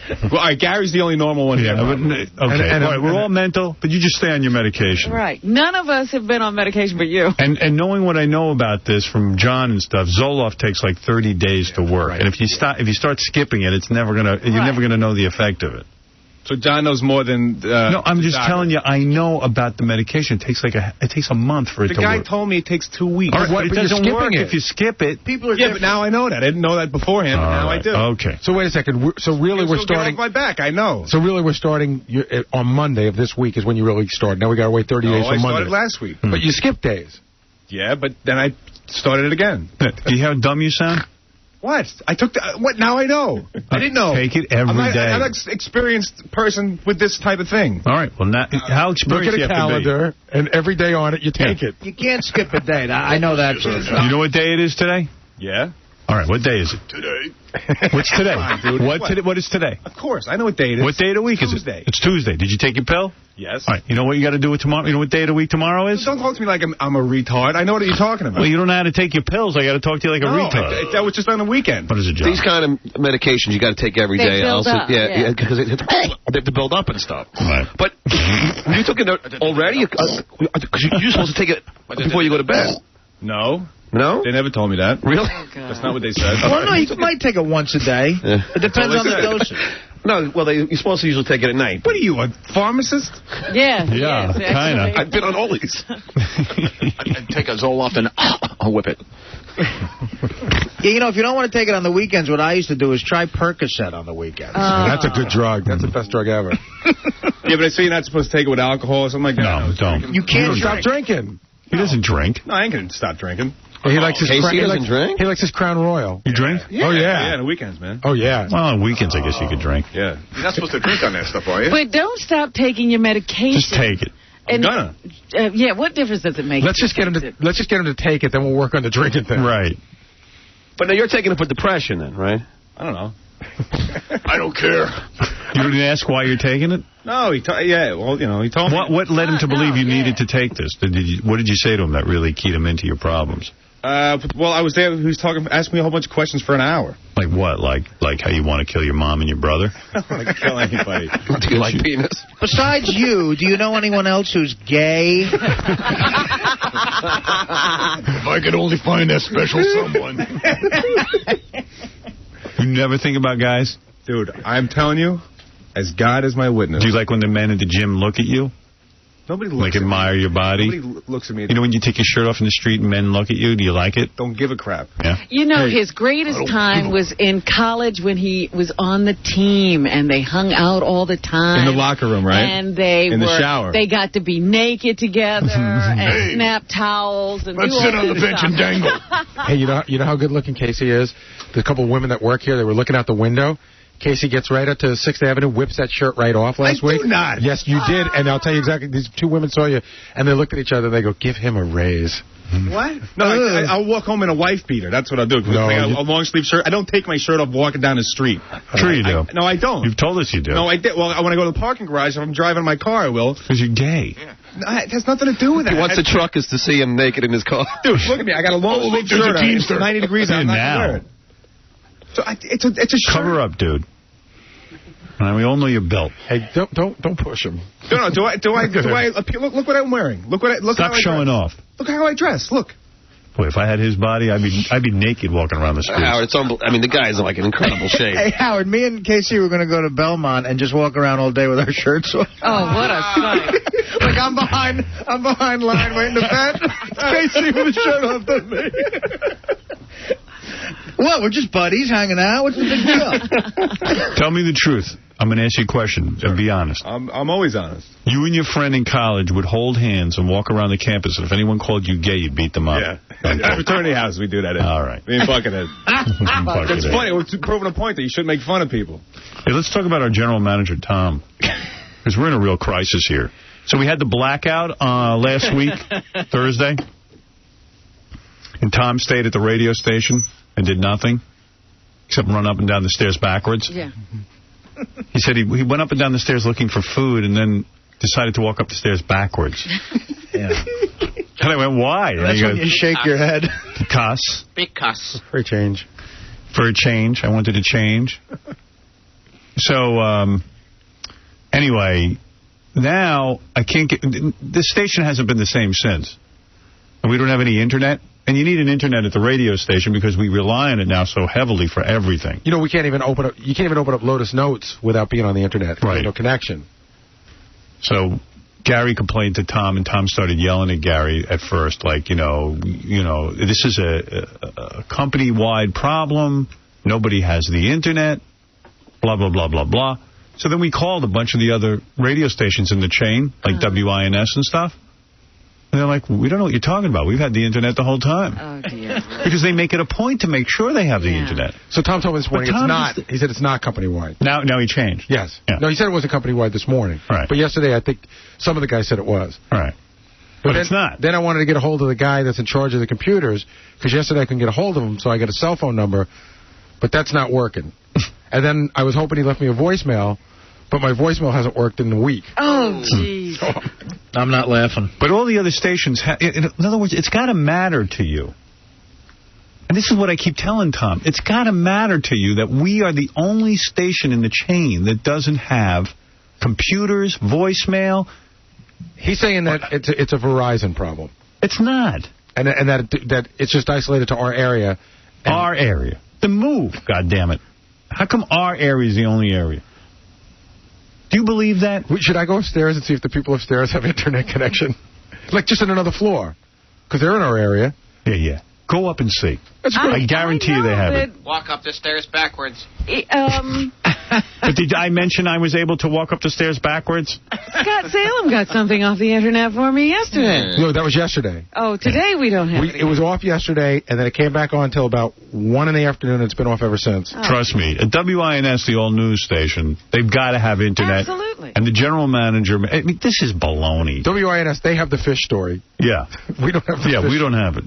Well, all right, Gary's the only normal one here. Okay, we're all mental, but you just stay on your medication. Right. None of us have been on medication but you. And knowing what I know about this from John and stuff, Zoloft takes like 30 days to work. Right. And if you start skipping it, you're never gonna know the effect of it. So John knows more than... no, I'm just telling you, I know about the medication. It takes a month for it to work. The guy told me it takes 2 weeks. All right, but it doesn't work if you skip it. People are but now I know that. I didn't know that beforehand, but now I do. Okay. So wait a second. So really we're starting... Get off my back, I know. So really we're starting on Monday of this week is when you really start. Now we got to wait 30 days for Monday. I started last week. But you skipped days. Yeah, but then I started it again. Do you hear how dumb you sound? What? I took what? Now I know. I didn't know. Take it every day. I'm an experienced person with this type of thing. All right. Well, how experienced do you have to be? Look at a calendar, and every day on it, you take it. You can't skip a day. I know that. You know what day it is today? Yeah. All right. What day is it? Today. What's today? On, dude. What is today? Of course. I know what day it is. What day of the week Tuesday. is it? It's Tuesday. Did you take your pill? Yes. All right. You know what you got to do with tomorrow? You know what day of the week tomorrow is? Don't talk to me like I'm a retard. I know what you're talking about. Well, you don't know how to take your pills. I got to talk to you like a retard. That was just on the weekend. What is it, John? These kind of medications you got to take every day. Build up, yeah, because they have to build up and stuff. Right. But you took it already? Because you're supposed to take it before you go to bed. No. No? They never told me that. Really? That's not what they said. Well, no, you might take it once a day. Yeah. It depends on the dosage. No, well, you're supposed to usually take it at night. What are you, a pharmacist? Yeah. Yeah, kind of. I've been on all these. I take a Zoloft and I'll whip it. Yeah, you know, if you don't want to take it on the weekends, what I used to do is try Percocet on the weekends. That's a good drug. That's the best drug ever. Yeah, but I say you're not supposed to take it with alcohol or something like that. No, don't. You can't Stop drinking. He doesn't drink. No, I ain't going to stop drinking. He likes his Casey doesn't drink? He likes his Crown Royal. You drink? Yeah. Oh, yeah. Yeah, on the weekends, man. Oh, yeah. Well, on weekends, I guess you could drink. Yeah. You're not supposed to drink on that stuff, are you? But don't stop taking your medication. Just take it. I'm gonna. Yeah, what difference does it make? Let's just get him to take it, then we'll work on the drinking thing. Right. But now you're taking it for depression then, right? I don't know. I don't care. You didn't ask why you're taking it? No, he told me. What led him to believe you needed to take this? What did you say to him that really keyed him into your problems? Well, I was there. He was asking me a whole bunch of questions for an hour. Like what? Like how you want to kill your mom and your brother? I don't want to kill anybody. Do you like penis? Besides you, do you know anyone else who's gay? If I could only find that special someone. You never think about guys? Dude, I'm telling you, as God is my witness. Do you like when the men at the gym look at you? Nobody looks at me. Admire your body? Nobody looks at me. You know when you take your shirt off in the street and men look at you? Do you like it? Don't give a crap. Yeah. You know, his greatest time was in college when he was on the team and they hung out all the time. In the locker room, right? And they in the shower. They got to be naked together and snap towels and let's sit on the bench and dangle. Hey, you know how good looking Casey is? The couple of women that work here, they were looking out the window. Casey gets right up to 6th Avenue, whips that shirt right off last week. I do not. Yes, you did, and I'll tell you exactly. These two women saw you, and they looked at each other, and they go, give him a raise. What? No, I'll walk home in a wife beater. That's what I'll do. No, a long sleeve shirt. I don't take my shirt off walking down the street. Sure you do. No, I don't. You've told us you do. No, I did. Well, when I go to the parking garage, if I'm driving my car, I will. Because you're gay. Yeah. No, it has nothing to do with that. He wants the truckers to see him naked in his car. Dude, look at me. I got a long sleeve shirt on. It's 90 degrees. I'm not going to wear it. So it's a shirt. Cover up, dude. We all know you're built. Hey, don't push him. No. Do I look what I'm wearing. Look Stop showing off. Look how I dress. Look. Boy, if I had his body, I'd be naked walking around the streets. Howard, it's the guy's in like an incredible shape. Hey, Howard, me and Casey were going to go to Belmont and just walk around all day with our shirts off. Oh, what a sight. Like, I'm behind line waiting to bet. Casey with his shirt off to me. What, we're just buddies hanging out? What's the big deal? Tell me the truth. I'm going to ask you a question, and be honest. I'm always honest. You and your friend in college would hold hands and walk around the campus, and if anyone called you gay, you'd beat them up. Yeah. At the fraternity house, we do that. All right. Me and Buckethead. It's funny. We're proving a point that you shouldn't make fun of people. Hey, let's talk about our general manager, Tom, because we're in a real crisis here. So we had the blackout last week, Thursday, and Tom stayed at the radio station and did nothing except run up and down the stairs backwards. Yeah. He said he went up and down the stairs looking for food and then decided to walk up the stairs backwards. Yeah. And I went, why? That's when you shake your head. Cuss. Big cuss. For a change. For a change. I wanted to change. So, anyway, now I can't get... This station hasn't been the same since. And we don't have any internet. And you need an internet at the radio station because we rely on it now so heavily for everything. You know, you can't even open up Lotus Notes without being on the internet. Right. There's no connection. So Gary complained to Tom, and Tom started yelling at Gary at first, like, you know, this is a company-wide problem. Nobody has the internet. Blah, blah, blah, blah, blah. So then we called a bunch of the other radio stations in the chain, like WINS and stuff. And they're like, we don't know what you're talking about. We've had the internet the whole time. Oh, dear. Because they make it a point to make sure they have the internet. So Tom told me this morning he said it's not company-wide. Now he changed. Yes. Yeah. No, he said it wasn't company-wide this morning. Right. But yesterday, I think some of the guys said it was. Right. But it's not. Then I wanted to get a hold of the guy that's in charge of the computers, because yesterday I couldn't get a hold of him, so I got a cell phone number, but that's not working. And then I was hoping he left me a voicemail, but my voicemail hasn't worked in a week. Oh, jeez. I'm not laughing. But all the other stations, in other words, it's got to matter to you. And this is what I keep telling Tom. It's got to matter to you that we are the only station in the chain that doesn't have computers, voicemail. He's saying that it's a Verizon problem. It's not. And that it's just isolated to our area. Our area. The move, goddammit. How come our area is the only area? Do you believe that? Should I go upstairs and see if the people upstairs have internet connection? Like just in another floor. Because they're in our area. Yeah. Go up and see. I guarantee you they have it. Walk up the stairs backwards. But did I mention I was able to walk up the stairs backwards? Scott Salem got something off the internet for me yesterday. No, that was yesterday. Oh, today we don't have it. It was off yesterday, and then it came back on until about 1 in the afternoon, and it's been off ever since. Oh. Trust me. At WINS, the all-news station, they've got to have internet. Absolutely. And the general manager, I mean, this is baloney. WINS, they have the fish story. Yeah. We don't have the fish. Yeah, we don't have it.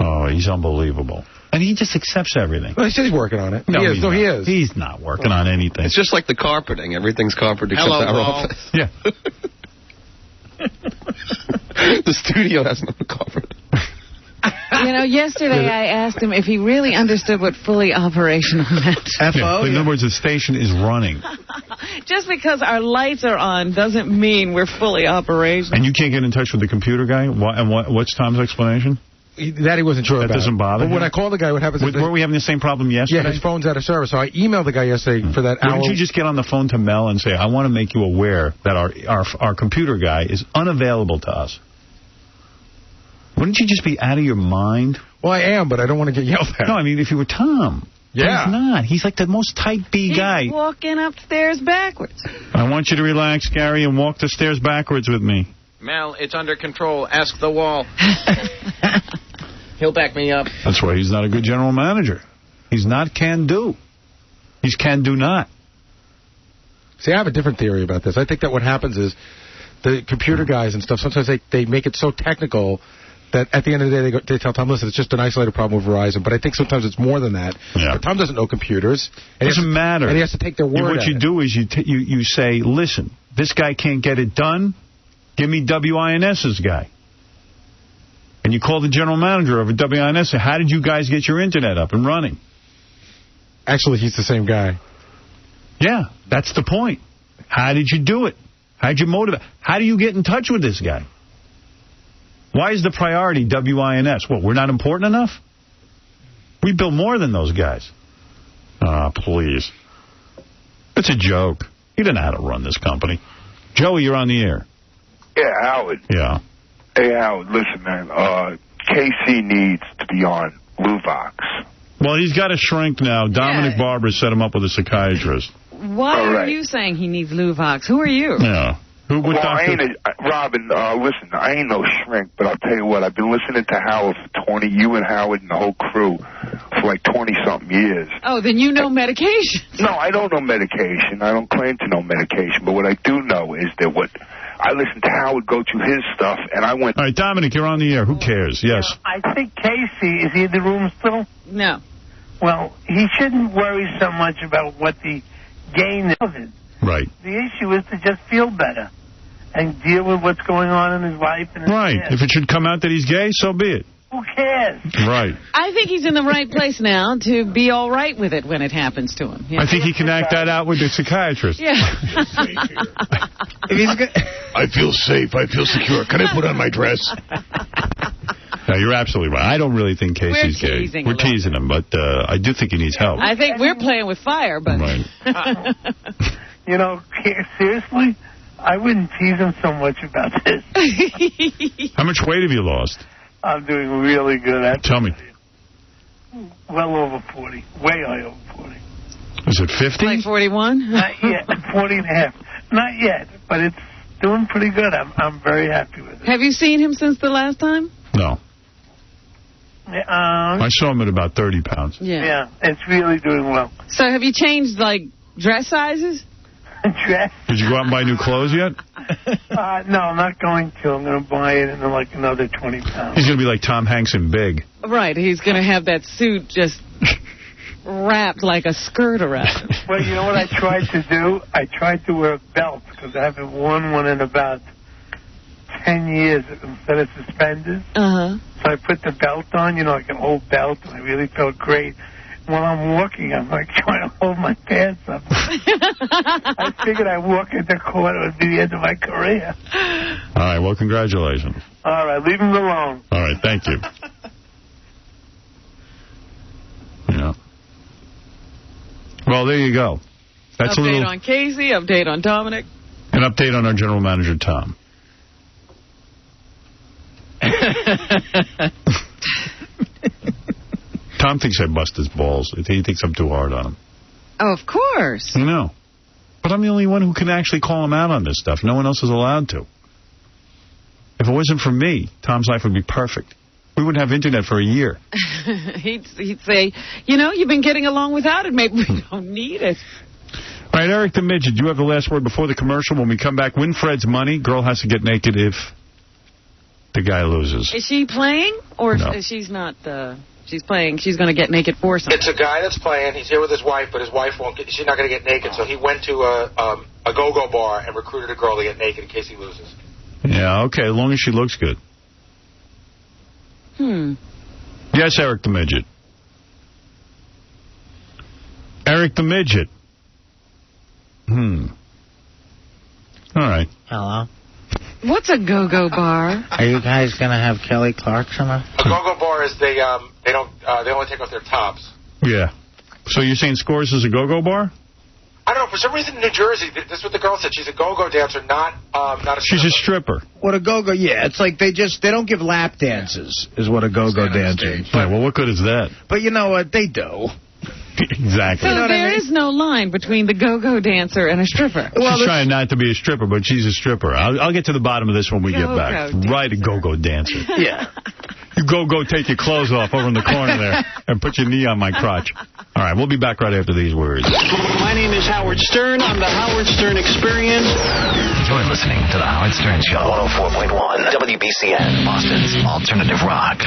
Oh, he's unbelievable. And he just accepts everything. Well, he says he's working on it. No, he is. He's not working on anything. It's just like the carpeting. Everything's carpeted except our office. Yeah. The studio has no carpet. You know, yesterday I asked him if he really understood what fully operational meant. Yeah. In other words, the station is running. Just because our lights are on doesn't mean we're fully operational. And you can't get in touch with the computer guy? What's Tom's explanation? That he wasn't sure about. That doesn't bother him. But when I call the guy, what happens is... Were we having the same problem yesterday? Yeah, his phone's out of service. So I emailed the guy yesterday for that hour. Why don't you just get on the phone to Mel and say, I want to make you aware that our computer guy is unavailable to us? Wouldn't you just be out of your mind? Well, I am, but I don't want to get yelled at. No, I mean, if you were Tom. Yeah. He's not. He's like the most type B guy. He's walking upstairs backwards. I want you to relax, Gary, and walk the stairs backwards with me. Mel, it's under control. Ask the wall. He'll back me up. That's why he's not a good general manager. He's not can-do. He's can-do not. See, I have a different theory about this. I think that what happens is the computer guys and stuff, sometimes they make it so technical that at the end of the day they tell Tom, listen, it's just an isolated problem with Verizon. But I think sometimes it's more than that. Yeah. But Tom doesn't know computers. It doesn't matter. And he has to take their word What you do is you say, listen, this guy can't get it done. Give me WINS's guy. And you call the general manager over at WINS and say, how did you guys get your internet up and running? Actually, he's the same guy. Yeah, that's the point. How did you do it? How did you motivate? How do you get in touch with this guy? Why is the priority WINS? What, we're not important enough? We build more than those guys. Ah, please. It's a joke. He doesn't know how to run this company. Joey, you're on the air. Yeah, Howard. Yeah. Hey, Howard, listen, man. KC needs to be on Luvox. Well, he's got to shrink now. Dominic Barber set him up with a psychiatrist. Why are you saying he needs Luvox? Who are you? Yeah. Robin, listen, I ain't no shrink, but I'll tell you what, I've been listening to Howard for 20, you and Howard and the whole crew for like 20-something years. Oh, then you know medication. No, I don't know medication. I don't claim to know medication, but what I do know is that I listened to Howard go through his stuff, and I went... All right, Dominic, you're on the air. Who cares? Yes. I think Casey, is he in the room still? No. Well, he shouldn't worry so much about what the gain of it. Right. The issue is to just feel better and deal with what's going on in his life. And his Right. past. If it should come out that he's gay, so be it. Who cares? Right. I think he's in the right place now to be all right with it when it happens to him. I think he can act that out with the psychiatrist. Yeah. I feel safe. I feel secure. Can I put on my dress? No, you're absolutely right. I don't really think Casey's We're gay. teasing We're a little teasing him, but I do think he needs help. I think we're playing with fire, but... Right. You know, seriously, I wouldn't tease him so much about this. How much weight have you lost? I'm doing really good. Tell me. Well over 40. Way over 40. Is it 50? Like 41? Not yet. 40 and a half. Not yet, but it's doing pretty good. I'm very happy with it. Have you seen him since the last time? No. I saw him at about 30 pounds. Yeah. It's really doing well. So have you changed, like, dress sizes? Dress? Did you go out and buy new clothes yet? No, I'm not going to. I'm going to buy it in like another 20 pounds. He's going to be like Tom Hanks in Big. Right. He's going to have that suit just wrapped like a skirt around him. Well, you know what I tried to do? I tried to wear a belt because I haven't worn one in about 10 years instead of suspenders. Uh-huh. So I put the belt on, like an old belt, and I really felt great. While I'm walking, I'm like trying to hold my pants up. I figured I'd walk in the court, it would be the end of my career. All right, well, congratulations. All right, leave him alone. All right, thank you. Yeah. Well, there you go. That's Update on Casey, update on Dominic. An update on our general manager, Tom. Tom thinks I bust his balls. He thinks I'm too hard on him. Oh, of course. I know. But I'm the only one who can actually call him out on this stuff. No one else is allowed to. If it wasn't for me, Tom's life would be perfect. We wouldn't have internet for a year. He'd say, you've been getting along without it. Maybe we don't need it. All right, Eric the Midget, you have the last word before the commercial. When we come back, win Fred's money. Girl has to get naked if the guy loses. Is she playing, or No. she's not? She's playing. She's going to get naked for something. It's a guy that's playing. He's here with his wife, but his wife won't get. She's not going to get naked. So he went to a go-go bar and recruited a girl to get naked in case he loses. Yeah, okay, as long as she looks good. Yes, Eric the Midget. Eric the Midget. All right. Hello. What's a go-go bar? Are you guys going to have Kelly Clarkson on? A go-go bar is they only take off their tops. Yeah. So you're saying Scores is a go-go bar? I don't know. For some reason in New Jersey, this is what the girl said. She's a go-go dancer, not a stripper. She's a stripper. What a go-go, yeah. It's like they don't give lap dances, is what a go-go dancer is. Right, well, what good is that? But you know what? They do. Exactly. So there is no line between the go-go dancer and a stripper. She's trying not to be a stripper, but she's a stripper. I'll get to the bottom of this when we get back. Right, a go-go dancer. Yeah. You go take your clothes off over in the corner there and put your knee on my crotch. All right, we'll be back right after these words. My name is Howard Stern. I'm the Howard Stern Experience. You're listening to the Howard Stern Show. 104.1 WBCN, Boston's alternative rock.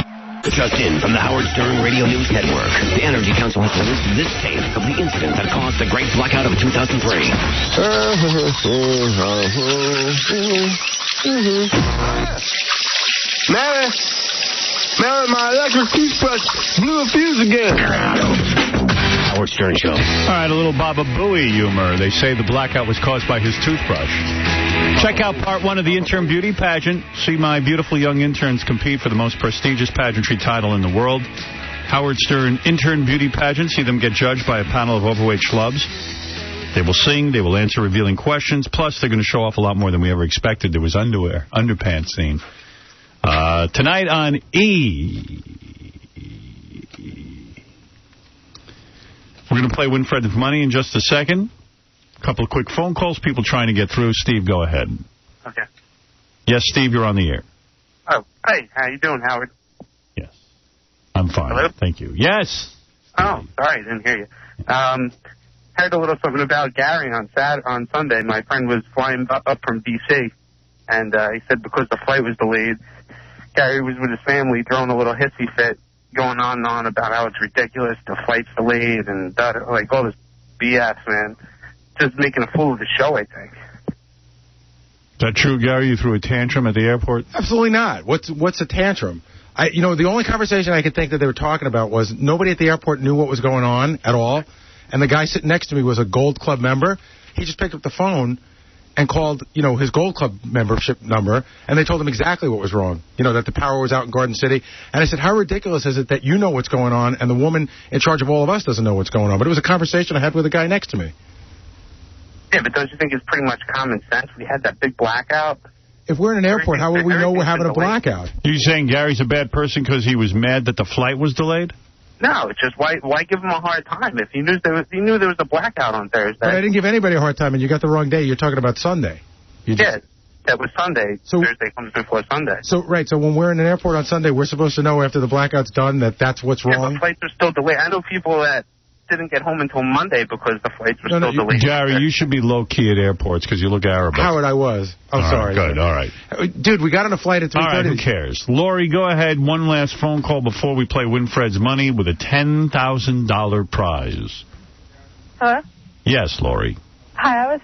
Just in from the Howard Stern Radio News Network. The Energy Council has released this tape of the incident that caused the Great Blackout of 2003. Mary, my electric toothbrush blew a fuse again. Howard Stern Show. All right, a little Baba Booey humor. They say the blackout was caused by his toothbrush. Check out part 1 of the Intern Beauty Pageant. See my beautiful young interns compete for the most prestigious pageantry title in the world. Howard Stern Intern Beauty Pageant. See them get judged by a panel of overweight schlubs. They will sing. They will answer revealing questions. Plus, they're going to show off a lot more than we ever expected. There was underpants scene. Tonight on E! We're going to play Winfred's Money in just a second. A couple of quick phone calls, people trying to get through. Steve, go ahead. Okay. Yes, Steve, you're on the air. Oh, hey, how you doing, Howard? Yes. I'm fine. Hello? Thank you. Yes. Oh, sorry, I didn't hear you. Heard a little something about Gary on Sunday. My friend was flying up from D.C., and he said because the flight was delayed, Gary was with his family throwing a little hissy fit, going on and on about how it's ridiculous, the flight's delayed, and like all this BS, man. Just making a fool of the show, I think. Is that true, Gary? You threw a tantrum at the airport? Absolutely not. What's a tantrum? The only conversation I could think that they were talking about was nobody at the airport knew what was going on at all, and the guy sitting next to me was a Gold Club member. He just picked up the phone and called, his Gold Club membership number, and they told him exactly what was wrong, that the power was out in Garden City. And I said, how ridiculous is it that you know what's going on and the woman in charge of all of us doesn't know what's going on? But it was a conversation I had with the guy next to me. Yeah, but don't you think it's pretty much common sense? We had that big blackout. If we're in an airport, how would we know we're having a blackout? You saying Gary's a bad person because he was mad that the flight was delayed? No, it's just why give him a hard time if he knew there was a blackout on Thursday. But I didn't give anybody a hard time, and you got the wrong day. You're talking about Sunday. Yeah, that was Sunday. So, Thursday comes before Sunday. So when we're in an airport on Sunday, we're supposed to know after the blackout's done that that's what's wrong? Yeah, the flights are still delayed. I know people that didn't get home until Monday because the flights were still delayed. Gary, you should be low-key at airports because you look Arab. Howard, I was. I'm sorry. Good, all right. Dude, we got on a flight at 3:30. All right, who cares? Lori, go ahead. One last phone call before we play Winfred's Money with a $10,000 prize. Hello? Yes, Lori. Hi,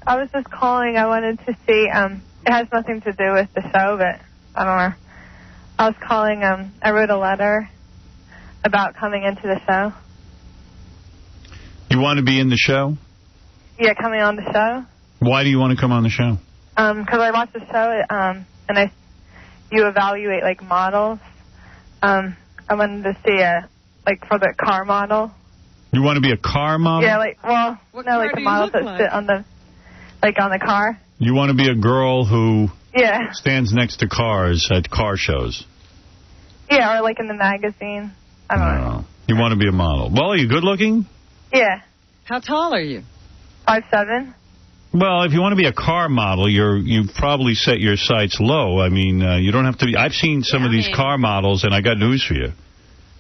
I was just calling. I wanted to see, it has nothing to do with the show, but I don't know. I was calling, I wrote a letter about coming into the show. You want to be in the show? Yeah, coming on the show. Why do you want to come on the show? Because I watched the show, and you evaluate, models. I wanted to see, for the car model. You want to be a car model? Yeah, the models that sit on the, on the car. You want to be a girl who Yeah. stands next to cars at car shows? Yeah, or in the magazine. I don't know. You want to be a model. Well, are you good looking? Yeah. How tall are you? 5'7". Well, if you want to be a car model, you probably set your sights low. I mean, you don't have to be. I've seen some of these car models, and I got news for you.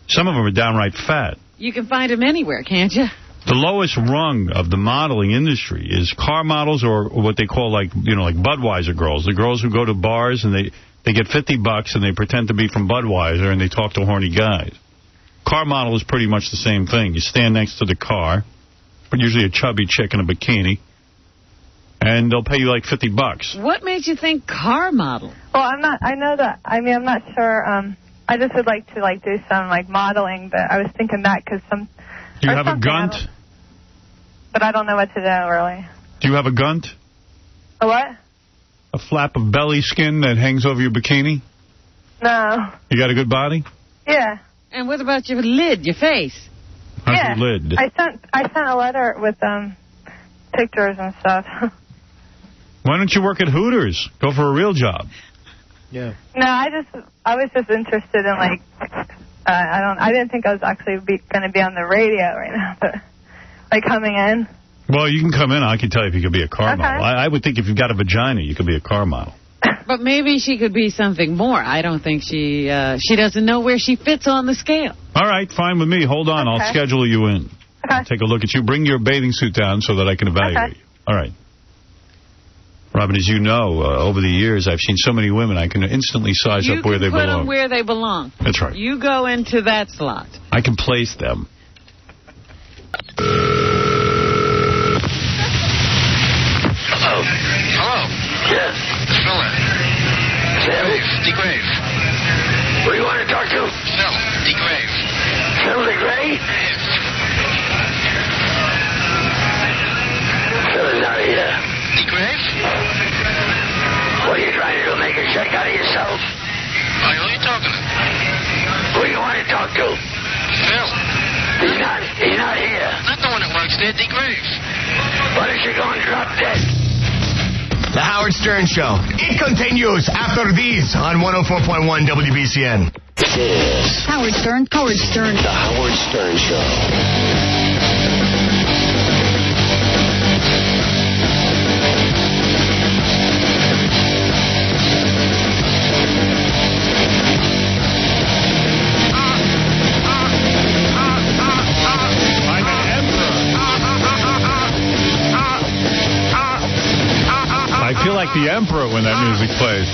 Some of them are downright fat. You can find them anywhere, can't you? The lowest rung of the modeling industry is car models, or what they call like Budweiser girls. The girls who go to bars and they get $50 and they pretend to be from Budweiser and they talk to horny guys. Car model is pretty much the same thing. You stand next to the car, but usually a chubby chick in a bikini, and they'll pay you like $50. What made you think car model? Well, I'm not sure. I just would like to do some modeling, but I was thinking that because some. Do you have a gunt? But I don't know what to do, really. Do you have a gunt? A what? A flap of belly skin that hangs over your bikini? No. You got a good body? Yeah. And what about your lid, your face? How's your lid? I sent a letter with pictures and stuff. Why don't you work at Hooters? Go for a real job. Yeah. No, I was just interested in I didn't think I was actually going to be on the radio right now, but coming in. Well, you can come in. I can tell you if you could be a car model. I would think if you've got a vagina, you could be a car model. But maybe she could be something more. I don't think she doesn't know where she fits on the scale. All right, fine with me. Hold on. I'll schedule you in. I'll take a look at you. Bring your bathing suit down so that I can evaluate you. All right. Robin, as you know, over the years, I've seen so many women, I can instantly size up where they belong. You can put them where they belong. That's right. You go into that slot. I can place them. Hello. Hello. Yes. Miller. Grave. DeGrave. Who do you want to talk to? Phil. DeGrave. Phil DeGrave? Yes. Phil is not here. DeGrave? What are you trying to do? Make a check out of yourself? Who are you talking to? Who do you want to talk to? Phil. He's not here. Not the one that works there, DeGrave. Why don't you go and drop dead? The Howard Stern Show. It continues after these on 104.1 WBCN. Yes. Howard Stern. The Howard Stern Show. I feel like the emperor when that music plays.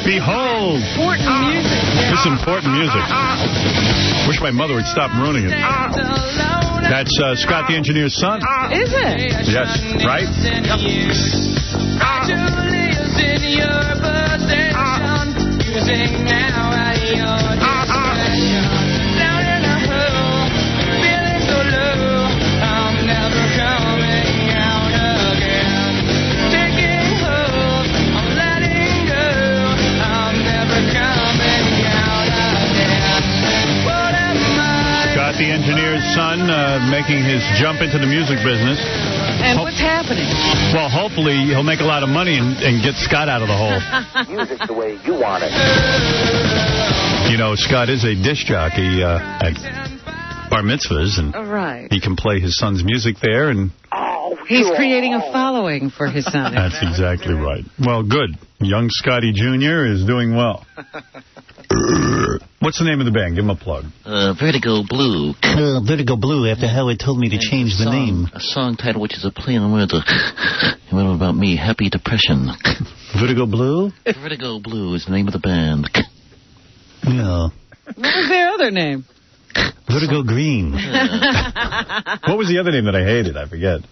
Behold! Important music. This is important music. Wish my mother would stop ruining it. That's Scott the Engineer's son. Is it? Yes, right? The engineer's son making his jump into the music business. And what's happening? Well, hopefully he'll make a lot of money and get Scott out of the hole. Music the way you want it. You know, Scott is a disc jockey at bar mitzvahs, and he can play his son's music there. And he's creating a following for his son. That's exactly right. Well, good. Young Scotty Jr. is doing well. What's the name of the band? Give him a plug. Vertigo Blue. Vertigo Blue, after Howard told me to change the name. A song title which is a play on words about me, Happy Depression. Vertigo Blue? Vertigo Blue is the name of the band. Yeah. What was their other name? Vertigo Green. What was the other name that I hated? I forget.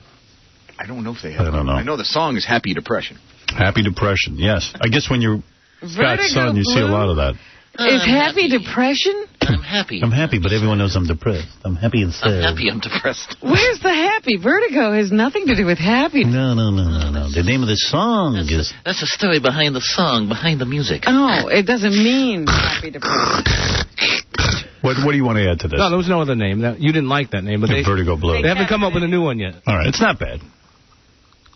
I don't know if they have. I don't know. I know the song is Happy Depression. Happy Depression, yes. I guess when you're Scott's son, you see a lot of that. Is happy depression? I'm happy. I'm happy, but everyone knows I'm depressed. I'm happy and sad. I'm happy, I'm depressed. Where's the happy? Vertigo has nothing to do with happiness. No. The name of the song is... That's the story behind the song, behind the music. Oh, it doesn't mean happy depression. What do you want to add to this? No, there was no other name. You didn't like that name, but they... Vertigo Blue. They haven't come up with a new one yet. All right, it's not bad.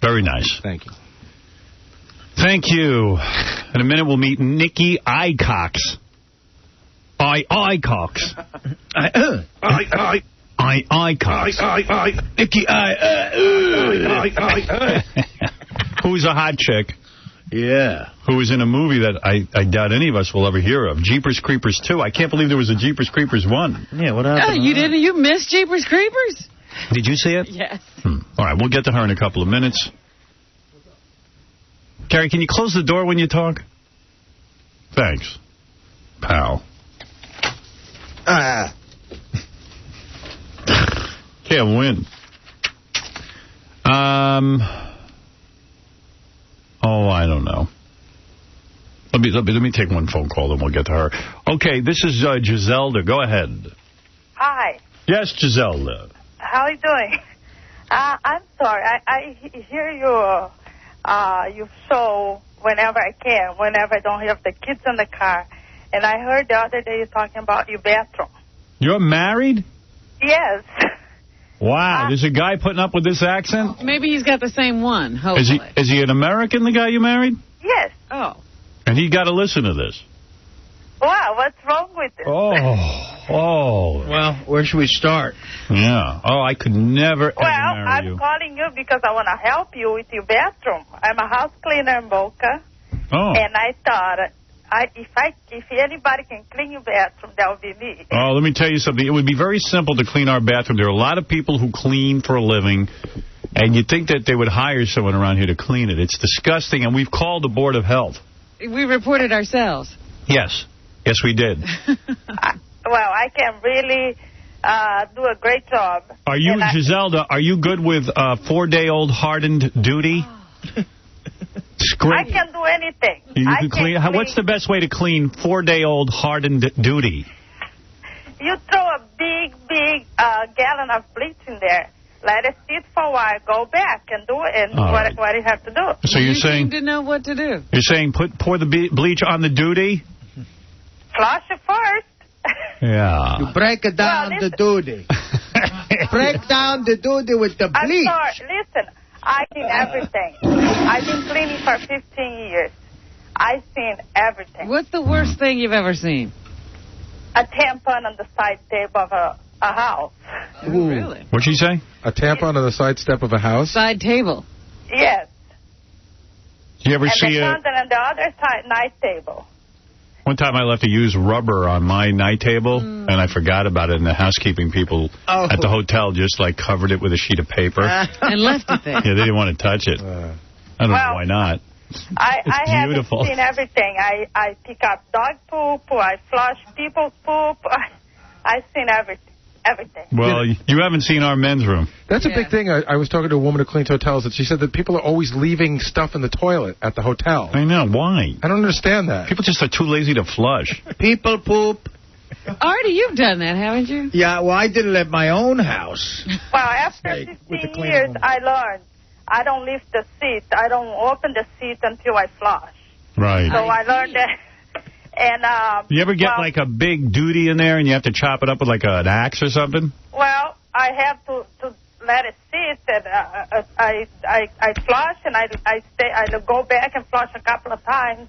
Very nice. Thank you. Thank you. In a minute, we'll meet Nikki Icox. Icox. Icox. Nikki Who's a hot chick. Yeah. Who was in a movie that I doubt any of us will ever hear of. Jeepers Creepers 2. I can't believe there was a Jeepers Creepers 1. Yeah, what happened? You didn't? You missed Jeepers Creepers? Did you see it? Yes. All right, we'll get to her in a couple of minutes. Gary, can you close the door when you talk? Thanks, pal. can't win. Oh, I don't know. Let me take one phone call, then we'll get to her. Okay, this is Giselda. Go ahead. Hi. Yes, Giselda. How are you doing? I'm sorry. I hear you show whenever I can, whenever I don't have the kids in the car. And I heard the other day you talking about your bathroom. You're married? Yes. Wow, there's a guy putting up with this accent? Maybe he's got the same one, hopefully. Is he an American, the guy you married? Yes. Oh. And he got to listen to this. Wow, what's wrong with it? Oh. Well, where should we start? Yeah. Oh, I could never, ever marry you. I'm calling you because I want to help you with your bathroom. I'm a house cleaner in Boca. Oh. And I thought, if anybody can clean your bathroom, that would be me. Oh, let me tell you something. It would be very simple to clean our bathroom. There are a lot of people who clean for a living, and you'd think that they would hire someone around here to clean it. It's disgusting, and we've called the Board of Health. We reported ourselves. Yes. Yes, we did. Well, I can really do a great job. Are you, Giselda, are you good with 4-day-old hardened duty? I can do anything. You can clean. What's the best way to clean 4-day-old hardened duty? You throw a big gallon of bleach in there. Let it sit for a while. Go back and do it. And what you have to do. So you're saying seem to know what to do. You're saying pour the bleach on the duty? Flush it first. Yeah. You break it down the duty. Break down the duty with the bleach. I'm sorry. Listen, I've seen everything. I've been cleaning for 15 years. I've seen everything. What's the worst thing you've ever seen? A tampon on the side table of a house. Ooh. Really? What'd she say? A tampon on the side step of a house? Side table. Yes. You ever and see the condom on the other side night table. One time I left to use rubber on my night table, and I forgot about it, and the housekeeping people at the hotel just, like, covered it with a sheet of paper. And left it there. Yeah, they didn't want to touch it. I don't know why not. I have beautiful. seen everything. I pick up dog poop, I flush people's poop. I've seen everything. Well, you haven't seen our men's room. That's a big thing. I was talking to a woman who cleans hotels, and she said that people are always leaving stuff in the toilet at the hotel. I know. Why? I don't understand that. People just are too lazy to flush. People poop. Artie, you've done that, haven't you? Yeah, well, I did it at my own house. Well, after 15 years, I learned I don't lift the seat. I don't open the seat until I flush. Right. So I learned that. And you ever get like a big duty in there and you have to chop it up with like an axe or something? Well, I have to let it sit, and I flush, and I go back and flush a couple of times.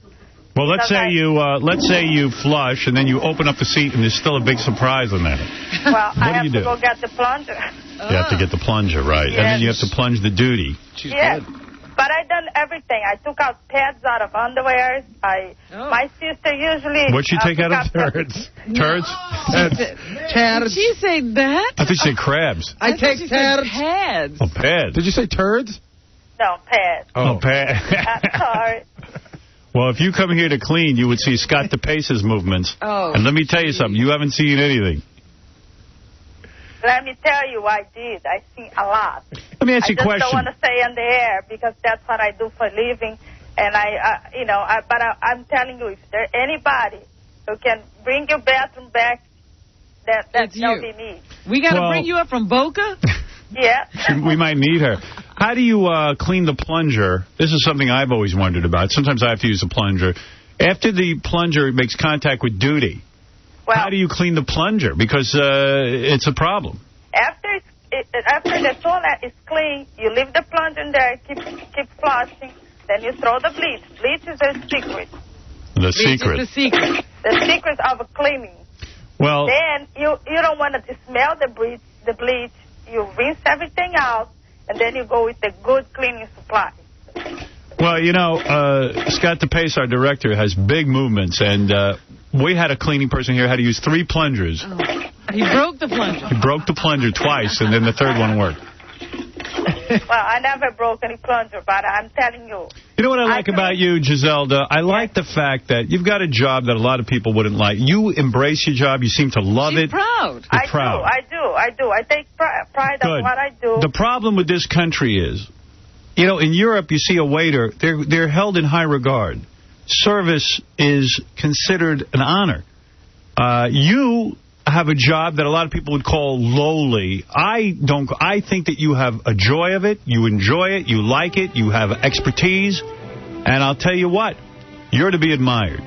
Well, let's say you flush and then you open up the seat and there's still a big surprise in there. Well, I have do you to do? go get the plunger. You have to get the plunger, right? Yes. And then you have to plunge the duty. Yes. But I done everything. I took out pads out of underwear. My sister usually... What'd she take out of turds? Turds? Did she say that? I thought she said crabs. I take pads. Oh, pads. Did you say turds? No, pads. Oh, pads. Sorry. Well, if you come here to clean, you would see Scott DePace's movements. Oh, and let me tell you something. You haven't seen anything. Let me tell you, I did. I seen a lot. Let me ask you a question. I just don't want to stay in the air because that's what I do for a living. And I'm telling you, if there's anybody who can bring your bathroom back, that'll be me. We got to bring you up from Boca? Yeah. We might need her. How do you clean the plunger? This is something I've always wondered about. Sometimes I have to use a plunger. After the plunger makes contact with duty, how do you clean the plunger? Because it's a problem. After the toilet is clean, you leave the plunger in there, keep flushing, then you throw the bleach. Bleach is the secret. The secret. Is the secret. The secret of cleaning. Well, then you don't want to smell the bleach. You rinse everything out, and then you go with the good cleaning supply. Well, you know, Scott DePace, our director, has big movements, and we had a cleaning person here who had to use 3 plungers. He broke the plunger. He broke the plunger twice, and then the third one worked. Well, I never broke any plunger, but I'm telling you. You know what I like about you, Giselda? I like the fact that you've got a job that a lot of people wouldn't like. You embrace your job. You seem to love it. Proud. You're proud. I do. I take pride in what I do. The problem with this country is, you know, in Europe, you see a waiter, they're held in high regard. Service is considered an honor. You have a job that a lot of people would call lowly. I think that you have a joy of it. You enjoy it. You like it. You have expertise. And I'll tell you what, you're to be admired.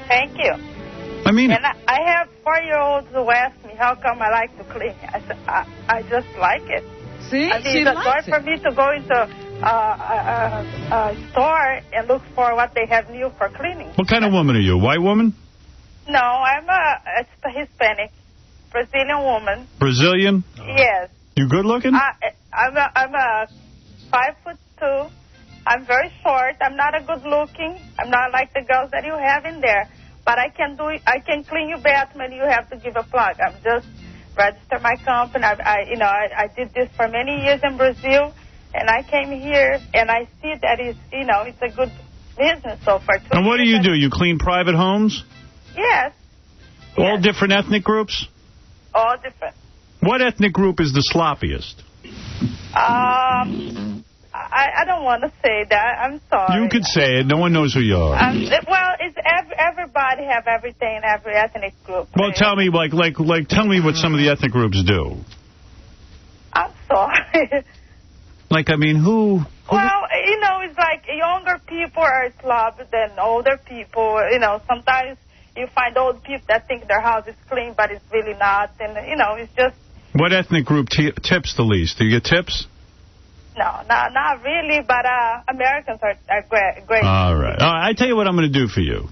Thank you. I mean, and I have 4-year-olds who ask me how come I like to clean. I said, I just like it. See, I mean, it's hard for me to go into a store and look for what they have new for cleaning. What kind of woman are you? White woman? No, I'm a Hispanic, Brazilian woman. Brazilian? Yes. You good looking? I'm a 5'2". I'm very short. I'm not a good looking. I'm not like the girls that you have in there. But I can clean your bathroom and you have to give a plug. I'm just register my company. I did this for many years in Brazil, and I came here and I see that it's a good business so far. And what do? You clean private homes? Yes. All different ethnic groups? All different. What ethnic group is the sloppiest? I don't want to say that. I'm sorry. You could say it. No one knows who you are. It's everybody have everything in every ethnic group. Well, tell me, tell me what some of the ethnic groups do. I'm sorry. Who? Well, it's like younger people are sloppy than older people. Sometimes you find old people that think their house is clean, but it's really not. And, it's just... What ethnic group tips the least? Do you get tips? No, not really, but Americans are great. All right. I tell you what I'm going to do for you.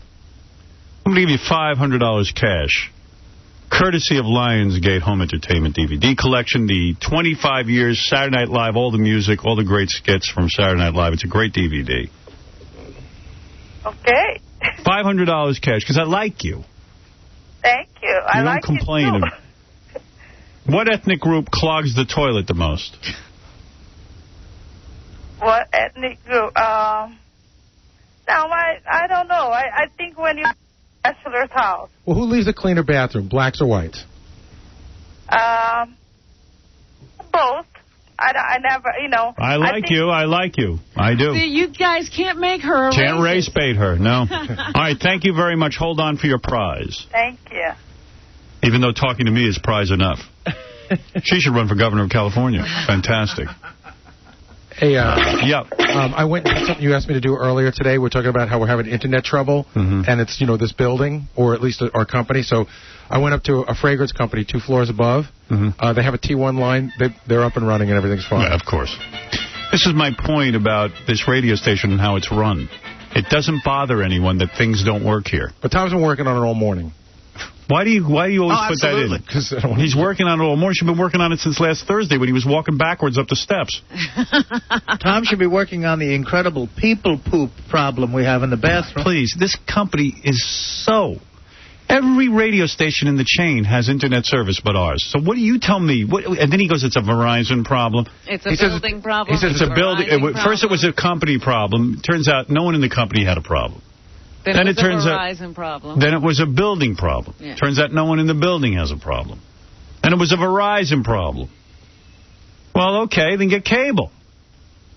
I'm going to give you $500 cash, courtesy of Lionsgate Home Entertainment DVD Collection, the 25 years, Saturday Night Live, all the music, all the great skits from Saturday Night Live. It's a great DVD. Okay. $500 cash, because I like you. Thank you. I like you, too. You don't complain. What ethnic group clogs the toilet the most? What ethnic group? I don't know. I think when you bachelor's house. Well, who leaves a cleaner bathroom, blacks or whites? Both. I never, I like you. I do. See, you guys can't make her a Can't race bait her, no. All right, thank you very much. Hold on for your prize. Thank you. Even though talking to me is prize enough. She should run for governor of California. Fantastic. Hey, I went to something you asked me to do earlier today. We're talking about how we're having internet trouble, and it's, this building, or at least our company. So I went up to a fragrance company 2 floors above. They have a T1 line. They're up and running, and everything's fine. Yeah, of course. This is my point about this radio station and how it's run. It doesn't bother anyone that things don't work here. But Tom's been working on it all morning. Why do you always put that in? Because he's working on it all morning. She's been working on it since last Thursday when he was walking backwards up the steps. Tom should be working on the incredible people poop problem we have in the bathroom. Please, this company is so... Every radio station in the chain has internet service but ours. So what do you tell me? And then he goes, it's a Verizon problem. It's a building problem. He says it's a building. First it was a company problem. Turns out no one in the company had a problem. Then it was a Verizon problem. Then it was a building problem. Yeah. Turns out no one in the building has a problem. Then it was a Verizon problem. Well, okay, then get cable.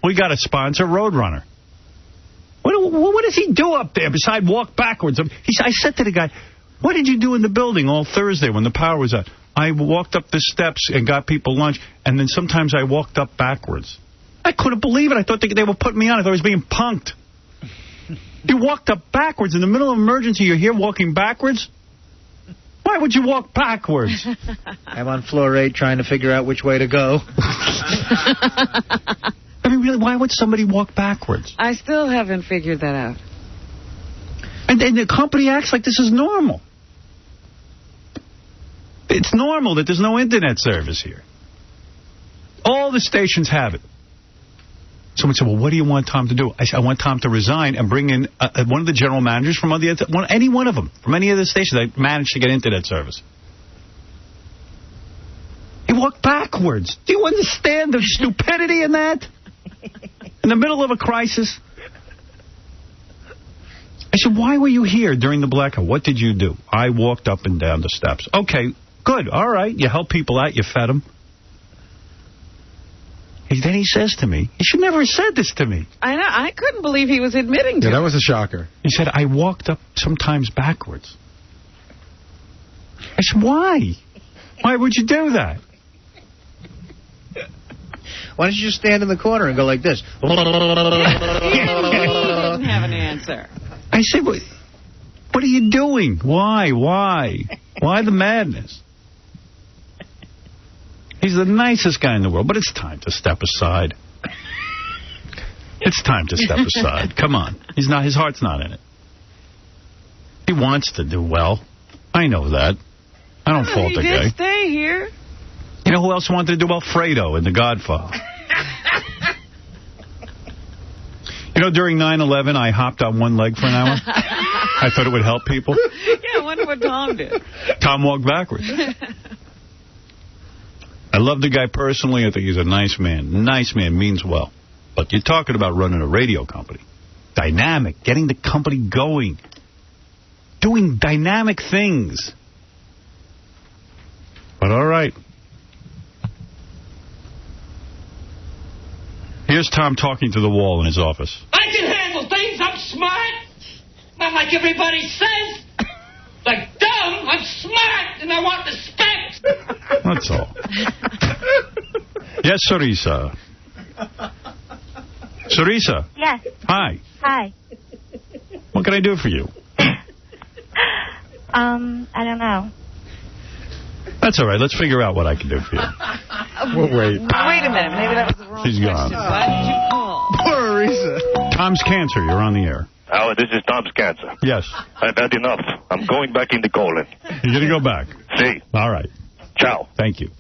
We got to sponsor Roadrunner. What does he do up there besides walk backwards? I said to the guy, what did you do in the building all Thursday when the power was out? I walked up the steps and got people lunch, and then sometimes I walked up backwards. I couldn't believe it. I thought they were putting me on. I thought I was being punked. You walked up backwards. In the middle of an emergency, you're here walking backwards? Why would you walk backwards? I'm on floor 8 trying to figure out which way to go. I mean, really, why would somebody walk backwards? I still haven't figured that out. And the company acts like this is normal. It's normal that there's no internet service here. All the stations have it. Someone said, well, what do you want Tom to do? I said, I want Tom to resign and bring in one of the general managers from any one of them, from any of the stations that manage to get internet service. He walked backwards. Do you understand the stupidity in that? In the middle of a crisis? I said, why were you here during the blackout? What did you do? I walked up and down the steps. Okay, good. All right. You help people out. You fed them. Then he says to me, you should never have said this to me. I know. I couldn't believe he was admitting to it. Yeah, that was a shocker. He said, I walked up sometimes backwards. I said, why? Why would you do that? Why don't you just stand in the corner and go like this? He didn't have an answer. I said, what are you doing? Why? Why the madness? He's the nicest guy in the world, but it's time to step aside. It's time to step aside. Come on. His heart's not in it. He wants to do well. I know that. I don't fault the guy. He did stay here. You know who else wanted to do well? Fredo in The Godfather. You know, during 9/11, I hopped on one leg for an hour. I thought it would help people. Yeah, I wonder what Tom did. Tom walked backwards. I love the guy personally. I think he's a nice man. Nice man, means well. But you're talking about running a radio company. Dynamic, getting the company going. Doing dynamic things. But all right. Here's Tom talking to the wall in his office. I can handle things. I'm smart. Not like everybody says. Like dumb, I'm smart, and I want respect. That's all. Yes, Sarisa. Sarisa. Yes. Hi. Hi. What can I do for you? I don't know. That's all right. Let's figure out what I can do for you. Wait. Wait a minute. Maybe that was the wrong She's gone. question. Why did you call? Poor Arisa. Tom's Cancer. You're on the air. Howard, this is Tom's Cancer. Yes. I've had enough. I'm going back into colon. You're going to go back? See. All right. Ciao. Thank you.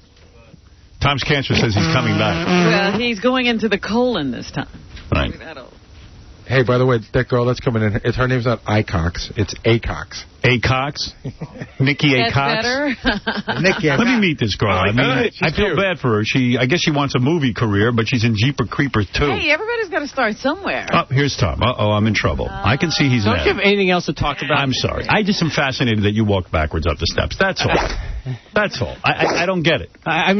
Tom's Cancer says he's coming back. Well, he's going into the colon this time. Right. Hey, by the way, that girl that's coming in, her name's not Icox, it's Acox. Acox? Nikki That's Acox? better. Nikki Let me meet this girl. I feel cute. bad for her. I guess she wants a movie career, but she's in Jeepers Creepers too. Hey, everybody's got to start somewhere. Oh, here's Tom. Uh-oh, I'm in trouble. I can see he's Don't mad. you have anything else to talk about? I'm sorry. I just am fascinated that you walked backwards up the steps. That's all. That's all. I don't get it. I've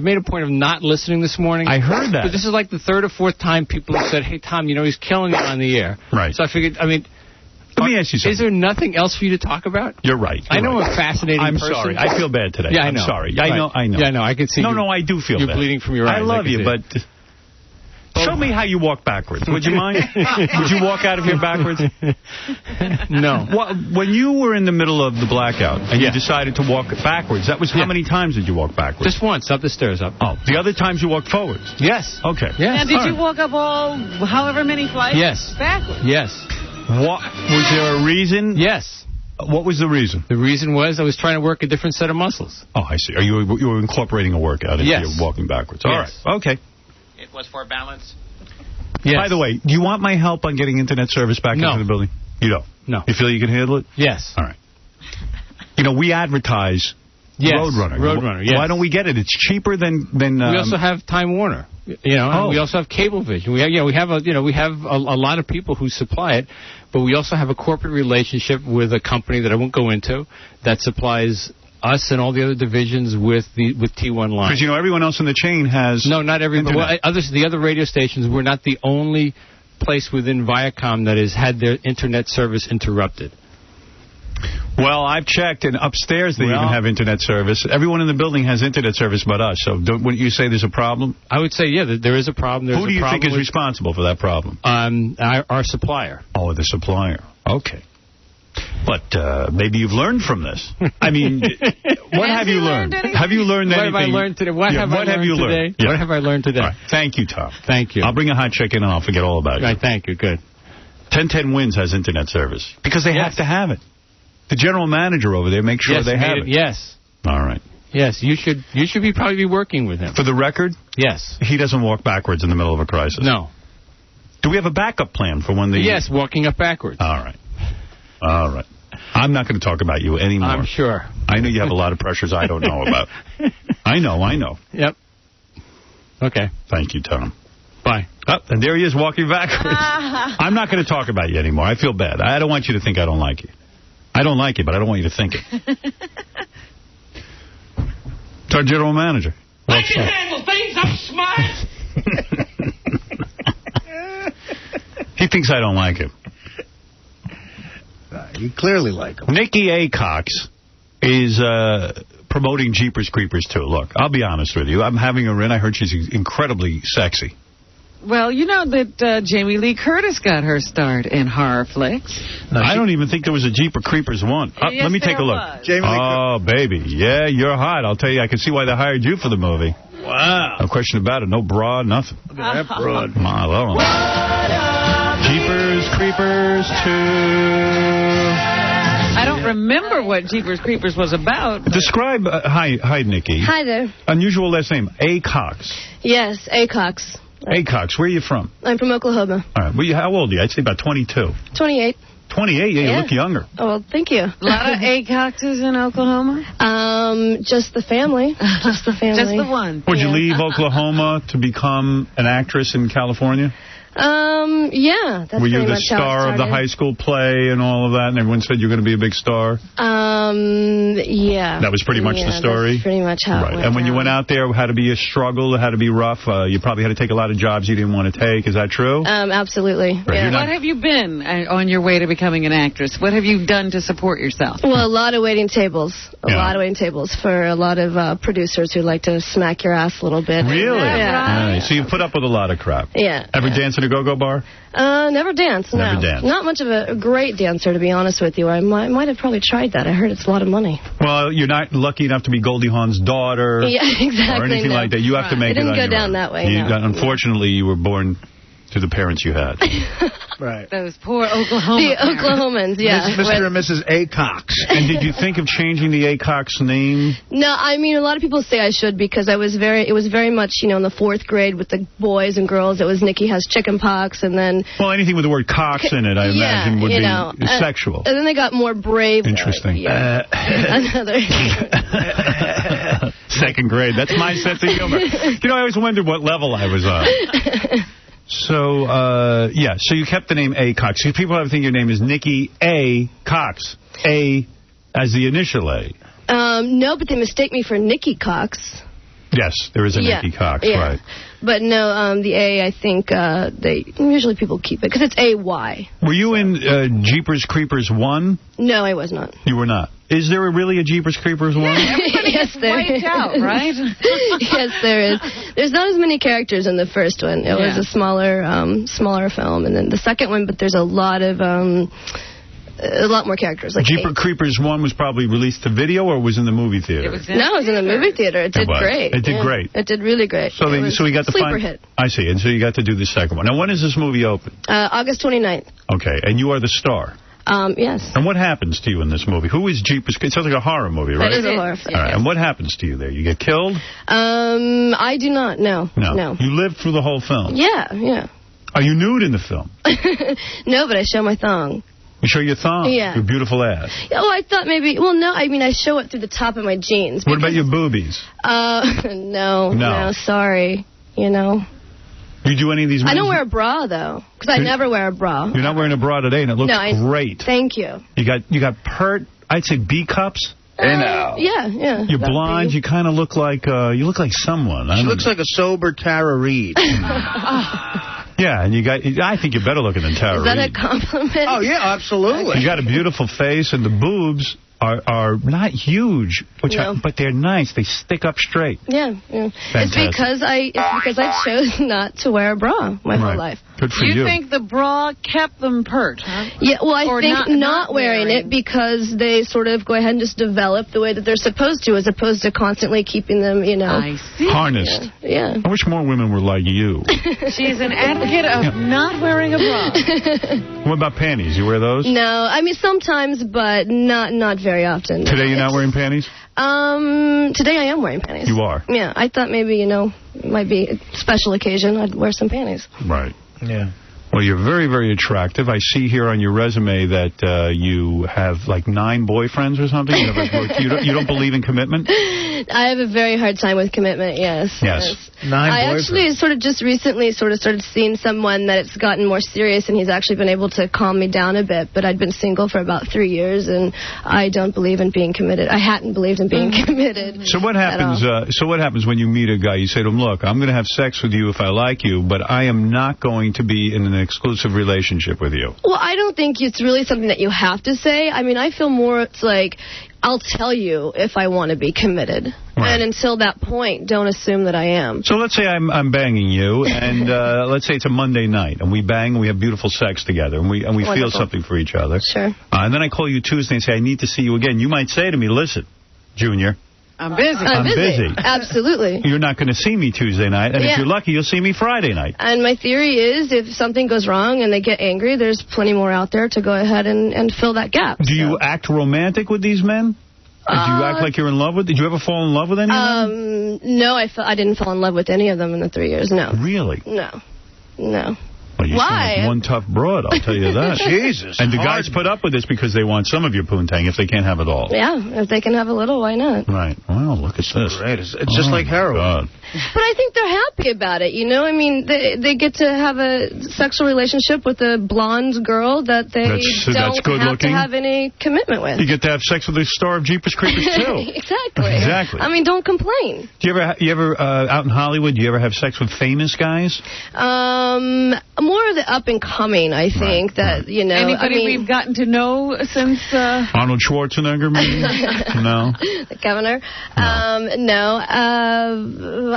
made a point of not listening this morning. I heard that. But this is like the third or fourth time people have said, hey, Tom, he's killing you on the air. Right. So I figured, let me ask you something. Is there nothing else for you to talk about? You're right. I know I'm a fascinating person. I'm sorry. I feel bad today. Yeah, I know. I'm sorry. Right. I know. Yeah, I know. I can see No, I do feel you're bad. bleeding from your eyes. I love you, but show me how you walk backwards. Would you mind? Would you walk out of here backwards? No. When you were in the middle of the blackout and you decided to walk backwards, that was how many times did you walk backwards? Just once, up the stairs up. Oh, the other times you walked forwards? Yes. Okay. Yes. Now, did you walk up however many flights? Yes. Backwards? Yes. Was there a reason? Yes. What was the reason? The reason was I was trying to work a different set of muscles. Oh, I see. You were incorporating a workout into your walking backwards. All right. Okay. It was for balance. Yes. By the way, do you want my help on getting internet service back into the building? You don't? No. You feel you can handle it? Yes. All right. We advertise Roadrunner. Roadrunner, yes. Why don't we get it? It's cheaper than we also have Time Warner. And we also have Cablevision. We have a lot of people who supply it, but we also have a corporate relationship with a company that I won't go into that supplies us and all the other divisions with T1 line. Because everyone else in the chain has. No, not everyone. Well, the other radio stations, we're not the only place within Viacom that has had their internet service interrupted. Well, I've checked, and upstairs they even have internet service. Everyone in the building has internet service but us. So wouldn't you say there's a problem? I would say, there is a problem. Who do you think is responsible for that problem? Our supplier. Oh, the supplier. Okay. But maybe you've learned from this. I mean, what have you learned? Have you learned anything? What have I learned today? What have I learned today? Yeah. What have I learned today? Right. Thank you, Tom. Thank you. I'll bring a hot chick in and I'll forget all about it. Right, thank you. Good. 1010 Wins has internet service because they have to have it. The general manager over there makes sure they have it. Yes. All right. Yes, you should probably be working with him. For the record? Yes. He doesn't walk backwards in the middle of a crisis. No. Do we have a backup plan for when the... Yes, walking up backwards. All right. All right. I'm not going to talk about you anymore. I'm sure. I know you have a lot of pressures I don't know about. I know. Yep. Okay. Thank you, Tom. Bye. Oh, and there he is walking backwards. I'm not going to talk about you anymore. I feel bad. I don't want you to think I don't like you. I don't like you, but I don't want you to think it. It's our general manager. I can handle things. I'm smart. He thinks I don't like him. You clearly like him. Nikki A. Cox is promoting Jeepers Creepers, too. Look, I'll be honest with you. I'm having her in. I heard she's incredibly sexy. Well, you know that Jamie Lee Curtis got her start in horror flicks. No, I don't even think there was a Jeepers Creepers one. Yes, let me take a look. Oh, baby. Yeah, you're hot. I'll tell you, I can see why they hired you for the movie. Wow. No question about it. No bra, nothing. Look at that broad. My Lord. Jeepers Creepers 2. I don't remember what Jeepers Creepers was about. Describe, hi, Nikki. Hi there. Unusual last name, A. Cox. Yes, A. Cox. A. Cox, where are you from? I'm from Oklahoma. All right, well, how old are you? I'd say about 22. 28. 28? Yeah, you look younger. Oh, well, thank you. A lot of A. Coxes in Oklahoma? Just the family. Just the family. Just the one. Would you leave Oklahoma to become an actress in California? Yeah, that's Were you pretty the much how it star of the started. high school play and all of that, and everyone said you're going to be a big star? Yeah. That was pretty much the story? That's pretty much how it went And when you down. went out there, had to be a struggle, had to be rough. You probably had to take a lot of jobs you didn't want to take. Is that true? Absolutely. Right, Yeah. What have you been on your way to becoming an actress? What have you done to support yourself? Well, a lot of waiting tables. A Yeah. lot of waiting tables for a lot of producers who like to smack your ass a little bit. Really? Yeah. All right, so you put up with a lot of crap. Yeah. Ever dance in a go-go bar? Never danced, no. Never danced. Not much of a great dancer, to be honest with you. I might have probably tried that. I heard it's a lot of money. Well, you're not lucky enough to be Goldie Hawn's daughter. Yeah, exactly. Or anything no. like that. You have to make It didn't on go your down own. that way, no. Unfortunately, you were born to the parents you had. Right. Those poor Oklahoma The parents. Oklahomans, yeah. Mr. and Mrs. A. Cox. And did you think of changing the A. Cox name? No, I mean, a lot of people say I should because it was very much, in the 4th grade with the boys and girls. It was Nikki has chicken pox, and then... Well, anything with the word Cox in it, I imagine, would be sexual. And then they got more brave. Interesting. Another... Second grade. That's my sense of humor. I always wondered what level I was on. So, so you kept the name A. Cox. So people have think your name is Nikki A. Cox. A as the initial A. No, but they mistake me for Nikki Cox. Yes, there is a Nikki Cox, right. But no, the A, I think usually people keep it because it's A-Y. Were you in Jeepers Creepers 1? No, I was not. You were not. Is there really a Jeepers Creepers 1? Yes, there is. Wiped out, right? Yes, there is. There's not as many characters in the first one. It was a smaller film, and then the second one. But there's a lot more characters. Like Jeepers Creepers 1 was probably released to video, or was in the movie theater? It was in the movie theater. It did great. It did great. It did really great. So we got the sleeper hit. I see. And so you got to do the second one. Now, when is this movie open? August 29th. Okay, and you are the star. Yes. And what happens to you in this movie? Who is Jeepers? It sounds like a horror movie, right? It is a horror film. All right. And what happens to you there? You get killed? I do not. No. You live through the whole film? Yeah. Are you nude in the film? No, but I show my thong. You show your thong? Yeah. Your beautiful ass. Oh, I thought maybe... Well, no, I mean, I show it through the top of my jeans. What about your boobies? No, sorry. You do any of these movies? I don't wear a bra, though, because I never wear a bra. You're not wearing a bra today, and it looks great. Thank you. You got pert, I'd say B cups. Yeah. You're blonde. You kind of look like someone. She looks like a sober Tara Reid. Yeah, and I think you're better looking than Tara Is that Reid. a compliment? Oh, yeah, absolutely. You got a beautiful face, and the boobs are not huge, but they're nice. They stick up straight. Yeah. It's because I chose not to wear a bra my whole life. Good for you. You think the bra kept them pert, huh? Yeah, well, I Or think not wearing it because they sort of go ahead and just develop the way that they're supposed to, as opposed to constantly keeping them, I see. Harnessed. Yeah. I wish more women were like you. She's an advocate of not wearing a bra. What about panties? You wear those? No, I mean sometimes, but not very often. Today you're not wearing panties? Today I am wearing panties. You are? Yeah, I thought maybe, it might be a special occasion. I'd wear some panties. Right. Yeah. Well, you're very, very attractive. I see here on your resume that you have like 9 boyfriends or something. You don't believe in commitment? I have a very hard time with commitment, yes. Yes. 9 I boyfriends. actually sort of just recently started seeing someone that it's gotten more serious, and he's actually been able to calm me down a bit. But I'd been single for about 3 years, and I don't believe in being committed. I hadn't believed in being committed. So what happens? So what happens when you meet a guy? You say to him, "Look, I'm going to have sex with you if I like you, but I am not going to be in an exclusive relationship with you." Well, I don't think it's really something that you have to say. I mean, I feel more it's like, I'll tell you if I want to be committed. Right. And until that point, don't assume that I am. So let's say I'm banging you, and let's say it's a Monday night, and we bang, and we have beautiful sex together, and we feel something for each other. Sure. And then I call you Tuesday and say, I need to see you again. You might say to me, listen, Junior. I'm busy. I'm busy. Absolutely. You're not going to see me Tuesday night, and if you're lucky, you'll see me Friday night. And my theory is if something goes wrong and they get angry, there's plenty more out there to go ahead and fill that gap. Do you act romantic with these men? Do you act like you're in love with? Did you ever fall in love with any of them? No, I didn't fall in love with any of them in the 3 years. No. Really? No. Well, you sound like one tough broad, I'll tell you that. Jesus. And the guys put up with this because they want some of your poontang if they can't have it all. Yeah, if they can have a little, why not? Right. Well, look at this. Great. It's just like heroin. God. But I think they're happy about it, you know? I mean, they get to have a sexual relationship with a blonde girl that they don't have to have any commitment with. You get to have sex with the star of Jeepers Creepers, too. Exactly. I mean, don't complain. Do you ever out in Hollywood, do you ever have sex with famous guys? More of the up-and-coming, I think, that, you know... Anybody we've gotten to know since... Arnold Schwarzenegger, maybe? No? The governor? No.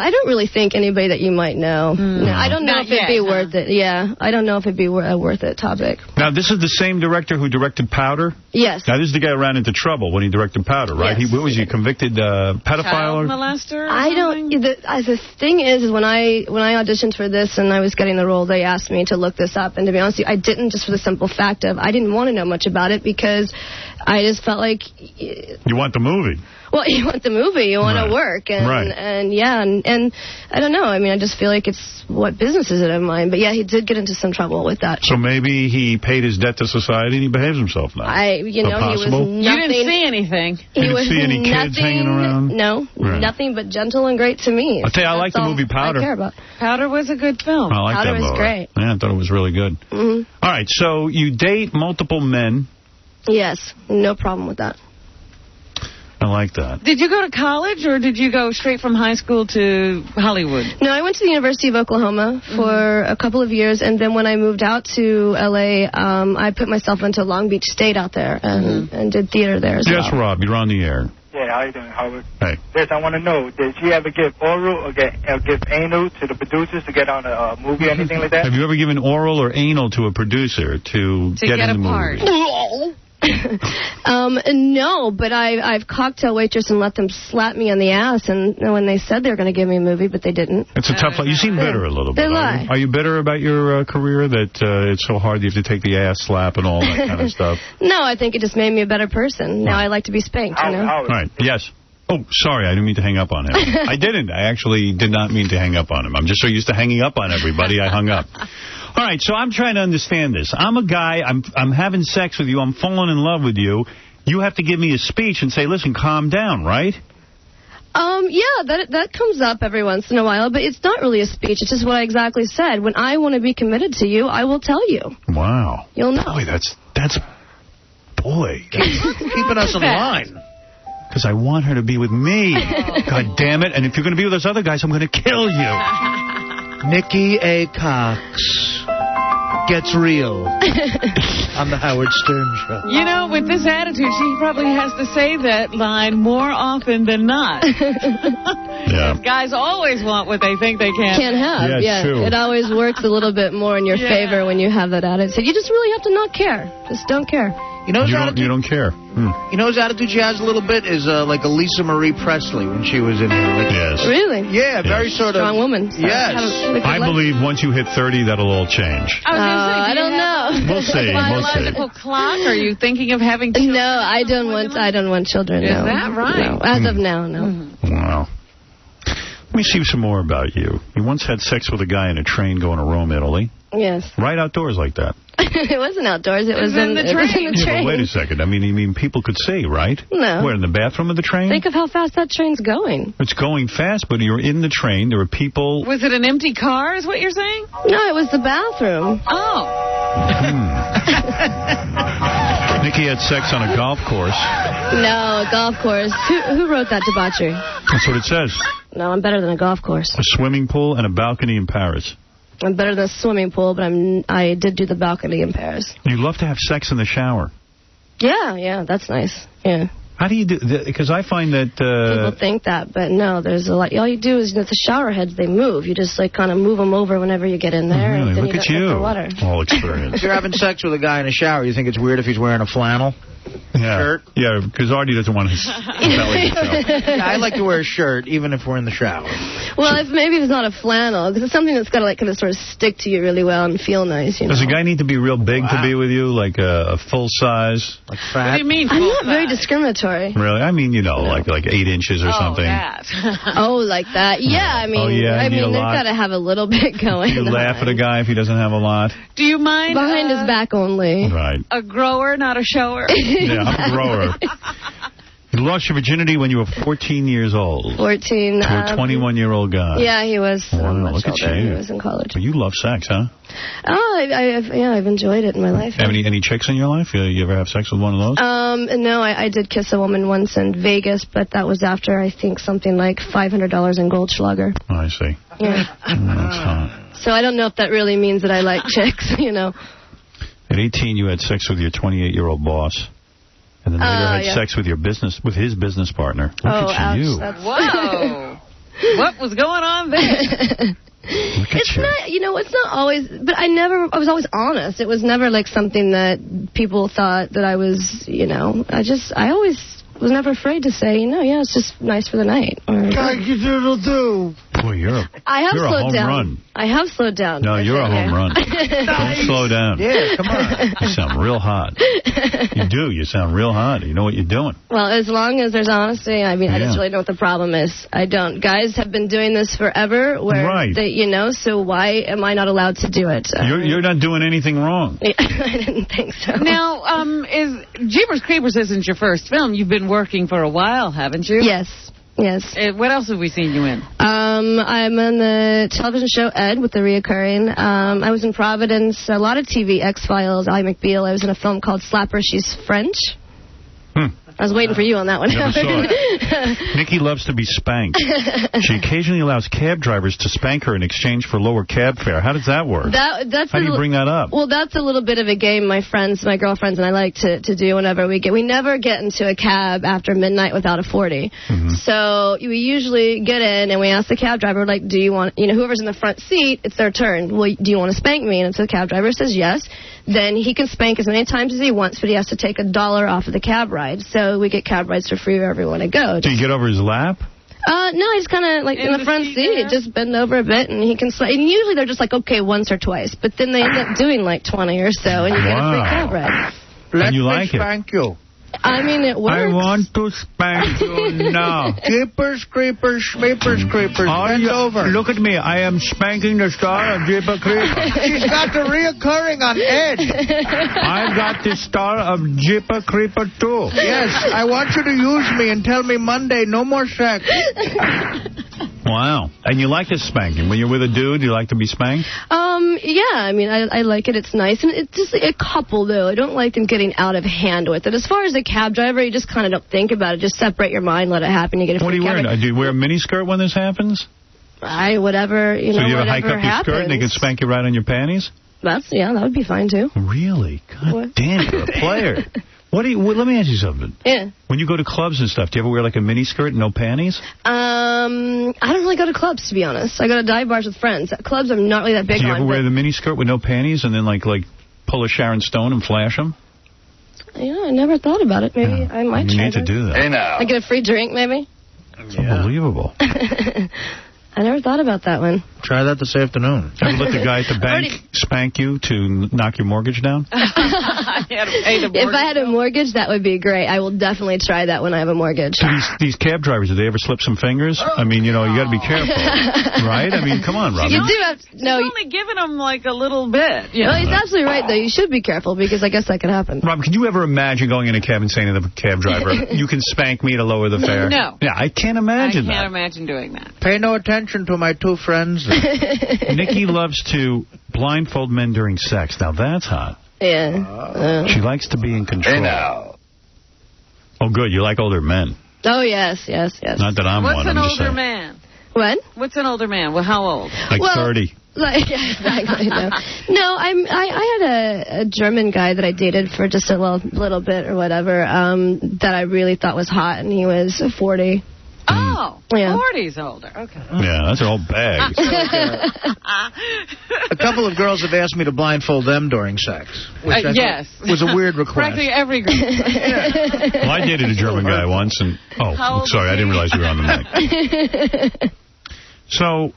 I don't really think anybody that you might know. No, I don't know if it'd be worth it. Yeah, I don't know if it'd be a worth it topic. Now, this is the same director who directed Powder? Yes. Now, this is the guy who ran into trouble when he directed Powder, right? Yes. What was he, convicted pedophile? Child molester? I don't... The thing is when I auditioned for this and I was getting the role, they asked me to look this up. And to be honest with you, I didn't, just for the simple fact of I didn't want to know much about it because I just felt like... You want the movie. Well, you want the movie, you want to work, and I don't know. I mean, I just feel like it's what business is it of mine. But yeah, he did get into some trouble with that. So maybe he paid his debt to society and he behaves himself now. He was nothing. You didn't see anything. You didn't see any kids hanging around? No, nothing but gentle and great to me. I'll tell you, I like the movie Powder. I care about. Powder was a good film. I like Powder that movie. was great. Yeah, I thought it was really good. Mm-hmm. All right, so you date multiple men. Yes, no problem with that. I like that. Did you go to college, or did you go straight from high school to Hollywood? No, I went to the University of Oklahoma for a couple of years, and then when I moved out to L.A., I put myself into Long Beach State out there and did theater there as well. Yes, Rob, you're on the air. Yeah, how you doing, Howard? Hey. Yes, I want to know, did she ever give oral or give anal to the producers to get on a movie or anything like that? Have you ever given oral or anal to a producer to get in the movie? No, but I've cocktail waitress and let them slap me on the ass, and when they said they were going to give me a movie, but they didn't. It's a tough life. You seem bitter a little bit. They lie. Are you bitter about your career, that it's so hard you have to take the ass slap and all that kind of stuff? No, I think it just made me a better person. Now I like to be spanked, you know? All right, yes. Oh, sorry, I didn't mean to hang up on him. I didn't. I actually did not mean to hang up on him. I'm just so used to hanging up on everybody, I hung up. All right, so I'm trying to understand this. I'm a guy, I'm having sex with you, I'm falling in love with you. You have to give me a speech and say, listen, calm down, right? Yeah, that comes up every once in a while, but it's not really a speech. It's just what I exactly said. When I want to be committed to you, I will tell you. Wow. You'll know. Boy, that's keeping us in line. Because I want her to be with me. God damn it. And if you're going to be with those other guys, I'm going to kill you. Nikki A. Cox gets real on the Howard Stern Show. You know, with this attitude, she probably has to say that line more often than not. Yeah. Guys always want what they think they can't have. Yeah, true. It always works a little bit more in your favor when you have that attitude. You just really have to not care. Just don't care. You know, you don't care. You know his attitude she has a little bit is like a Lisa Marie Presley when she was in here. Like, yes. Really? Yeah, very sort of... Strong woman. Yes. I believe once you hit 30, that'll all change. I don't know. We'll see. Biological clock? Are you thinking of having children? No, I don't want children. Is no. that right? No. As of now, no. Wow. Let me see some more about you. You once had sex with a guy in a train going to Rome, Italy. Yes. Right outdoors like that. It wasn't outdoors. It was in the train. Yeah, but wait a second. I mean, people could see, right? No. Where, in the bathroom of the train? Think of how fast that train's going. It's going fast, but you're in the train. There were people... Was it an empty car, is what you're saying? No, it was the bathroom. Oh. Nikki had sex on a golf course. No, a golf course. Who wrote that debauchery? That's what it says. No, I'm better than a golf course. A swimming pool and a balcony in Paris. I'm better than a swimming pool, but I did do the balcony in Paris. You love to have sex in the shower. Yeah, that's nice. Yeah. How do you do? Because I find that people think that, but no, there's a lot. All you do is the shower heads, they move. You just kind of move them over whenever you get in there. Really? And then Look you at don't you. hit the water. All experience. If you're having sex with a guy in a shower, you think it's weird if he's wearing a flannel? Shirt? Yeah, because Artie doesn't want his belly to show. Yeah, I like to wear a shirt, even if we're in the shower. Well, maybe it's not a flannel, because it's something that's got to kind of sort of stick to you really well and feel nice. You know? Does a guy need to be real big to be with you, like a full size? Like fat? What do you mean? I'm not very discriminatory. Really? I mean, like 8 inches or something. Oh, like that? Yeah, I mean, they've got to have a little bit going. Do you laugh at a guy if he doesn't have a lot? Do you mind? Behind his back only. Right. A grower, not a shower. Yeah, I'm a grower. You lost your virginity when you were 14 years old. 14. To a 21-year-old guy. Yeah, he was Wow, look older. at you. He was in college. Well, you love sex, huh? Oh, I've enjoyed it in my life. Have any chicks in your life? You ever have sex with one of those? No, I did kiss a woman once in Vegas, but that was after, I think, something like $500 in Goldschlager. Oh, I see. Yeah. That's hot. So I don't know if that really means that I like chicks, you know. At 18, you had sex with your 28-year-old boss. And then later had sex with his business partner. Look at you. Whoa. What was going on there? It's not, it's not always, but I was always honest. It was never like something that people thought that I was, I always was never afraid to say, it's just nice for the night. Boy, you're a home run. I have slowed down. No, you're a home run. Don't slow down. Yeah, come on. You sound real hot. You do. You sound real hot. You know what you're doing. Well, as long as there's honesty, I just really know what the problem is. I don't. Guys have been doing this forever, where they, so why am I not allowed to do it? You're not doing anything wrong. I didn't think so. Now, Jeepers Creepers isn't your first film. You've been working for a while, haven't you? Yes. What else have we seen you in? I'm on the television show Ed with the reoccurring. I was in Providence, a lot of TV, X-Files, Ally McBeal. I was in a film called Slapper, She's French. I was waiting for you on that one. Never saw it. Nikki loves to be spanked. She occasionally allows cab drivers to spank her in exchange for lower cab fare. How does that work? How do you bring that up? Well, that's a little bit of a game my girlfriends and I like to do whenever we never get into a cab after midnight without a 40. Mm-hmm. So we usually get in and we ask the cab driver, like, do you want, whoever's in the front seat, it's their turn. Well, do you want to spank me? And so the cab driver says yes. Then he can spank as many times as he wants, but he has to take $1 off of the cab ride. So we get cab rides for free wherever we want to go. Do you get over his lap? No, he's kind of like in the front seat. Just bend over a bit, and he can slide. And usually they're just like, okay, once or twice. But then they end up doing like 20 or so, and you get a free cab ride. And you like it? Thank you. I mean, it works. I want to spank you now. Jeepers, creepers, schmeepers, creepers. Bend over. Look at me. I am spanking the star of Jeepers Creepers. She's got the reoccurring on Ed. I got the star of Jeepers Creepers too. Yes, I want you to use me and tell me Monday, no more sex. Wow. And you like this spanking? When you're with a dude, you like to be spanked? Yeah, I mean, I like it. It's nice. And it's just a couple, though. I don't like them getting out of hand with it. As far as a cab driver, you just kind of don't think about it. Just separate your mind, let it happen. You get a free What are you cab wearing? Do you wear a miniskirt when this happens? Whatever, So you ever whatever hike up your skirt and they can spank you right on your panties? That would be fine, too. Really? God damn, you're a player. Let me ask you something. Yeah. When you go to clubs and stuff, do you ever wear like a miniskirt and no panties? I don't really go to clubs, to be honest. I go to dive bars with friends. Clubs I'm not really that big on. Do you ever wear the miniskirt with no panties and then like pull a Sharon Stone and flash them? Yeah, I never thought about it. Maybe I might try You need to do that. Hey, now. I get a free drink, maybe? It's unbelievable. I never thought about that one. Try that this afternoon. Have you let the guy at the bank spank you to knock your mortgage down? If I had a mortgage, that would be great. I will definitely try that when I have a mortgage. So these cab drivers, do they ever slip some fingers? I mean, you got to be careful, right? I mean, come on, Robin. You do have He's only giving them like a little bit. Well, he's absolutely right, though. You should be careful because I guess that could happen. Robin, can you ever imagine going in a cab and saying to the cab driver, you can spank me to lower the fare? No. Yeah, I can't imagine I can't imagine doing that. Pay no attention to my two friends. Nikki loves to blindfold men during sex. Now, that's hot. Yeah. She likes to be in control. Hey, now. Oh, good. You like older men. Oh, yes. Not that I'm What's one. an I'm just older saying. man? What? What's an older man? Well, how old? Like 30. Like, yeah, exactly. No, I had a German guy that I dated for just a little bit or whatever that I really thought was hot, and he was 40. Oh, yeah. 40's older. Okay. Yeah, that's an old bag. A couple of girls have asked me to blindfold them during sex, which I yes. thought was a weird request. Practically every girl. Well, I dated a German guy once, and How old sorry, I didn't realize you were on the mic. So,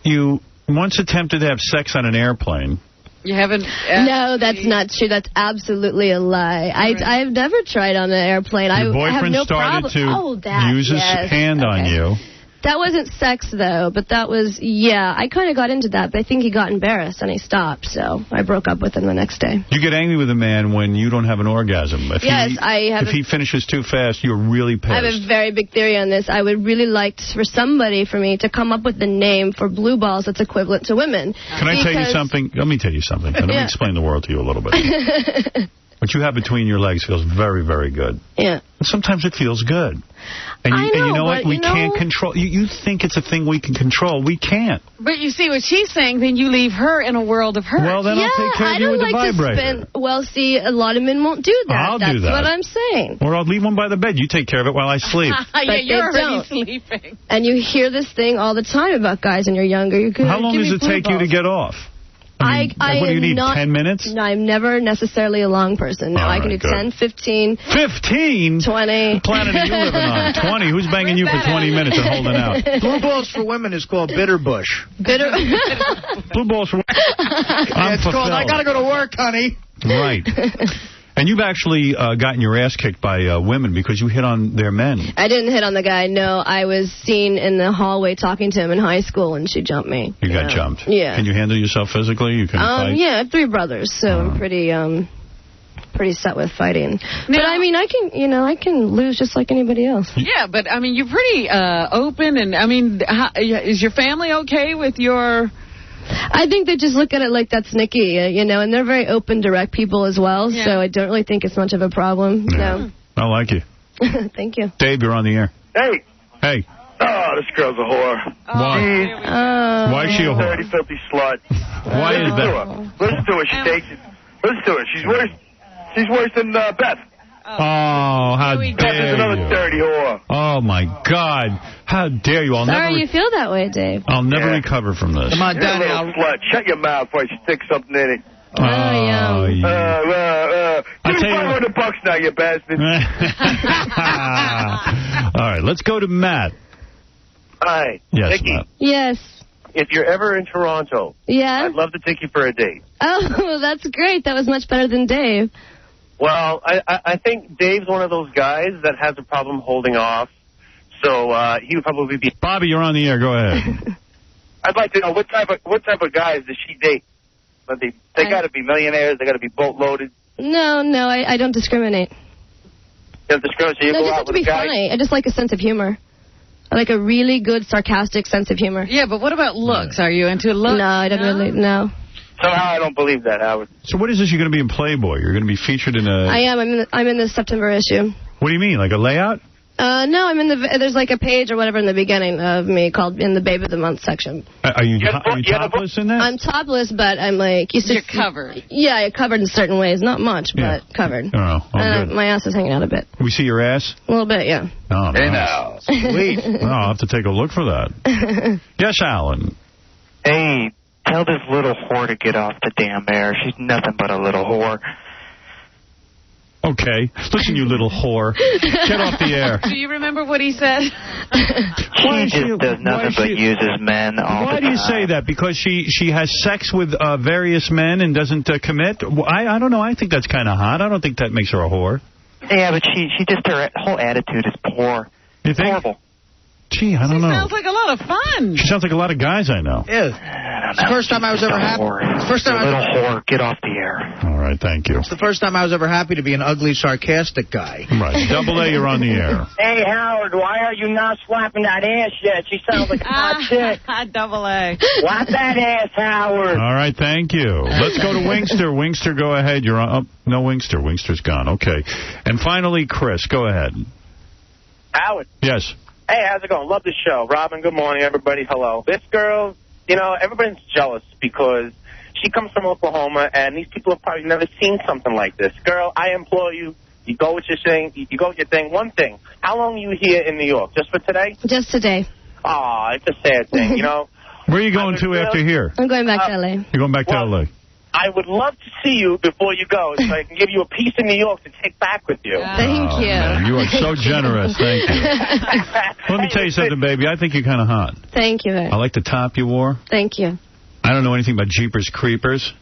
you once attempted to have sex on an airplane. You haven't? No, that's not true. That's absolutely a lie. I've never tried on an airplane. Your I have boyfriend no started problem. to use his hand on you. That wasn't sex, though, but that was, I kind of got into that, but I think he got embarrassed and he stopped, so I broke up with him the next day. You get angry with a man when you don't have an orgasm. If he finishes too fast, you're really pissed. I have a very big theory on this. I would really like for me to come up with the name for blue balls that's equivalent to women. Can I tell you something? Let me tell you something. Let me explain the world to you a little bit. What you have between your legs feels very, very good. Yeah. And sometimes it feels good. And you know what? We can't control. You think it's a thing we can control. We can't. But you see what she's saying, then you leave her in a world of hurt. Well, then I'll take care of you with the vibrator. Well, see, a lot of men won't do that. I'll do that. That's what I'm saying. Or I'll leave one by the bed. You take care of it while I sleep. Yeah, you're already sleeping. And you hear this thing all the time about guys when you're younger. How long does it take you to get off? I mean, what do you need, 10 minutes? No, I'm never necessarily a long person. No, I can do 10, 15. 15? 20. What planet are you living on? 20? Who's banging you for 20 minutes and holding out? Blue balls for women is called bitter bush. Blue balls for women. It's called I got to go to work, honey. Right. And you've actually gotten your ass kicked by women because you hit on their men. I didn't hit on the guy, no. I was seen in the hallway talking to him in high school, and she jumped me. You got jumped? Yeah. Can you handle yourself physically? You can fight? Yeah, I have 3 brothers, so I'm pretty set with fighting. But, I mean, I can lose just like anybody else. Yeah, but, I mean, you're pretty open, and, I mean, is your family okay with your... I think they just look at it like that's Nikki, and they're very open, direct people as well, so I don't really think it's much of a problem. Yeah. No. I like you. Thank you. Dave, you're on the air. Hey. Hey. Oh, this girl's a whore. Why? Why is she a whore? Dirty, filthy slut. Why is that? Listen to her. She takes it. Listen to her. She's worse than Beth. Oh, how dare you. Another dirty whore. Oh, my God. How dare you. Sorry you feel that way, Dave. I'll never recover from this. Come on, Danny. Slut. Shut your mouth before I stick something in it. Oh, yeah. Give me $500 now, you bastard. All right, let's go to Matt. Hi. Yes, Nikki, Matt. Yes. if you're ever in Toronto, I'd love to take you for a date. Oh, that's great. That was much better than Dave. Well, I think Dave's one of those guys that has a problem holding off, so he would probably be... Bobby, you're on the air. Go ahead. I'd like to know what type of guys does she date? But they got to be millionaires. They got to be boat loaded. No, I don't discriminate. You don't discriminate. So you No, go just out have to with be a guy. funny. I just like a sense of humor. I like a really good, sarcastic sense of humor. Yeah, but what about looks? Are you into looks? No, I don't really. No. Somehow I don't believe that, Howard. So what is this? You're going to be in Playboy. You're going to be featured in a... I am. I'm in the September issue. What do you mean? Like a layout? No, I'm in the... There's like a page or whatever in the beginning of me called in the Babe of the Month section. Are you topless in that? I'm topless, but I'm like... You're covered. Yeah, you're covered in certain ways. Not much, but covered. Oh, good. My ass is hanging out a bit. We see your ass? A little bit, yeah. Oh, Hey, nice. now. Sweet. Oh, I'll have to take a look for that. Yes, Alan. Hey, tell this little whore to get off the damn air. She's nothing but a little whore. Okay. Listen, you little whore. Get off the air. Do you remember what he said? Why She just does nothing but uses men all Why the do you time. say that? Because she has sex with various men and doesn't commit? I don't know. I think that's kind of hot. I don't think that makes her a whore. Yeah, but she just, her whole attitude is poor. You think? Horrible. Gee, I don't know. Sounds like a lot of fun. She sounds like a lot of guys I know. Yeah. It's the first time I was ever happy. First time little whore, get off the air. All right, thank you. It's the first time I was ever happy to be an ugly, sarcastic guy. Right. Double A, you're on the air. Hey, Howard, why are you not slapping that ass yet? She sounds like a hot chick. Double A. Slap that ass, Howard. All right, thank you. Let's go to Wingster. Wingster, go ahead. You're on. Oh, no, Wingster. Wingster's gone. Okay. And finally, Chris, go ahead. Howard. Yes. Hey, how's it going? Love the show. Robin, good morning, everybody. Hello. This girl, you know, everybody's jealous because she comes from Oklahoma, and these people have probably never seen something like this. Girl, I implore you, you go with your thing. You go with your thing. One thing, how long are you here in New York? Just for today? Just today. Aw, it's a sad thing, you know. Where are you going to after here? I'm going back to L.A. You're going back to L.A. I would love to see you before you go so I can give you a piece of New York to take back with you. Thank you. Man, you are so generous. Thank you. Let me tell you something, baby. I think you're kind of hot. Thank you. I like the top you wore. Thank you. I don't know anything about Jeepers Creepers.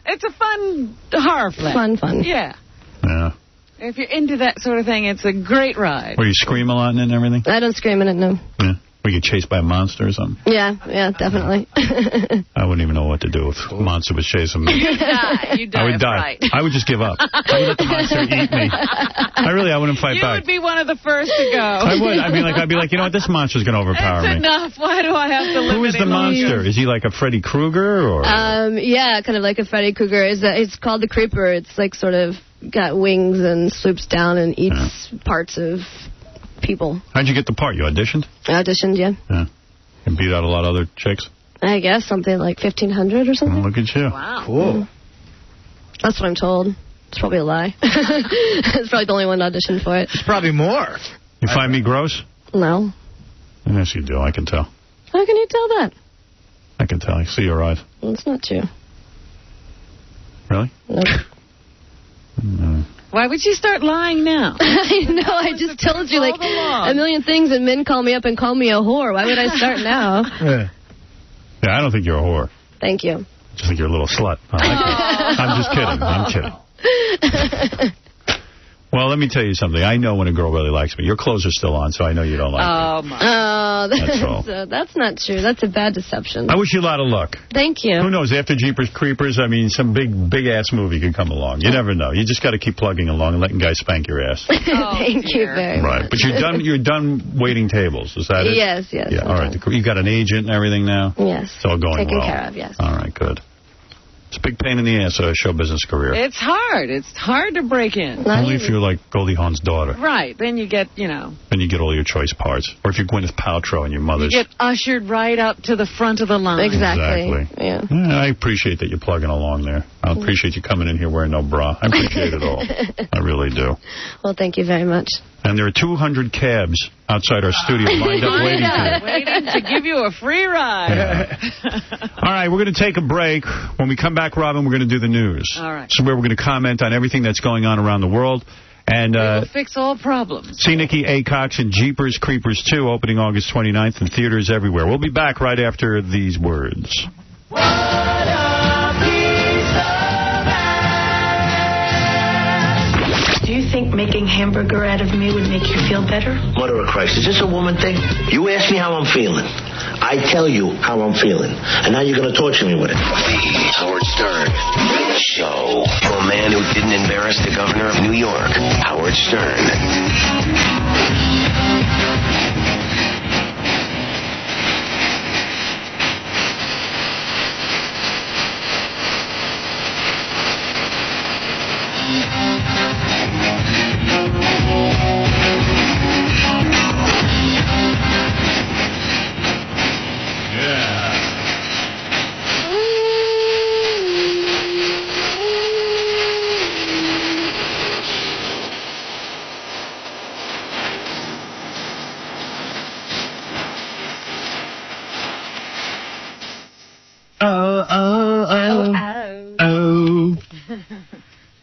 It's a fun horror flick. Fun. Yeah. Yeah. If you're into that sort of thing, it's a great ride. Where you scream a lot in it and everything? I don't scream in it, no. Yeah. Where you get chased by a monster or something? Yeah, definitely. I wouldn't even know what to do if a monster was chasing me. You'd die. I would die. Right. I would just give up. I would let the monster eat me. I wouldn't fight You back. would be one of the first to go. I would. I'd be like, you know what? This monster's going to overpower That's me. enough. Why do I have to live Who is the monster? Is he like a Freddy Krueger or? Yeah, kind of like a Freddy Krueger. It's called the Creeper. It's like sort of got wings and swoops down and eats parts of people. How'd you get the part? You auditioned? I auditioned, yeah. And beat out a lot of other chicks? I guess something like 1,500 or something. Oh, look at you. Wow. Cool. That's what I'm told. It's probably a lie. It's probably the only one that auditioned for it. It's probably more. You find me gross? No. Yes, you do. I can tell. How can you tell that? I can tell. I see your eyes. It's not true. Really? Nope. No. Why would you start lying now? I know. I just told you like a million things, and men call me up and call me a whore. Why would I start now? Yeah, I don't think you're a whore. Thank you. I just think you're a little slut. I'm just kidding. I'm kidding. Well, let me tell you something. I know when a girl really likes me. Your clothes are still on, so I know you don't like me. That's all. That's not true. That's a bad deception. I wish you a lot of luck. Thank you. Who knows? After Jeepers Creepers, I mean, some big-ass movie could come along. You never know. You just got to keep plugging along and letting guys spank your ass. Thank you very much. Right. But you're done waiting tables. Is that it? Yes. Yeah, all right. You got an agent and everything now? Yes. It's all going Taken well. care of, yes. All right, good. It's a big pain in the ass, show business career. It's hard. It's hard to break in. Only if you're like Goldie Hawn's daughter. Right. Then you get, Then you get all your choice parts. Or if you're Gwyneth Paltrow and your you mother's... get ushered right up to the front of the line. Exactly. Yeah, I appreciate that you're plugging along there. I appreciate you coming in here wearing no bra. I appreciate it all. I really do. Well, thank you very much. And there are 200 cabs outside our studio lined up waiting for you. Waiting to give you a free ride. All right, we're going to take a break. When we come back, Robin, we're going to do the news. All right. So where we're going to comment on everything that's going on around the world. And we'll fix all problems. see Nikki A. Cox in Jeepers Creepers 2 opening August 29th in theaters everywhere. We'll be back right after these words. Do you think making hamburger out of me would make you feel better? Mother of Christ, is this a woman thing? You ask me how I'm feeling. I tell you how I'm feeling. And now you're going to torture me with it. The Howard Stern Show. For a man who didn't embarrass the governor of New York, Howard Stern.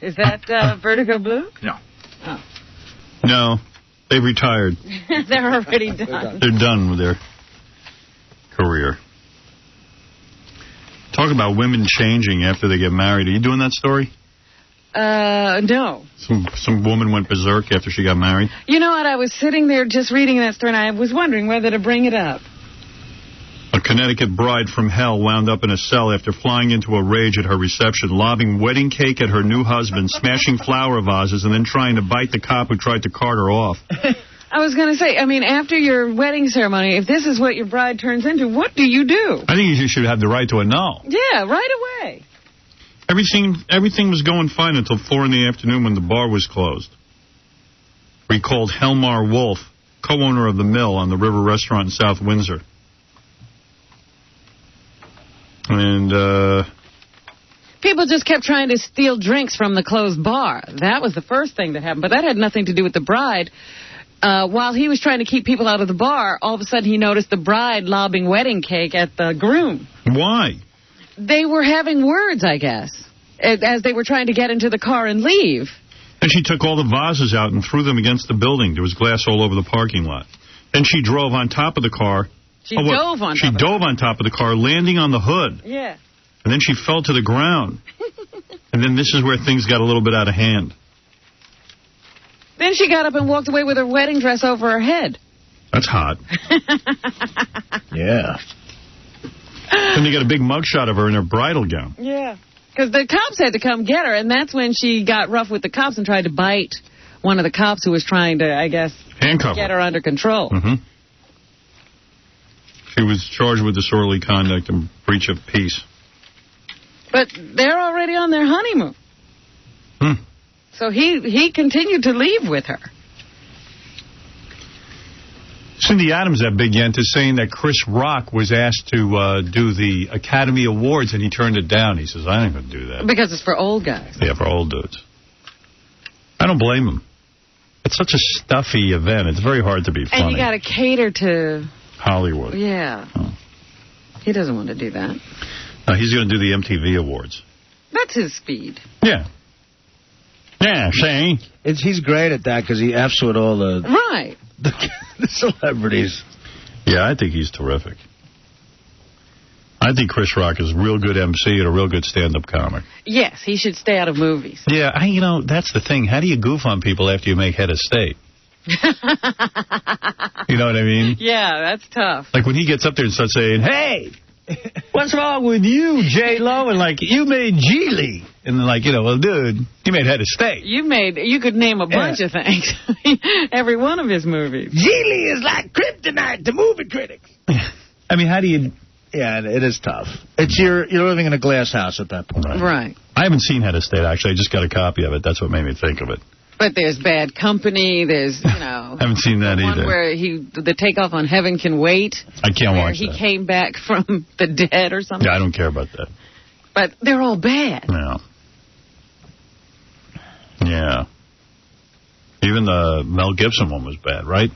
Is that Vertigo Blue? No. Oh. No, they've retired. They're already done. They're done with their career. Talk about women changing after they get married. Are you doing that story? No. Some woman went berserk after she got married? You know what? I was sitting there just reading that story, and I was wondering whether to bring it up. A Connecticut bride from hell wound up in a cell after flying into a rage at her reception, lobbing wedding cake at her new husband, smashing flower vases, and then trying to bite the cop who tried to cart her off. I was going to say, I mean, after your wedding ceremony, if this is what your bride turns into, what do you do? I think you should have the right to annul. Yeah, right away. Everything was going fine until 4 in the afternoon when the bar was closed. Recalled Helmar Wolf, co-owner of the Mill on the River Restaurant in South Windsor. And, people just kept trying to steal drinks from the closed bar. That was the first thing that happened. But that had nothing to do with the bride. While he was trying to keep people out of the bar, all of a sudden he noticed the bride lobbing wedding cake at the groom. Why? They were having words, I guess, as they were trying to get into the car and leave. And she took all the vases out and threw them against the building. There was glass all over the parking lot. Then she drove on top of the car. She dove on top of the car, landing on the hood. Yeah. And then she fell to the ground. And then this is where things got a little bit out of hand. Then she got up and walked away with her wedding dress over her head. That's hot. Yeah. Then they got a big mugshot of her in her bridal gown. Yeah. Because the cops had to come get her, and that's when she got rough with the cops and tried to bite one of the cops who was trying to, I guess, get her under control. Mm-hmm. She was charged with disorderly conduct and breach of peace. But they're already on their honeymoon. So he continued to leave with her. Cindy Adams, that big yent, is saying that Chris Rock was asked to do the Academy Awards, and he turned it down. He says, I ain't going to do that. Because it's for old guys. Yeah, for old dudes. I don't blame him. It's such a stuffy event. It's very hard to be funny. And you got to cater to Hollywood. Yeah. Oh. He doesn't want to do that. No, he's going to do the MTV Awards. That's his speed. Yeah. Yeah, see? He's great at that because he F's with all the... Right. The celebrities. Yeah, I think he's terrific. I think Chris Rock is a real good MC and a real good stand-up comic. Yes, he should stay out of movies. Yeah, that's the thing. How do you goof on people after you make head of state? You know what I mean? Yeah, that's tough. Like when he gets up there and starts saying, hey, what's wrong with you, J-Lo? And like, you made Geely. And then like, well, dude, you made head of state. You could name a bunch of things. Every one of his movies. Geely is like kryptonite to movie critics. I mean, how do you... Yeah, it is tough. You're living in a glass house at that point. Right. I haven't seen Head of State, actually. I just got a copy of it. That's what made me think of it. But there's Bad Company. There's, I haven't seen that either. One where the Takeoff on Heaven Can Wait. I can't watch that. He came back from the dead or something. Yeah, I don't care about that. But they're all bad. No. Yeah. Even the Mel Gibson one was bad, right?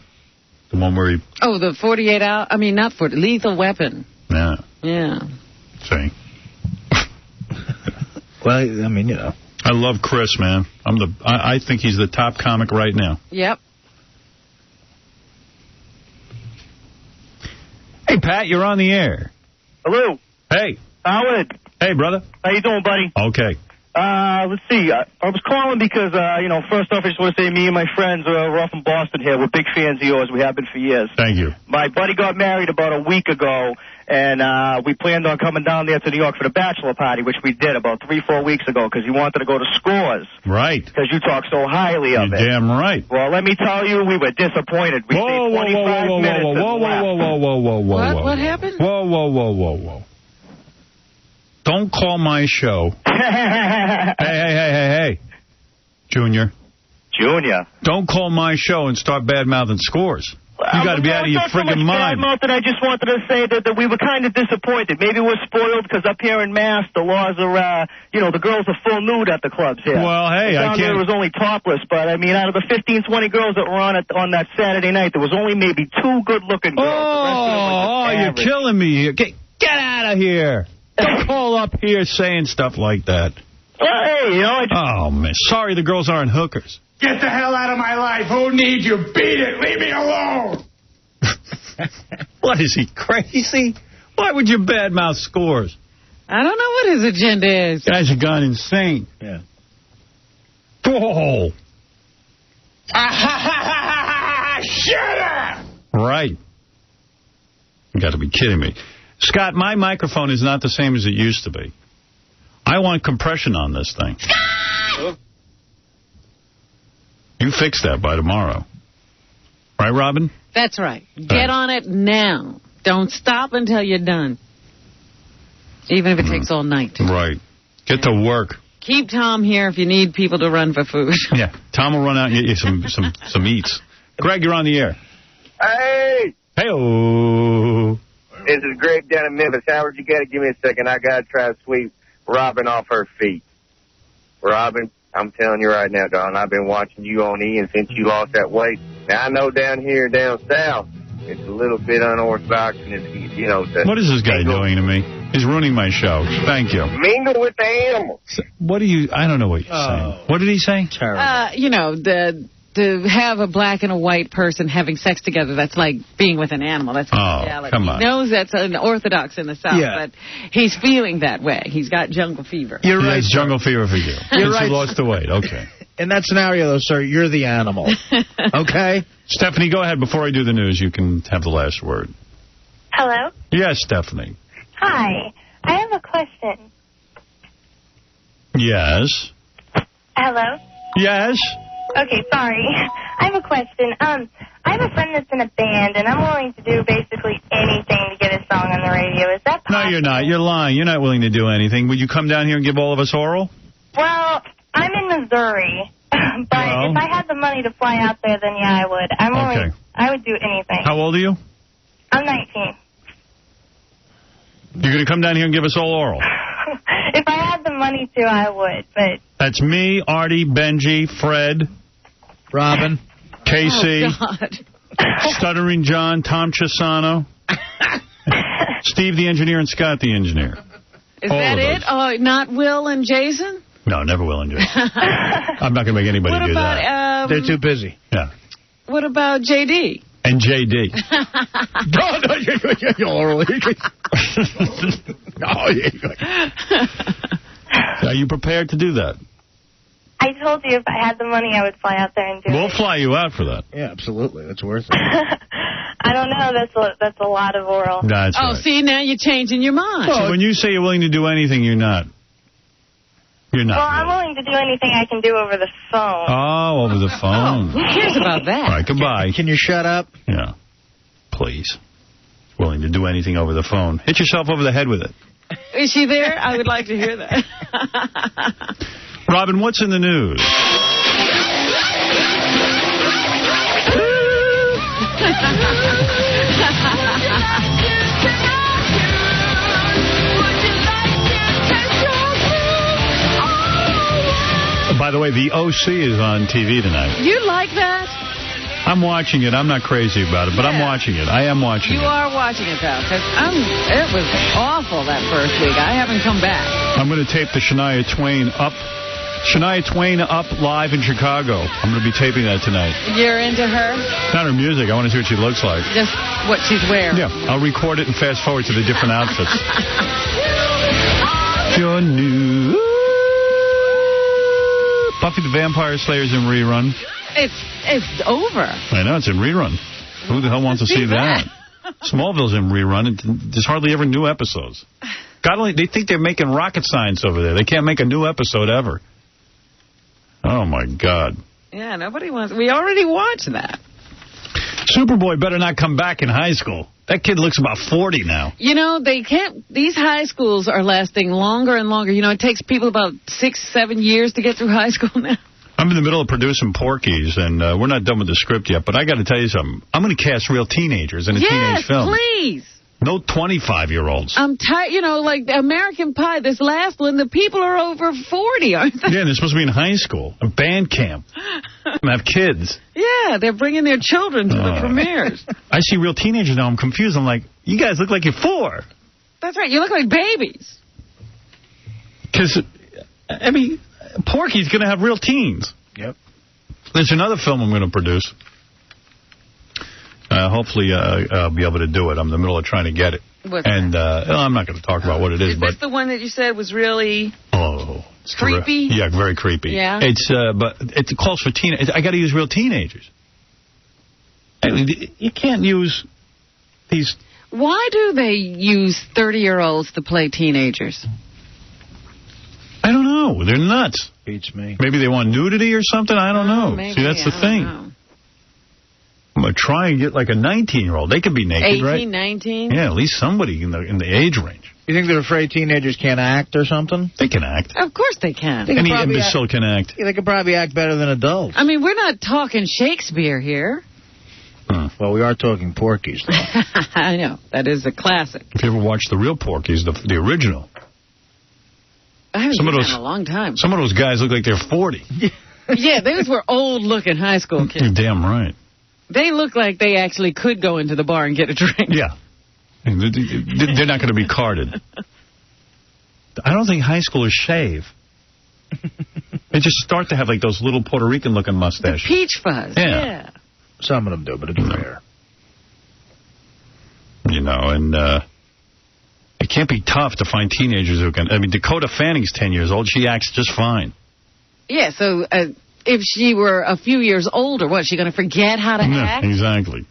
The one where he... Oh, the 48 hour... I mean, not 40... Lethal Weapon. Yeah. Yeah. See? Well, I mean, I love Chris, man. I think he's the top comic right now. Yep. Hey, Pat, you're on the air. Hello. Hey. Howard. Hey, brother. How you doing, buddy? Okay. Let's see. I was calling because, first off, I just want to say me and my friends we're off in Boston here. We're big fans of yours. We have been for years. Thank you. My buddy got married about a week ago, and we planned on coming down there to New York for the bachelor party, which we did about 3-4 weeks ago because he wanted to go to Scores. Right. Because you talk so highly of it. You're damn right. Well, let me tell you, we were disappointed. We stayed 25 minutes and left. What happened? Whoa. Don't call my show. Hey. Junior. Don't call my show and start bad-mouthing Scores. You got to be out of your friggin' mind. I just wanted to say that we were kind of disappointed. Maybe we're spoiled because up here in Mass, the laws are, the girls are full nude at the clubs here. Well, hey, I can't... There was only topless, but, I mean, out of the 15, 20 girls that were on that Saturday night, there was only maybe 2 good-looking girls. Oh, you're killing me here. Get out of here. Don't call up here saying stuff like that. Hey, you know, Oh, man. Sorry the girls aren't hookers. Get the hell out of my life. Who needs you? Beat it. Leave me alone. What, is he crazy? Why would you badmouth Scores? I don't know what his agenda is. Guys have gone insane. Yeah. Oh. Shut up! Right. You got to be kidding me. Scott, my microphone is not the same as it used to be. I want compression on this thing. You fix that by tomorrow. Right, Robin? That's right. Get on it now. Don't stop until you're done. Even if it takes all night. Right. Get to work. Keep Tom here if you need people to run for food. Yeah. Tom will run out and get you some eats. Greg, you're on the air. Hey! Hey-oh. This is Greg down in Memphis. Howard, you got to give me a second. I got to try to sweep Robin off her feet. Robin, I'm telling you right now, darling, I've been watching you on Ian since you lost that weight. Now, I know down here, down south, it's a little bit unorthodox, and it's, you know... What is this guy doing to me? He's ruining my show. Thank you. Mingle with the animals. What do you... I don't know what you're saying. What did he say? You know, to have a black and a white person having sex together, that's like being with an animal. That's reality. Come on. He knows that's unorthodox in the South, but he's feeling that way. He's got jungle fever. You're right. It's jungle fever for you. You're Since right. you lost the weight. Okay. In that scenario, though, sir, you're the animal. Okay? Stephanie, go ahead. Before I do the news, you can have the last word. Hello? Yes, Stephanie. Hi. I have a question. Yes. Hello? Yes. Okay, sorry. I have a question. I have a friend that's in a band, and I'm willing to do basically anything to get his song on the radio. Is that possible? No, you're not. You're lying. You're not willing to do anything. Would you come down here and give all of us oral? Well, I'm in Missouri, but if I had the money to fly out there, then yeah, I would. I'm willing. Okay. I would do anything. How old are you? I'm 19. You're going to come down here and give us all oral? If I had the money to, I would, but... That's me, Artie, Benji, Fred, Robin, Casey, Oh, God. Stuttering John, Tom Chisano, Steve the engineer, and Scott the engineer. Is all that of it? us. Oh, not Will and Jason? No, never will and Jason. I'm not going to make anybody What do about, that. They're too busy. Yeah. What about JD? And JD. No, you're oral. Are you prepared to do that? I told you if I had the money, I would fly out there and do We'll it. fly you out for that. Yeah, absolutely. That's worth it. I don't know. That's a lot of oral. That's Oh, right. see, now you're changing your mind. So when you say you're willing to do anything, you're not. You're not. Well, I'm willing to do anything I can do over the phone. Oh, over the phone. Who cares about that? All right, goodbye. Can you shut up? Yeah. Please. Willing to do anything over the phone. Hit yourself over the head with it. Is she there? I would like to hear that. Robin, what's in the news? By the way, the OC is on TV tonight. You like that? I'm watching it. I'm not crazy about it, but I'm watching it. I am watching You it. are watching it, though, because it was awful that first week. I haven't come back. I'm going to tape the Shania Twain Up live in Chicago. I'm going to be taping that tonight. You're into her? Not her music. I want to see what she looks like. Just what she's wearing. Yeah, I'll record it and fast forward to the different outfits. Your new Buffy the Vampire Slayer's in rerun. It's over. I know, it's in rerun. Who the hell wants to see that? Smallville's in rerun. There's hardly ever new episodes. God only, they think they're making rocket science over there. They can't make a new episode ever. Oh, my God. Yeah, nobody wants... We already watched that. Superboy better not come back in high school. That kid looks about 40 now. You know, they can't... These high schools are lasting longer and longer. You know, it takes people about 6-7 years to get through high school now. I'm in the middle of producing Porky's, and we're not done with the script yet, but I got to tell you something. I'm going to cast real teenagers in a teenage film. Yes, please. No 25-year-olds. I'm tired, you know, like American Pie, this last one, the people are over 40, aren't they? Yeah, they're supposed to be in high school, a band camp, and have kids. Yeah, they're bringing their children to the premieres. I see real teenagers now. I'm confused. I'm like, you guys look like you're 4. That's right. You look like babies. Because I mean, Porky's going to have real teens. Yep. There's another film I'm going to produce. Hopefully I'll be able to do it. I'm in the middle of trying to get it. What's and I'm not going to talk about what it is. Is this the one that you said was really creepy? Yeah, very creepy. Yeah. But it calls for teenagers. I got to use real teenagers. I mean, you can't use these. Why do they use 30-year-olds to play teenagers? I don't know. They're nuts. Beats me. Maybe they want nudity or something. I don't know. Maybe, See, that's the thing. I'm going to try and get like a 19-year-old. They could be naked, 18, right? 19? Yeah, at least somebody in the age range. You think they're afraid teenagers can't act or something? They can act. Of course they can. Any imbecile can act. Yeah, they could probably act better than adults. I mean, we're not talking Shakespeare here. Well, we are talking Porky's, though. I know. That is a classic. If you ever watched the real Porky's, the original. I haven't seen that in a long time. Some of those guys look like they're 40. Yeah, those were old-looking high school kids. You're damn right. They look like they actually could go into the bar and get a drink. Yeah. They're not going to be carded. I don't think high schoolers shave. They just start to have like those little Puerto Rican-looking mustaches. The peach fuzz. Yeah. Some of them do, but it's rare. You know, and it can't be tough to find teenagers who can. I mean, Dakota Fanning's 10 years old. She acts just fine. Yeah, so if she were a few years older, what, is she going to forget how to act? Exactly.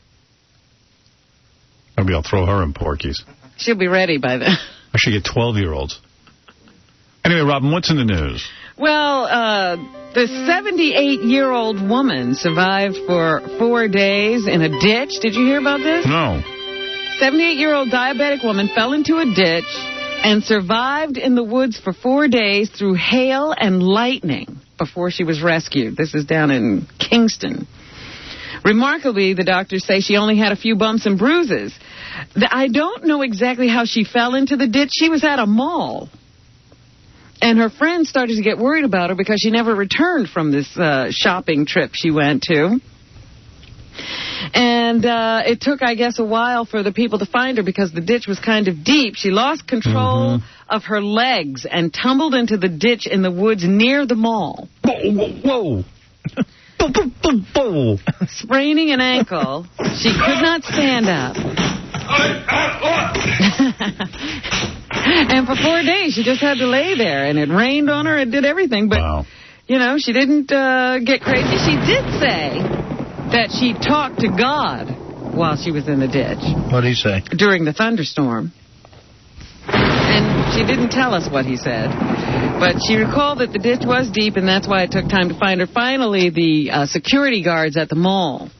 Maybe I'll throw her in Porky's. She'll be ready by then. I should get 12-year-olds. Anyway, Robin, what's in the news? Well, the 78-year-old woman survived for 4 days in a ditch. Did you hear about this? No. 78-year-old diabetic woman fell into a ditch and survived in the woods for 4 days through hail and lightning before she was rescued. This is down in Kingston. Remarkably, the doctors say she only had a few bumps and bruises. I don't know exactly how she fell into the ditch. She was at a mall. And her friends started to get worried about her because she never returned from this shopping trip she went to. And it took, I guess, a while for the people to find her because the ditch was kind of deep. She lost control of her legs and tumbled into the ditch in the woods near the mall. Whoa. Spraining an ankle, she could not stand up. And for 4 days, she just had to lay there, and it rained on her, it did everything. But, you know, she didn't get crazy. She did say that she talked to God while she was in the ditch. What did he say? During the thunderstorm. And she didn't tell us what he said. But she recalled that the ditch was deep, and that's why it took time to find her. Finally, the security guards at the mall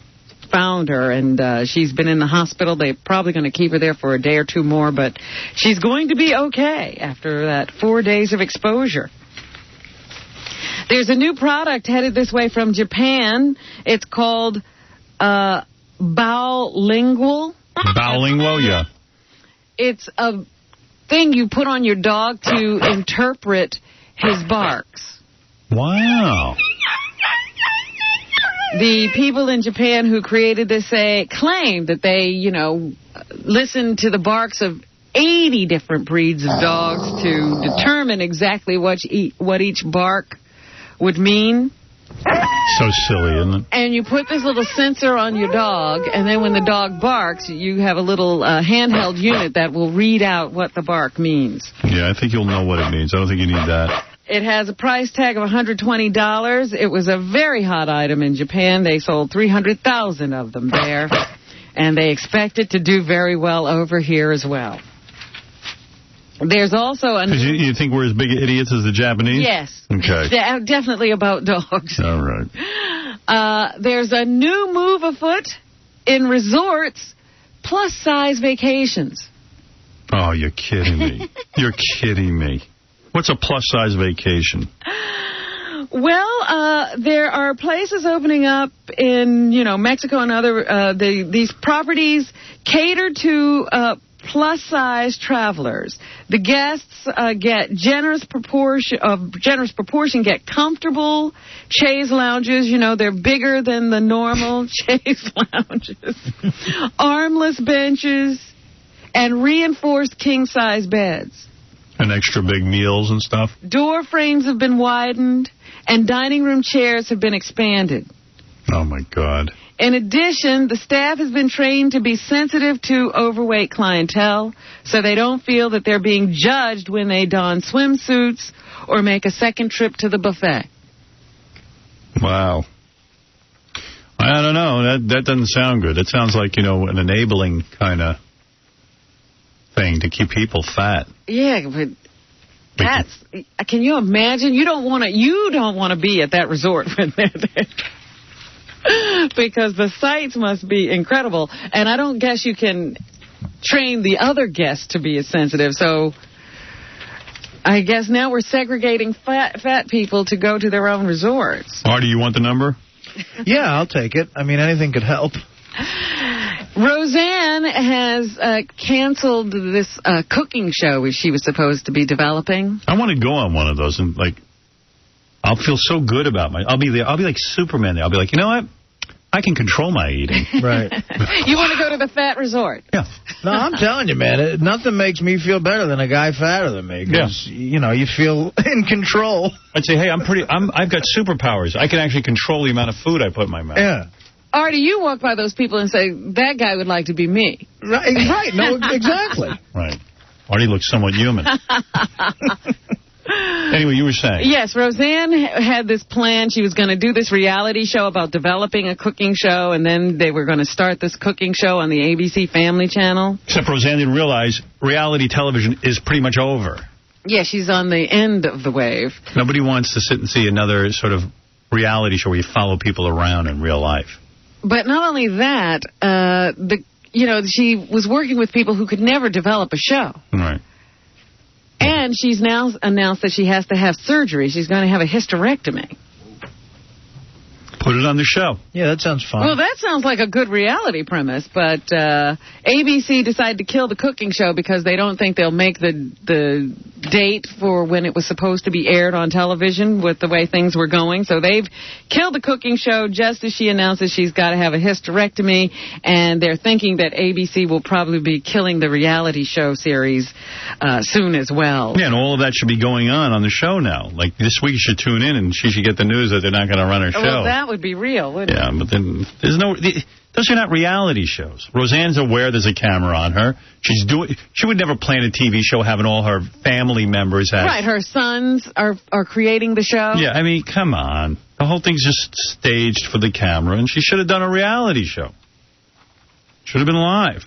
found her, and she's been in the hospital. They're probably going to keep her there for a day or two more, but she's going to be okay after that 4 days of exposure. There's a new product headed this way from Japan. It's called Bowlingual. Bowlingual, yeah. It's a thing you put on your dog to interpret his barks. Wow. The people in Japan who created this claim that they, listened to the barks of 80 different breeds of dogs to determine exactly what each bark would mean. So silly, isn't it? And you put this little sensor on your dog, and then when the dog barks, you have a little handheld unit that will read out what the bark means. Yeah, I think you'll know what it means. I don't think you need that. It has a price tag of $120. It was a very hot item in Japan. They sold 300,000 of them there, and they expect it to do very well over here as well. There's also a... You think we're as big idiots as the Japanese? Yes. Okay. Definitely about dogs. All right. There's a new move afoot in resorts, plus-size vacations. Oh, you're kidding me. You're kidding me. What's a plus-size vacation? Well, there are places opening up in, Mexico and other... these properties cater to... plus-size travelers. The guests get generous proportion, get comfortable chaise lounges. They're bigger than the normal chaise lounges. Armless benches and reinforced king-size beds. And extra big meals and stuff. Door frames have been widened, and dining room chairs have been expanded. Oh, my God. In addition, the staff has been trained to be sensitive to overweight clientele, so they don't feel that they're being judged when they don swimsuits or make a second trip to the buffet. Wow. I don't know. That doesn't sound good. It sounds like, an enabling kind of thing to keep people fat. Yeah, but can you imagine? You don't want to be at that resort when they're there. Because the sights must be incredible. And I don't guess you can train the other guests to be as sensitive. So I guess now we're segregating fat people to go to their own resorts. Artie, you want the number? Yeah, I'll take it. I mean, anything could help. Roseanne has canceled this cooking show she was supposed to be developing. I want to go on one of those and, I'll feel so good about I'll be there. I'll be like Superman there. I'll be like, you know what? I can control my eating. Right. You want to go to the fat resort? Yeah. No, I'm telling you, man, nothing makes me feel better than a guy fatter than me. Because, you feel in control. I'd say, hey, I've got superpowers. I can actually control the amount of food I put in my mouth. Yeah. Artie, you walk by those people and say, that guy would like to be me. Right. No, exactly. Right. Artie looks somewhat human. Anyway, you were saying. Yes, Roseanne had this plan. She was going to do this reality show about developing a cooking show, and then they were going to start this cooking show on the ABC Family Channel. Except Roseanne didn't realize reality television is pretty much over. Yeah, she's on the end of the wave. Nobody wants to sit and see another sort of reality show where you follow people around in real life. But not only that, she was working with people who could never develop a show. Right. And she's now announced that she has to have surgery. She's going to have a hysterectomy. Put it on the show. Yeah, that sounds fun. Well, that sounds like a good reality premise, but ABC decided to kill the cooking show because they don't think they'll make the date for when it was supposed to be aired on television with the way things were going. So they've killed the cooking show just as she announces she's got to have a hysterectomy, and they're thinking that ABC will probably be killing the reality show series soon as well. Yeah, and all of that should be going on the show now. Like this week you should tune in and she should get the news that they're not going to run her show. Well, that would be real, wouldn't it? Yeah, but then those are not reality shows. Roseanne's aware there's a camera on her. She would never plan a TV show having all her family members have. Right, her sons are creating the show. Yeah, I mean, come on. The whole thing's just staged for the camera, and she should have done a reality show. Should have been live.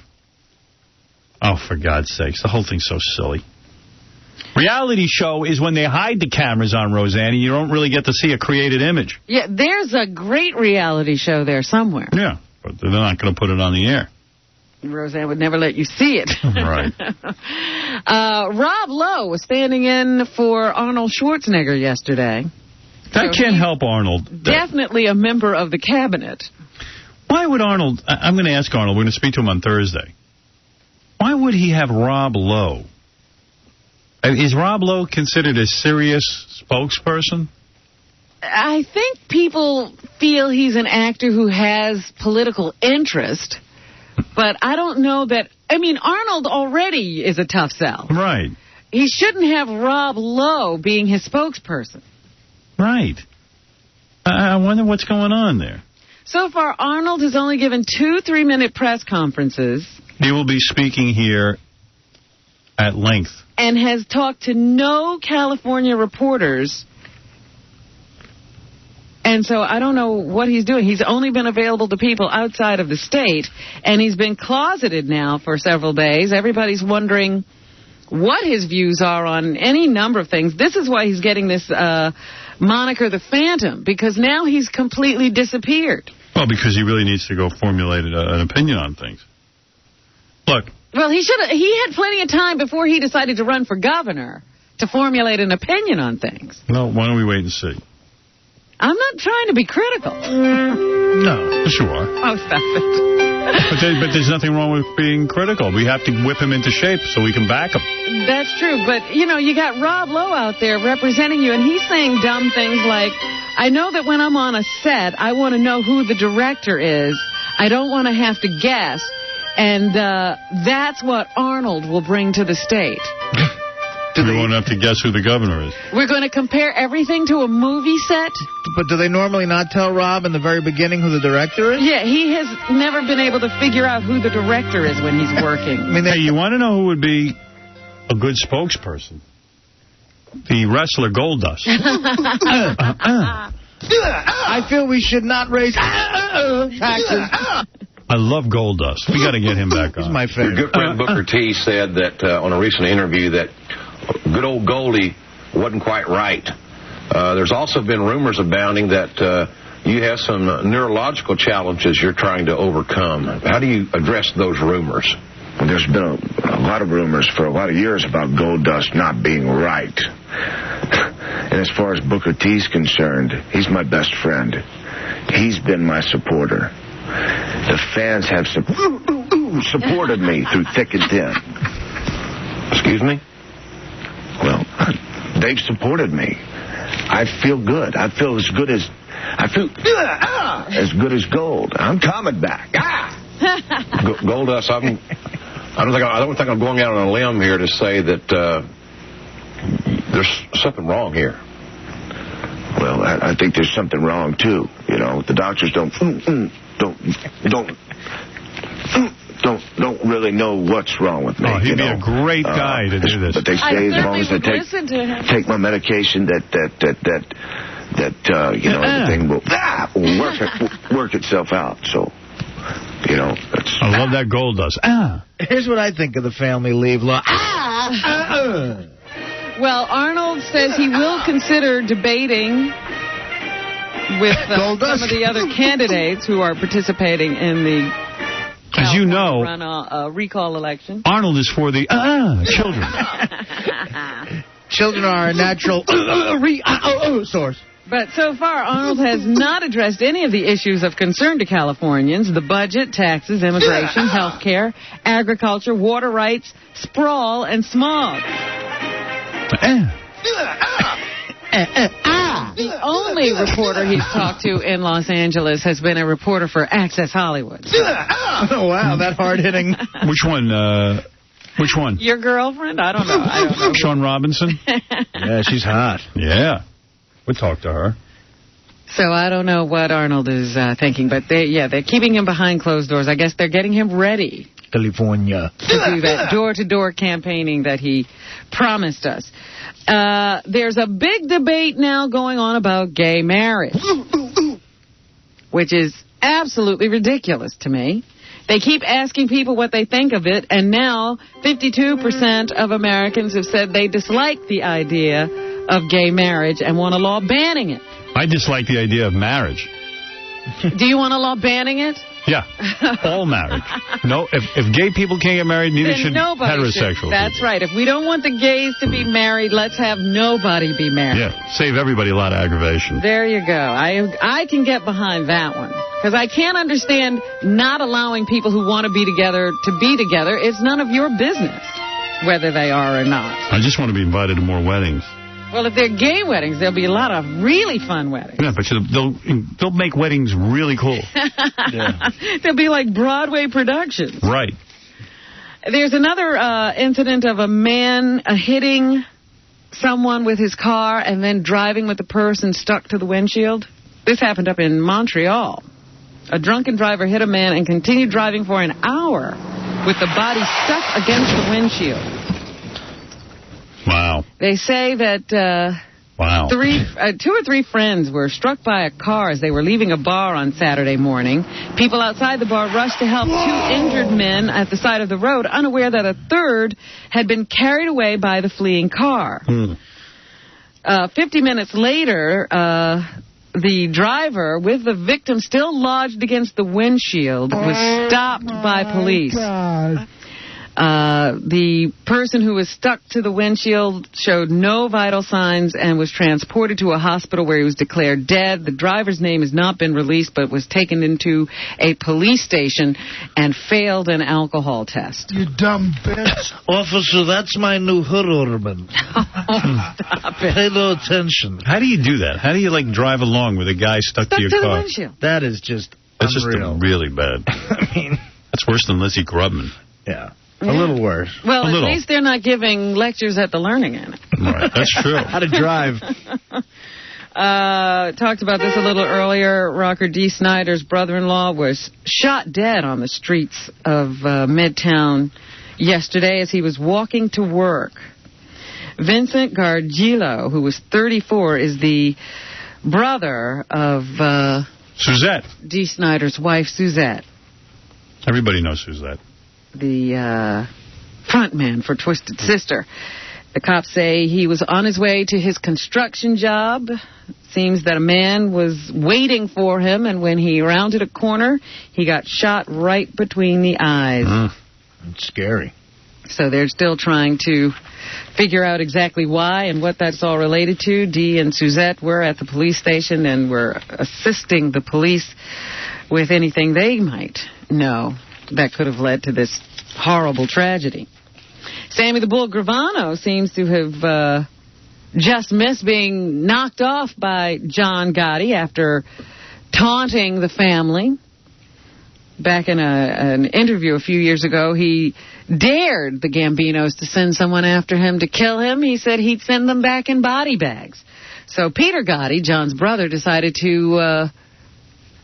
Oh, for God's sakes, the whole thing's so silly. Reality show is when they hide the cameras on Roseanne and you don't really get to see a created image. Yeah, there's a great reality show there somewhere. Yeah, but they're not going to put it on the air. Roseanne would never let you see it. Right. Rob Lowe was standing in for Arnold Schwarzenegger yesterday. That can't help Arnold. Definitely a member of the cabinet. Why would Arnold... I'm going to ask Arnold. We're going to speak to him on Thursday. Why would he have Rob Lowe? Is Rob Lowe considered a serious spokesperson? I think people feel he's an actor who has political interest, but I don't know that... I mean, Arnold already is a tough sell. Right. He shouldn't have Rob Lowe being his spokesperson. Right. I wonder what's going on there. So far, Arnold has only given 2 3-minute press conferences. He will be speaking here at length. And has talked to no California reporters. And so I don't know what he's doing. He's only been available to people outside of the state, and he's been closeted now for several days. Everybody's wondering what his views are on any number of things. This is why he's getting this moniker, the Phantom, because now he's completely disappeared. Well, because he really needs to go formulate an opinion on things. Look. Well, he had plenty of time before he decided to run for governor to formulate an opinion on things. No, why don't we wait and see? I'm not trying to be critical. No. Yes, you are. Oh, stop it. But there's nothing wrong with being critical. We have to whip him into shape so we can back him. That's true. But, you know, you got Rob Lowe out there representing you, and he's saying dumb things like, I know that when I'm on a set, I want to know who the director is. I don't want to have to guess. And that's what Arnold will bring to the state. You won't have to guess who the governor is. We're going to compare everything to a movie set? But do they normally not tell Rob in the very beginning who the director is? Yeah, he has never been able to figure out who the director is when he's working. Hey, you want to know who would be a good spokesperson? The wrestler Goldust. I feel we should not raise taxes. I love Goldust. We got to get him back on. He's my favorite. Your good friend Booker T said that on a recent interview that good old Goldie wasn't quite right. There's also been rumors abounding that you have some neurological challenges you're trying to overcome. How do you address those rumors? Well, there's been a lot of rumors for a lot of years about Goldust not being right. And as far as Booker T's concerned, he's my best friend. He's been my supporter. The fans have supported me through thick and thin. Excuse me? Well, they've supported me. I feel good. I feel as good as gold. I'm coming back. Goldust, I don't think I'm going out on a limb here to say that there's something wrong here. Well, I think there's something wrong too. You know, the doctors don't really know what's wrong with me. Oh, he'd be a great guy to do this. But they say as long as I take my medication, that everything will work itself out. So, you know, I love that Goldust. Here's what I think of the family leave law. Well, Arnold says he will consider debating with some of the other candidates who are participating in the As you know, recall election. Arnold is for the children. Children are a natural source. But so far, Arnold has not addressed any of the issues of concern to Californians: the budget, taxes, immigration, health care, agriculture, water rights, sprawl, and smog. The only reporter he's talked to in Los Angeles has been a reporter for Access Hollywood. Oh, wow, that hard-hitting. Which one? Which one? Your girlfriend? I don't know. Sean Robinson? Yeah, she's hot. Yeah. We'll talk to her. So I don't know what Arnold is thinking, but they're keeping him behind closed doors. I guess they're getting him ready. California. To do that door-to-door campaigning that he promised us. There's a big debate now going on about gay marriage, which is absolutely ridiculous to me. They keep asking people what they think of it, and now 52% of Americans have said they dislike the idea of gay marriage and want a law banning it. I dislike the idea of marriage. Do you want a law banning it? Yeah, all marriage. No, if gay people can't get married, neither should heterosexual That's people. right. If we don't want the gays to be married, let's have nobody be married. Yeah, save everybody a lot of aggravation. There you go. I can get behind that one. Because I can't understand not allowing people who want to be together. It's none of your business whether they are or not. I just want to be invited to more weddings. Well, if they're gay weddings, there'll be a lot of really fun weddings. Yeah, but they'll make weddings really cool. Yeah. They'll be like Broadway productions. Right. There's another incident of a man hitting someone with his car and then driving with the person stuck to the windshield. This happened up in Montreal. A drunken driver hit a man and continued driving for an hour with the body stuck against the windshield. Wow. They say that 2 or 3 friends were struck by a car as they were leaving a bar on Saturday morning. People outside the bar rushed to help 2 injured men at the side of the road, unaware that a third had been carried away by the fleeing car. 50 minutes later, the driver, with the victim still lodged against the windshield, was stopped by police. The person who was stuck to the windshield showed no vital signs and was transported to a hospital where he was declared dead. The driver's name has not been released, but was taken into a police station and failed an alcohol test. You dumb bitch. Officer, that's my new hood ornament. Stop it. Pay no attention. How do you do that? How do you, drive along with a guy stuck to your car? The windshield. That is just That's unreal. just really bad. I mean... That's worse than Lizzie Grubman. Yeah. A little worse. Well, at least they're not giving lectures at the Learning Annex. Right, that's true. How to drive. Talked about this a little earlier. Rocker D. Snyder's brother-in-law was shot dead on the streets of Midtown yesterday as he was walking to work. Vincent Gargillo, who was 34, is the brother of Suzette. D. Snyder's wife, Suzette. Everybody knows Suzette. The frontman for Twisted Sister. The cops say he was on his way to his construction job. Seems that a man was waiting for him, and when he rounded a corner, he got shot right between the eyes. It's scary. So they're still trying to figure out exactly why and what that's all related to. Dee and Suzette were at the police station and were assisting the police with anything they might know that could have led to this horrible tragedy. Sammy the Bull Gravano seems to have just missed being knocked off by John Gotti after taunting the family. Back in an interview a few years ago, he dared the Gambinos to send someone after him to kill him. He said he'd send them back in body bags. So Peter Gotti, John's brother, decided to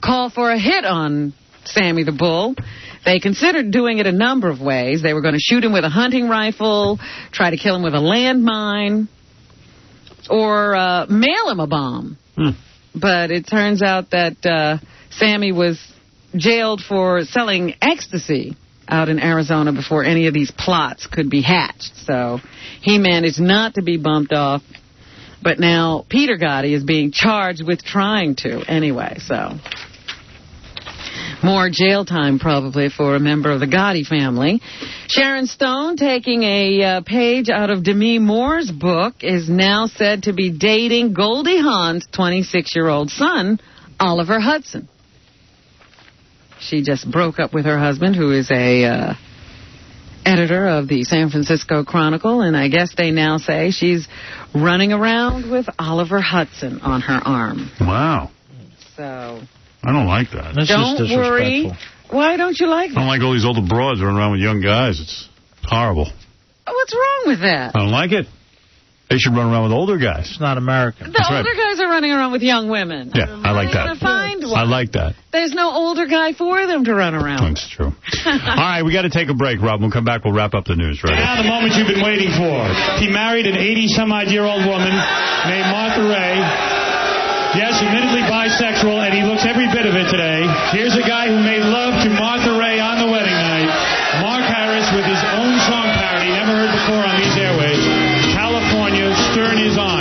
call for a hit on Sammy the Bull. They considered doing it a number of ways. They were going to shoot him with a hunting rifle, try to kill him with a landmine, or mail him a bomb. But it turns out that Sammy was jailed for selling ecstasy out in Arizona before any of these plots could be hatched. So he managed not to be bumped off. But now Peter Gotti is being charged with trying to anyway. So more jail time probably for a member of the Gotti family. Sharon Stone, taking a page out of Demi Moore's book, is now said to be dating Goldie Hawn's 26-year-old son, Oliver Hudson. She just broke up with her husband, who is a editor of the San Francisco Chronicle, and I guess they now say she's running around with Oliver Hudson on her arm. Wow. So I don't like that. That's don't just worry. disrespectful. Why don't you like I that? don't like all these older broads running around with young guys. It's horrible. What's wrong with that? I don't like it. They should run around with older guys. It's not American. The older guys are running around with young women. Yeah, I like that. Find one. I like that. There's no older guy for them to run around. That's true. All right, we got to take a break, Rob. We'll come back. We'll wrap up the news. Right. Now the moment you've been waiting for. He married an 80-some-odd-year-old woman named Martha Ray. Yes, admittedly bisexual, and he looks every bit of it today. Here's a guy who made love to Martha Ray on the wedding night. Mark Harris with his own song parody, never heard before on these airwaves. California, Stern is on.